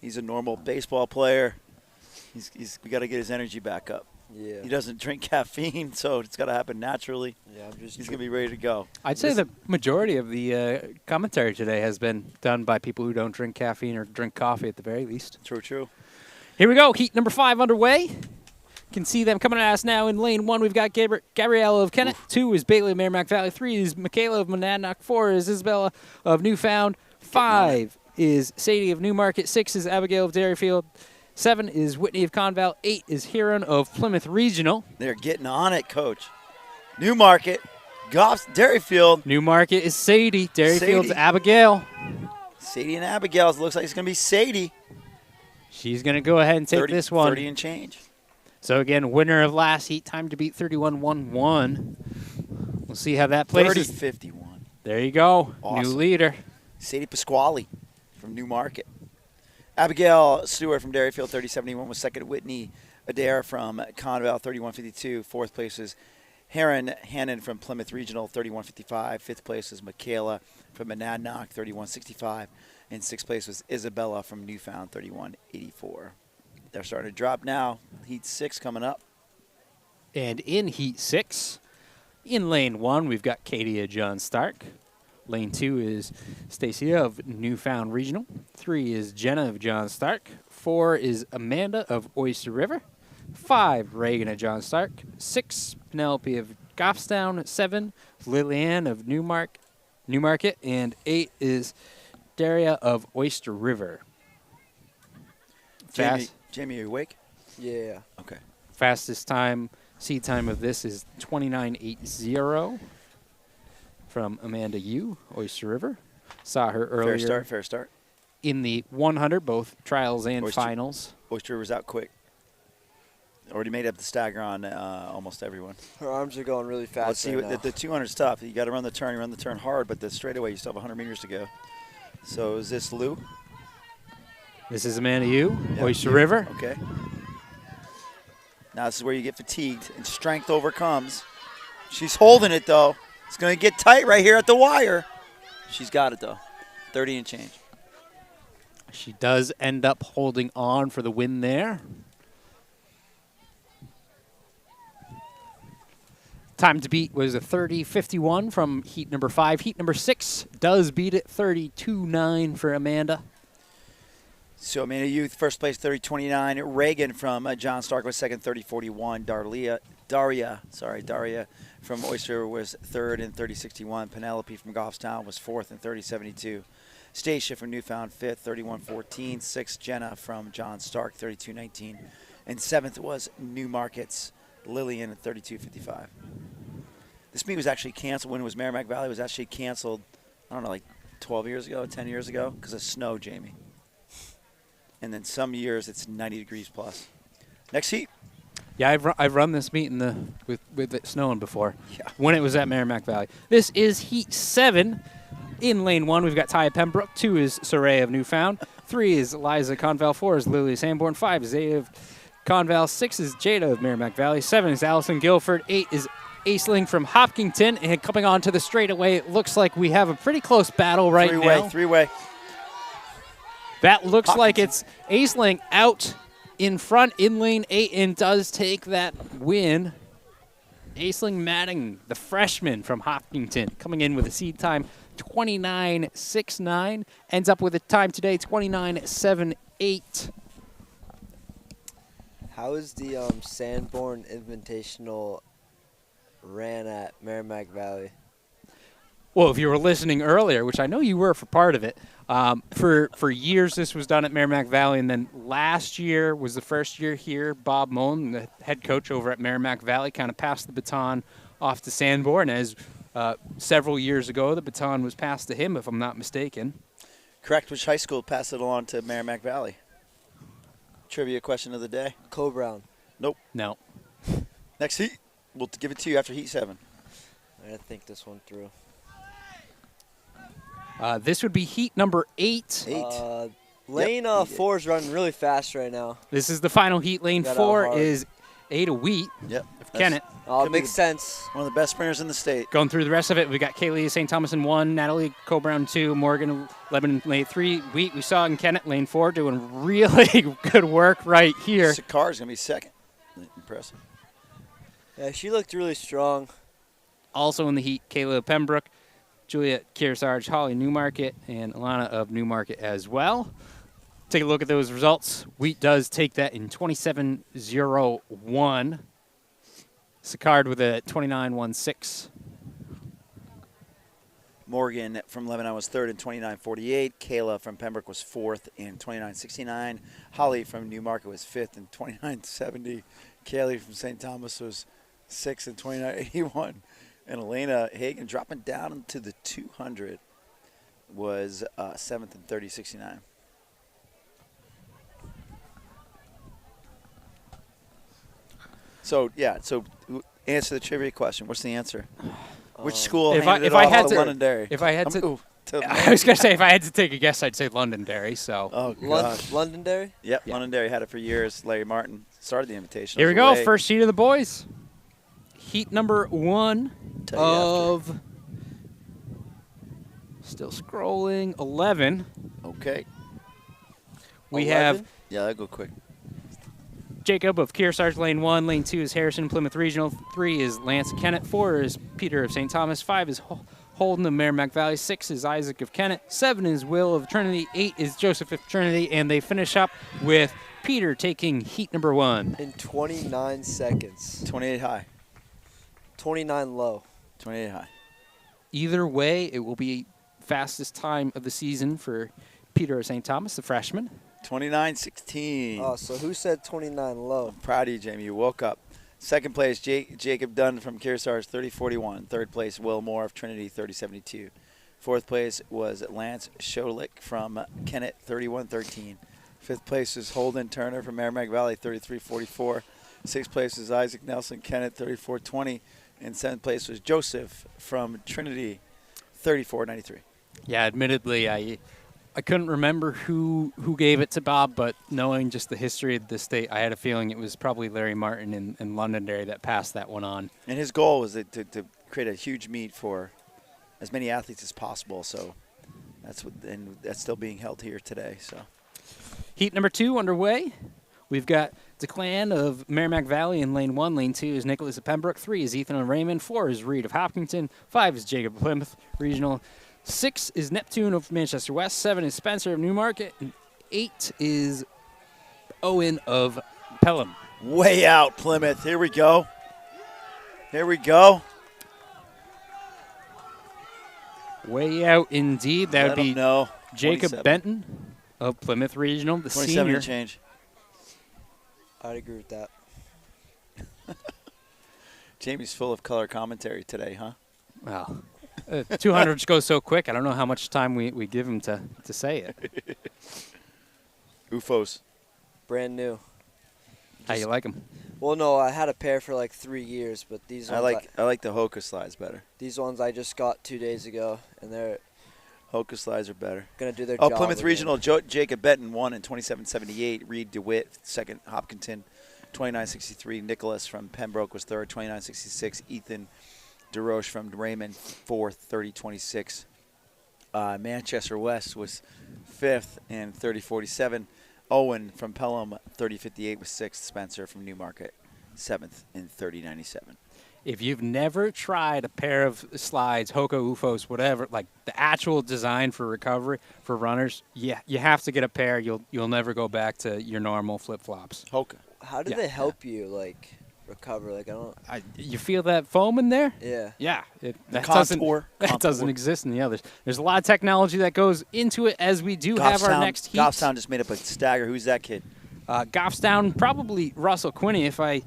he's a normal baseball player. We got to get his energy back up. Yeah. He doesn't drink caffeine, so it's got to happen naturally. Yeah, He's going to be ready to go. I'd say the majority of the commentary today has been done by people who don't drink caffeine or drink coffee at the very least. True. Here we go. Heat number 5 underway. Can see them coming at us now in lane 1. We've got Gabrielle of Kennett. 2 is Bailey of Merrimack Valley. 3 is Michaela of Monadnock. 4 is Isabella of Newfound. 5 is Sadie of Newmarket. 6 is Abigail of Dairyfield. 7 is Whitney of Conval. 8 is Huron of Plymouth Regional. They're getting on it, Coach. Newmarket, Goffs, Dairyfield. Newmarket is Sadie. Dairyfield's Sadie. Abigail. Sadie and Abigail. It looks like it's going to be Sadie. She's going to go ahead and take 30, this one. 30 and change. So, again, winner of last heat, time to beat 31-1-1. We'll see how that plays. 30-51. There you go. Awesome. New leader. Sadie Pasquale from Newmarket. Abigail Stewart from Dairyfield, 30-71 was second. Whitney Adair from Conval, 31-52. Fourth place is Hannon from Plymouth Regional, 31-55. Fifth place is Michaela from Monadnock, 31-65. And sixth place was Isabella from Newfound, 31-84. They're starting to drop now. Heat 6 coming up. And in Heat 6, in Lane 1, we've got Katie of John Stark. Lane 2 is Stacia of Newfound Regional. 3 is Jenna of John Stark. 4 is Amanda of Oyster River. 5, Reagan of John Stark. 6, Penelope of Goffstown. 7, Lillian of Newmarket. And 8 is Daria of Oyster River. Jamie, are you awake? Yeah. Okay. Fastest time, seed time of this is 29.80 from Amanda Yu, Oyster River. Saw her earlier. Fair start. In the 100, both trials and finals. Oyster River's out quick. Already made up the stagger on almost everyone. Her arms are going really fast. Let's see, right now. the 200 stuff. You got to run the turn. You run the turn hard, but the straightaway, you still have 100 meters to go. So is this Lou? This is Amanda Yu, Yeah, Oyster Yu. River. Okay. Now this is where you get fatigued and strength overcomes. She's holding it, though. It's going to get tight right here at the wire. She's got it, though. 30 and change. She does end up holding on for the win there. Time to beat was a 30.51 from heat number 5. Heat number 6 does beat it, 32.9 for Amanda. So Amanda Youth, first place, 30.29. Reagan from John Stark was second, 30.41. Daria from Oyster was third in 30.61. Penelope from Goffstown was fourth in 30.72. Stacia from Newfound, fifth, 31.14. Sixth, Jenna from John Stark, 32.19. And seventh was Newmarket's Lillian at 32.55. This meet was actually canceled when it was Merrimack Valley. It was actually canceled, I don't know, like 12 years ago, 10 years ago, because of snow, Jamie. And then some years it's 90 degrees plus. Next heat. Yeah, I've run this meet in the with it snowing before. Yeah. When it was at Merrimack Valley. This is heat 7. In lane 1, we've got Taya Pembroke. 2 is Soraya of Newfound. 3 is Liza Conval. 4 is Lily Sanborn. 5 is Zaya of Conval. 6 is Jada of Merrimack Valley. 7 is Allison Guilford. 8 is Aisling from Hopkinton. And coming on to the straightaway, it looks like we have a pretty close battle right now. Three-way. That looks Hopkinton. like it's Aisling out in front in lane 8 and does take that win. Aisling Matting, the freshman from Hopkinton, coming in with a seed time 29.69. Ends up with a time today 29.78. How is the Sanborn Invitational ran at Merrimack Valley? Well, if you were listening earlier, which I know you were for part of it, for years this was done at Merrimack Valley, and then last year was the first year here. Bob Moen, the head coach over at Merrimack Valley, kind of passed the baton off to Sanborn, as several years ago the baton was passed to him, if I'm not mistaken. Correct. Which high school passed it along to Merrimack Valley? Trivia question of the day. Co-Brown. Nope. No. Next heat. We'll give it to you after heat 7. I gotta think this one through. This would be heat number 8. Lane 4 is running really fast right now. This is the final heat. Lane Got out 4 hard. is Ada Wheat Yep. of Kennett. Oh, Could it be makes sense. One of the best sprinters in the state. Going through the rest of it, we got Kaylee St. Thomas in 1, Natalie Cobrown 2, Morgan Lebanon lane 3. Wheat we saw in Kennett lane 4 doing really good work right here. Sakar's going to be second. Impressive. Yeah, she looked really strong. Also in the heat, Kayla Pembroke, Juliet Kearsarge, Holly Newmarket, and Alana of Newmarket as well. Take a look at those results. Wheat does take that in 27.01. Sicard with a 29.16. Morgan from Lebanon was third in 29.48. Kayla from Pembroke was fourth in 29.69. Holly from Newmarket was fifth in 29.70. Kaylee from St. Thomas was sixth in 29.81. And Elena Hagan dropping down into the 200 was seventh in 30.69. So, yeah, answer the trivia question. What's the answer? Which school If handed I it off had to to- Londonderry? if I had to- Ooh, I was going to say, if I had to take a guess, I'd say Londonderry. So oh, gosh. Londonderry? Yep, Yeah. Londonderry had it for years. Larry Martin started the invitation. here we go. First heat of the boys. Heat number 1 Tell you of, still scrolling, 11. Okay. We 11? have Yeah, that'll go quick. Jacob of Kearsarge, lane 1. Lane 2 is Harrison, Plymouth Regional. 3 is Lance Kennett. 4 is Peter of St. Thomas. 5 is Holden of Merrimack Valley. 6 is Isaac of Kennett. 7 is Will of Trinity. 8 is Joseph of Trinity. And they finish up with Peter taking heat number 1. In 29 seconds. 28 high. 29 low. 28 high. Either way, it will be fastest time of the season for Peter St. Thomas, the freshman. 29:16. Oh, so who said 29 low? I'm proud of you, Jamie. You woke up. Second place, Jacob Dunn from Kearsarge, 30:41. Third place, Will Moore of Trinity, 30:72. Fourth place was Lance Scholich from Kennett, 31:13. Fifth place is Holden Turner from Merrimack Valley, 33:44. Sixth place is Isaac Nelson, Kennett, 34:20. And seventh place was Joseph from Trinity, 34:93. Yeah, admittedly, I couldn't remember who gave it to Bob, but knowing just the history of the state, I had a feeling it was probably Larry Martin in Londonderry that passed that one on. And his goal was to create a huge meet for as many athletes as possible. So that's still being held here today. So Heat number 2 underway. We've got DeClan of Merrimack Valley in lane 1. Lane 2 is Nicholas of Pembroke. 3 is Ethan of Raymond. 4 is Reed of Hopkinton. 5 is Jacob of Plymouth Regional. 6 is Neptune of Manchester West. 7 is Spencer of Newmarket. And 8 is Owen of Pelham. way out, Plymouth. Here we go. Here we go. Way out indeed. That Let would be 'em know. Jacob 27. Benton of Plymouth Regional, the 27 senior. to change. I'd agree with that. Jamie's full of color commentary today, huh? Well, 200s go so quick. I don't know how much time we give him to say it. UFOs. Brand new. How you like him? Well, no, I had a pair for like 3 years, but these I ones like the Hoka slides better. these ones I just got 2 days ago, and they're Hoka slides are better. gonna do their Oh, job. Plymouth again. Regional, Jacob Benton won in 27:78. Reed DeWitt, second. Hopkinton, 29:63. Nicholas from Pembroke was third, 29:66. Ethan DeRoche from Raymond, fourth, 30:26. Manchester West was fifth in 30:47. Owen from Pelham, 30:58 was sixth. Spencer from Newmarket, seventh in 30:97. If you've never tried a pair of slides, Hoka, UFOs, whatever, like the actual design for recovery for runners, yeah, you have to get a pair. You'll never go back to your normal flip flops. Hoka. How do Yeah, they help you like recover? Like I don't. You feel that foam in there? Yeah. Yeah, that Contour. doesn't exist in the others. There's a lot of technology that goes into it, as we do have our next heat. Goffstown just made up a stagger. Who's that kid? Goffstown, probably Russell Quinney. If I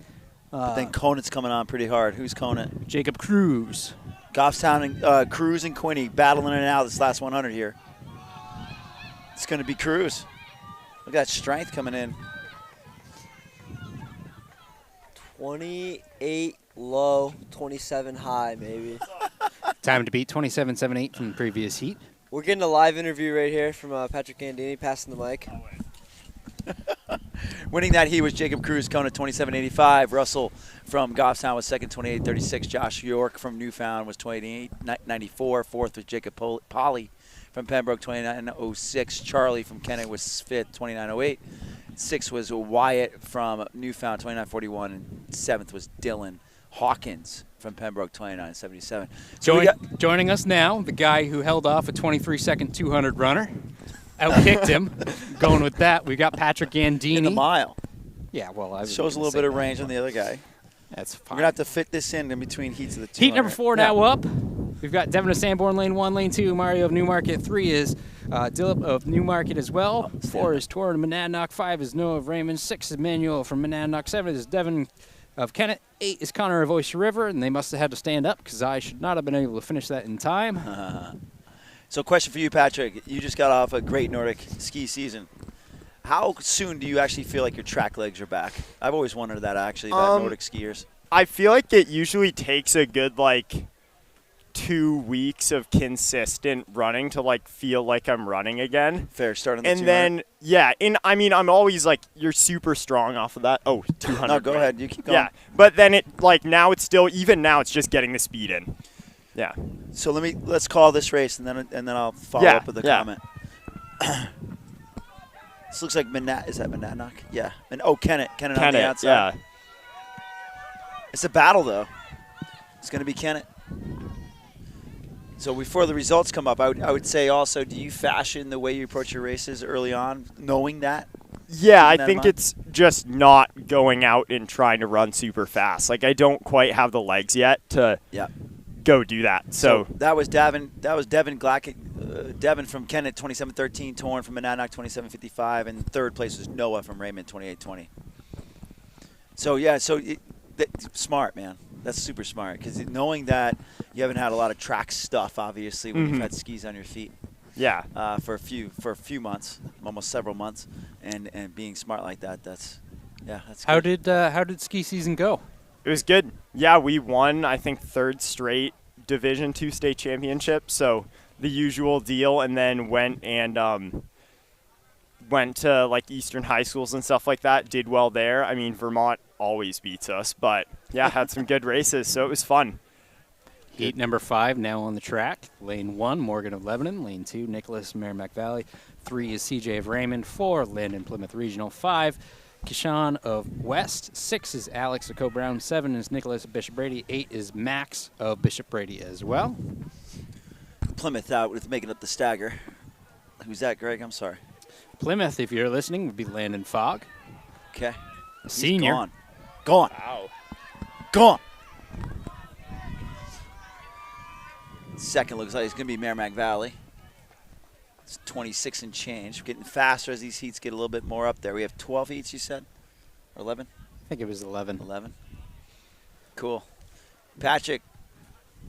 But then Conant's coming on pretty hard. Who's Conant? Jacob Cruz. Goffstown and Cruz and Quinney battling it out this last 100 here. It's going to be Cruz. Look at that strength coming in. 28 low, 27 high, maybe. Time to beat 27.78 from the previous heat. We're getting a live interview right here from Patrick Gandini, passing the mic. Winning that heat was Jacob Cruz, Conant 27.85. Russell from Goffstown was second, 28.36. Josh York from Newfound was 28.94. Fourth was Jacob Polly from Pembroke, 29.06. Charlie from Kennett was fifth, 29.08. Sixth was Wyatt from Newfound, 29.41. And seventh was Dylan Hawkins from Pembroke, 29.77. Joining us now, the guy who held off a 23-second 200 runner. Outkicked him. Going with that, we got Patrick Gandini. in the mile. Yeah, well, I was Shows a gonna little say bit of that, range on but the other guy. That's We're fine. going to have to fit this in between heats of the 200. Heat number 4 now up. We've got Devin of Sanborn, lane 1, lane 2. Mario of Newmarket. 3 is Dillip of Newmarket as well. 4 is Torrin of Monadnock. 5 is Noah of Raymond. 6 is Manuel from Monadnock. 7 is Devin of Kennett. 8 is Connor of Oyster River, and they must have had to stand up because I should not have been able to finish that in time. So question for you, Patrick. You just got off a great Nordic ski season. How soon do you actually feel like your track legs are back? I've always wondered that, actually, about Nordic skiers. I feel like it usually takes a good, 2 weeks of consistent running to, feel like I'm running again. Fair, starting the And 200. then, I'm always, you're super strong off of that. Oh, 200. No, go right? ahead. You keep going. Yeah, but then now it's still, even now it's just getting the speed in. Yeah. So let's call this race, and then I'll follow up with a comment. This looks like is that Monadnock? Yeah. And Kennett on the outside. yeah. It's a battle, though. It's going to be Kennett. So before the results come up, I would say also, do you fashion the way you approach your races early on, knowing that? Yeah, I that in think mind? it's just not going out and trying to run super fast. Like, I don't quite have the legs yet to Yeah. go do that. So that was Devin. That was Devin Glack. Devin from Kennett, 27:13. Torn from Monadnock, 27:55. And third place was Noah from Raymond, 28:20. So yeah, smart, man. That's super smart because knowing that you haven't had a lot of track stuff, obviously, when you've had skis on your feet. yeah. For a few months, almost several months, and being smart like that, that's How good. did ski season go? It was good. Yeah, we won, I think, third straight Division II state championship. So the usual deal, and then went to like Eastern high schools and stuff like that. Did well there. I mean, Vermont always beats us, but yeah, had some good races, so it was fun. Heat number 5 now on the track. Lane 1, Morgan of Lebanon. Lane 2, Nicholas, Merrimack Valley. 3 is CJ of Raymond. 4, Landon, Plymouth Regional. 5, Kishan of West. 6 is Alex of Co-Brown. 7 is Nicholas of Bishop Brady. 8 is Max of Bishop Brady as well. Plymouth out with making up the stagger. Who's that, Greg? I'm sorry. Plymouth, if you're listening, would be Landon Fogg. Okay. A senior. Gone. Gone. Wow. Gone. Second looks like it's going to be Merrimack Valley. It's 26 and change. We're getting faster as these heats get a little bit more up there. We have 12 heats, you said? Or 11? I think it was 11. 11. Cool. Patrick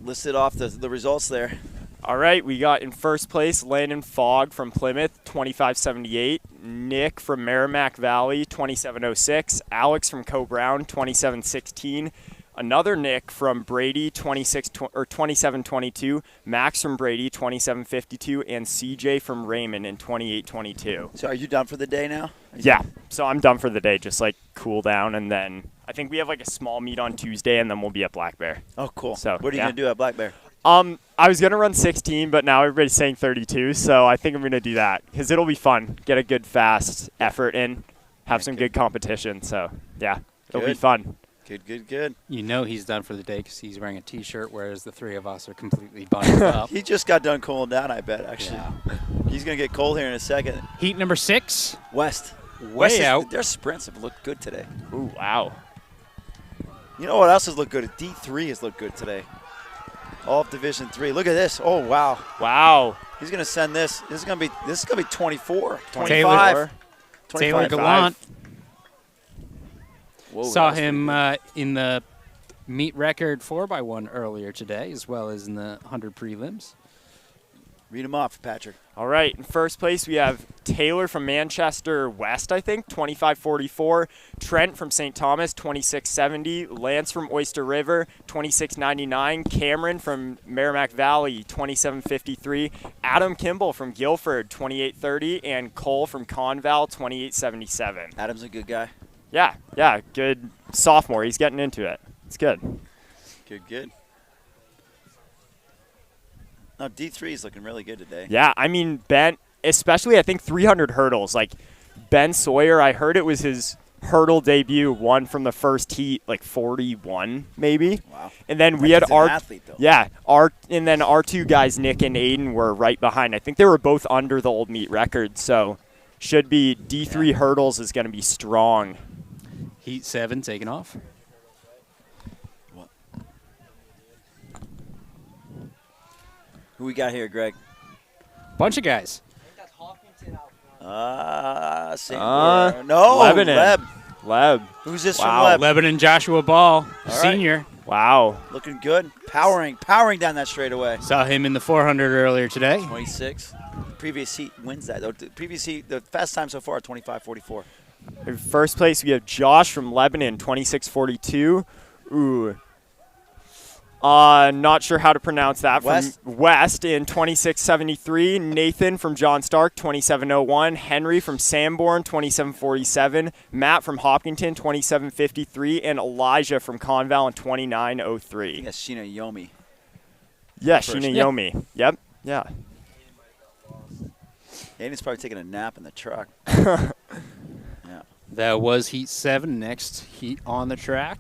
listed off the results there. All right, we got in first place Landon Fogg from Plymouth, 25.78. Nick from Merrimack Valley, 27.06. Alex from Co-Brown, 27.16. Another Nick from Brady, 27.22. Max from Brady, 27.52. And CJ from Raymond in 28.22. So are you done for the day now? Yeah, so I'm done for the day, just like cool down, and then I think we have like a small meet on Tuesday, and then we'll be at Black Bear. Oh, cool. So, what are you yeah. going to do at Black Bear? I was going to run 16, but now everybody's saying 32, so I think I'm going to do that because it'll be fun. Get a good, fast effort in, have some good competition. So, yeah, it'll be Good. fun. Good. You know he's done for the day because he's wearing a T-shirt, whereas the 3 of us are completely bundled up. He just got done cooling down, I bet, actually. Yeah. He's going to get cold here in a second. Heat number 6, West. way out. Their sprints have looked good today. Ooh, wow. You know what else has looked good? D3 has looked good today. All of Division 3. Look at this. Oh, wow. Wow. He's going to send this. This is going to be 24, 25. Taylor 25. Gallant. Whoa, Saw that was him pretty in the meet record 4x1 earlier today, as well as in the 100 prelims. good. Read him off, Patrick. All right, in first place we have Taylor from Manchester West, I think, 25.44. Trent from St. Thomas, 26.70. Lance from Oyster River, 26.99. Cameron from Merrimack Valley, 27.53. Adam Kimball from Guilford, 28.30. And Cole from Conval, 28.77. Adam's a good guy. Yeah, good sophomore. He's getting into it. It's good. Good. No, D3 is looking really good today. Yeah, I mean, Ben, especially I think 300 hurdles. Like, Ben Sawyer, I heard it was his hurdle debut, won from the first heat, like 41 maybe. Wow. And then we That had kid's an athlete, though. and then our 2 guys, Nick and Aiden, were right behind. I think they were both under the old meet record, so should be D3 hurdles is going to be strong. Heat 7 taking off. Who we got here, Greg? Bunch of guys. Sanborn. No, Lebanon. Leb. Who's this Wow. from Leb? Lebanon Joshua Ball, right. senior. Wow. Looking good. Powering down that straightaway. Saw him in the 400 earlier today. 26. The previous heat wins that. The previous heat, the fast time so far, 25:44. In first place, we have Josh from Lebanon, 26.42. Ooh. Not sure how to pronounce that. West? From West in 26.73. Nathan from John Stark, 27.01. Henry from Sanborn, 27.47. Matt from Hopkinton, 27.53. And Elijah from Conval in 29.03. I think that's Sheena Yomi. Yeah, First. Sheena Yeah. Yomi. Yep. Yeah. Aiden's probably taking a nap in the truck. That was Heat 7. Next heat on the track.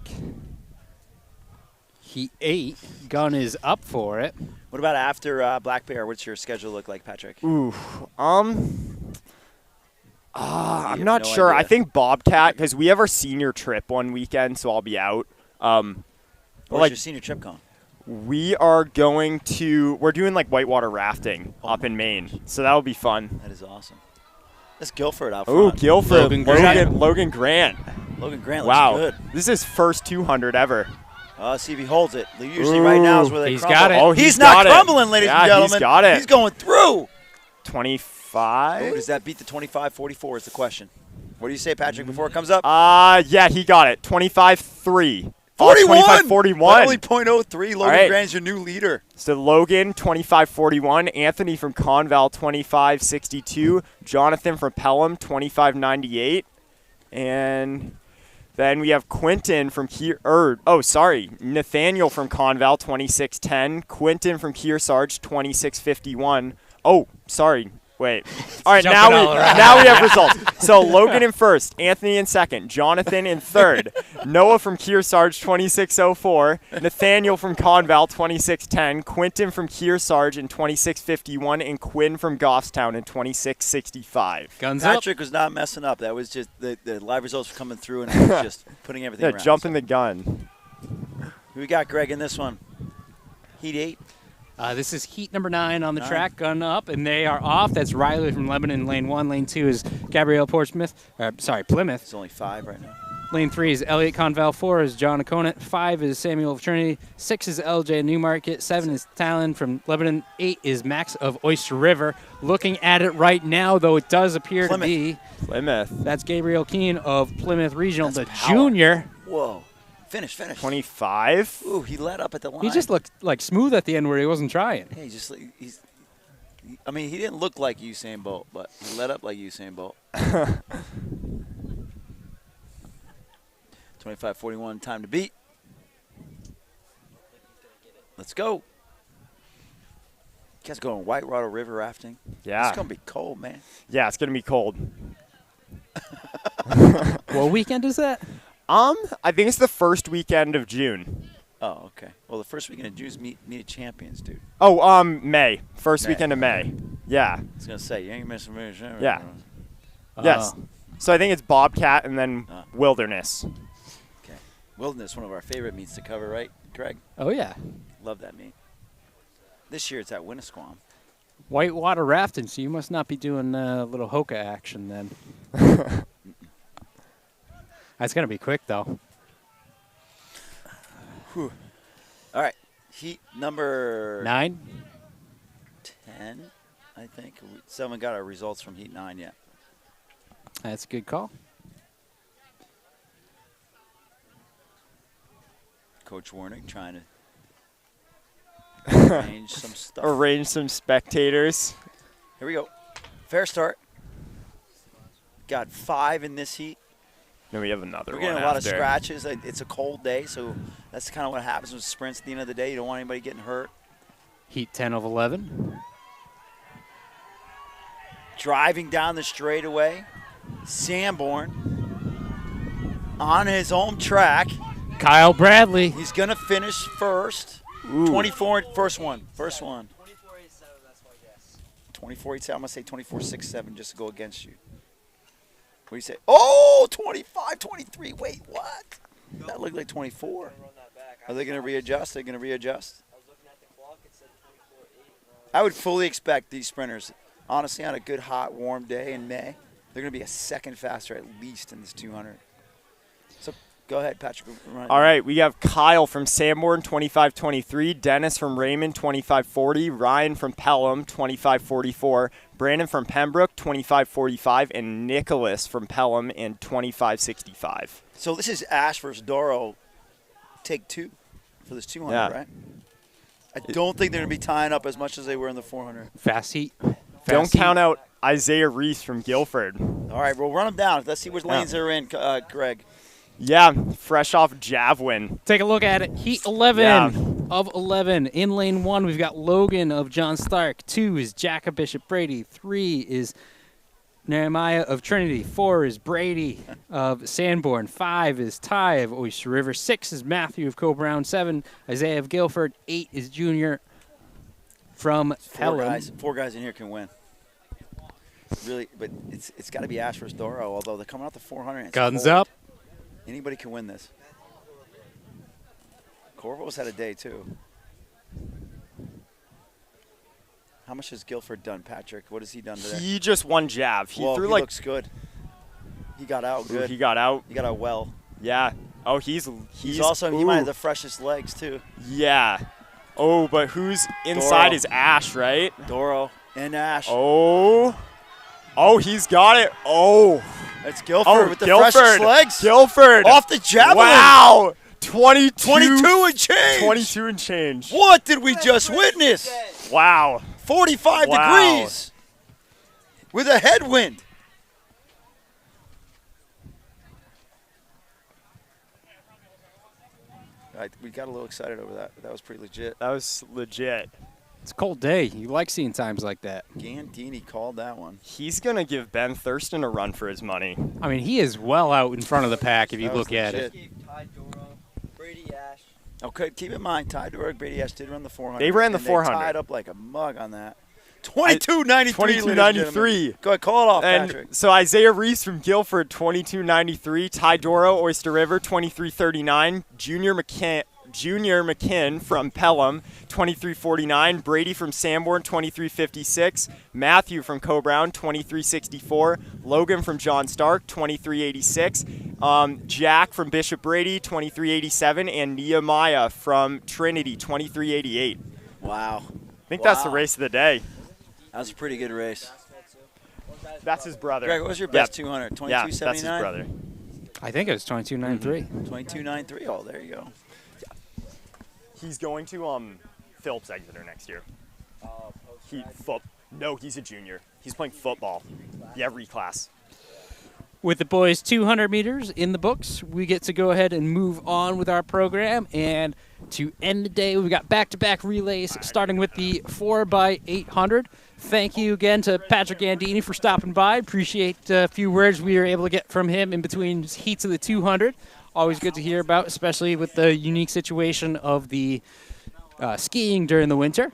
Heat 8. Gun is up for it. What about after Black Bear? What's your schedule look like, Patrick? Ooh. I'm have not no sure. I idea. think Bobcat, because we have our senior trip one weekend, so I'll be out. Where's like your senior trip going? we're doing like whitewater rafting up in Maine, so that'll be fun. That is awesome. That's Guilford out Oh, front. Guilford, Logan Grant. Logan Grant. Logan Grant Wow, looks good. this is his first 200 ever. See if he holds it. Usually right now is where they He's crumble. got it. Oh, He's got not it. crumbling, ladies Yeah, and gentlemen. he's got it. He's going through. 25. Oh, does that beat the 25-44 is the question. What do you say, Patrick, before it comes up? Yeah, he got it. 25-3. 41! 25-41. Only .03. Logan right. Grant's your new leader. So Logan, 25-41. Anthony from Conval, 25-62. Jonathan from Pelham, 25-98. And then we have Quentin from Nathaniel from Conval, 26-10. Quentin from Kearsarge, 26-51. Oh, sorry. Wait. All right, now we have results. So Logan in first, Anthony in second, Jonathan in third, Noah from Kearsarge 2604, Nathaniel from Conval 2610, Quentin from Kearsarge in 2651, and Quinn from Goffstown in 2665. Guns up. Patrick was not messing up. That was just the live results were coming through, and it was just putting everything Yeah, around. jumping the gun. Who we got, Greg, in this one? Heat 8. This is heat number 9 on the track, gun up, and they are off. That's Riley from Lebanon, lane 1. Lane 2 is Gabrielle Plymouth. It's only 5 right now. Lane 3 is Elliot Conval. 4 is John Aconant. 5 is Samuel of Trinity. 6 is LJ Newmarket. 7 is Talon from Lebanon. 8 is Max of Oyster River. Looking at it right now, though, it does appear Plymouth. to be. Plymouth. That's Gabriel Keene of Plymouth Regional, That's the power. junior. Whoa. Finish. 25. Ooh, he let up at the line. He just looked like smooth at the end where he wasn't trying. Hey, he didn't look like Usain Bolt, but he let up like Usain Bolt. 25-41, time to beat. Let's go. You guys going whitewater river rafting? Yeah. It's going to be cold, man. Yeah, it's going to be cold. What weekend is that? I think it's the first weekend of June. Oh, okay. Well, the first weekend of June is meet of champions, dude. Oh, May. First May. weekend of May. Yeah. I was going to say, you ain't missing me. Yeah. Yes. So I think it's Bobcat and then Wilderness. Okay. Wilderness, one of our favorite meets to cover, right, Greg? Oh, yeah. Love that meet. This year it's at Winnisquam. Whitewater rafting, so you must not be doing a little Hoka action then. That's going to be quick, though. Whew. All right. Heat number 9? 10, I think. We still haven't got our results from Heat 9 yet. That's a good call. Coach Warnick trying to arrange some stuff. Arrange some spectators. Here we go. Fair start. Got 5 in this heat. Then we have another We're one getting a lot of after. scratches. It's a cold day, so that's kind of what happens with sprints at the end of the day. You don't want anybody getting hurt. Heat 10 of 11. Driving down the straightaway. Sanborn on his home track. Kyle Bradley. He's going to finish first. Ooh. 24, first one. 24.87, I'm going to say 24.67 just to go against you. What do you say? Oh, 25-23. Wait, what? That looked like 24. Are they going to readjust? They're going to readjust? I would fully expect these sprinters, honestly, on a good, hot, warm day in May, they're going to be a second faster at least in this 200. So go ahead, Patrick. All right, we have Kyle from Sanborn, 25-23, Dennis from Raymond, 25-40, Ryan from Pelham, 25-44, Brandon from Pembroke, 25-45, and Nicholas from Pelham in 25-65. So this is Ash versus Doro, take 2 for this 200, Yeah. right? I don't think they're going to be tying up as much as they were in the 400. Fast heat. Don't count out Isaiah Reese from Guilford. All right, we'll run them down. Let's see which lanes they're in, Greg. Yeah, fresh off Javelin. Take a look at it. Heat 11 Yeah. of 11. In lane 1, we've got Logan of John Stark. 2 is Jacob Bishop Brady. 3 is Nehemiah of Trinity. 4 is Brady of Sanborn. 5 is Ty of Oyster River. 6 is Matthew of Co-Brown. 7, Isaiah of Guilford. 8 is Junior from Pelham. Four guys in here can win. Really, but it's got to be Ash versus Doro. Although they're coming out the 400. And it's Guns cold. up. Anybody can win this. Corvo's had a day too. How much has Guilford done, Patrick? What has he done today? He just one jab. He Whoa, threw he like looks good. He got out Ooh, good. he got out. He got out well. Yeah. Oh, he's also he might have ooh. the freshest legs too. Yeah. Oh, but who's inside Doro. is Ash, right? Doro and Ash. Oh. Oh, he's got it. Oh. That's Guilford with the freshest Guilford. legs. Guilford. Off the javelin. Wow. 22 and change. 22 and change. What did we just witness? Wow. 45 Wow. degrees with a headwind. We got a little excited over that. That was pretty legit. That was legit. It's a cold day. You like seeing times like that. Gandini called that one. He's going to give Ben Thurston a run for his money. I mean, he is well out in front of the pack if you That was look at it. Brady Ash. Okay, keep in mind, Ty Doro, Brady Ash did run the 400. They ran the and 400. They tied up like a mug on that. 22.93. 22.93. Go ahead, call it off, And Patrick. so Isaiah Reese from Guilford, 22.93. Ty Doro, Oyster River, 23.39. Junior McKinn from Pelham, 23.49. Brady from Sanborn, 23.56. Matthew from Coe-Brown, 23.64. Logan from John Stark, 23.86. Jack from Bishop Brady, 23.87. And Nehemiah from Trinity, 23.88. Wow. I think that's the race of the day. That was a pretty good race. That's his brother. Greg, what was your best Yep. 200? 22.79? Yeah, that's his brother. I think it was 22.93. 22.93. Oh, there you go. He's going to Phillips Exeter next year. No, he's a junior. He's playing football. Yeah, reclass. With the boys 200 meters in the books, we get to go ahead and move on with our program. And to end the day, we've got back-to-back relays, starting with the 4x800. Thank you again to Patrick Gandini for stopping by. Appreciate a few words we were able to get from him in between heats of the 200. Always good to hear about, especially with the unique situation of the skiing during the winter.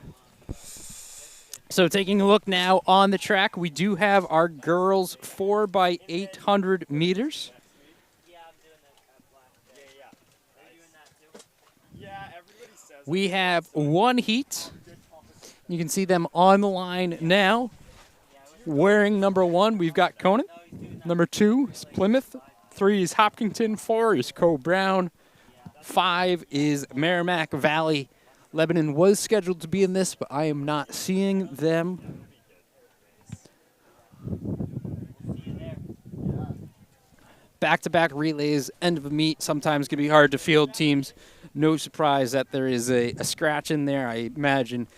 So taking a look now on the track, we do have our girls 4x800 meters. We have one heat. You can see them on the line now. Wearing number 1, we've got Conan. Number 2 is Plymouth. 3 is Hopkinton. 4 is Coe-Brown. 5 is Merrimack Valley. Lebanon was scheduled to be in this, but I am not seeing them. Back-to-back relays, end of a meet, sometimes can be hard to field teams. No surprise that there is a scratch in there. I imagine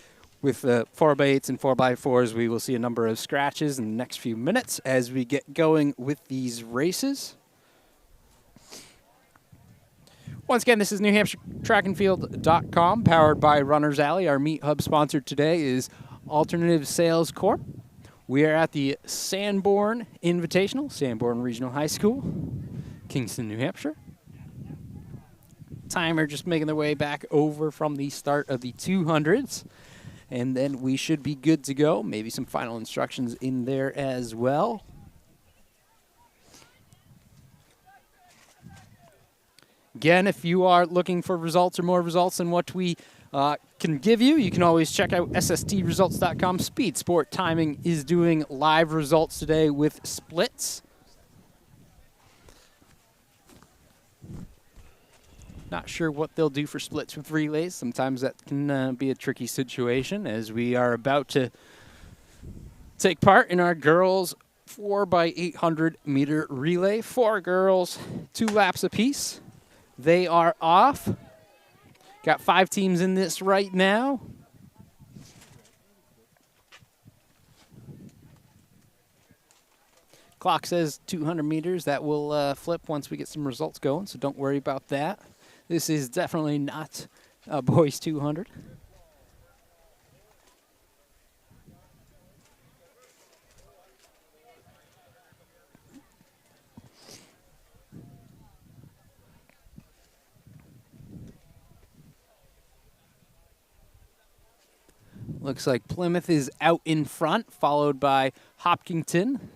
with 4x8s and 4x4s, we will see a number of scratches in the next few minutes as we get going with these races. Once again, this is NewHampshireTrackandField.com, powered by Runners Alley. Our meet hub sponsor today is Alternative Sales Corp. We are at the Sanborn Invitational, Sanborn Regional High School, Kingston, New Hampshire. Timer just making their way back over from the start of the 200s. And then we should be good to go. Maybe some final instructions in there as well. Again, if you are looking for results or more results than what we can give you, you can always check out SSTresults.com. Speed Sport Timing is doing live results today with splits. Not sure what they'll do for splits with relays. Sometimes that can be a tricky situation as we are about to take part in our girls 4x800 meter relay. 4 girls, 2 laps apiece. They are off. Got 5 teams in this right now. Clock says 200 meters. That will flip once we get some results going, so don't worry about that. This is definitely not a boys 200. Looks like Plymouth is out in front, followed by Hopkinton.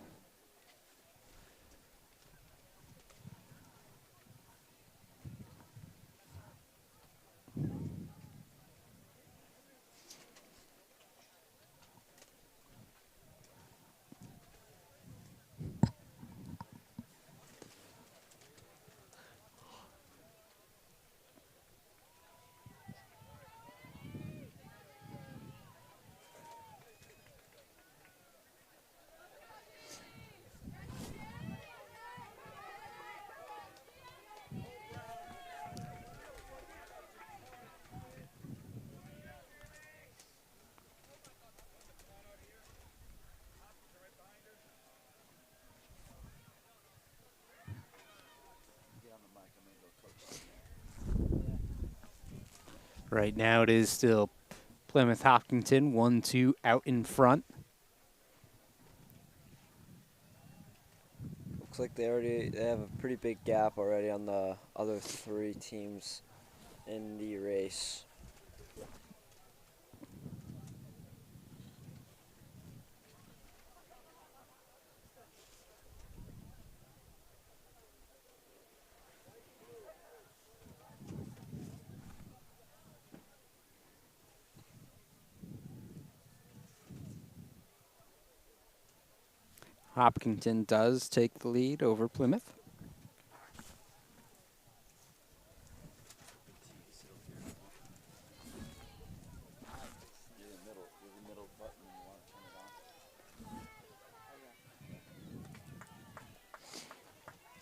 Right now it is still Plymouth Hopkinton, 1-2 out in front. Looks like they have a pretty big gap already on the other 3 teams in the race. Hopkinton does take the lead over Plymouth.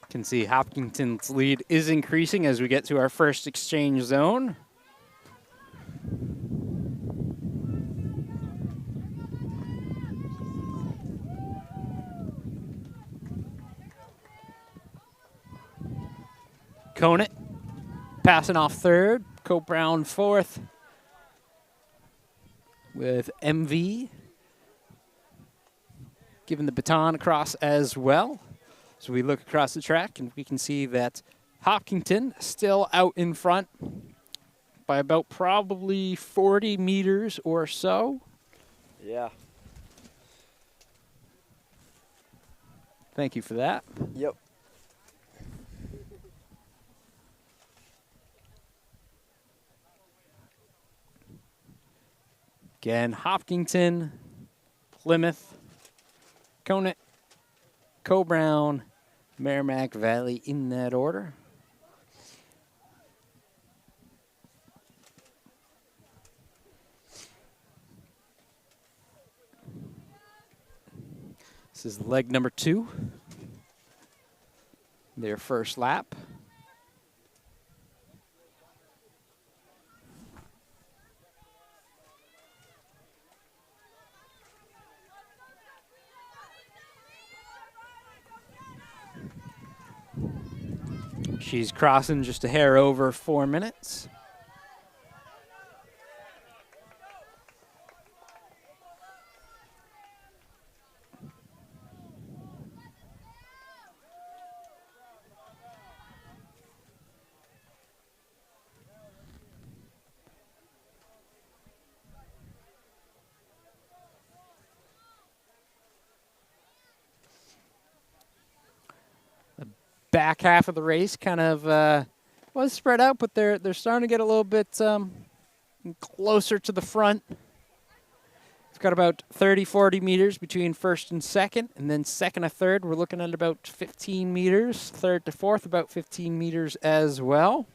Can see Hopkinton's lead is increasing as we get to our first exchange zone. Conant passing off third, Cope Brown fourth with MV giving the baton across as well. So we look across the track and we can see that Hopkinton still out in front by about probably 40 meters or so. Yeah. Thank you for that. Yep. Again, Hopkinton, Plymouth, Conant, Co-Brown, Merrimack Valley in that order. This is leg number 2, their first lap. She's crossing just a hair over 4 minutes. Back half of the race kind of was spread out, but they're starting to get a little bit closer to the front. We've got about 30, 40 meters between first and second, and then second to third, we're looking at about 15 meters. Third to fourth, about 15 meters as well.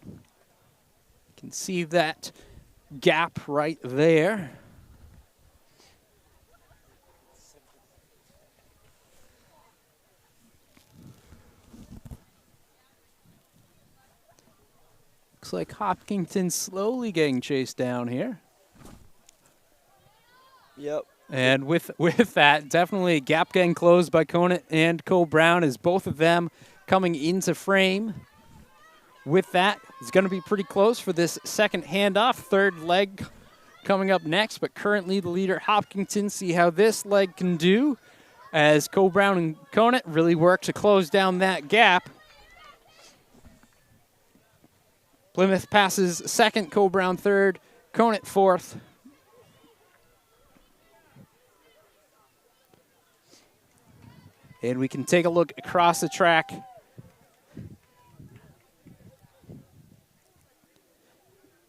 You can see that gap right there. Looks like Hopkinton's slowly getting chased down here. Yep. And with that, definitely a gap getting closed by Conant and Cole Brown as both of them coming into frame. With that, it's going to be pretty close for this second handoff. Third leg coming up next, but currently the leader, Hopkinton. See how this leg can do as Cole Brown and Conant really work to close down that gap. Plymouth passes second, Cole Brown third, Conant fourth. And we can take a look across the track.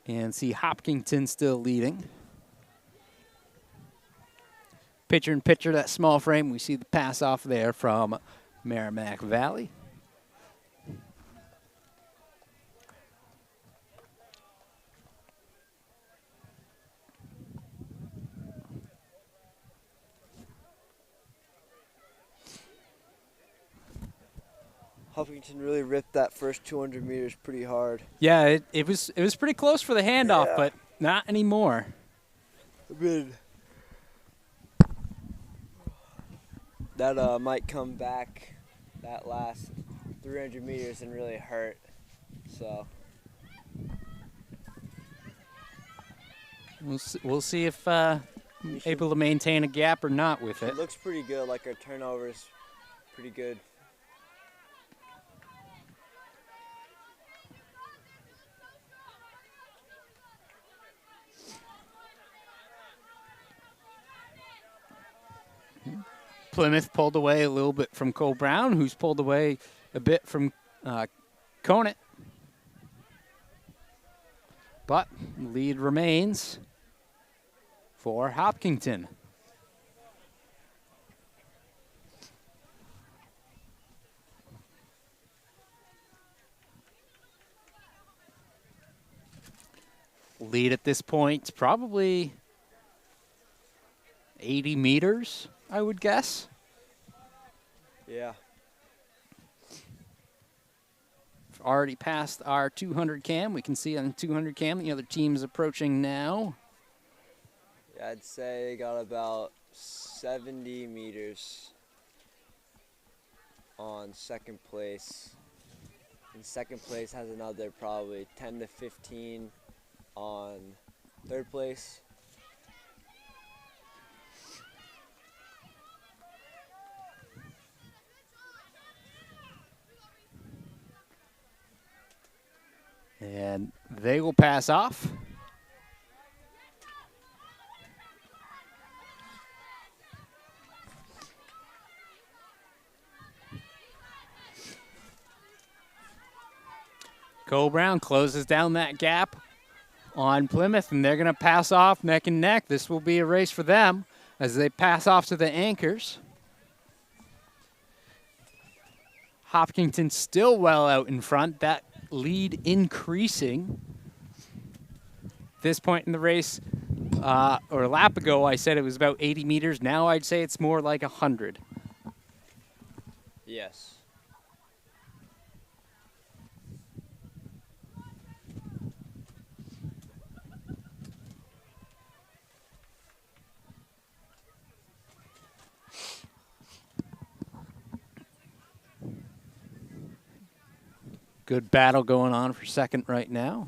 And see Hopkinton still leading. Picture in picture, that small frame. We see the pass off there from Merrimack Valley. Huffington really ripped that first 200 meters pretty hard. Yeah, it was pretty close for the handoff, Yeah. but not anymore. I mean, that might come back that last 300 meters and really hurt. So We'll see if able to maintain a gap or not with it it. looks pretty good. Like our turnovers, pretty good. Plymouth pulled away a little bit from Cole Brown, who's pulled away a bit from Conant. But lead remains for Hopkinton. Lead at this point, probably 80 meters, I would guess. Yeah. Already passed our 200 cam. We can see on the 200 cam the other team's approaching now. Yeah, I'd say they got about 70 meters on second place. And second place has another probably 10 to 15 on third place. And they will pass off. Cole Brown closes down that gap on Plymouth, and they're going to pass off neck and neck. This will be a race for them as they pass off to the anchors. Hopkinton still well out in front. That lead increasing. This point in the race, or a lap ago, I said it was about 80 meters. Now I'd say it's more like 100. Yes. Good battle going on for second right now.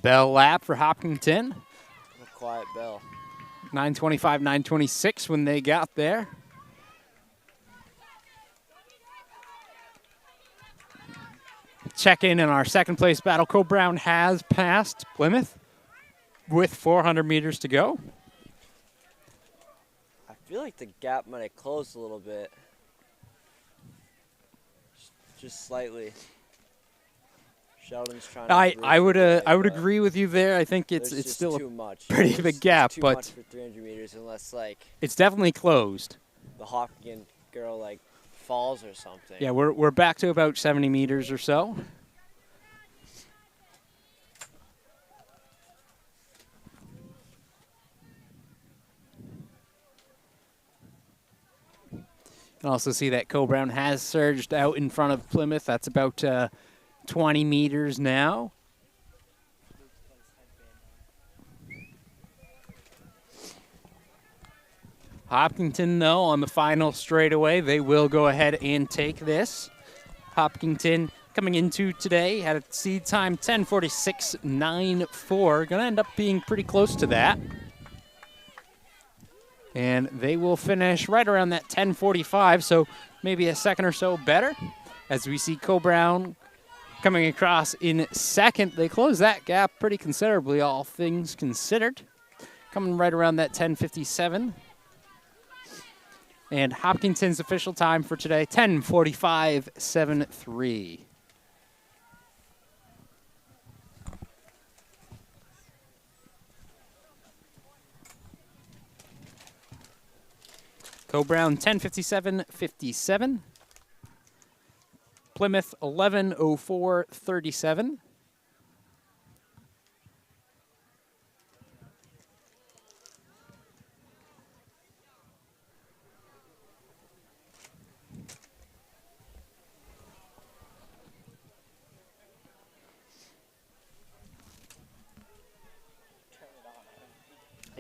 Bell lap for Hopkinton. A quiet bell. 9:25, 9:26 when they got there. Check in our second place battle. Cole Brown has passed Plymouth with 400 meters to go. I feel like the gap might have closed a little bit. Just slightly. Sheldon's trying to I would but agree with you there. I think it's there's just still too a much. pretty There's big gap, too but much for 300 meters unless like it's definitely closed. the Hopkins girl like falls or something. Yeah, we're back to about 70 meters or so. You can also see that Cole Brown has surged out in front of Plymouth. That's about 20 meters now. Hopkinton, though, on the final straightaway, they will go ahead and take this. Hopkinton coming into today had a seed time 10:46.94. Going to end up being pretty close to that. And they will finish right around that 10:45, so maybe a second or so better. As we see Co-Brown coming across in second. They close that gap pretty considerably, all things considered. Coming right around that 10:57. And Hopkinton's official time for today, 10:45.73. Co-Brown 10:57.57. Plymouth 11:04.37.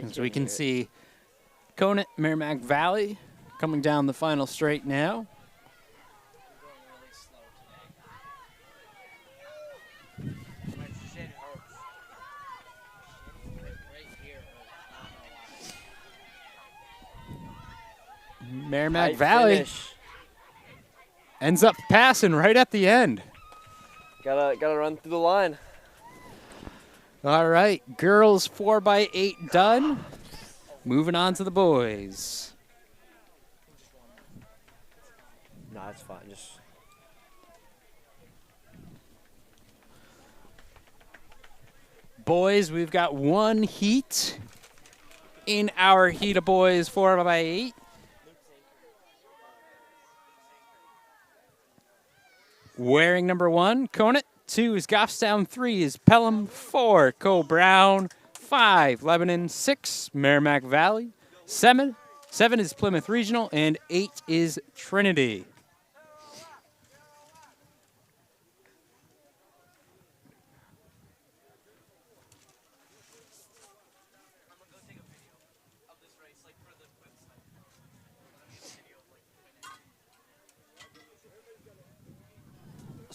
As we can see, Conant, Merrimack Valley coming down the final straight now. Merrimack Valley ends up passing right at the end. Gotta run through the line. All right, girls 4x8 done. Moving on to the boys. No, that's fine. Just boys, we've got one heat in our heat of boys 4x8. Wearing number 1, Conant. 2 is Goffstown. 3 is Pelham. 4, Co-Brown. 5, Lebanon. 6, Merrimack Valley. 7 is Plymouth Regional. And 8 is Trinity.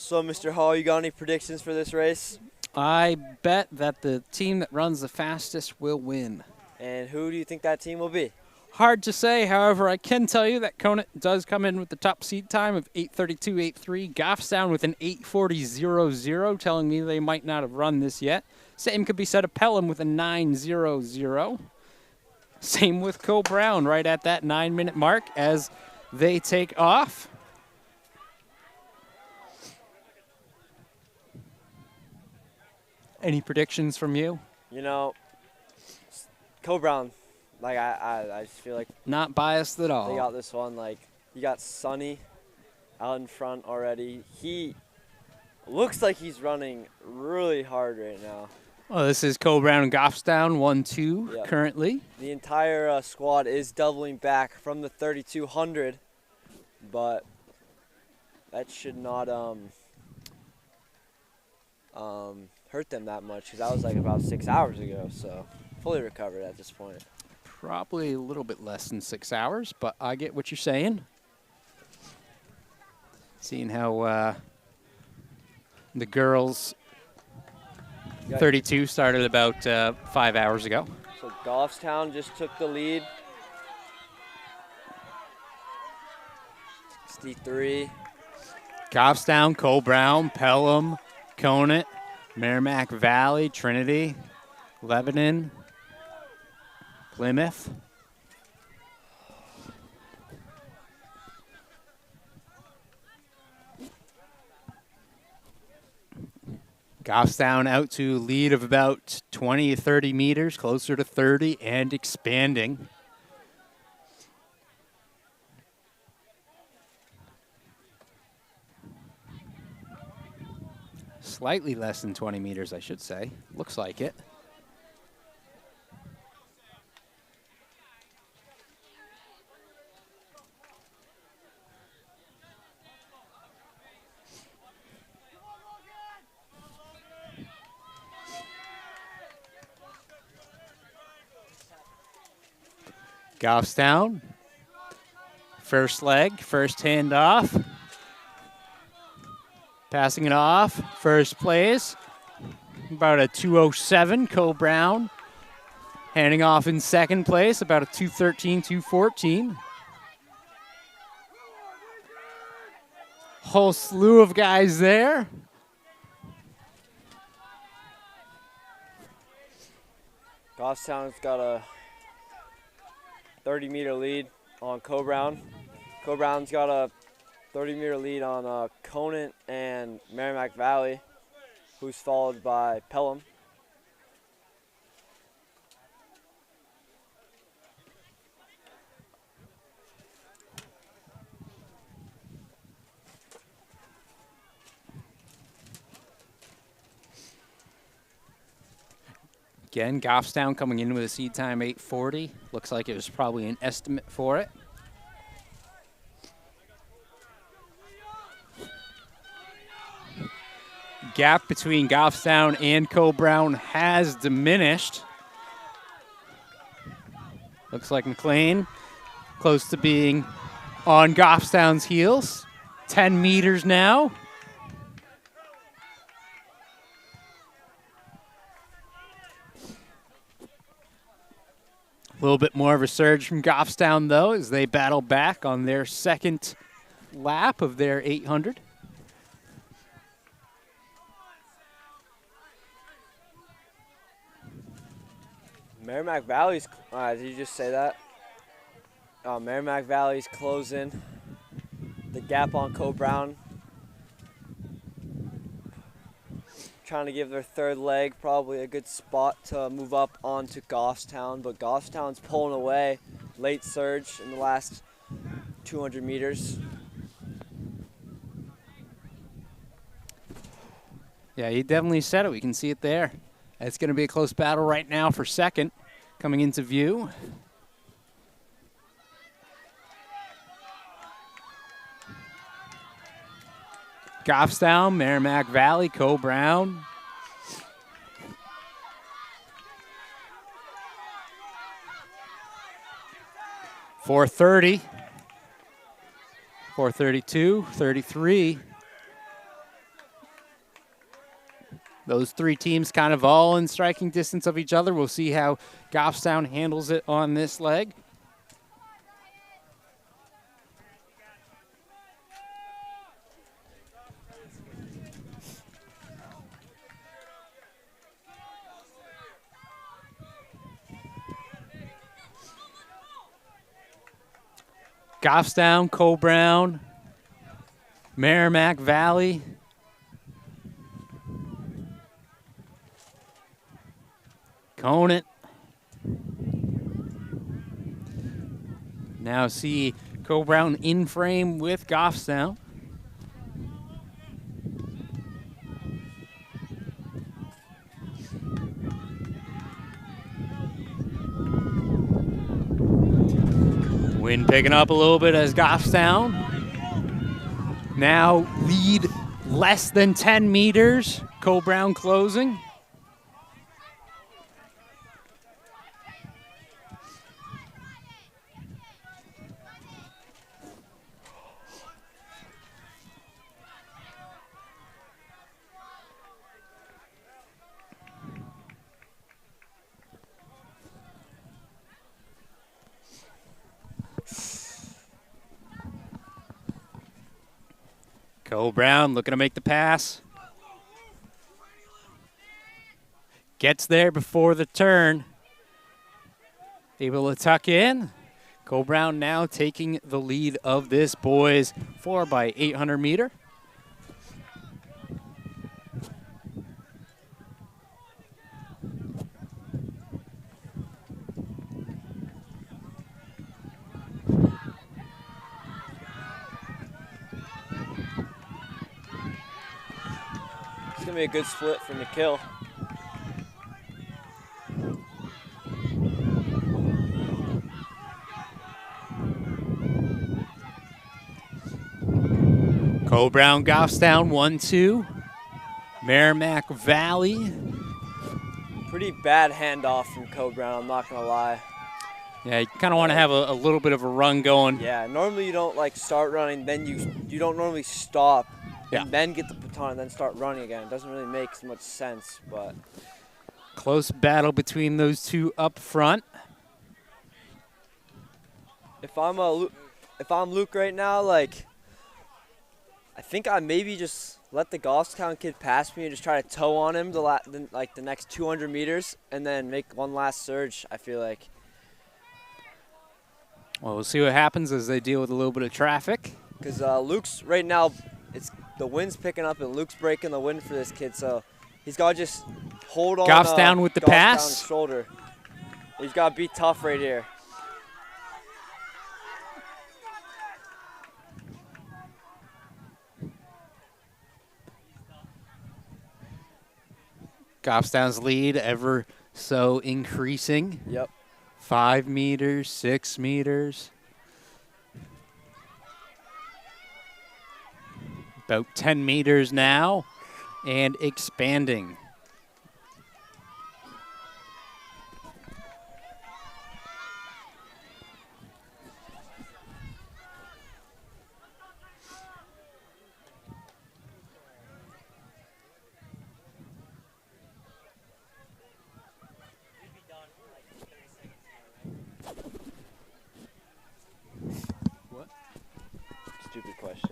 so, Mr. Hall, you got any predictions for this race? I bet that the team that runs the fastest will win. And who do you think that team will be? Hard to say. However, I can tell you that Conant does come in with the top seed time of 8:32.83. Goffstown with an 8:40.00, telling me they might not have run this yet. Same could be said of Pelham with a 9:00. Same with Co-Brown right at that 9-minute mark as they take off. Any predictions from you? You know, Co-Brown, like I just feel like Not biased at all. they got this one. Like, you got Sonny out in front already. He looks like he's running really hard right now. Well, this is Co-Brown and Goffstown 1-2 Yep. currently. The entire squad is doubling back from the 3,200, but that should not hurt them that much because that was like about 6 hours ago. So fully recovered at this point. Probably a little bit less than 6 hours, but I get what you're saying. Seeing how the girls' 32 started about 5 hours ago. So Goffstown just took the lead. 63. Goffstown, Co-Brown, Pelham, Conant, Merrimack Valley, Trinity, Lebanon, Plymouth. Goffstown out to lead of about 20 to 30 meters, closer to 30 and expanding. Slightly less than 20 meters, I should say. Looks like it. Goffstown. First leg, first handoff. Passing it off, first place, about a 2:07, Cole Brown. Handing off in second place, about a 2:13, 2:14. Whole slew of guys there. Goffstown's got a 30-meter lead on Co-Brown. Co-Brown's got a 30-meter lead on Conant and Merrimack Valley, who's followed by Pelham. Again, Goffstown coming in with a seed time 8:40. Looks like it was probably an estimate for it. Gap between Goffstown and Cole Brown has diminished. Looks like McLean close to being on Goffstown's heels. 10 meters now. A little bit more of a surge from Goffstown, though, as they battle back on their second lap of their 800. Merrimack Valley's, did you just say that? Merrimack Valley's closing the gap on Co-Brown. Trying to give their third leg probably a good spot to move up onto Goffstown, but Goffstown's pulling away. Late surge in the last 200 meters. Yeah, you definitely said it. We can see it there. It's going to be a close battle right now for second coming into view. Goffstown, Merrimack Valley, Cole Brown. .430, 432, 33. Those three teams kind of all in striking distance of each other. We'll see how Goffstown handles it on this leg. Goffstown, Cole Brown, Merrimack Valley. Conant. Now see Cole Brown in frame with Goffstown. Wind picking up a little bit as Goffstown now lead less than 10 meters. Cole Brown closing. Cole Brown looking to make the pass. Gets there before the turn. Able to tuck in. Cole Brown now taking the lead of this boys 4x800 meter. It's going to be a good split for Nikhil. Cole Brown, Goffstown, 1-2. Merrimack Valley. Pretty bad handoff from Co-Brown, I'm not going to lie. Yeah, you kind of want to have a little bit of a run going. Yeah, normally you don't like start running, then you don't normally stop Yeah. and then get the baton and then start running again. It doesn't really make so much sense, but Close battle between those two up front. if I'm Luke right now, like I think I maybe just let the Goffstown kid pass me and just try to toe on him the next 200 meters and then make one last surge. I feel like. Well, we'll see what happens as they deal with a little bit of traffic. Because Luke's right now, the wind's picking up and Luke's breaking the wind for this kid, so he's got to just hold on. Goffstown with the pass. Goffstown's shoulder. He's got to be tough right here. Goffstown's lead ever so increasing. Yep. 5 meters, 6 meters. About 10 meters now and expanding. Stupid question.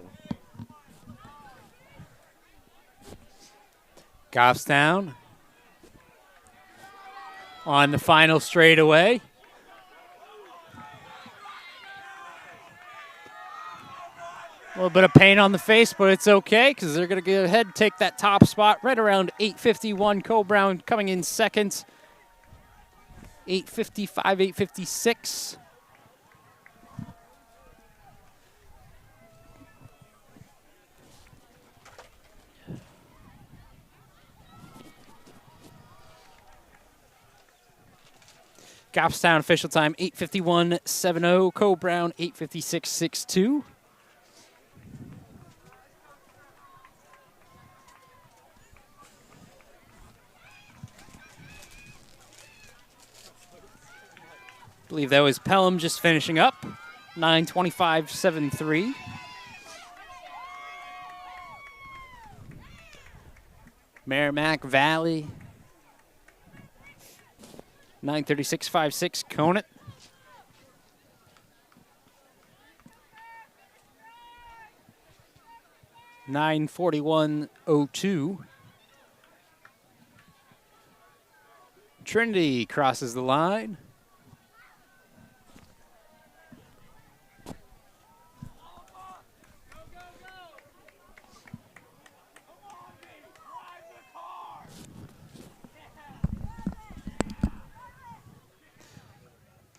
Goffstown on the final straightaway. A little bit of pain on the face, but it's okay because they're going to go ahead and take that top spot right around 8:51. Cole Brown coming in second. 8:55, 8:56. Goffstown official time 8:51.70. Cole Brown 8:56.62. I believe that was Pelham just finishing up. 9:25.73. Merrimack Valley. 9:36.56. Conant. (9:41.02). Trinity crosses the line.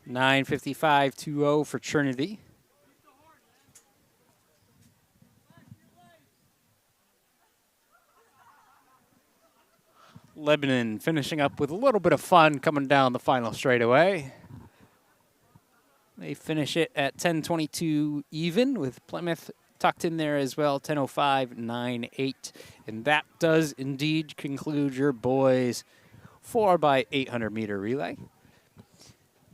(9:55.20) for Trinity. Lebanon finishing up with a little bit of fun coming down the final straightaway. They finish it at 10:22 even with Plymouth tucked in there as well, 10:05.98. And that does indeed conclude your boys' 4x800 meter relay.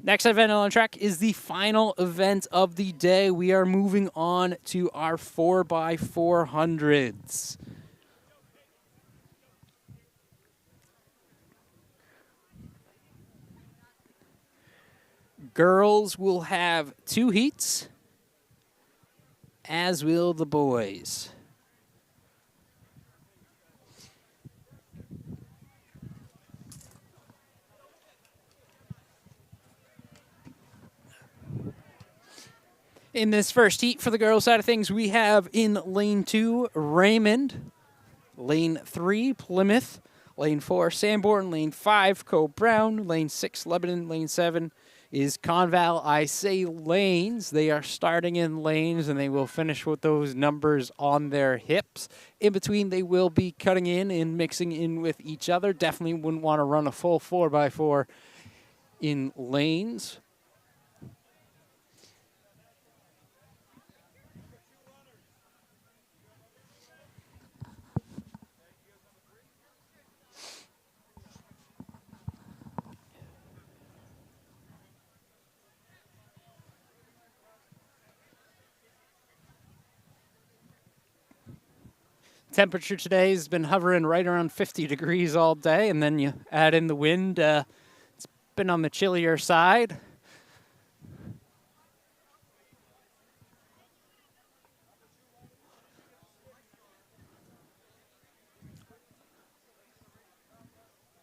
Next event on track is the final event of the day. We are moving on to our 4x400s. Girls will have 2 heats, as will the boys. In this first heat for the girls' side of things, we have in lane 2, Raymond. Lane 3, Plymouth. Lane 4, Sanborn. Lane 5, Cole Brown. Lane 6, Lebanon. Lane 7 is Conval. I say lanes. They are starting in lanes, and they will finish with those numbers on their hips. In between, they will be cutting in and mixing in with each other. Definitely wouldn't want to run a full 4x4 in lanes. Temperature today has been hovering right around 50 degrees all day, and then you add in the wind. It's been on the chillier side.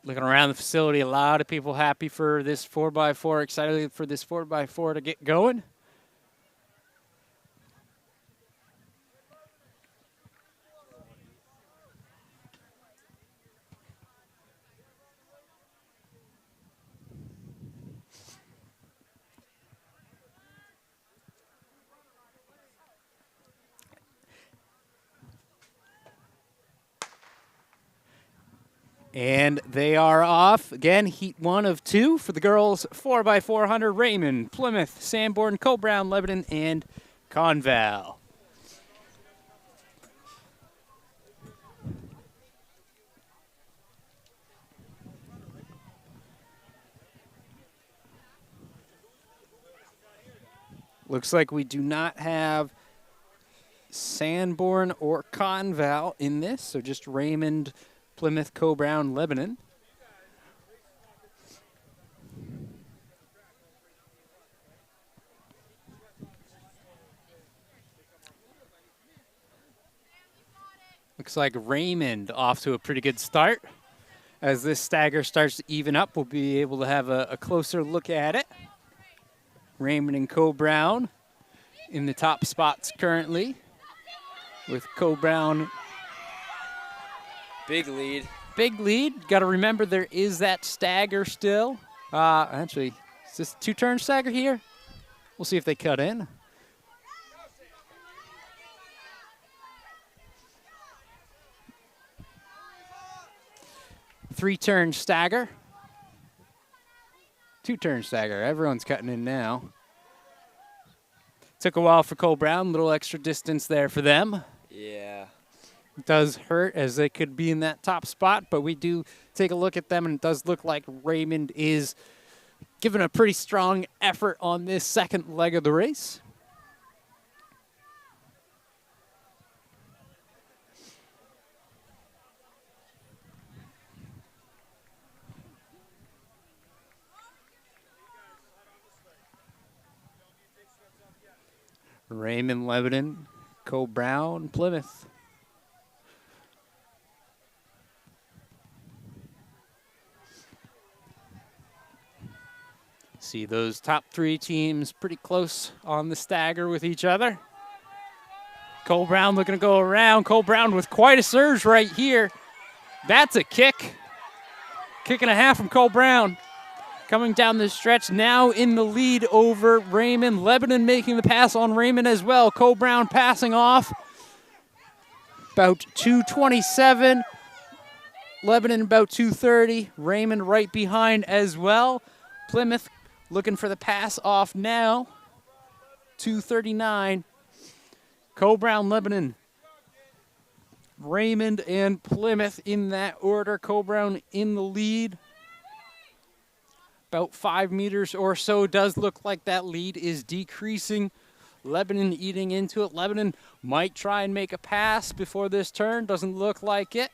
Looking around the facility, a lot of people happy for this 4x4, excited for this 4x4 to get going. And they are off. Again, heat 1 of 2 for the girls 4x400, Raymond, Plymouth, Sanborn, Co-Brown, Lebanon, and Conval. Looks like we do not have Sanborn or Conval in this, so just Raymond, Plymouth, Co-Brown, Lebanon. Looks like Raymond off to a pretty good start. As this stagger starts to even up, we'll be able to have a closer look at it. Raymond and Co-Brown in the top spots currently, with Co-Brown. Big lead. Big lead. Got to remember there is that stagger still. Actually, is this 2-turn stagger here? We'll see if they cut in. Three-turn stagger. 2-turn stagger. Everyone's cutting in now. Took a while for Co-Brown. Little extra distance there for them. Yeah. It does hurt as they could be in that top spot, but we do take a look at them, and it does look like Raymond is giving a pretty strong effort on this second leg of the race. Raymond, Lebanon, Co-Brown, Plymouth. See those top 3 teams pretty close on the stagger with each other. Co-Brown looking to go around. Co-Brown with quite a surge right here. That's a kick. Kick and a half from Co-Brown. Coming down the stretch, now in the lead over Raymond. Lebanon making the pass on Raymond as well. Co-Brown passing off. About 2:27. Lebanon about 2:30. Raymond right behind as well. Plymouth looking for the pass off now. 2:39. Co-Brown, Lebanon, Raymond, and Plymouth in that order. Co-Brown in the lead. About 5 meters or so. Does look like that lead is decreasing. Lebanon eating into it. Lebanon might try and make a pass before this turn. Doesn't look like it.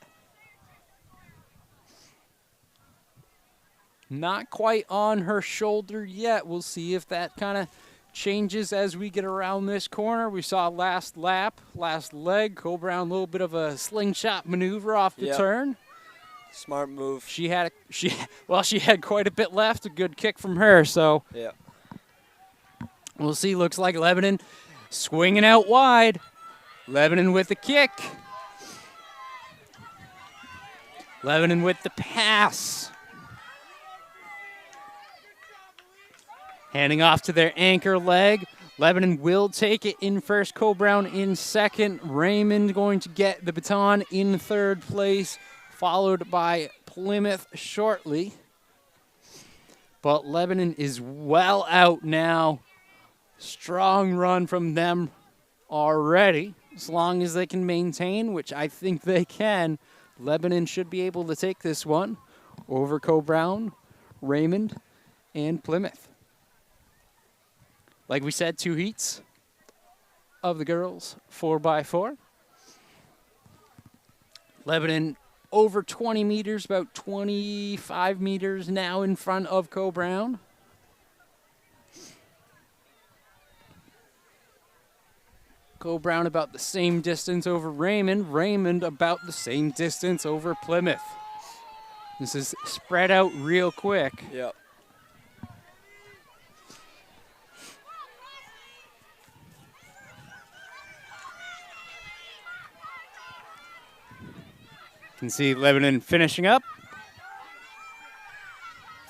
Not quite on her shoulder yet. We'll see if that kind of changes as we get around this corner. We saw last lap, last leg. Co-Brown, a little bit of a slingshot maneuver off the turn. Smart move. She had quite a bit left. A good kick from her. So Yeah. we'll see. Looks like Lebanon swinging out wide. Lebanon with the kick. Lebanon with the pass. Handing off to their anchor leg. Lebanon will take it in first. Co-Brown in second. Raymond going to get the baton in third place, followed by Plymouth shortly. But Lebanon is well out now. Strong run from them already. As long as they can maintain, which I think they can, Lebanon should be able to take this one over Co-Brown, Raymond, and Plymouth. Like we said, 2 heats of the girls, 4x4. Lebanon over 20 meters, about 25 meters now in front of Co-Brown. Co-Brown about the same distance over Raymond. Raymond about the same distance over Plymouth. This is spread out real quick. Yep. You can see Lebanon finishing up.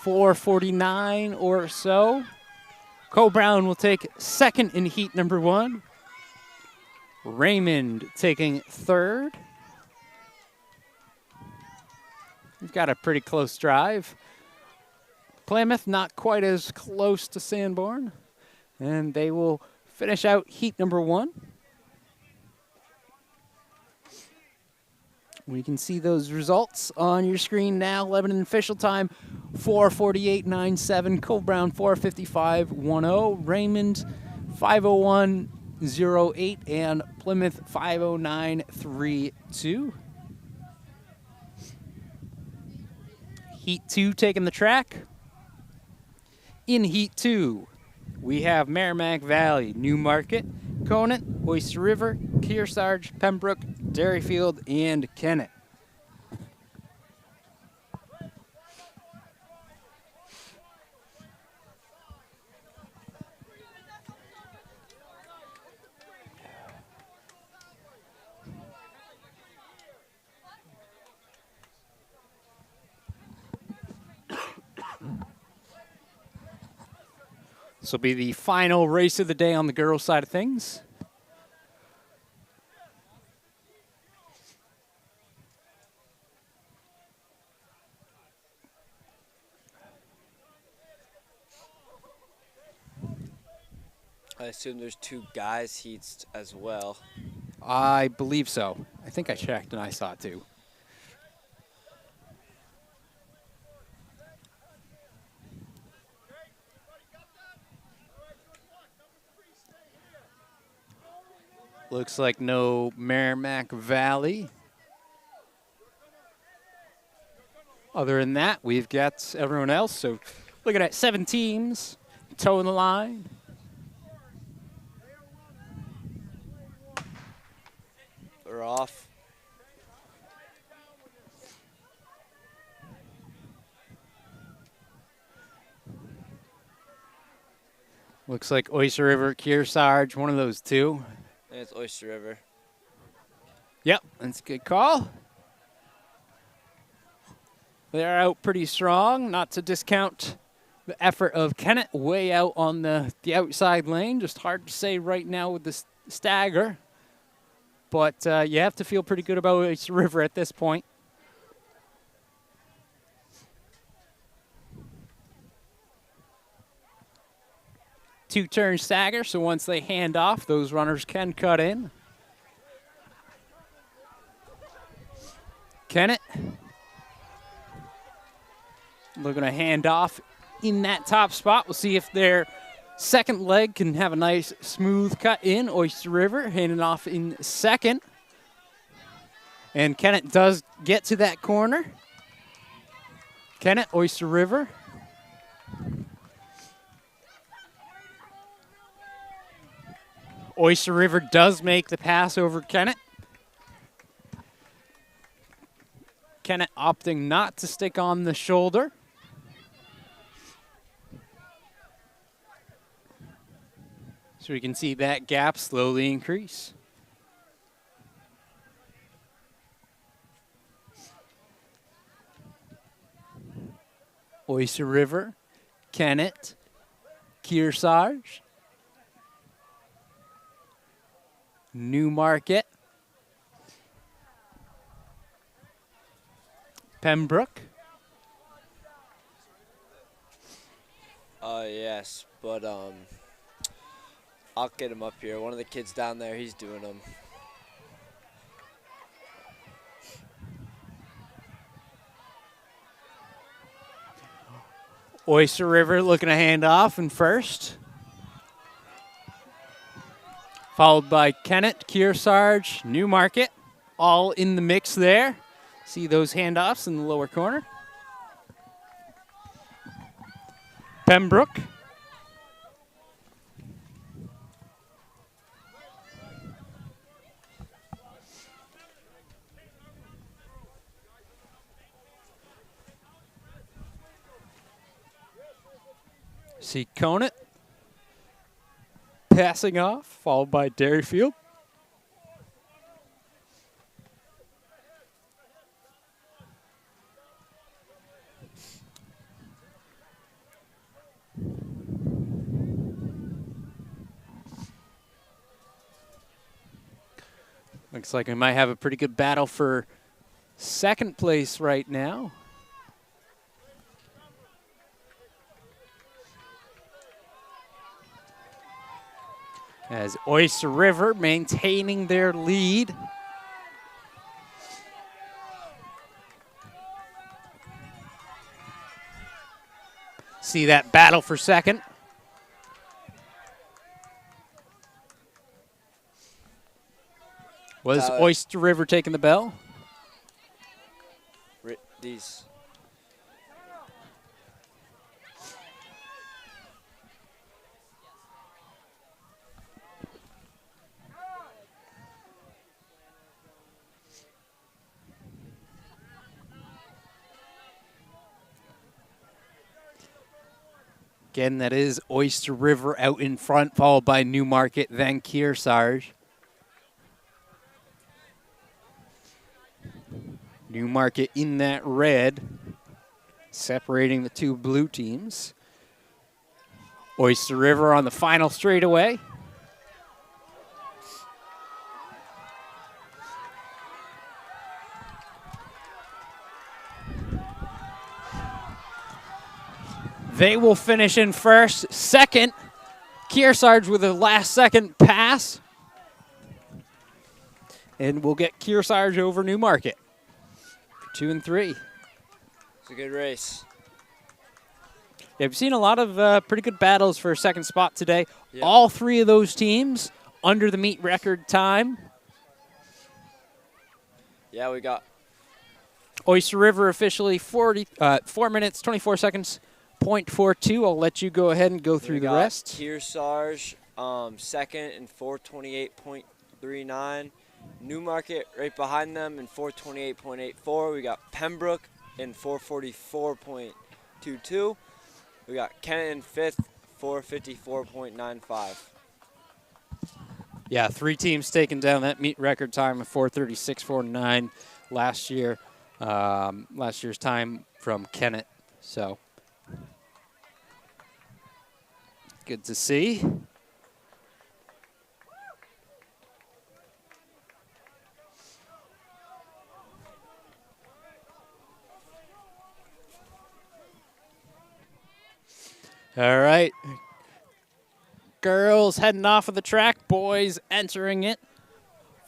4:49 or so. Co-Brown will take second in heat number 1. Raymond taking third. We've got a pretty close drive. Plymouth not quite as close to Sanborn. And they will finish out heat number 1. We can see those results on your screen now. Lebanon official time 4:48.97. Co-Brown 4:55.10. Raymond 5:01.08 and Plymouth 5:09.32. Heat 2 taking the track. In Heat 2, we have Merrimack Valley, Newmarket, Conant, Oyster River, Kearsarge, Pembroke, Derryfield, and Kennett. This will be the final race of the day on the girls' side of things. I assume there's 2 guys heats as well. I believe so. I think I checked and I saw it too. Looks like no Merrimack Valley. Other than that, we've got everyone else. So looking at 7 teams, toeing the line. They're off. Looks like Oyster River, Kearsarge, one of those 2. And it's Oyster River. Yep, that's a good call. They're out pretty strong, not to discount the effort of Kennett way out on the outside lane. Just hard to say right now with the stagger. But you have to feel pretty good about Oyster River at this point. Two-turn stagger, so once they hand off, those runners can cut in. Kennett looking to hand off in that top spot. We'll see if their second leg can have a nice smooth cut in. Oyster River handing off in second. And Kennett does get to that corner. Kennett, Oyster River. Oyster River does make the pass over Kennett. Kennett opting not to stick on the shoulder. So we can see that gap slowly increase. Oyster River, Kennett, Kearsarge, Newmarket, Pembroke. Yes, but I'll get him up here. One of the kids down there, he's doing them. Oyster River looking to hand off in first. Followed by Kennett, Kearsarge, Newmarket, all in the mix there. See those handoffs in the lower corner. Pembroke. See Conant passing off, followed by Derryfield. Looks like we might have a pretty good battle for second place right now. As Oyster River maintaining their lead. See that battle for second. Was Oyster River taking the bell? These. Again, that is Oyster River out in front, followed by Newmarket, then Kearsarge. Newmarket in that red, separating the two blue teams. Oyster River on the final straightaway. They will finish in first. Second, Kearsarge with a last-second pass. And we'll get Kearsarge over Newmarket for 2 and 3. It's a good race. Yeah, we've seen a lot of pretty good battles for second spot today. Yeah. All three of those teams under the meet record time. Yeah, we got Oyster River officially 4 minutes, 24 seconds, .42. I'll let you go ahead and go through the rest. Kearsarge, second in 428.39. Newmarket right behind them in 428.84. We got Pembroke in 444.22. We got Kennett in fifth, 454.95. Yeah, 3 teams taking down that meet record time of 436.49 last year. Last year's time from Kennett. So good to see. All right. Girls heading off of the track, boys entering it.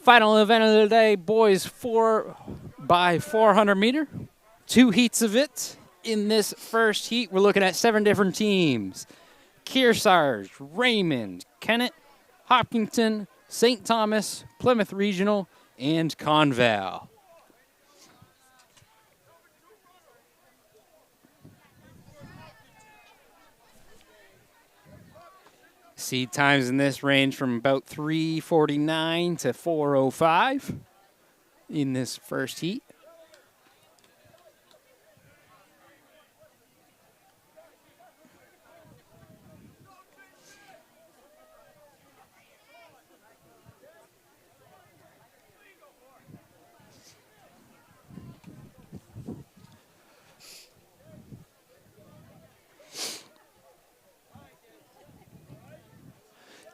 Final event of the day, boys 4 by 400 meter. 2 heats of it. In this first heat, we're looking at 7 different teams. Kearsarge, Raymond, Kennett, Hopkinton, St. Thomas, Plymouth Regional, and Conval. Seed times in this range from about 3:49 to 4:05 in this first heat.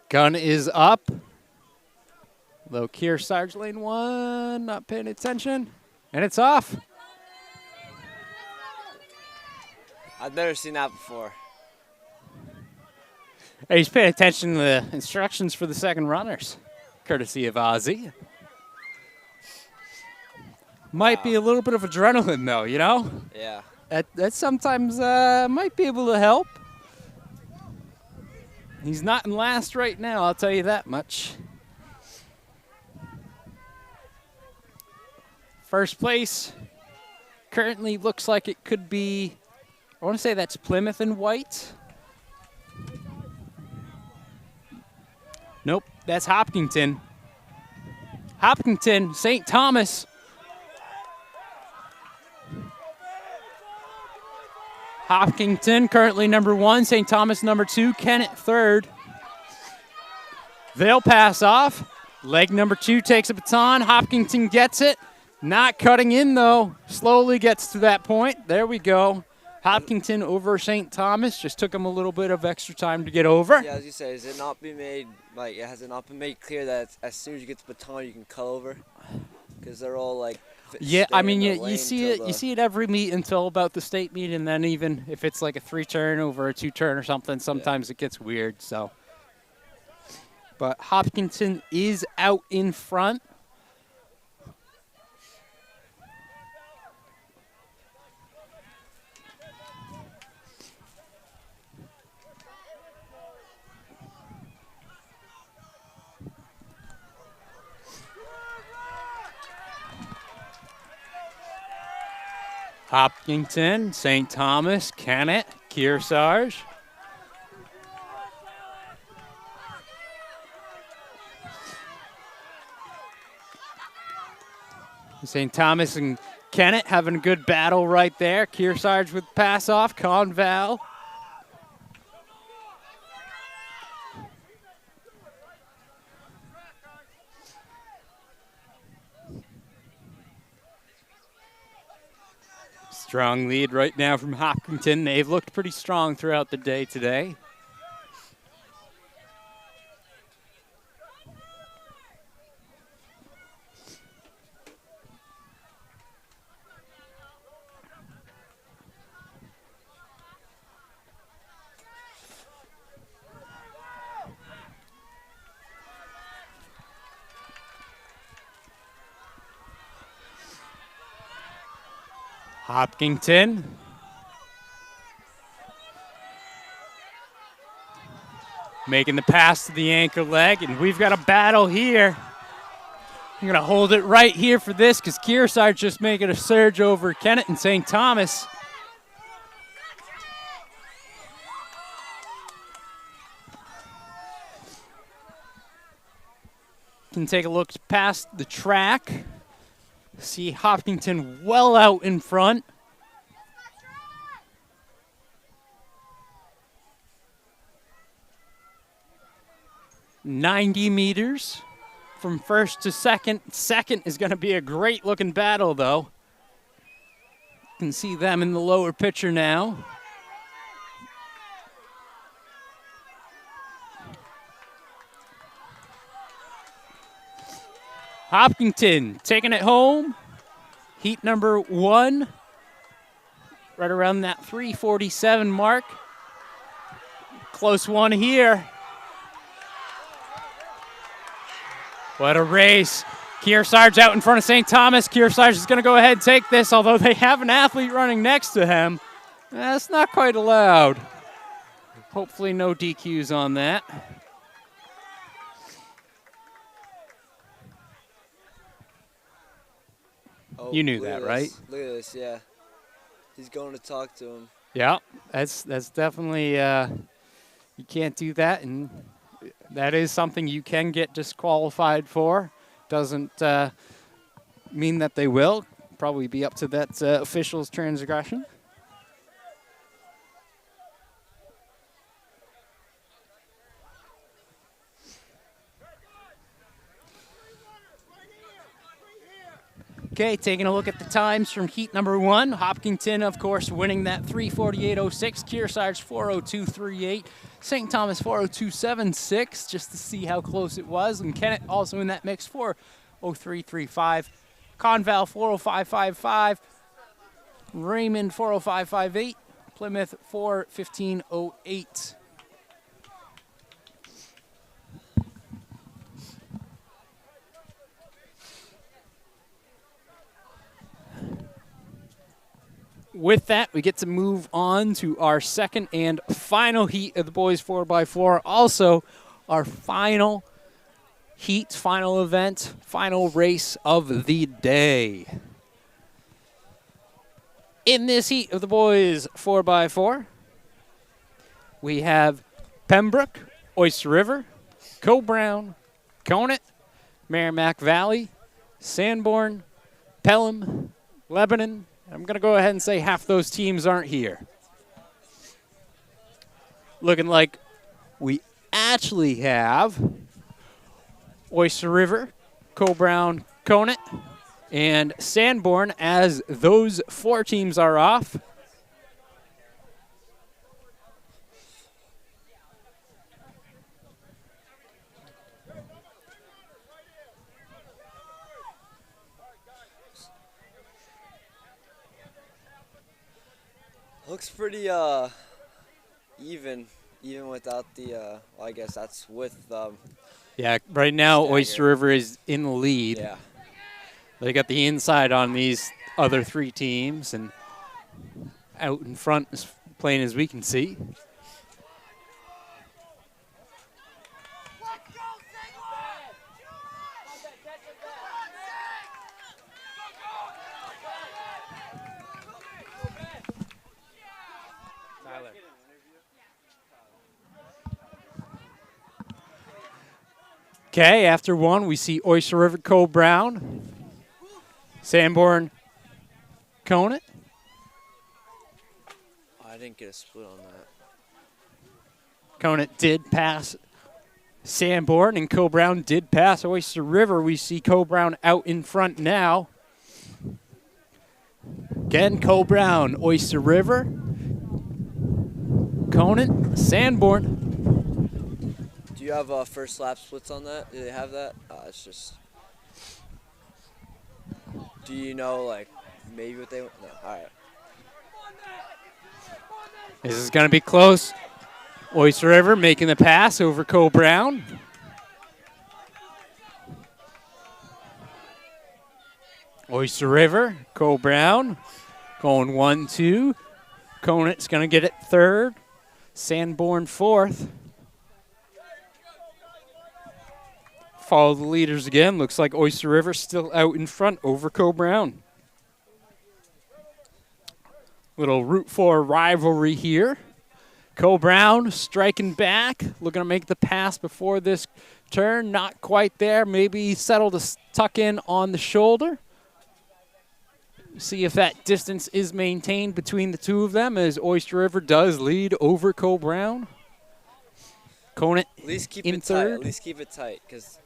Gun is up. Low Kearsarge lane 1, not paying attention. And it's off. I've never seen that before. Hey, he's paying attention to the instructions for the second runners, courtesy of Ozzy. Might be a little bit of adrenaline, though, you know? Yeah. That sometimes might be able to help. He's not in last right now, I'll tell you that much. First place, currently looks like it could be, I want to say that's Plymouth in white. Nope, that's Hopkinton. Hopkinton, St. Thomas. Hopkinton currently number 1, St. Thomas number 2, Kennett third. They'll pass off. Leg number 2 takes a baton. Hopkinton gets it. Not cutting in, though. Slowly gets to that point. There we go. Hopkinton over St. Thomas. Just took him a little bit of extra time to get over. Yeah, as you say, has it not been made clear that as soon as you get the baton, you can cut over? Because they're all like. Yeah, I mean, you see it. You see it every meet until about the state meet, and then even if it's like a 3-turn over a 2-turn or something, sometimes it gets weird. So, but Hopkinton is out in front. Hopkinton, St. Thomas, Kennett, Kearsarge. St. Thomas and Kennett having a good battle right there. Kearsarge with pass off, Conval. Strong lead right now from Hopkinton. They've looked pretty strong throughout the day today. Hopkinton. Making the pass to the anchor leg, and we've got a battle here. I'm going to hold it right here for this because Kearsarge just making a surge over Kennett and St. Thomas. Can take a look past the track. See Hopkinton well out in front. "90 meters from first to second. Second is going to be a great looking battle, though. You can see them in the lower picture now. Hopkinton taking it home. Heat number 1. Right around that 3:47 mark. Close one here. What a race. Kearsarge out in front of St. Thomas. Kearsarge is going to go ahead and take this, although they have an athlete running next to him. That's not quite allowed. Hopefully no DQs on that. Oh, You knew that, right? Look at this, yeah. He's going to talk to him. Yeah, that's definitely, you can't do that, and that is something you can get disqualified for. Doesn't mean that they will. Probably be up to that official's transgression. Okay, taking a look at the times from heat number 1. Hopkinton, of course, winning that 3:48.06. Kearsarge 4:02.38. St. Thomas 4:02.76, just to see how close it was. And Kennett also in that mix, 4:03.35. Conval 4:05.55. Raymond 4:05.58. Plymouth 4:15.08. With that, we get to move on to our second and final heat of the boys 4x4. Also, our final heat, final event, final race of the day. In this heat of the boys 4x4, we have Pembroke, Oyster River, Co-Brown, Conant, Merrimack Valley, Sanborn, Pelham, Lebanon. I'm going to go ahead and say half those teams aren't here. Looking like we actually have Oyster River, Co-Brown, Conant, and Sanborn as those 4 teams are off. Looks pretty even without the. Well, I guess that's with. Yeah, right now Stagger. Oyster River is in the lead. Yeah. They got the inside on these other 3 teams, and out in front, as plain as we can see. Okay, after 1, we see Oyster River, Co-Brown, Sanborn, Conant. I didn't get a split on that. Conant did pass Sanborn, and Co-Brown did pass Oyster River. We see Co-Brown out in front now. Again, Co-Brown, Oyster River, Conant, Sanborn. Do you have first lap splits on that? Do they have that? It's just. Do you know, like, maybe what they. No, all right. This is going to be close. Oyster River making the pass over Co-Brown. Oyster River, Co-Brown going 1-2. Conant's going to get it 3rd. Sanborn 4th. Follow the leaders again. Looks like Oyster River still out in front over Co-Brown. Little Route 4 rivalry here. Co-Brown striking back, looking to make the pass before this turn. Not quite there. Maybe settle to tuck in on the shoulder. See if that distance is maintained between the 2 of them as Oyster River does lead over Co-Brown. Conant At least keep in it 3rd. tight. At least keep it tight, because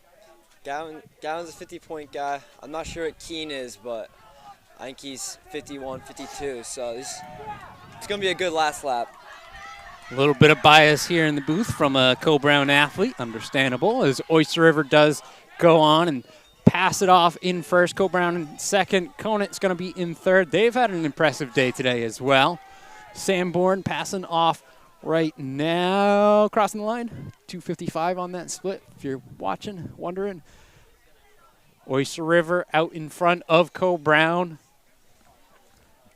Gowan's a 50-point guy. I'm not sure what Keene is, but I think he's 51, 52. So it's going to be a good last lap. A little bit of bias here in the booth from a Co-Brown athlete, understandable, as Oyster River does go on and pass it off in 1st. Co-Brown in 2nd. Conant's going to be in 3rd. They've had an impressive day today as well. Sanborn passing off right now, crossing the line. 2:55 on that split, if you're watching, wondering. Oyster River out in front of Co-Brown.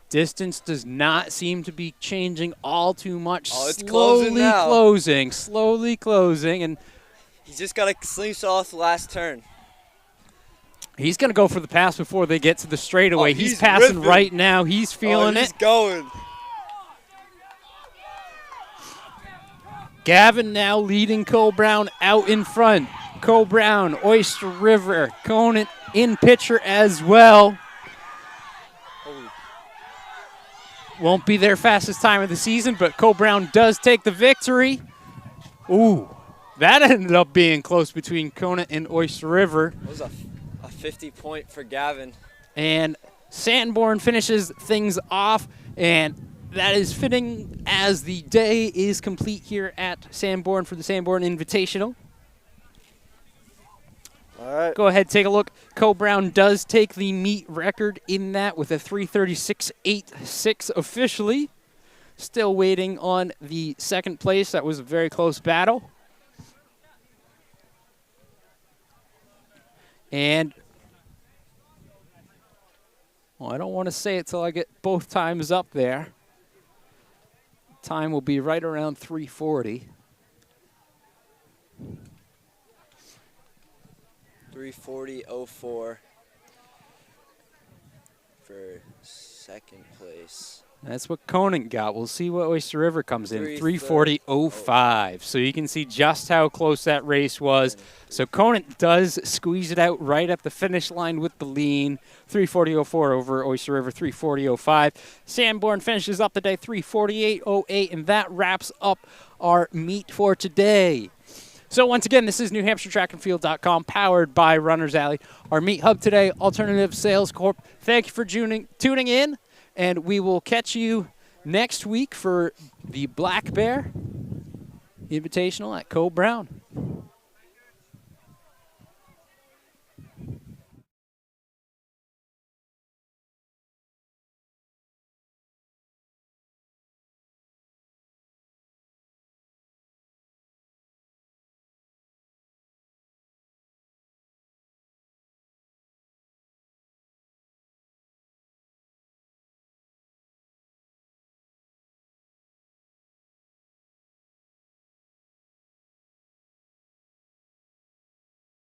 Distance does not seem to be changing all too much. Oh, it's Slowly closing, and He's just got to slingshot off the last turn. he's going to go for the pass before they get to the straightaway. Oh, he's he's passing ripping. right now. He's feeling he's it. going. Gavin now leading Co-Brown out in front. Co-Brown, Oyster River, Conant in picture as well. Won't be their fastest time of the season, but Co-Brown does take the victory. Ooh, that ended up being close between Conant and Oyster River. That was a 50-point for Gavin. And Sanborn finishes things off, and that is fitting as the day is complete here at Sanborn for the Sanborn Invitational. All right. Go ahead, take a look. Co-Brown does take the meet record in that with a 3:36.86 officially. Still waiting on the 2nd place. That was a very close battle. And, well, I don't want to say it till I get both times up there. Time will be right around 3:40. 3:40.04 for for second place. That's what Conant got. We'll see what Oyster River comes in. 3:40. 3:40.05. So you can see just how close that race was. So Conant does squeeze it out right at the finish line with the lean. 3:40.04 over Oyster River, 3:40.05. Sanborn finishes up the day 3:48.08, and that wraps up our meet for today. So once again, this is NewHampshireTrackandField.com, powered by Runners Alley. Our meet hub today, Alternative Sales Corp. Thank you for tuning in. And we will catch you next week for the Black Bear Invitational at Cove Brown.